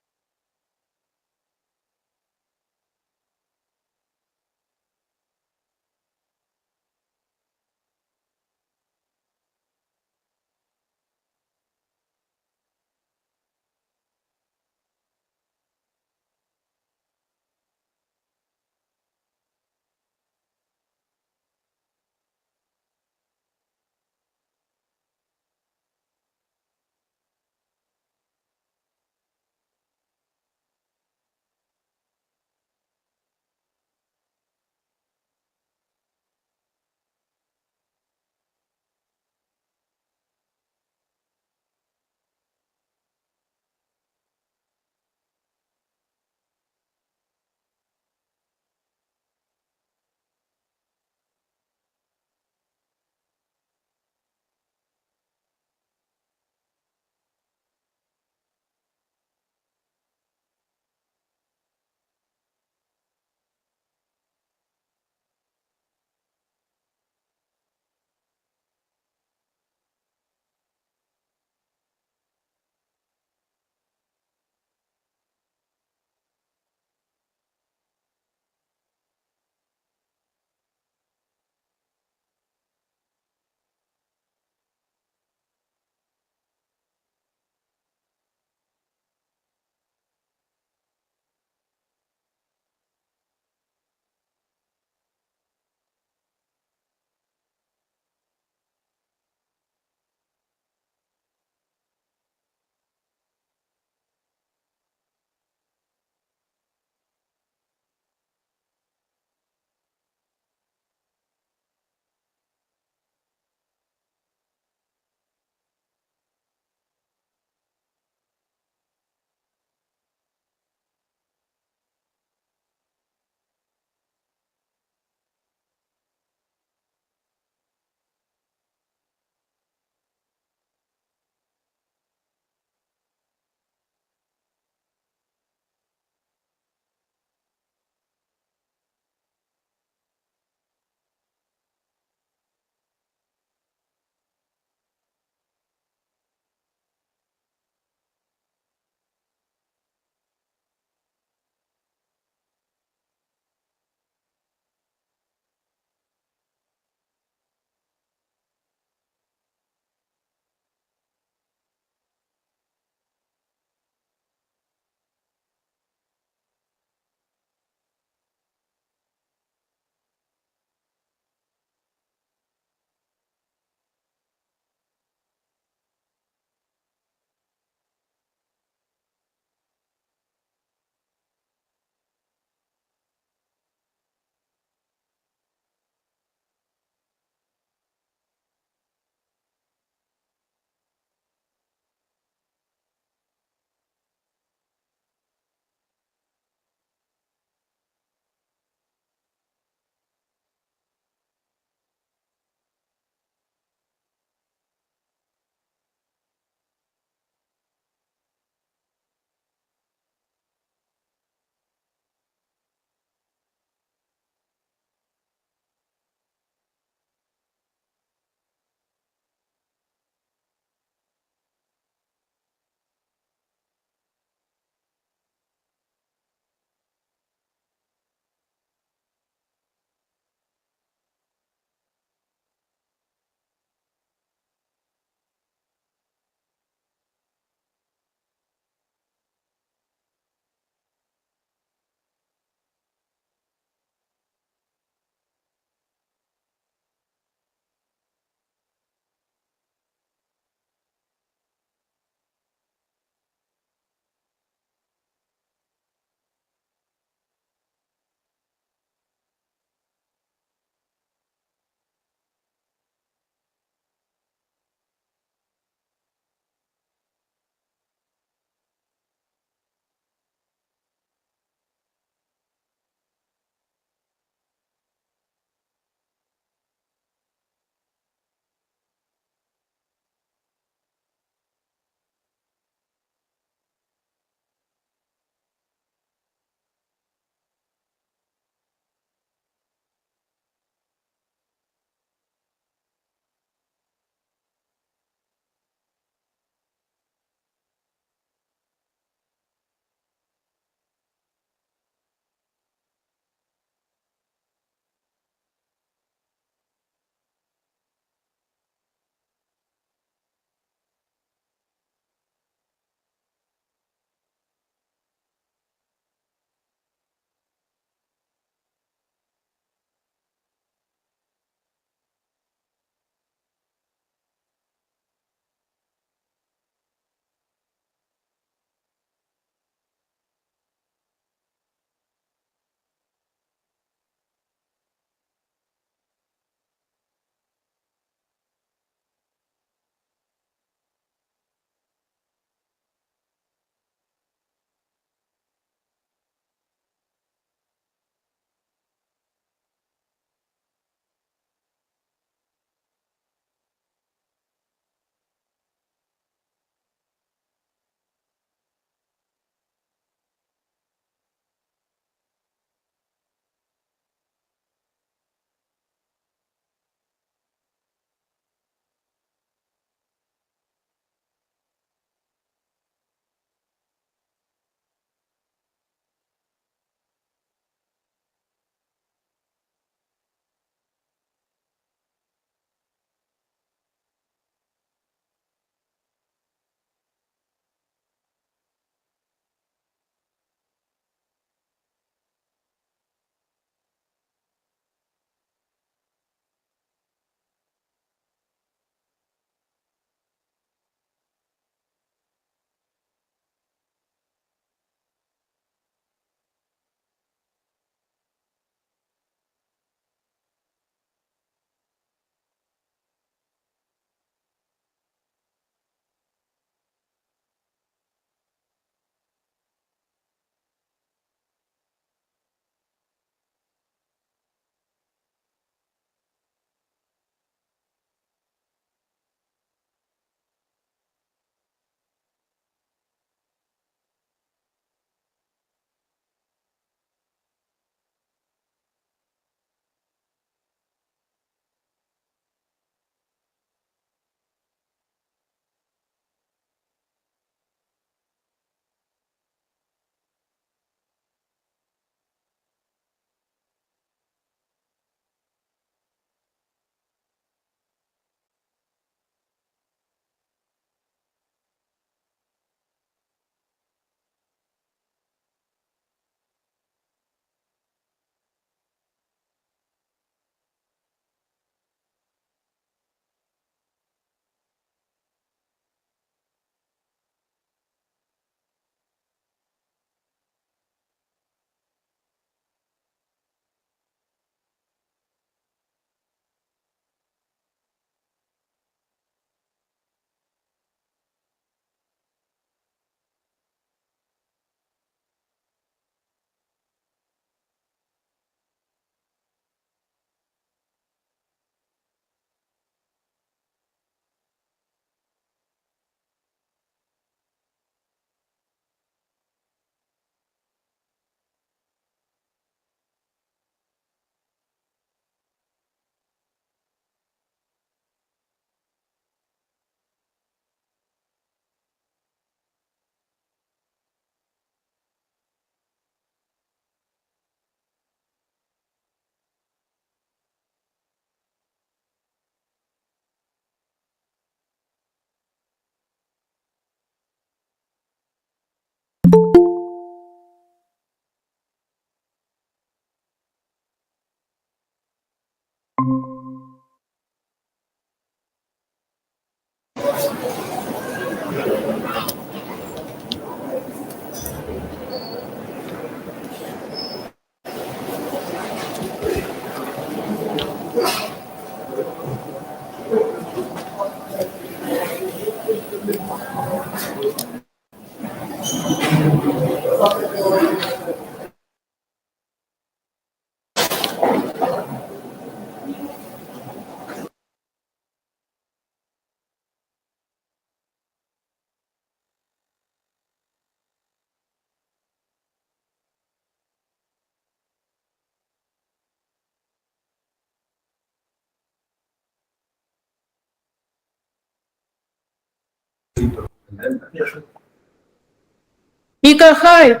Mika, hi.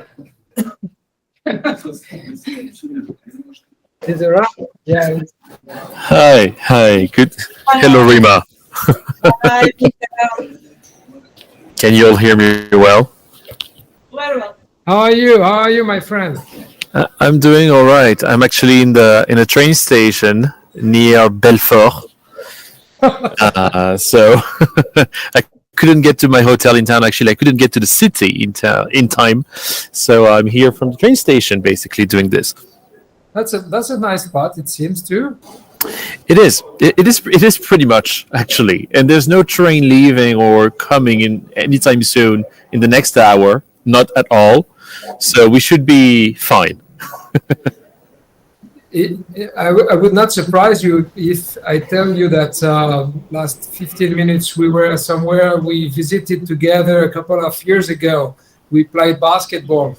Is it right? Yeah. Hi, good. Hello, Rima. Hi, Can you all hear me well? How are you? How are you, my friend? I'm doing all right. I'm actually in a train station near Belfort. So I couldn't get to my hotel in town. Actually, I couldn't get to the city in time. So I'm here from the train station, basically doing this. That's a nice spot. It seems to. It is. It is pretty much actually, and there's no train leaving or coming in anytime soon in the next hour. Not at all. So we should be fine. I would not surprise you if I tell you that last 15 minutes we were somewhere we visited together a couple of years ago. We played basketball.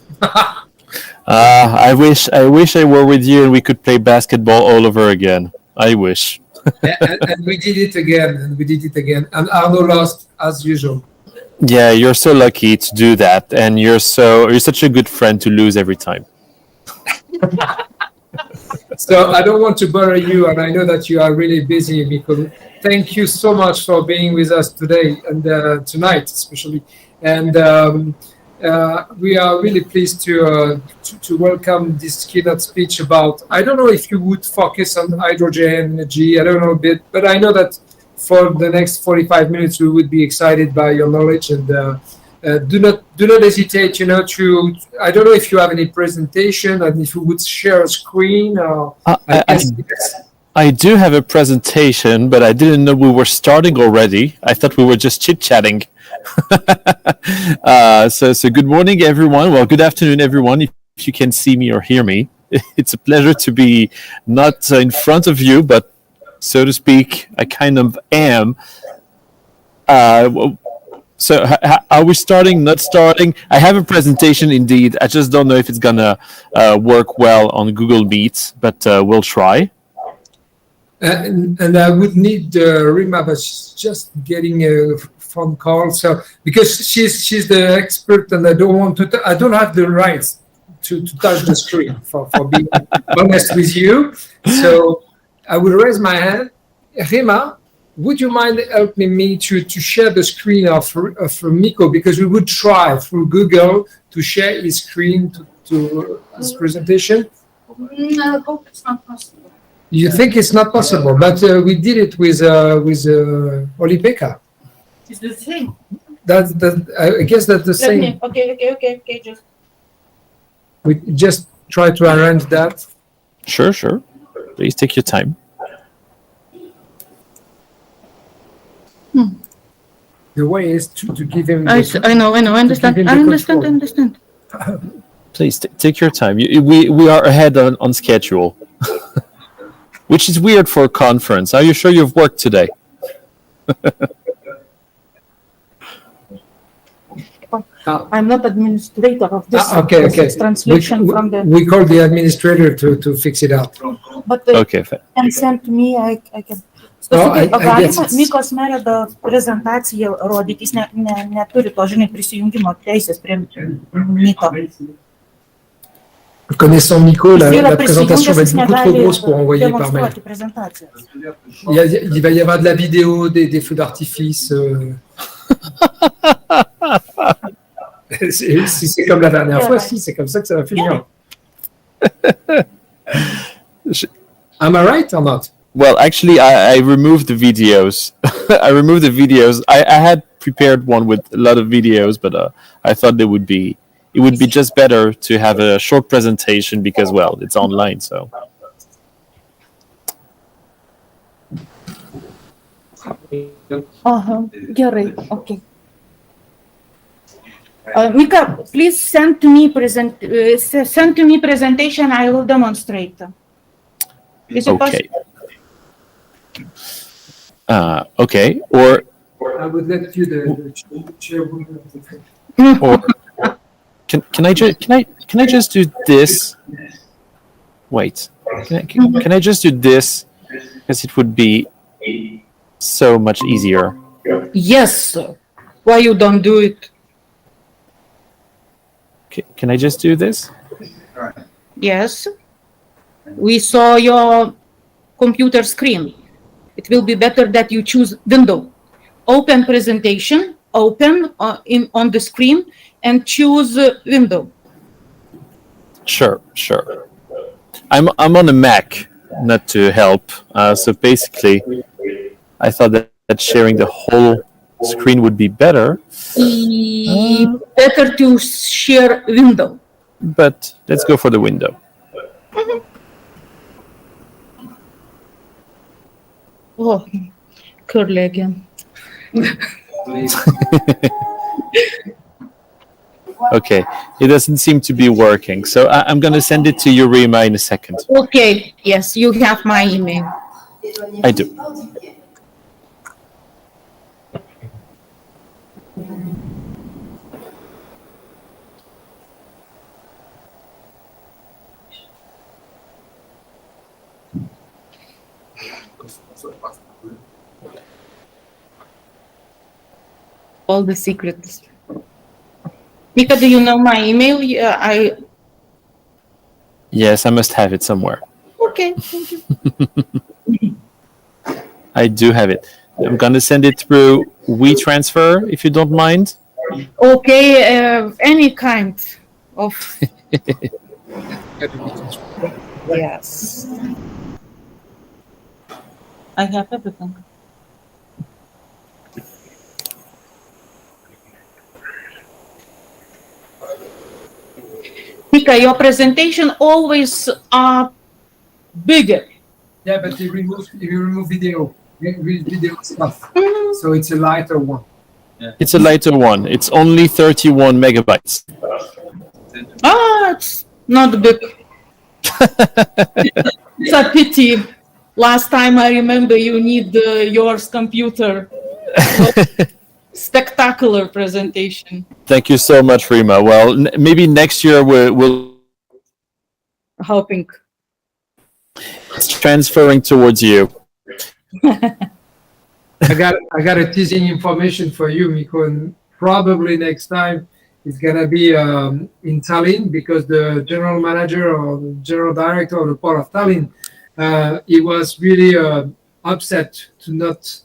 I wish I were with you and we could play basketball all over again. I wish. and we did it again. And Arno lost as usual. Yeah, you're so lucky to do that, and you're such a good friend to lose every time. So I don't want to bother you, and I know that you are really busy, Mikko. Thank you so much for being with us today and tonight, especially. And we are really pleased to welcome this keynote speech about. I don't know if you would focus on hydrogen energy. I don't know a bit, but I know that for the next 45 minutes we would be excited by your knowledge, and do not hesitate. To I don't know if you have any presentation and if you would share a screen. Or I do have a presentation, but I didn't know we were starting already. I thought we were just chit-chatting. So good morning, everyone. Well, good afternoon, everyone. If you can see me or hear me, it's a pleasure to be not in front of you, but so to speak, I kind of am. So are we starting, not starting? I have a presentation indeed. I just don't know if it's gonna work well on Google Meet, but we'll try. And I would need Rima, but she's just getting a phone call. So because she's the expert, and I don't have the rights to touch the screen for being honest with you. So I will raise my hand. Rima, would you mind helping me to share the screen of Mikko, because we would try through Google to share his screen to his presentation? I hope it's not possible. You think it's not possible, but we did it with Oli-Pekka. It's the same. I guess that's the same. Okay. Just. We just try to arrange that. Sure. Please take your time. The way is to give him. I know. I understand. Please take your time. We are ahead on schedule, which is weird for a conference. Are you sure you've worked today? I'm not administrator of this. Okay. It's translation from the. We call the administrator to fix it out. But okay. And send to me. I can. Galima Mikos Meredo prezentaciją rodyti, jis neturi to, prisijungimo teisės prie Mito. Connaissant Mikko, la présentation va être beaucoup trop grosse pour envoyer par mail. Il va y avoir de la vidéo, des feux d'artifice. Si c'est comme la dernière fois, c'est comme ça que ça va finir. Am I right or not? Well, actually, I removed the videos. I removed the videos. I had prepared one with a lot of videos, but I thought it would be just better to have a short presentation because, well, it's online. So Gerai, okay. Mika, please send to me presentation. I will demonstrate. Is it okay. possible? Okay. Or I would let you the chairwoman. or can I just do this? Wait. Can I just do this? Because it would be so much easier. Yes. Why you don't do it? Can I just do this? Yes. We saw your computer screen. It will be better that you choose window. Open presentation, open on the screen, and choose window. Sure. I'm on a Mac, not to help. So basically, I thought that sharing the whole screen would be better. Better to share window. But let's go for the window. Oh, curly again. Okay, it doesn't seem to be working. So I'm going to send it to Eurema in a second. Okay, yes, you have my email. I do. All the secrets. Mika, do you know my email? Yes, I must have it somewhere. Okay, thank you. I do have it. I'm going to send it through WeTransfer, if you don't mind. Okay, any kind of. Yes. I have everything. Mika, your presentation always are bigger. Yeah, but you remove video stuff. So it's a lighter one. It's a lighter one. It's only 31 megabytes. It's not big. It's a pity. Last time I remember you need yours computer. Spectacular presentation. Thank you so much, Rima. Well, maybe next year we'll Hoping. It's transferring towards you. I got a teasing information for you, Miko, and probably next time it's gonna be in Tallinn, because the general manager or the general director of the port of Tallinn, he was really upset to not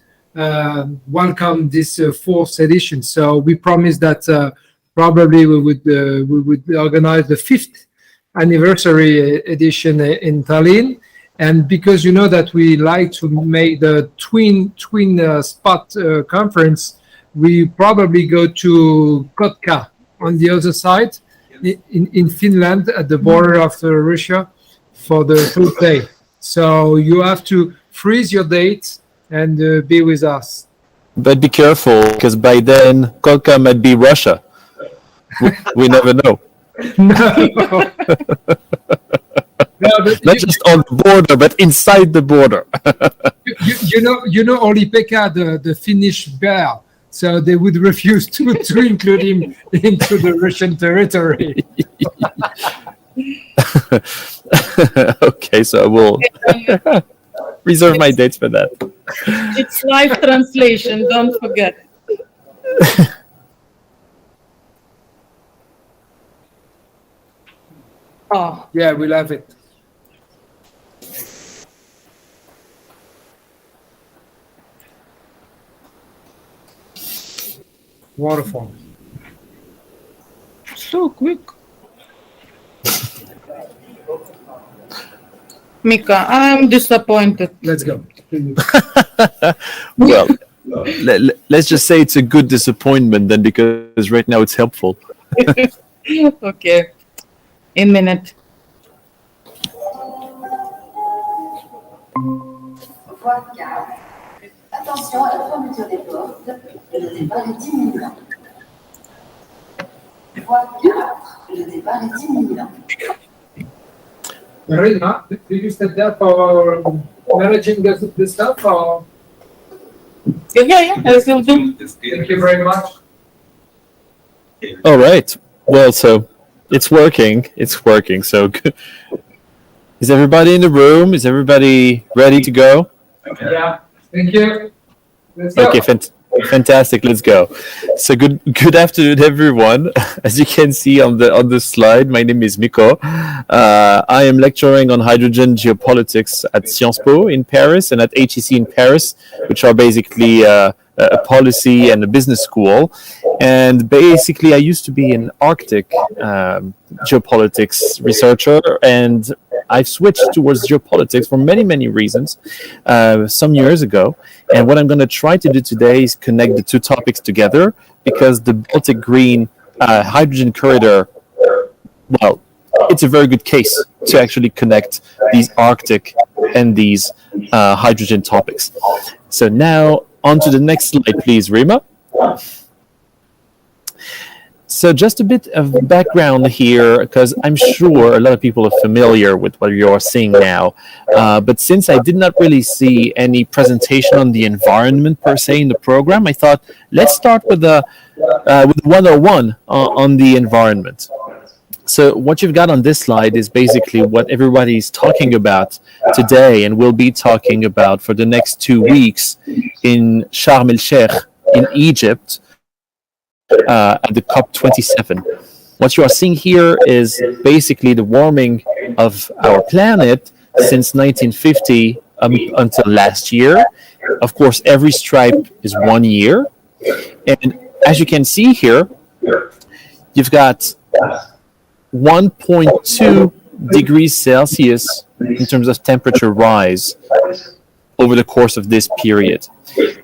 welcome this fourth edition. So we promised that probably we would organize the 5th anniversary edition in Tallinn. And because you know that we like to make the twin spot conference, we probably go to Kotka on the other side in Finland at the border of Russia for the 3rd day. So you have to freeze your date and be with us. But be careful, because by then Kotka might be Russia. We never know. Not just on the border, but inside the border. you know only Pekka, the Finnish bear, so they would refuse to include him into the Russian territory. Okay, so I will reserve my dates for that. It's live translation, don't forget. Oh. Yeah, we love it. Waterfall. So quick. Mika, I'm disappointed. Let's go. Well, let's just say it's a good disappointment then, because right now it's helpful. Okay. A minute. Attention à la fermeture des portes. Le départ est imminent. Voie 4. Le départ est imminent. Marina, did you step there for managing the stuff? Or? Yeah, I will do. Thank you very much. All right. Well, so it's working. It's working. So good. Is everybody in the room? Is everybody ready to go? Yeah. Thank you. Let's go. Okay, fantastic. Let's go. So good afternoon, everyone. As you can see on the slide, my name is Miko. I am lecturing on hydrogen geopolitics at Sciences Po in Paris and at HEC in Paris, which are basically a policy and a business school. And basically, I used to be an Arctic geopolitics researcher, and I've switched towards geopolitics for many reasons some years ago. And what I'm going to try to do today is connect the two topics together, because the Baltic Green Hydrogen Corridor, well, it's a very good case to actually connect these Arctic and these hydrogen topics. So now on to the next slide, please, Rima. So just a bit of background here, because I'm sure a lot of people are familiar with what you're seeing now. But since I did not really see any presentation on the environment per se in the program, I thought, let's start with the 101 on the environment. So what you've got on this slide is basically what everybody's talking about today and will be talking about for the next 2 weeks in Sharm el-Sheikh in Egypt, at the COP27. What you are seeing here is basically the warming of our planet since 1950 until last year. Of course, every stripe is 1 year. And as you can see here, you've got 1.2 degrees Celsius in terms of temperature rise over the course of this period.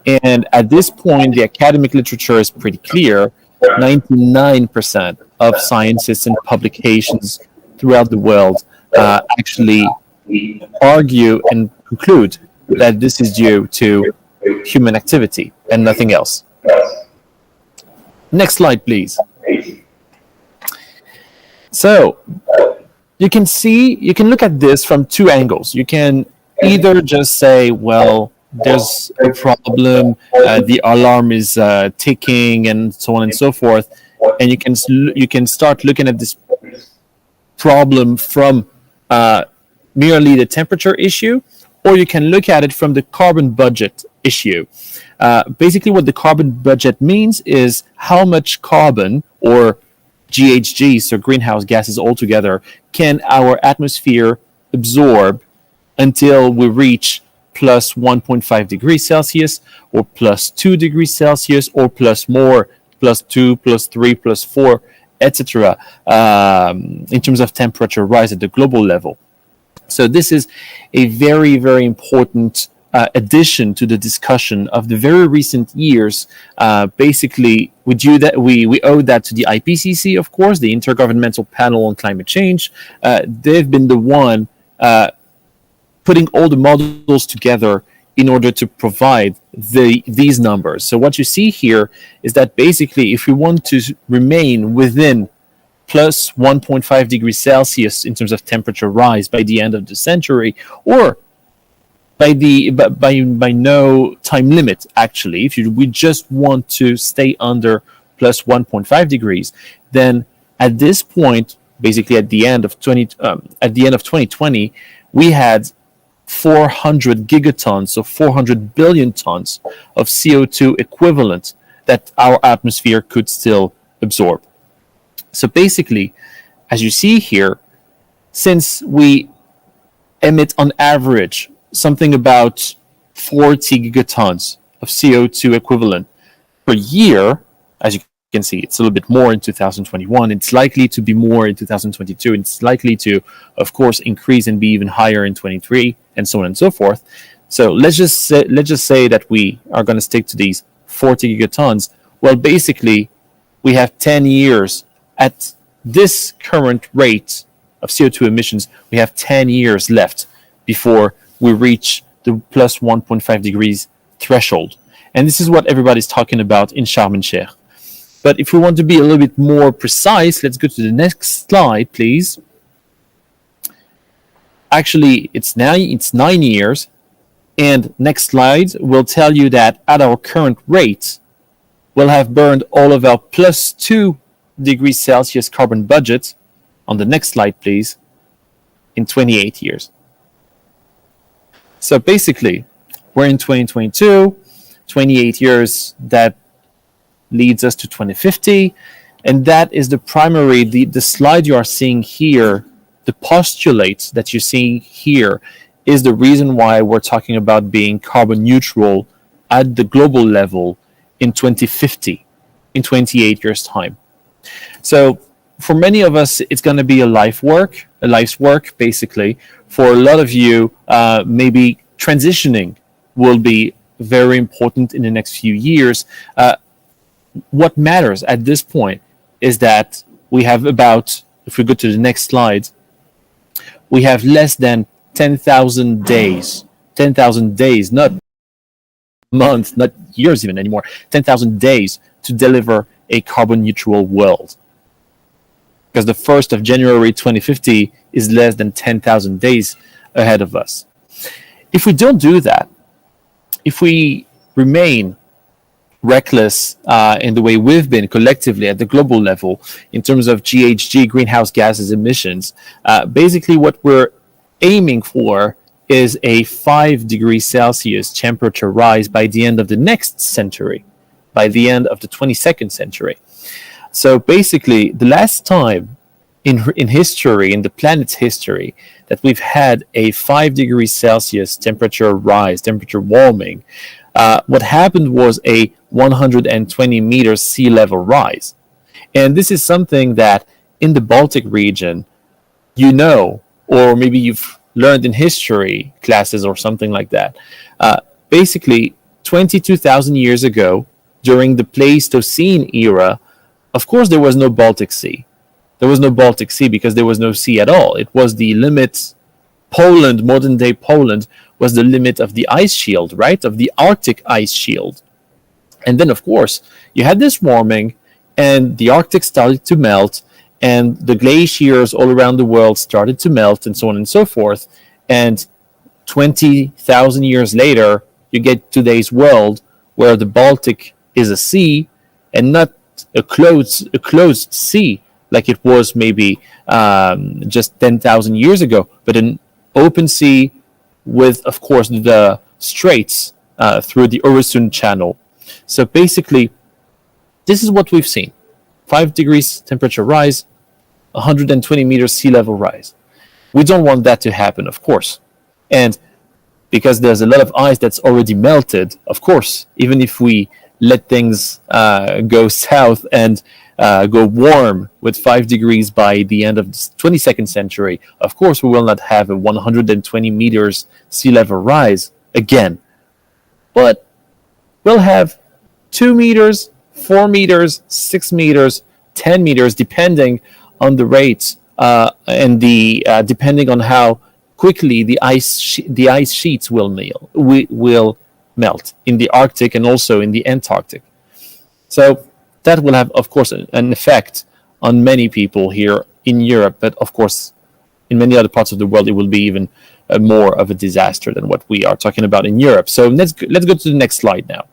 And at this point, the academic literature is pretty clear. 99% of scientists and publications throughout the world actually argue and conclude that this is due to human activity and nothing else. Next slide, please. So you can look at this from two angles. You can either just say, well, there's a problem, the alarm is ticking, and so on and so forth, and you can start looking at this problem from merely the temperature issue, or you can look at it from the carbon budget issue. Basically, what the carbon budget means is how much carbon, or GHGs, so greenhouse gases altogether, can our atmosphere absorb until we reach plus 1.5 degrees Celsius, or plus 2 degrees Celsius, or plus more, plus 2, plus 3, plus 4, etc., in terms of temperature rise at the global level. So this is a very important addition to the discussion of the very recent years. Basically, we owe that to the IPCC, of course, the Intergovernmental Panel on Climate Change. They've been the one putting all the models together in order to provide these numbers. So what you see here is that basically, if we want to remain within plus 1.5 degrees Celsius in terms of temperature rise by the end of the century, or by no time limit, actually, if we just want to stay under plus 1.5 degrees, then at this point, basically at the end of 2020, we had 400 gigatons, so 400 billion tons of CO2 equivalent that our atmosphere could still absorb. So basically, as you see here, since we emit on average something about 40 gigatons of CO2 equivalent per year, as you can see it's a little bit more in 2021. It's likely to be more in 2022. It's likely to, of course, increase and be even higher in 23, and so on and so forth. So let's just say that we are going to stick to these 40 gigatons. Well, basically, we have 10 years at this current rate of CO2 emissions. We have 10 years left before we reach the plus 1.5 degrees threshold. And this is what everybody's talking about in Sharm el-Sheikh. But if we want to be a little bit more precise, let's go to the next slide, please. Actually, it's 9 years. And next slide will tell you that at our current rate, we'll have burned all of our plus 2 degrees Celsius carbon budget, on the next slide, please, in 28 years. So basically, we're in 2022, 28 years, that leads us to 2050, and that is the primary, the slide you are seeing here, the postulate that you're seeing here is the reason why we're talking about being carbon neutral at the global level in 2050, in 28 years' time. So for many of us, it's going to be a life's work, basically. For a lot of you, maybe transitioning will be very important in the next few years. What matters at this point is that we have about, if we go to the next slide, we have less than 10,000 days, not months, not years even anymore, 10,000 days to deliver a carbon neutral world. Because the 1st of January 2050 is less than 10,000 days ahead of us. If we don't do that, if we remain reckless in the way we've been collectively at the global level in terms of GHG, greenhouse gases emissions, basically what we're aiming for is a 5 degrees Celsius temperature rise by the end of the next century, by the end of the 22nd century. So basically, the last time in history, in the planet's history, that we've had a 5 degrees Celsius temperature rise, temperature warming, what happened was a 120 meters sea level rise. And this is something that in the Baltic region, you know, or maybe you've learned in history classes or something like that. Basically, 22,000 years ago, during the Pleistocene era, of course, there was no Baltic Sea. There was no Baltic Sea because there was no sea at all. It was the limit. Poland, modern day Poland, was the limit of the ice shield, right? Of the Arctic ice shield. And then, of course, you had this warming, and the Arctic started to melt, and the glaciers all around the world started to melt, and so on and so forth. And 20,000 years later, you get today's world where the Baltic is a sea and not a closed sea like it was maybe just 10,000 years ago, but an open sea with, of course, the straits through the Öresund Channel. So basically, this is what we've seen. 5 degrees temperature rise, 120 meters sea level rise. We don't want that to happen, of course. And because there's a lot of ice that's already melted, of course, even if we let things go south and go warm with 5 degrees by the end of the 22nd century, of course, we will not have a 120 meters sea level rise again. But we'll have 2 meters, 4 meters, 6 meters, 10 meters, depending on the rates and the depending on how quickly the ice sheets will melt in the Arctic and also in the Antarctic. So that will have, of course, an effect on many people here in Europe, but of course, in many other parts of the world, it will be even more of a disaster than what we are talking about in Europe. So let's go to the next slide now.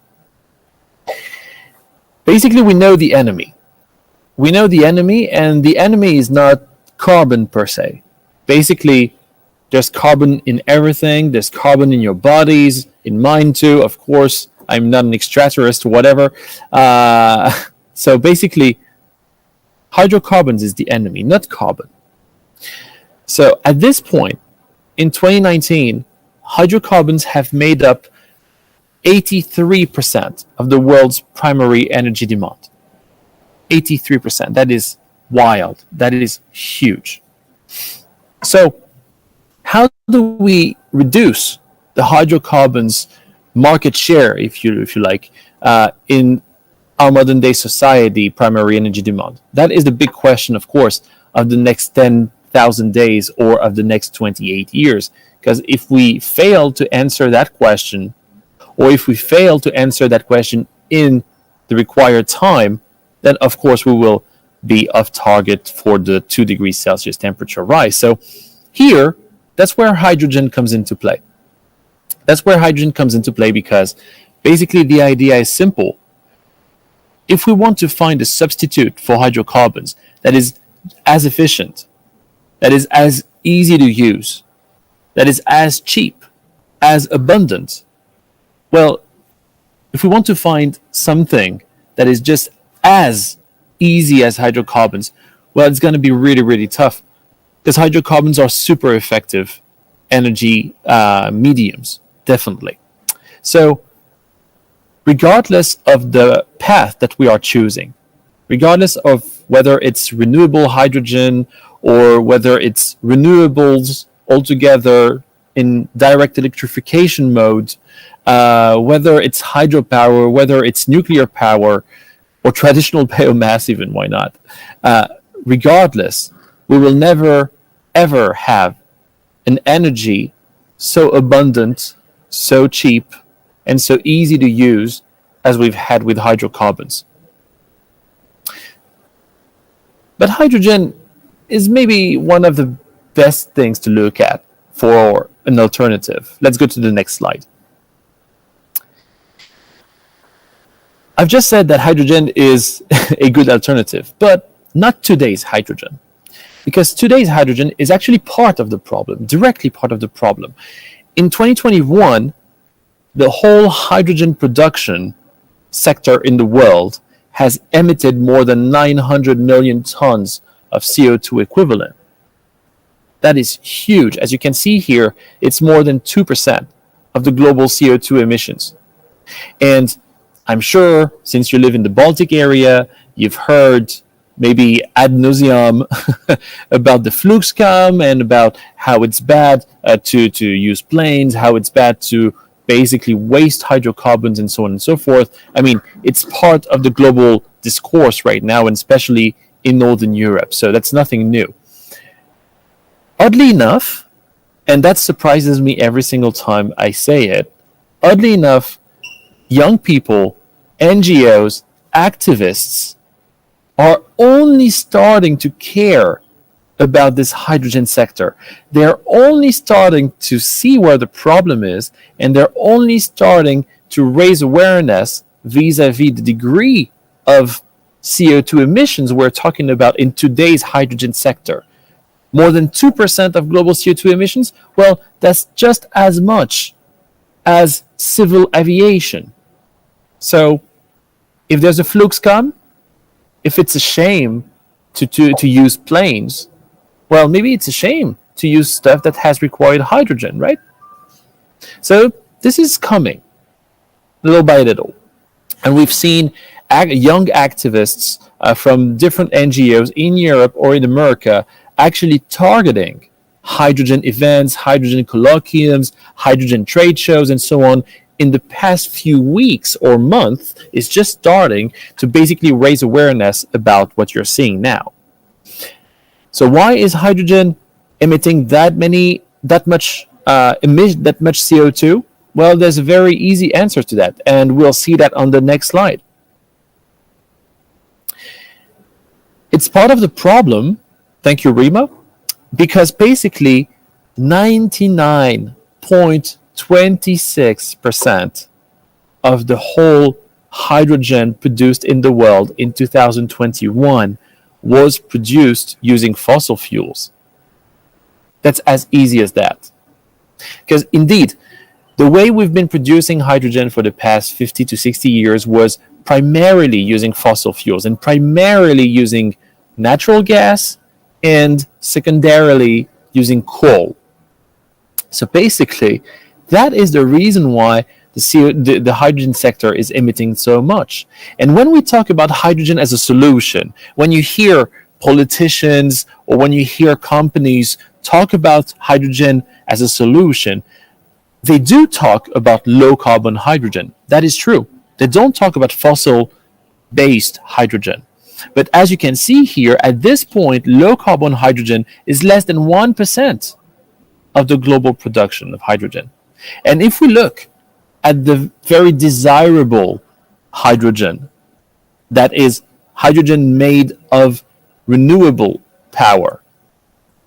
Basically, we know the enemy. We know the enemy, and the enemy is not carbon per se. Basically, there's carbon in everything. There's carbon in your bodies, in mine too. Of course, I'm not an extraterrestrial, whatever. So basically, hydrocarbons is the enemy, not carbon. So at this point, in 2019, hydrocarbons have made up 83% of the world's primary energy demand. 83%. That is wild. That is huge. So how do we reduce the hydrocarbons market share, if you like, in our modern day society, primary energy demand? That is the big question, of course, of the next 10,000 days or of the next 28 years. Because if we fail to answer that question, or if we fail to answer that question in the required time, then of course we will be off target for the 2 degrees Celsius temperature rise. So here, that's where hydrogen comes into play. That's where hydrogen comes into play, because basically the idea is simple. If we want to find a substitute for hydrocarbons that is as efficient, that is as easy to use, that is as cheap, as abundant, well, if we want to find something that is just as easy as hydrocarbons, well, it's going to be really, really tough, because hydrocarbons are super effective energy mediums, definitely. So regardless of the path that we are choosing, regardless of whether it's renewable hydrogen or whether it's renewables altogether in direct electrification mode, whether it's hydropower, whether it's nuclear power, or traditional biomass even, why not? Regardless, we will never, ever have an energy so abundant, so cheap, and so easy to use as we've had with hydrocarbons. But hydrogen is maybe one of the best things to look at for an alternative. Let's go to the next slide. I've just said that hydrogen is a good alternative, but not today's hydrogen. Because today's hydrogen is actually part of the problem, directly part of the problem. In 2021, the whole hydrogen production sector in the world has emitted more than 900 million tons of CO2 equivalent. That is huge. As you can see here, it's more than 2% of the global CO2 emissions. And I'm sure, since you live in the Baltic area, you've heard maybe ad nauseum about the Fluxcam and about how it's bad to use planes, how it's bad to basically waste hydrocarbons and so on and so forth. I mean, it's part of the global discourse right now, and especially in Northern Europe. So that's nothing new. Oddly enough, and that surprises me every single time I say it, oddly enough, young people, NGOs, activists are only starting to care about this hydrogen sector. They're only starting to see where the problem is, and they're only starting to raise awareness vis-a-vis the degree of CO2 emissions we're talking about in today's hydrogen sector. More than 2% of global CO2 emissions? Well, that's just as much as civil aviation. So if there's a Fluxcam, if it's a shame to use planes, well, maybe it's a shame to use stuff that has required hydrogen, right? So this is coming little by little. And we've seen young activists from different NGOs in Europe or in America actually targeting hydrogen events, hydrogen colloquiums, hydrogen trade shows, and so on in the past few weeks or months. Is just starting to basically raise awareness about what you're seeing now. So why is hydrogen emitting that much CO2? Well, there's a very easy answer to that, and we'll see that on the next slide. It's part of the problem, thank you, Rima, because basically 99.26% of the whole hydrogen produced in the world in 2021 was produced using fossil fuels. That's as easy as that. Because indeed, the way we've been producing hydrogen for the past 50 to 60 years was primarily using fossil fuels and primarily using natural gas and secondarily using coal. So basically, that is the reason why the hydrogen sector is emitting so much. And when we talk about hydrogen as a solution, when you hear politicians or when you hear companies talk about hydrogen as a solution, they do talk about low carbon hydrogen. That is true. They don't talk about fossil based hydrogen. But as you can see here, at this point, low carbon hydrogen is less than 1% of the global production of hydrogen. And if we look at the very desirable hydrogen, that is hydrogen made of renewable power,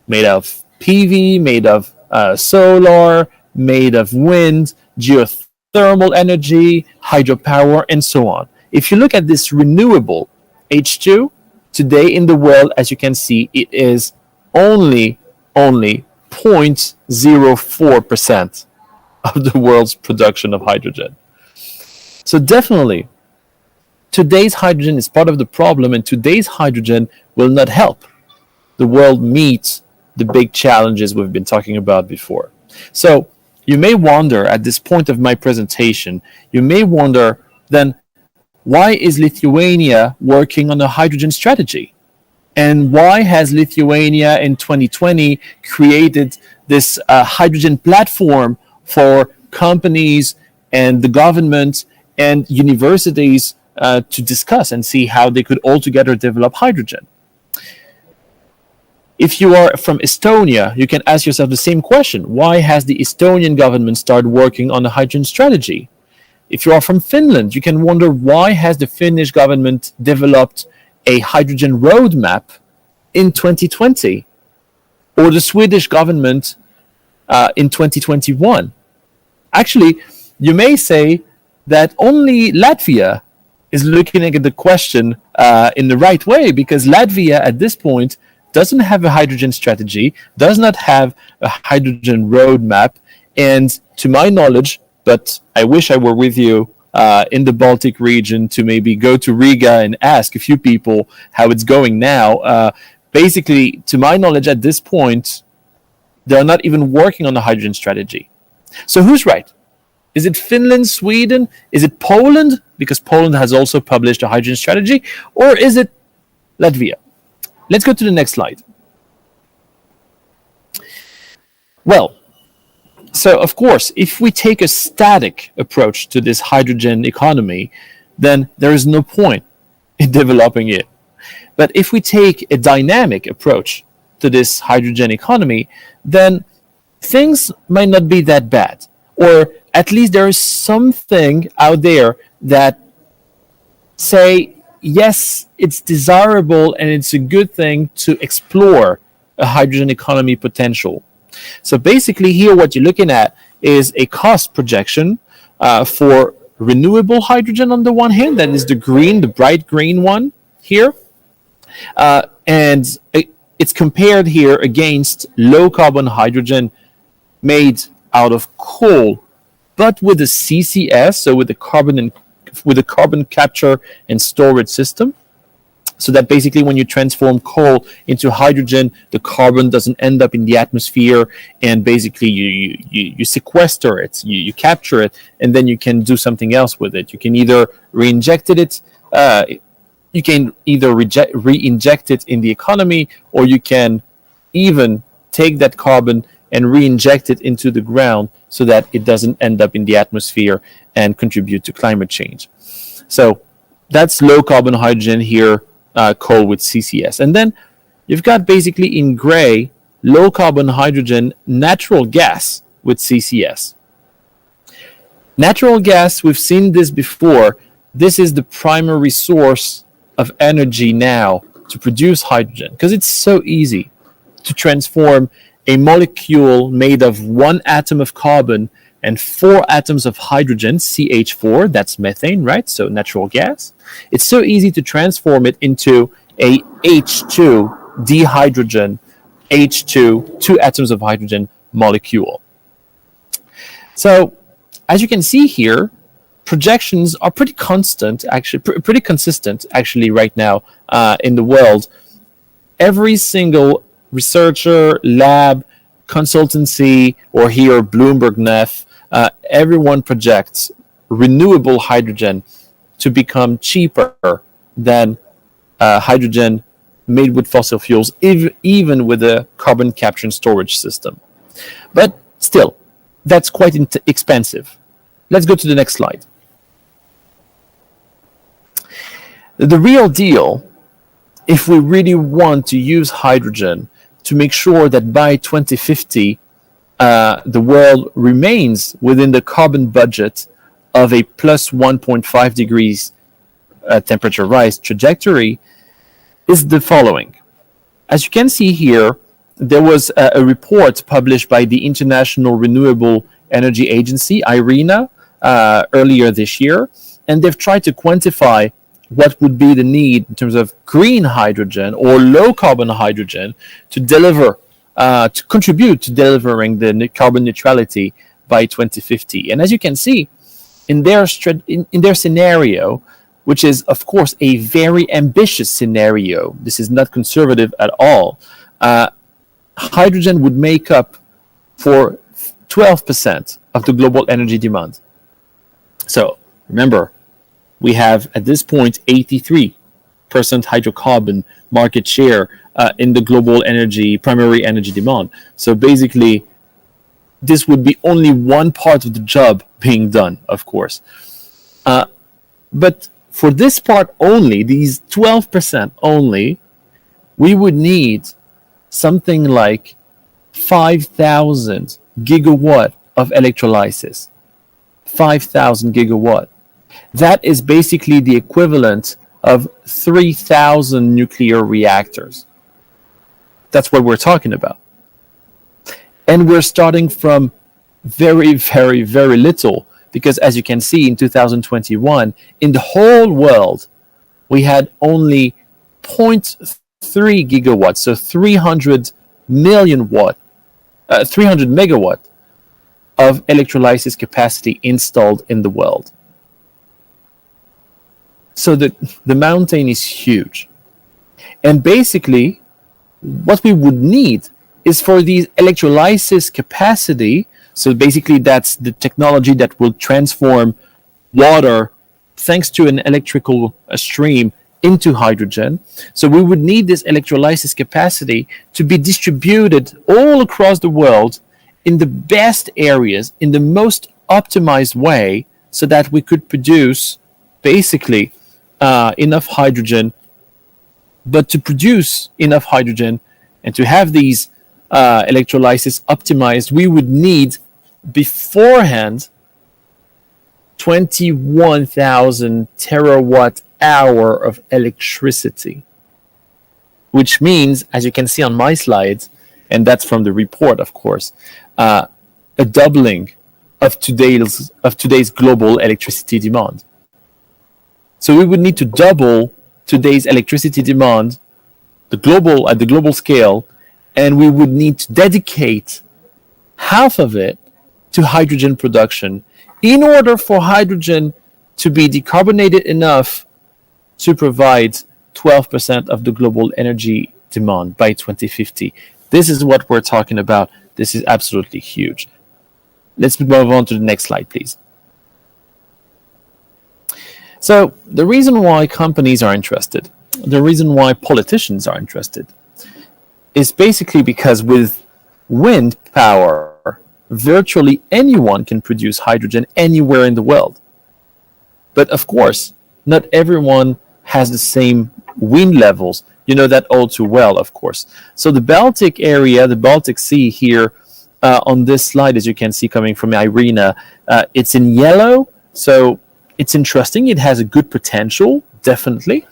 made of PV, made of solar, made of wind, geothermal energy, hydropower, and so on. If you look at this renewable H2, today in the world, as you can see, it is only 0.04% of the world's production of hydrogen. So definitely, today's hydrogen is part of the problem, and today's hydrogen will not help the world meet the big challenges we've been talking about before. So you may wonder at this point of my presentation, you may wonder then, why is Lithuania working on a hydrogen strategy? And why has Lithuania in 2020 created this hydrogen platform for companies and the government and universities to discuss and see how they could all together develop hydrogen? If you are from Estonia, you can ask yourself the same question. Why has the Estonian government started working on a hydrogen strategy? If you are from Finland, you can wonder, why has the Finnish government developed a hydrogen roadmap in 2020? Or the Swedish government in 2021? Actually, you may say that only Latvia is looking at the question in the right way, because Latvia at this point doesn't have a hydrogen strategy, does not have a hydrogen roadmap, and to my knowledge, but I wish I were with you in the Baltic region to maybe go to Riga and ask a few people how it's going now. Basically, to my knowledge at this point, they're not even working on a hydrogen strategy. So who's right? Is it Finland, Sweden? Is it Poland? Because Poland has also published a hydrogen strategy. Or is it Latvia? Let's go to the next slide. Well, so of course, if we take a static approach to this hydrogen economy, then there is no point in developing it. But if we take a dynamic approach to this hydrogen economy, then things might not be that bad. Or at least there is something out there that say, yes, it's desirable and it's a good thing to explore a hydrogen economy potential. So basically here what you're looking at is a cost projection for renewable hydrogen on the one hand, that is the green, the bright green one here. And it's compared here against low carbon hydrogen made out of coal, but with a CCS, so with the carbon capture and storage system. So that basically when you transform coal into hydrogen, the carbon doesn't end up in the atmosphere, and basically you sequester it, you capture it, and then you can do something else with it. You can either re-inject it, re-inject it in the economy, or you can even take that carbon and re-inject it into the ground so that it doesn't end up in the atmosphere and contribute to climate change. So that's low carbon hydrogen here, coal with CCS. And then you've got basically in gray, low carbon hydrogen, natural gas with CCS. Natural gas, we've seen this before. This is the primary source of energy now to produce hydrogen, because it's so easy to transform a molecule made of one atom of carbon and 4 atoms of hydrogen, CH4, that's methane, right? So natural gas. It's so easy to transform it into a H2 dihydrogen, H2, 2 atoms of hydrogen molecule. So as you can see here, projections are pretty consistent actually right now in the world. Every single researcher, lab, consultancy, or here Bloomberg NEF, everyone projects renewable hydrogen to become cheaper than hydrogen made with fossil fuels, even with a carbon capture and storage system. But still, that's quite expensive. Let's go to the next slide. The real deal, if we really want to use hydrogen to make sure that by 2050, the world remains within the carbon budget of a plus 1.5 degrees temperature rise trajectory, is the following. As you can see here, there was a report published by the International Renewable Energy Agency, IRENA, earlier this year, and they've tried to quantify what would be the need in terms of green hydrogen or low carbon hydrogen to deliver, to contribute to delivering the carbon neutrality by 2050. And as you can see, in their scenario, which is, of course, a very ambitious scenario, this is not conservative at all, hydrogen would make up for 12% of the global energy demand. So remember, we have at this point 83% hydrocarbon market share in the global primary energy demand. So basically, this would be only one part of the job being done, of course. But for this part only, these 12% only, we would need something like 5,000 gigawatt of electrolysis. 5,000 gigawatt. That is basically the equivalent of 3,000 nuclear reactors. That's what we're talking about. And we're starting from very, very, very little, because as you can see, in 2021, in the whole world, we had only 0.3 gigawatts, so 300 megawatt of electrolysis capacity installed in the world. So the mountain is huge. And basically, what we would need is for these electrolysis capacity, so basically that's the technology that will transform water, thanks to an electrical stream, into hydrogen. So we would need this electrolysis capacity to be distributed all across the world in the best areas, in the most optimized way, so that we could produce basically enough hydrogen. But to produce enough hydrogen and to have these electrolysis optimized, we would need beforehand 21,000 terawatt hour of electricity, which means, as you can see on my slides, and that's from the report, of course, a doubling of today's global electricity demand. So we would need to double today's electricity demand, at the global scale, and we would need to dedicate half of it to hydrogen production in order for hydrogen to be decarbonated enough to provide 12% of the global energy demand by 2050. This is what we're talking about. This is absolutely huge. Let's move on to the next slide, please. So the reason why companies are interested, the reason why politicians are interested, is basically because with wind power, virtually anyone can produce hydrogen anywhere in the world. But of course, not everyone has the same wind levels. You know that all too well, of course. So the Baltic area, the Baltic Sea here on this slide, as you can see coming from IRENA, it's in yellow. So it's interesting. It has a good potential, definitely.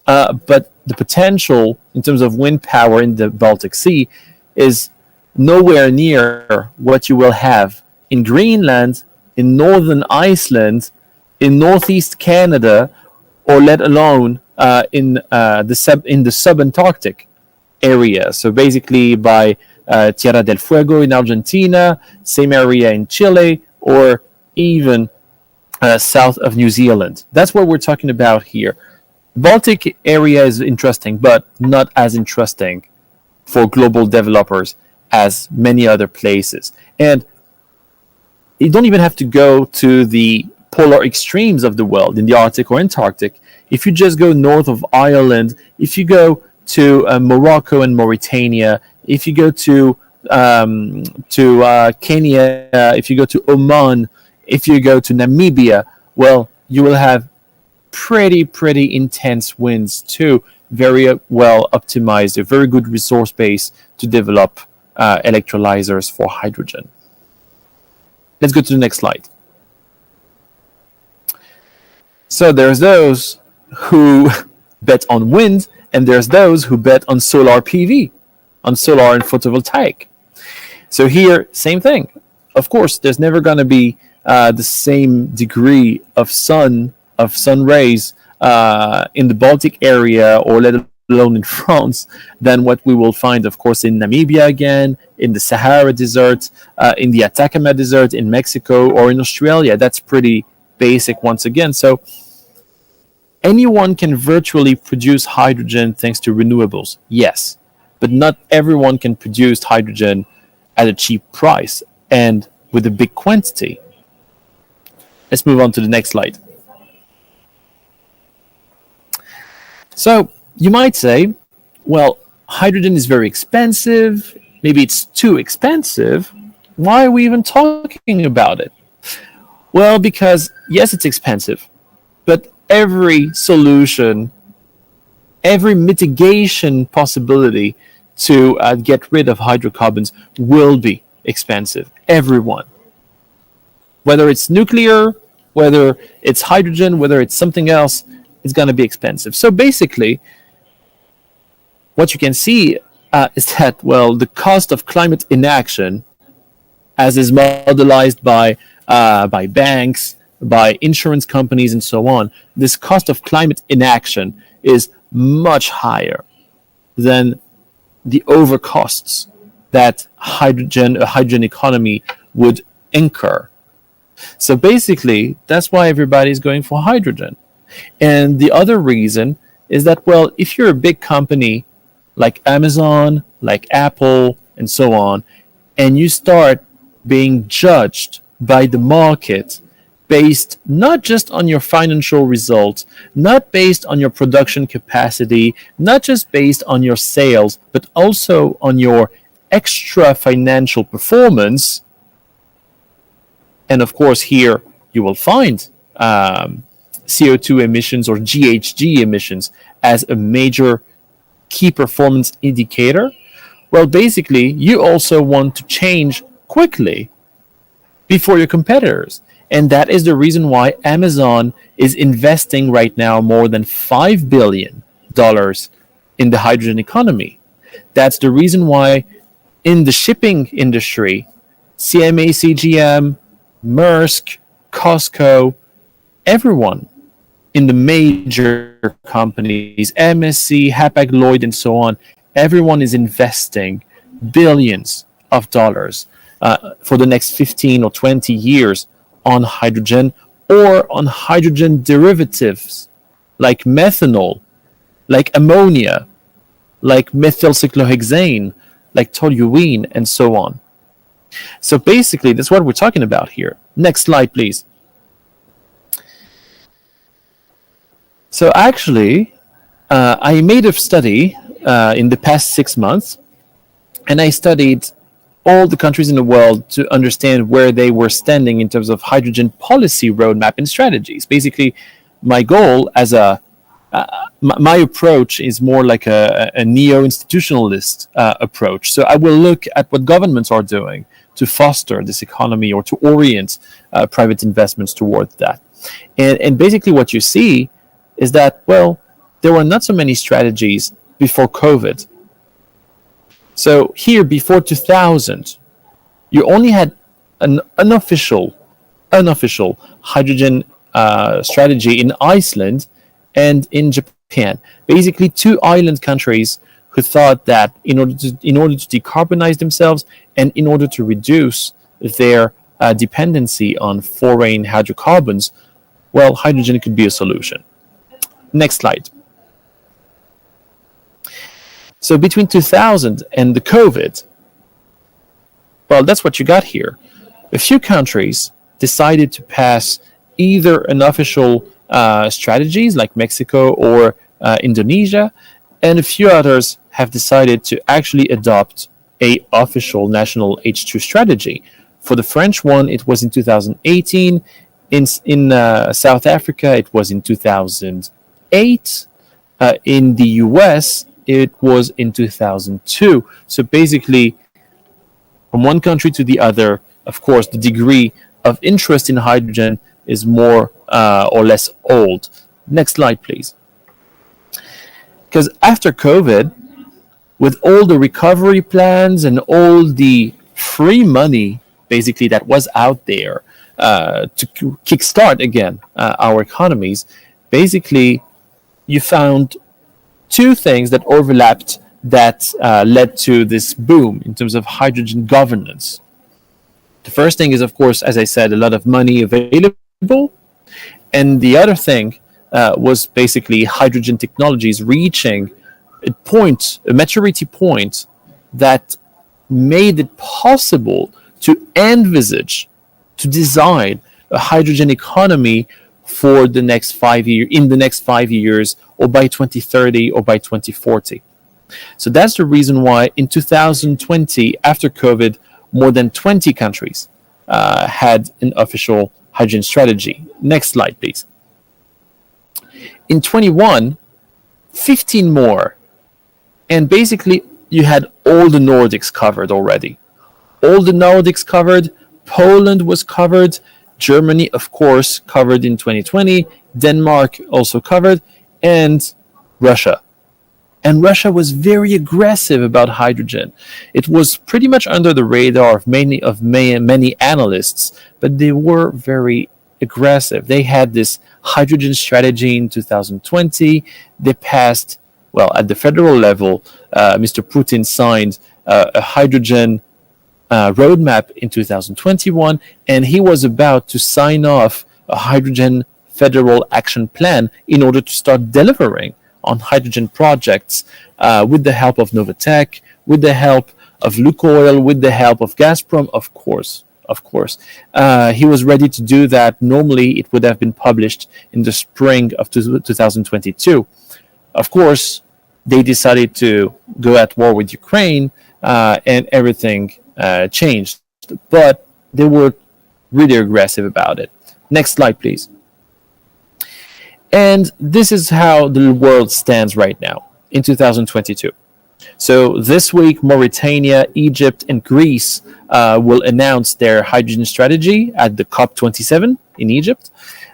But the potential in terms of wind power in the Baltic Sea is nowhere near what you will have in Greenland, in northern Iceland, in northeast Canada, or let alone in the subantarctic area. So basically by Tierra del Fuego in Argentina, same area in Chile, or even south of New Zealand. That's what we're talking about here. Baltic area is interesting, but not as interesting for global developers as many other places. And you don't even have to go to the polar extremes of the world, in the Arctic or Antarctic, if you just go north of Ireland, if you go to Morocco and Mauritania, if you go to Kenya, if you go to Oman, if you go to Namibia, well, you will have pretty intense winds too. Very well optimized, a very good resource base to develop electrolyzers for hydrogen. Let's go to the next slide. So there's those who bet on wind, and there's those who bet on solar PV, on solar and photovoltaic. So here, same thing. Of course, there's never going to be the same degree of sun rays in the Baltic area, or let alone in France, than what we will find, of course, in Namibia again, in the Sahara Desert, in the Atacama Desert, in Mexico, or in Australia. That's pretty basic once again. So anyone can virtually produce hydrogen thanks to renewables, yes, but not everyone can produce hydrogen at a cheap price and with a big quantity. Let's move on to the next slide. So you might say, well, hydrogen is very expensive. Maybe it's too expensive. Why are we even talking about it? Well, because yes, it's expensive, but every solution, every mitigation possibility to get rid of hydrocarbons will be expensive. Everyone. Whether it's nuclear, whether it's hydrogen, whether it's something else, it's going to be expensive. So basically, what you can see is that, well, the cost of climate inaction, as is modelized by banks, by insurance companies, and so on, this cost of climate inaction is much higher than the overcosts that a hydrogen economy would incur. So basically, that's why everybody's going for hydrogen. And the other reason is that, well, if you're a big company like Amazon, like Apple, and so on, and you start being judged by the market based not just on your financial results, not based on your production capacity, not just based on your sales, but also on your extra financial performance. And of course, here you will find CO2 emissions or GHG emissions as a major key performance indicator. Well, basically, you also want to change quickly before your competitors. And that is the reason why Amazon is investing right now more than $5 billion in the hydrogen economy. That's the reason why in the shipping industry, CMA CGM, Maersk, Costco, everyone in the major companies, MSC, Hapag-Lloyd, and so on, everyone is investing billions of dollars for the next 15 or 20 years on hydrogen or on hydrogen derivatives like methanol, like ammonia, like methylcyclohexane, like toluene, and so on. So basically, that's what we're talking about here. Next slide, please. So actually, I made a study in the past 6 months, and I studied all the countries in the world to understand where they were standing in terms of hydrogen policy roadmap and strategies. Basically, my goal as my approach is more like a neo-institutionalist approach. So I will look at what governments are doing to foster this economy or to orient private investments towards that. And basically what you see is that, well, there were not so many strategies before COVID. So here, before 2000, you only had an unofficial hydrogen strategy in Iceland and in Japan. Basically, two island countries who thought that in order to decarbonize themselves and in order to reduce their dependency on foreign hydrocarbons, well, hydrogen could be a solution. Next slide. So between 2000 and the COVID, well, that's what you got here. A few countries decided to pass either unofficial strategies like Mexico or Indonesia, and a few others have decided to actually adopt a official national H2 strategy. For the French one, it was in 2018. In South Africa, it was in 2008. In the US, it was in 2002. So basically, from one country to the other, of course, the degree of interest in hydrogen is more or less old. Next slide, please. Because after COVID, with all the recovery plans and all the free money, basically, that was out there to kickstart again our economies, basically, you found two things that overlapped that led to this boom in terms of hydrogen governance. The first thing is, of course, as I said, a lot of money available. And the other thing was basically hydrogen technologies reaching a maturity point that made it possible to envisage, to design a hydrogen economy for the next 5 years, in the next 5 years, or by 2030 or by 2040. So that's the reason why in 2020, after COVID, more than 20 countries had an official hydrogen strategy. Next slide, please. In 21, 15 more. And basically, you had all the Nordics covered already. All the Nordics covered. Poland was covered. Germany, of course, covered in 2020. Denmark also covered. And Russia. And Russia was very aggressive about hydrogen. It was pretty much under the radar of many analysts, but they were very aggressive. They had this hydrogen strategy in 2020. They passed, well, at the federal level, Mr. Putin signed a hydrogen roadmap in 2021, and he was about to sign off a hydrogen federal action plan in order to start delivering on hydrogen projects with the help of Novatech, with the help of Lukoil, with the help of Gazprom, of course. He was ready to do that. Normally, it would have been published in the spring of 2022. Of course, they decided to go at war with Ukraine, and everything changed. But they were really aggressive about it. Next slide, please. And this is how the world stands right now in 2022. So this week, Mauritania, Egypt, and Greece will announce their hydrogen strategy at the COP27 in Egypt.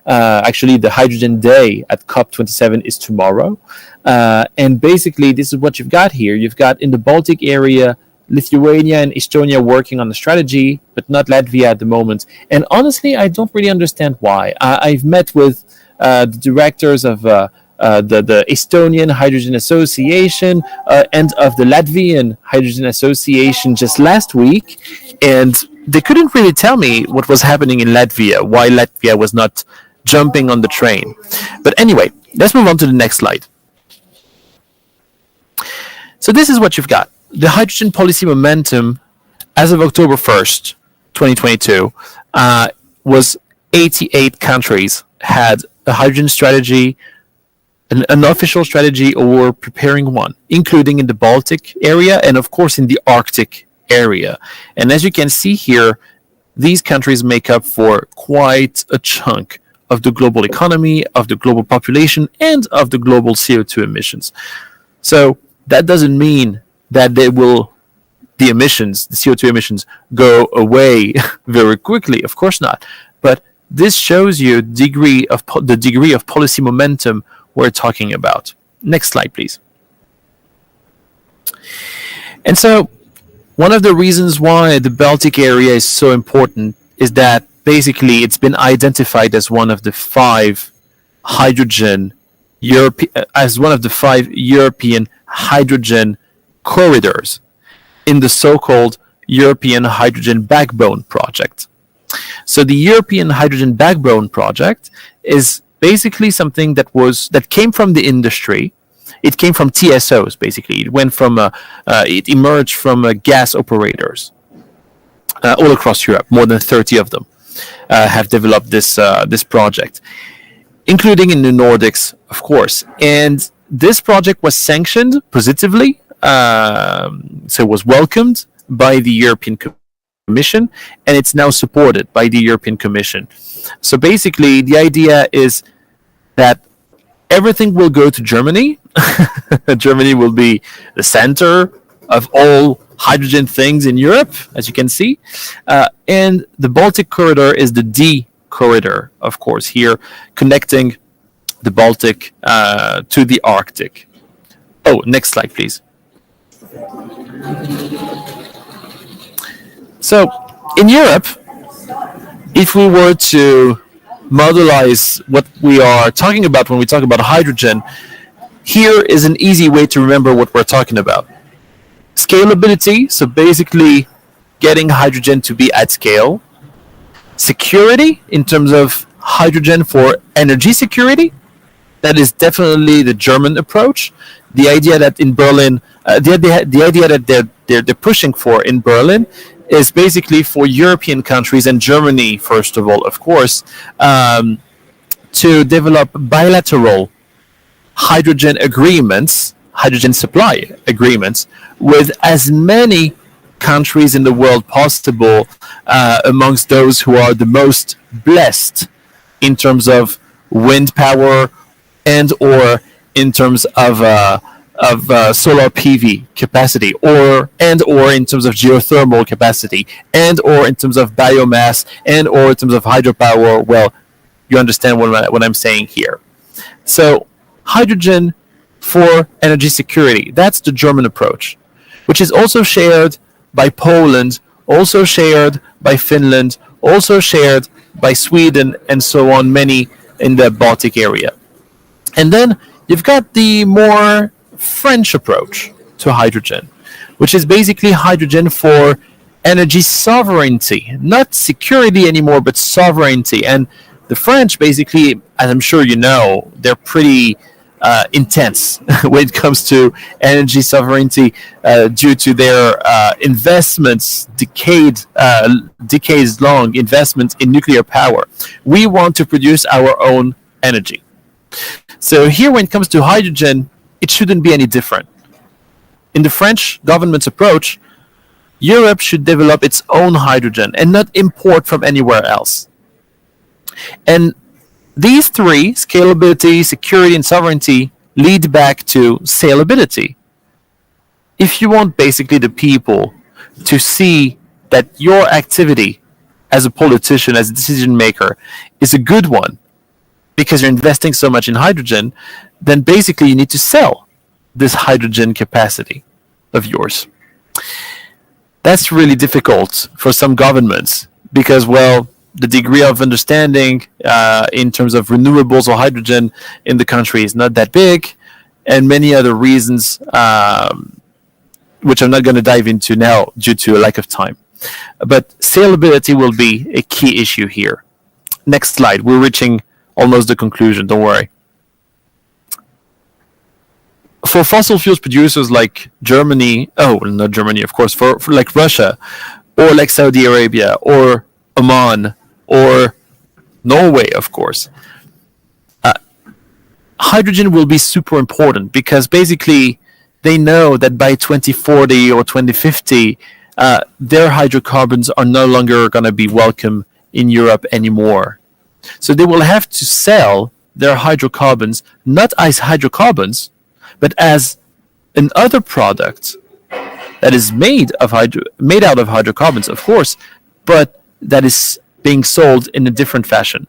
Actually, the Hydrogen Day at COP27 is tomorrow. And basically, this is what you've got here. You've got in the Baltic area, Lithuania and Estonia working on the strategy, but not Latvia at the moment. And honestly, I don't really understand why. I've met with the directors of the Estonian Hydrogen Association and of the Latvian Hydrogen Association just last week, and they couldn't really tell me what was happening in Latvia, why Latvia was not jumping on the train. But anyway, let's move on to the next slide. So this is what you've got. The hydrogen policy momentum as of October 1st, 2022, was 88 countries had a hydrogen strategy, an official strategy, or preparing one, including in the Baltic area and, of course, in the Arctic area. And as you can see here, these countries make up for quite a chunk of the global economy, of the global population, and of the global CO2 emissions. So that doesn't mean that the CO2 emissions, go away very quickly. Of course not. But this shows you the degree of policy momentum we're talking about. Next slide, please. And so one of the reasons why the Baltic area is so important is that basically it's been identified as one of the five European hydrogen corridors in the so-called European Hydrogen Backbone Project. So the European Hydrogen Backbone Project is basically something that came from the industry. It came from TSOs, basically. It emerged from gas operators all across Europe, more than 30 of them. have developed this project, including in the Nordics, of course. And this project was sanctioned positively, so it was welcomed by the European Commission, and it's now supported by the European Commission. So basically, the idea is that everything will go to Germany. Germany will be the center of all hydrogen things in Europe, as you can see. And the Baltic corridor is the D corridor, of course, here, connecting the Baltic to the Arctic. Oh, next slide, please. So, in Europe, if we were to modelize what we are talking about when we talk about hydrogen, here is an easy way to remember what we're talking about. Scalability, so basically getting hydrogen to be at scale. Security, in terms of hydrogen for energy security. That is definitely the German approach. The idea that in Berlin, the idea that they're pushing for in Berlin is basically for European countries and Germany, first of all, of course, to develop bilateral hydrogen agreements, hydrogen supply agreements, with as many countries in the world possible, amongst those who are the most blessed in terms of wind power and or in terms of solar PV capacity, or in terms of geothermal capacity, and or in terms of biomass, and or in terms of hydropower. Well, you understand what I'm saying here. So hydrogen for energy security, that's the German approach, which is also shared by Poland, also shared by Finland, also shared by Sweden, and so on, many in the Baltic area. And then you've got the more French approach to hydrogen, which is basically hydrogen for energy sovereignty, not security anymore, but sovereignty. And the French, basically, as I'm sure you know, they're pretty intense when it comes to energy sovereignty due to their investments, decades-long investments in nuclear power. We want to produce our own energy. So here, when it comes to hydrogen, it shouldn't be any different. In the French government's approach, Europe should develop its own hydrogen and not import from anywhere else. And these three, scalability, security, and sovereignty, lead back to salability. If you want basically the people to see that your activity as a politician, as a decision maker, is a good one, because you're investing so much in hydrogen, then basically you need to sell this hydrogen capacity of yours. That's really difficult for some governments because, well, the degree of understanding in terms of renewables or hydrogen in the country is not that big, and many other reasons, which I'm not going to dive into now due to a lack of time. But salability will be a key issue here. Next slide. We're reaching almost the conclusion, don't worry. For fossil fuels producers like Germany, not Germany, of course, for like Russia, or like Saudi Arabia, or Oman, or Norway, of course, hydrogen will be super important because basically they know that by 2040 or 2050, their hydrocarbons are no longer going to be welcome in Europe anymore. So they will have to sell their hydrocarbons not as hydrocarbons, but as another product that is made out of hydrocarbons, of course, but that is being sold in a different fashion.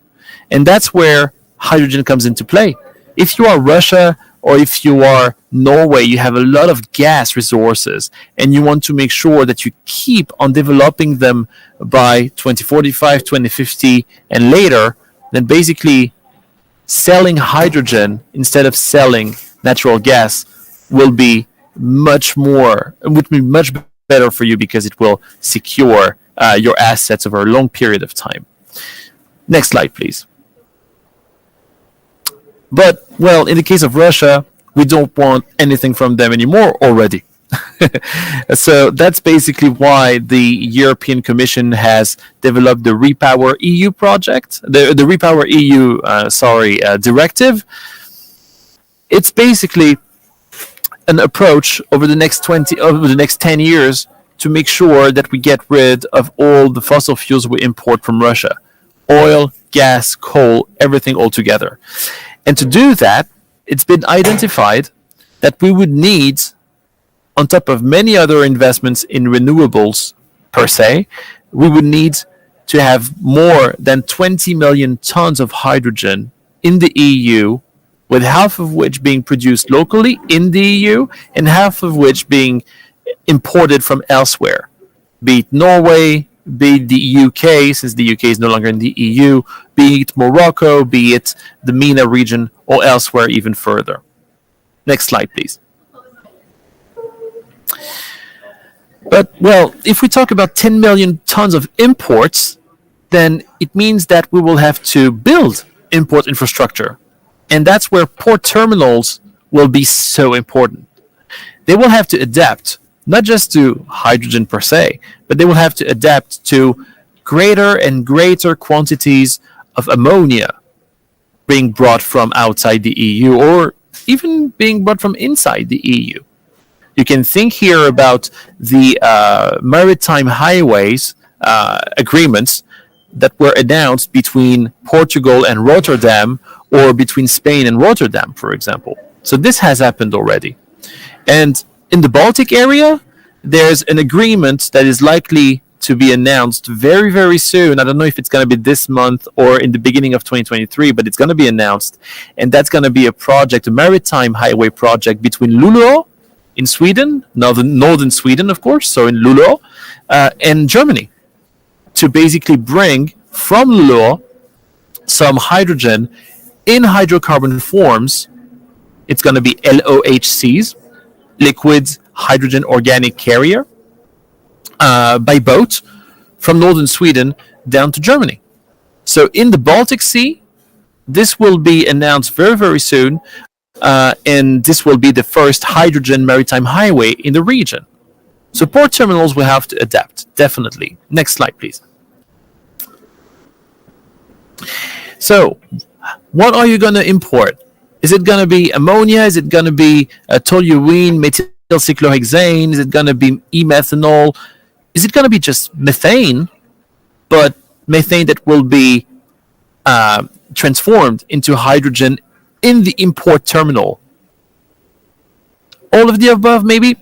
And that's where hydrogen comes into play. If you are Russia or if you are Norway, you have a lot of gas resources and you want to make sure that you keep on developing them by 2045, 2050, and later, then basically selling hydrogen instead of selling natural gas would be much better for you because it will secure your assets over a long period of time. Next slide, please. But, well, in the case of Russia, we don't want anything from them anymore already. So that's basically why the European Commission has developed the Repower EU project, the Repower EU, directive. It's basically an approach over the next 10 years to make sure that we get rid of all the fossil fuels we import from Russia. Oil, gas, coal, everything all together. And to do that, it's been identified that we would need, on top of many other investments in renewables per se, we would need to have more than 20 million tons of hydrogen in the EU, with half of which being produced locally in the EU and half of which being imported from elsewhere, be it Norway, be it the UK, since the UK is no longer in the EU, be it Morocco, be it the MENA region, or elsewhere even further. Next slide, please. But, well, if we talk about 10 million tons of imports, then it means that we will have to build import infrastructure. And that's where port terminals will be so important. They will have to adapt, not just to hydrogen per se, but they will have to adapt to greater and greater quantities of ammonia being brought from outside the EU or even being brought from inside the EU. You can think here about the Maritime highways agreements that were announced between Portugal and Rotterdam, or between Spain and Rotterdam, for example. So this has happened already. And in the Baltic area, there's an agreement that is likely to be announced very, very soon. I don't know if it's going to be this month or in the beginning of 2023, but it's going to be announced. And that's going to be a project, a maritime highway project between Luleå in Sweden, northern Sweden, of course, so in Luleå, and Germany, to basically bring from Luleå some hydrogen in hydrocarbon forms. It's going to be LOHCs, liquid hydrogen organic carrier, by boat from northern Sweden down to Germany. So in the Baltic Sea, this will be announced very, very soon, and this will be the first hydrogen maritime highway in the region. So port terminals will have to adapt, definitely. Next slide, please. So, what are you going to import? Is it going to be ammonia? Is it going to be toluene, methylcyclohexane? Is it going to be e-methanol? Is it going to be just methane, but methane that will be transformed into hydrogen in the import terminal? All of the above, maybe?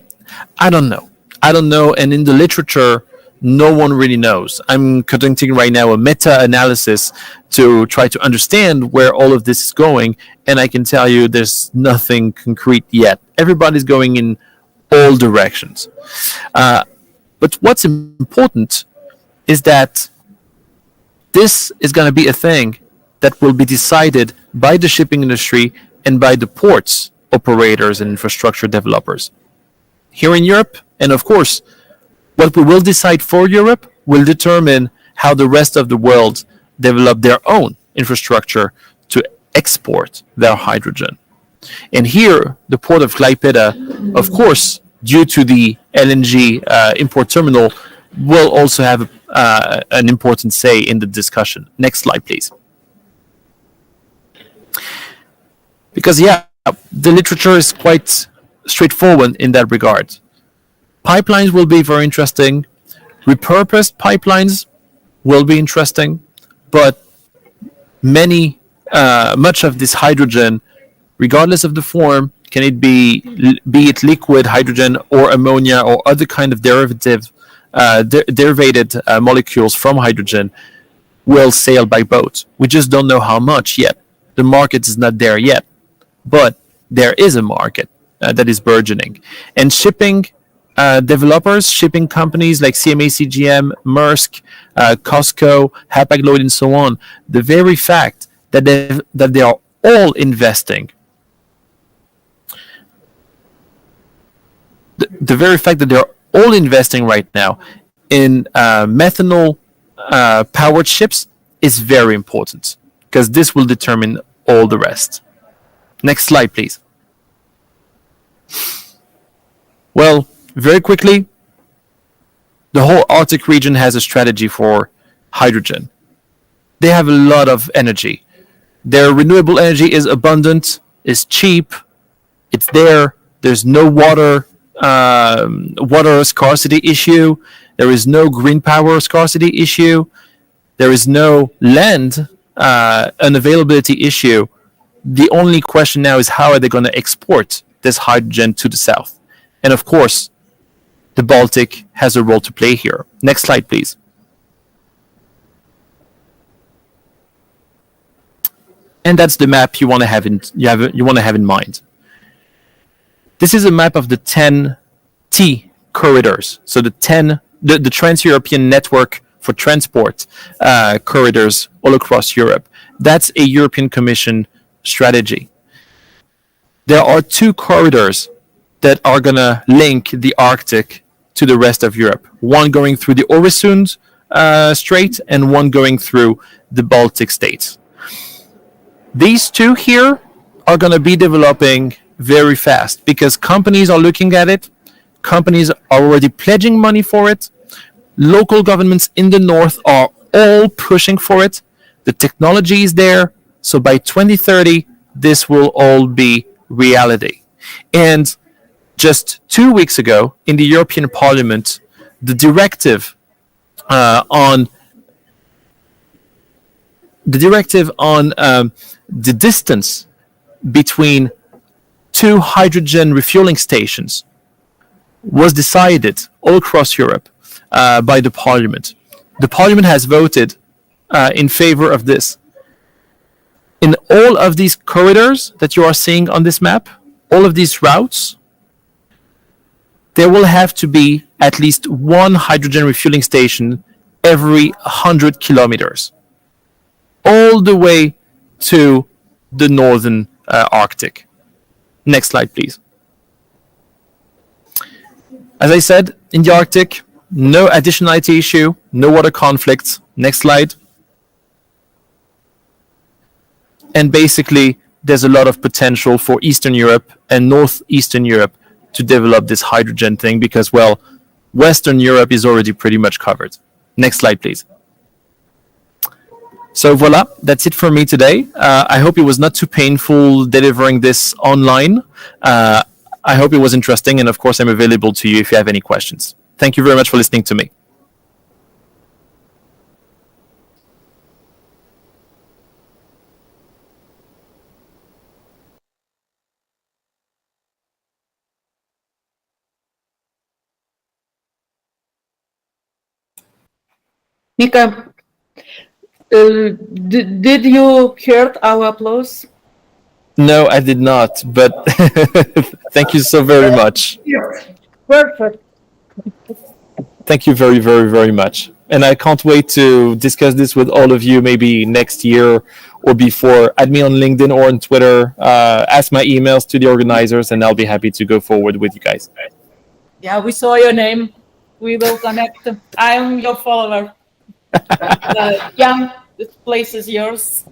I don't know. And in the literature, no one really knows. I'm conducting right now a meta-analysis to try to understand where all of this is going, and I can tell you there's nothing concrete yet. Everybody's going in all directions. But what's important is that this is going to be a thing that will be decided by the shipping industry and by the ports operators and infrastructure developers here in Europe. And of course, what we will decide for Europe will determine how the rest of the world develop their own infrastructure to export their hydrogen. And here, the port of Klaipėda, of course, due to the LNG import terminal, will also have an important say in the discussion. Next slide, please. Because, yeah, the literature is quite straightforward in that regard. Pipelines will be very interesting. Repurposed pipelines will be interesting, but much of this hydrogen, regardless of the form, can it be it liquid hydrogen or ammonia or other kind of derivated molecules from hydrogen, will sail by boat. We just don't know how much yet. The market is not there yet, but there is a market that is burgeoning. And shipping developers, shipping companies like CMA CGM, Maersk, COSCO, Hapag-Lloyd, and so on, the very fact that they are all investing, the very fact that they're all investing right now in methanol powered ships is very important, because this will determine all the rest. Next slide, please. Well, Very quickly, the whole Arctic region has a strategy for hydrogen. They have a lot of energy. Their renewable energy is abundant, is cheap, it's there. There's no water scarcity issue. There is no green power scarcity issue. There is no land unavailability issue. The only question now is how are they going to export this hydrogen to the south? And of course, the Baltic has a role to play here. Next slide, please. And that's the map you want to have in mind. This is a map of the 10 T corridors. So the Trans-European Network for Transport corridors all across Europe. That's a European Commission strategy. There are 2 corridors that are going to link the Arctic to the rest of Europe. One going through the Øresund Strait and one going through the Baltic states. These 2 here are going to be developing very fast because companies are looking at it. Companies are already pledging money for it. Local governments in the north are all pushing for it. The technology is there. So by 2030, this will all be reality. And just 2 weeks ago in the European Parliament, the directive on the distance between 2 hydrogen refueling stations was decided all across Europe by the Parliament. The Parliament has voted in favor of this. In all of these corridors that you are seeing on this map, all of these routes, there will have to be at least 1 hydrogen refueling station every 100 kilometers, all the way to the northern Arctic. Next slide, please. As I said, in the Arctic, no additionality issue, no water conflicts. Next slide. And basically, there's a lot of potential for Eastern Europe and Northeastern Europe to develop this hydrogen thing because, well, Western Europe is already pretty much covered. Next slide, please. So voila, that's it for me today. I hope it was not too painful delivering this online. I hope it was interesting, and of course, I'm available to you if you have any questions. Thank you very much for listening to me. Mika, did you hear our applause? No, I did not, but thank you so very much. Perfect. Thank you very, very, very much. And I can't wait to discuss this with all of you maybe next year or before. Add me on LinkedIn or on Twitter. Ask my emails to the organizers, and I'll be happy to go forward with you guys. Yeah, we saw your name. We will connect. I am your follower. Jan, this place is yours.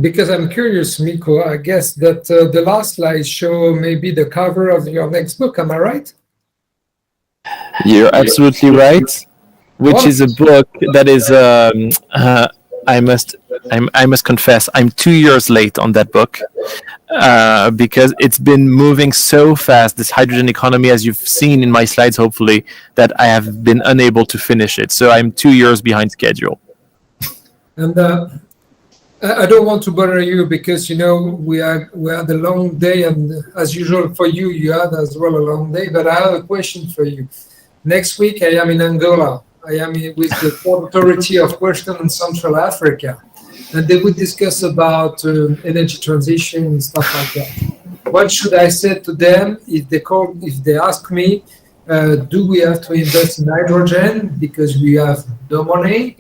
Because I'm curious, Mikko, I guess that the last slides show maybe the cover of your next book. Am I right? You're absolutely right. Which is a book that is, I must confess, I'm 2 years late on that book because it's been moving so fast, this hydrogen economy, as you've seen in my slides, hopefully, that I have been unable to finish it. So I'm 2 years behind schedule. And I don't want to bother you because, you know, we had a long day, and as usual for you, you had as well a long day. But I have a question for you. Next week, I am in Angola. I am with the Port Authority of Western and Central Africa, and they would discuss about energy transition and stuff like that. What should I say to them if they ask me, do we have to invest in hydrogen because we have no money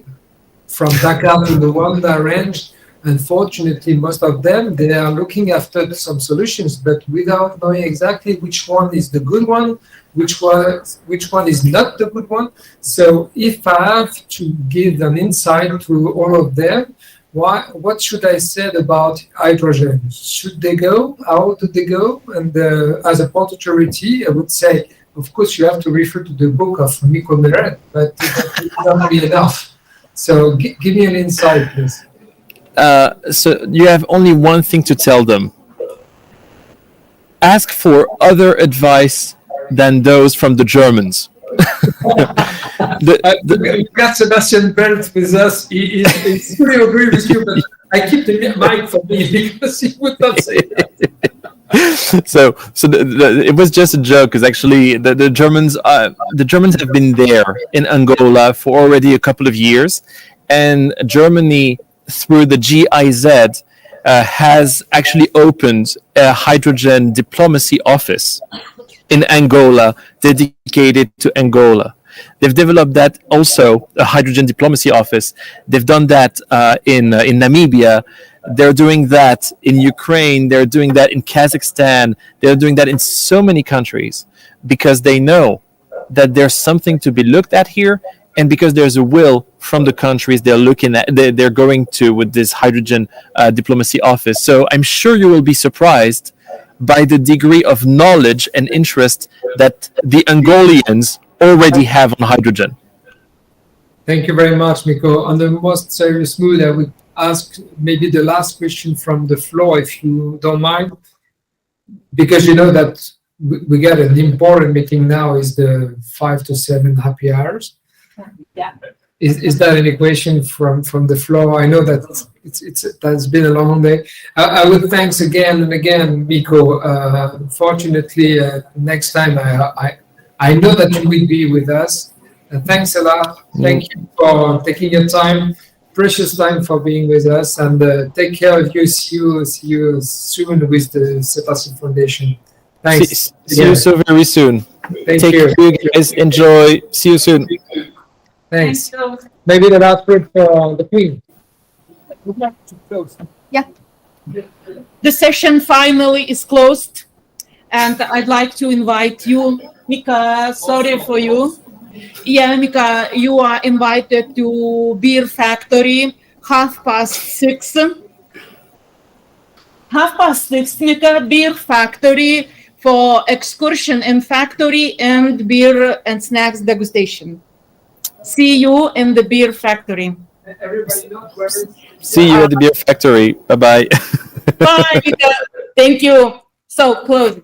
from Dakar to the Rwanda range? Unfortunately, most of them, they are looking after some solutions, but without knowing exactly which one is the good one, which one is not the good one. So if I have to give an insight to all of them, what should I say about hydrogen? Should they go? How do they go? And as a port authority, I would say, of course, you have to refer to the book of Mikko Meret, but it's not be enough. So give me an insight, please. So you have only one thing to tell them. Ask for other advice than those from the Germans. We've got Sebastian Belt with us. He fully agree with you, but I keep the mic for me because he would not say that. So it was just a joke, because actually the Germans have been there in Angola for already a couple of years, and Germany, through the GIZ, has actually opened a hydrogen diplomacy office in Angola, dedicated to Angola. They've developed that also, a hydrogen diplomacy office. They've done that in Namibia. They're doing that in Ukraine. They're doing that in Kazakhstan. They're doing that in so many countries, because they know that there's something to be looked at here, and because there's a will from the countries they're going to with this hydrogen diplomacy office. So I'm sure you will be surprised by the degree of knowledge and interest that the Angolians already have on hydrogen. Thank you very much, Mikko. On the most serious mood, I would ask maybe the last question from the floor, if you don't mind, because you know that we got an important meeting now, is the 5 to 7 happy hours. Yeah. Is that an equation from the floor? I know that that's been a long day. I would thanks again and again, Mikko. Fortunately, next time I know that you will be with us. Thanks a lot. Thank you for taking your time, precious time, for being with us, and take care of you. See you soon with the Sebastian Foundation. Thanks. See you so very soon. Thank Take you. care, you guys. Enjoy. See you soon. Thanks. Maybe the last word for the Queen. Yeah. The session finally is closed, and I'd like to invite you, Mika. Sorry for you. Yeah, Mika, you are invited to Beer Factory 6:30. 6:30, Mika, Beer Factory for excursion in factory and beer and snacks degustation. See you in the Beer Factory. Everybody knows where it's... See you at the Beer Factory. Bye-bye. Bye, Mika. Thank you. So, close.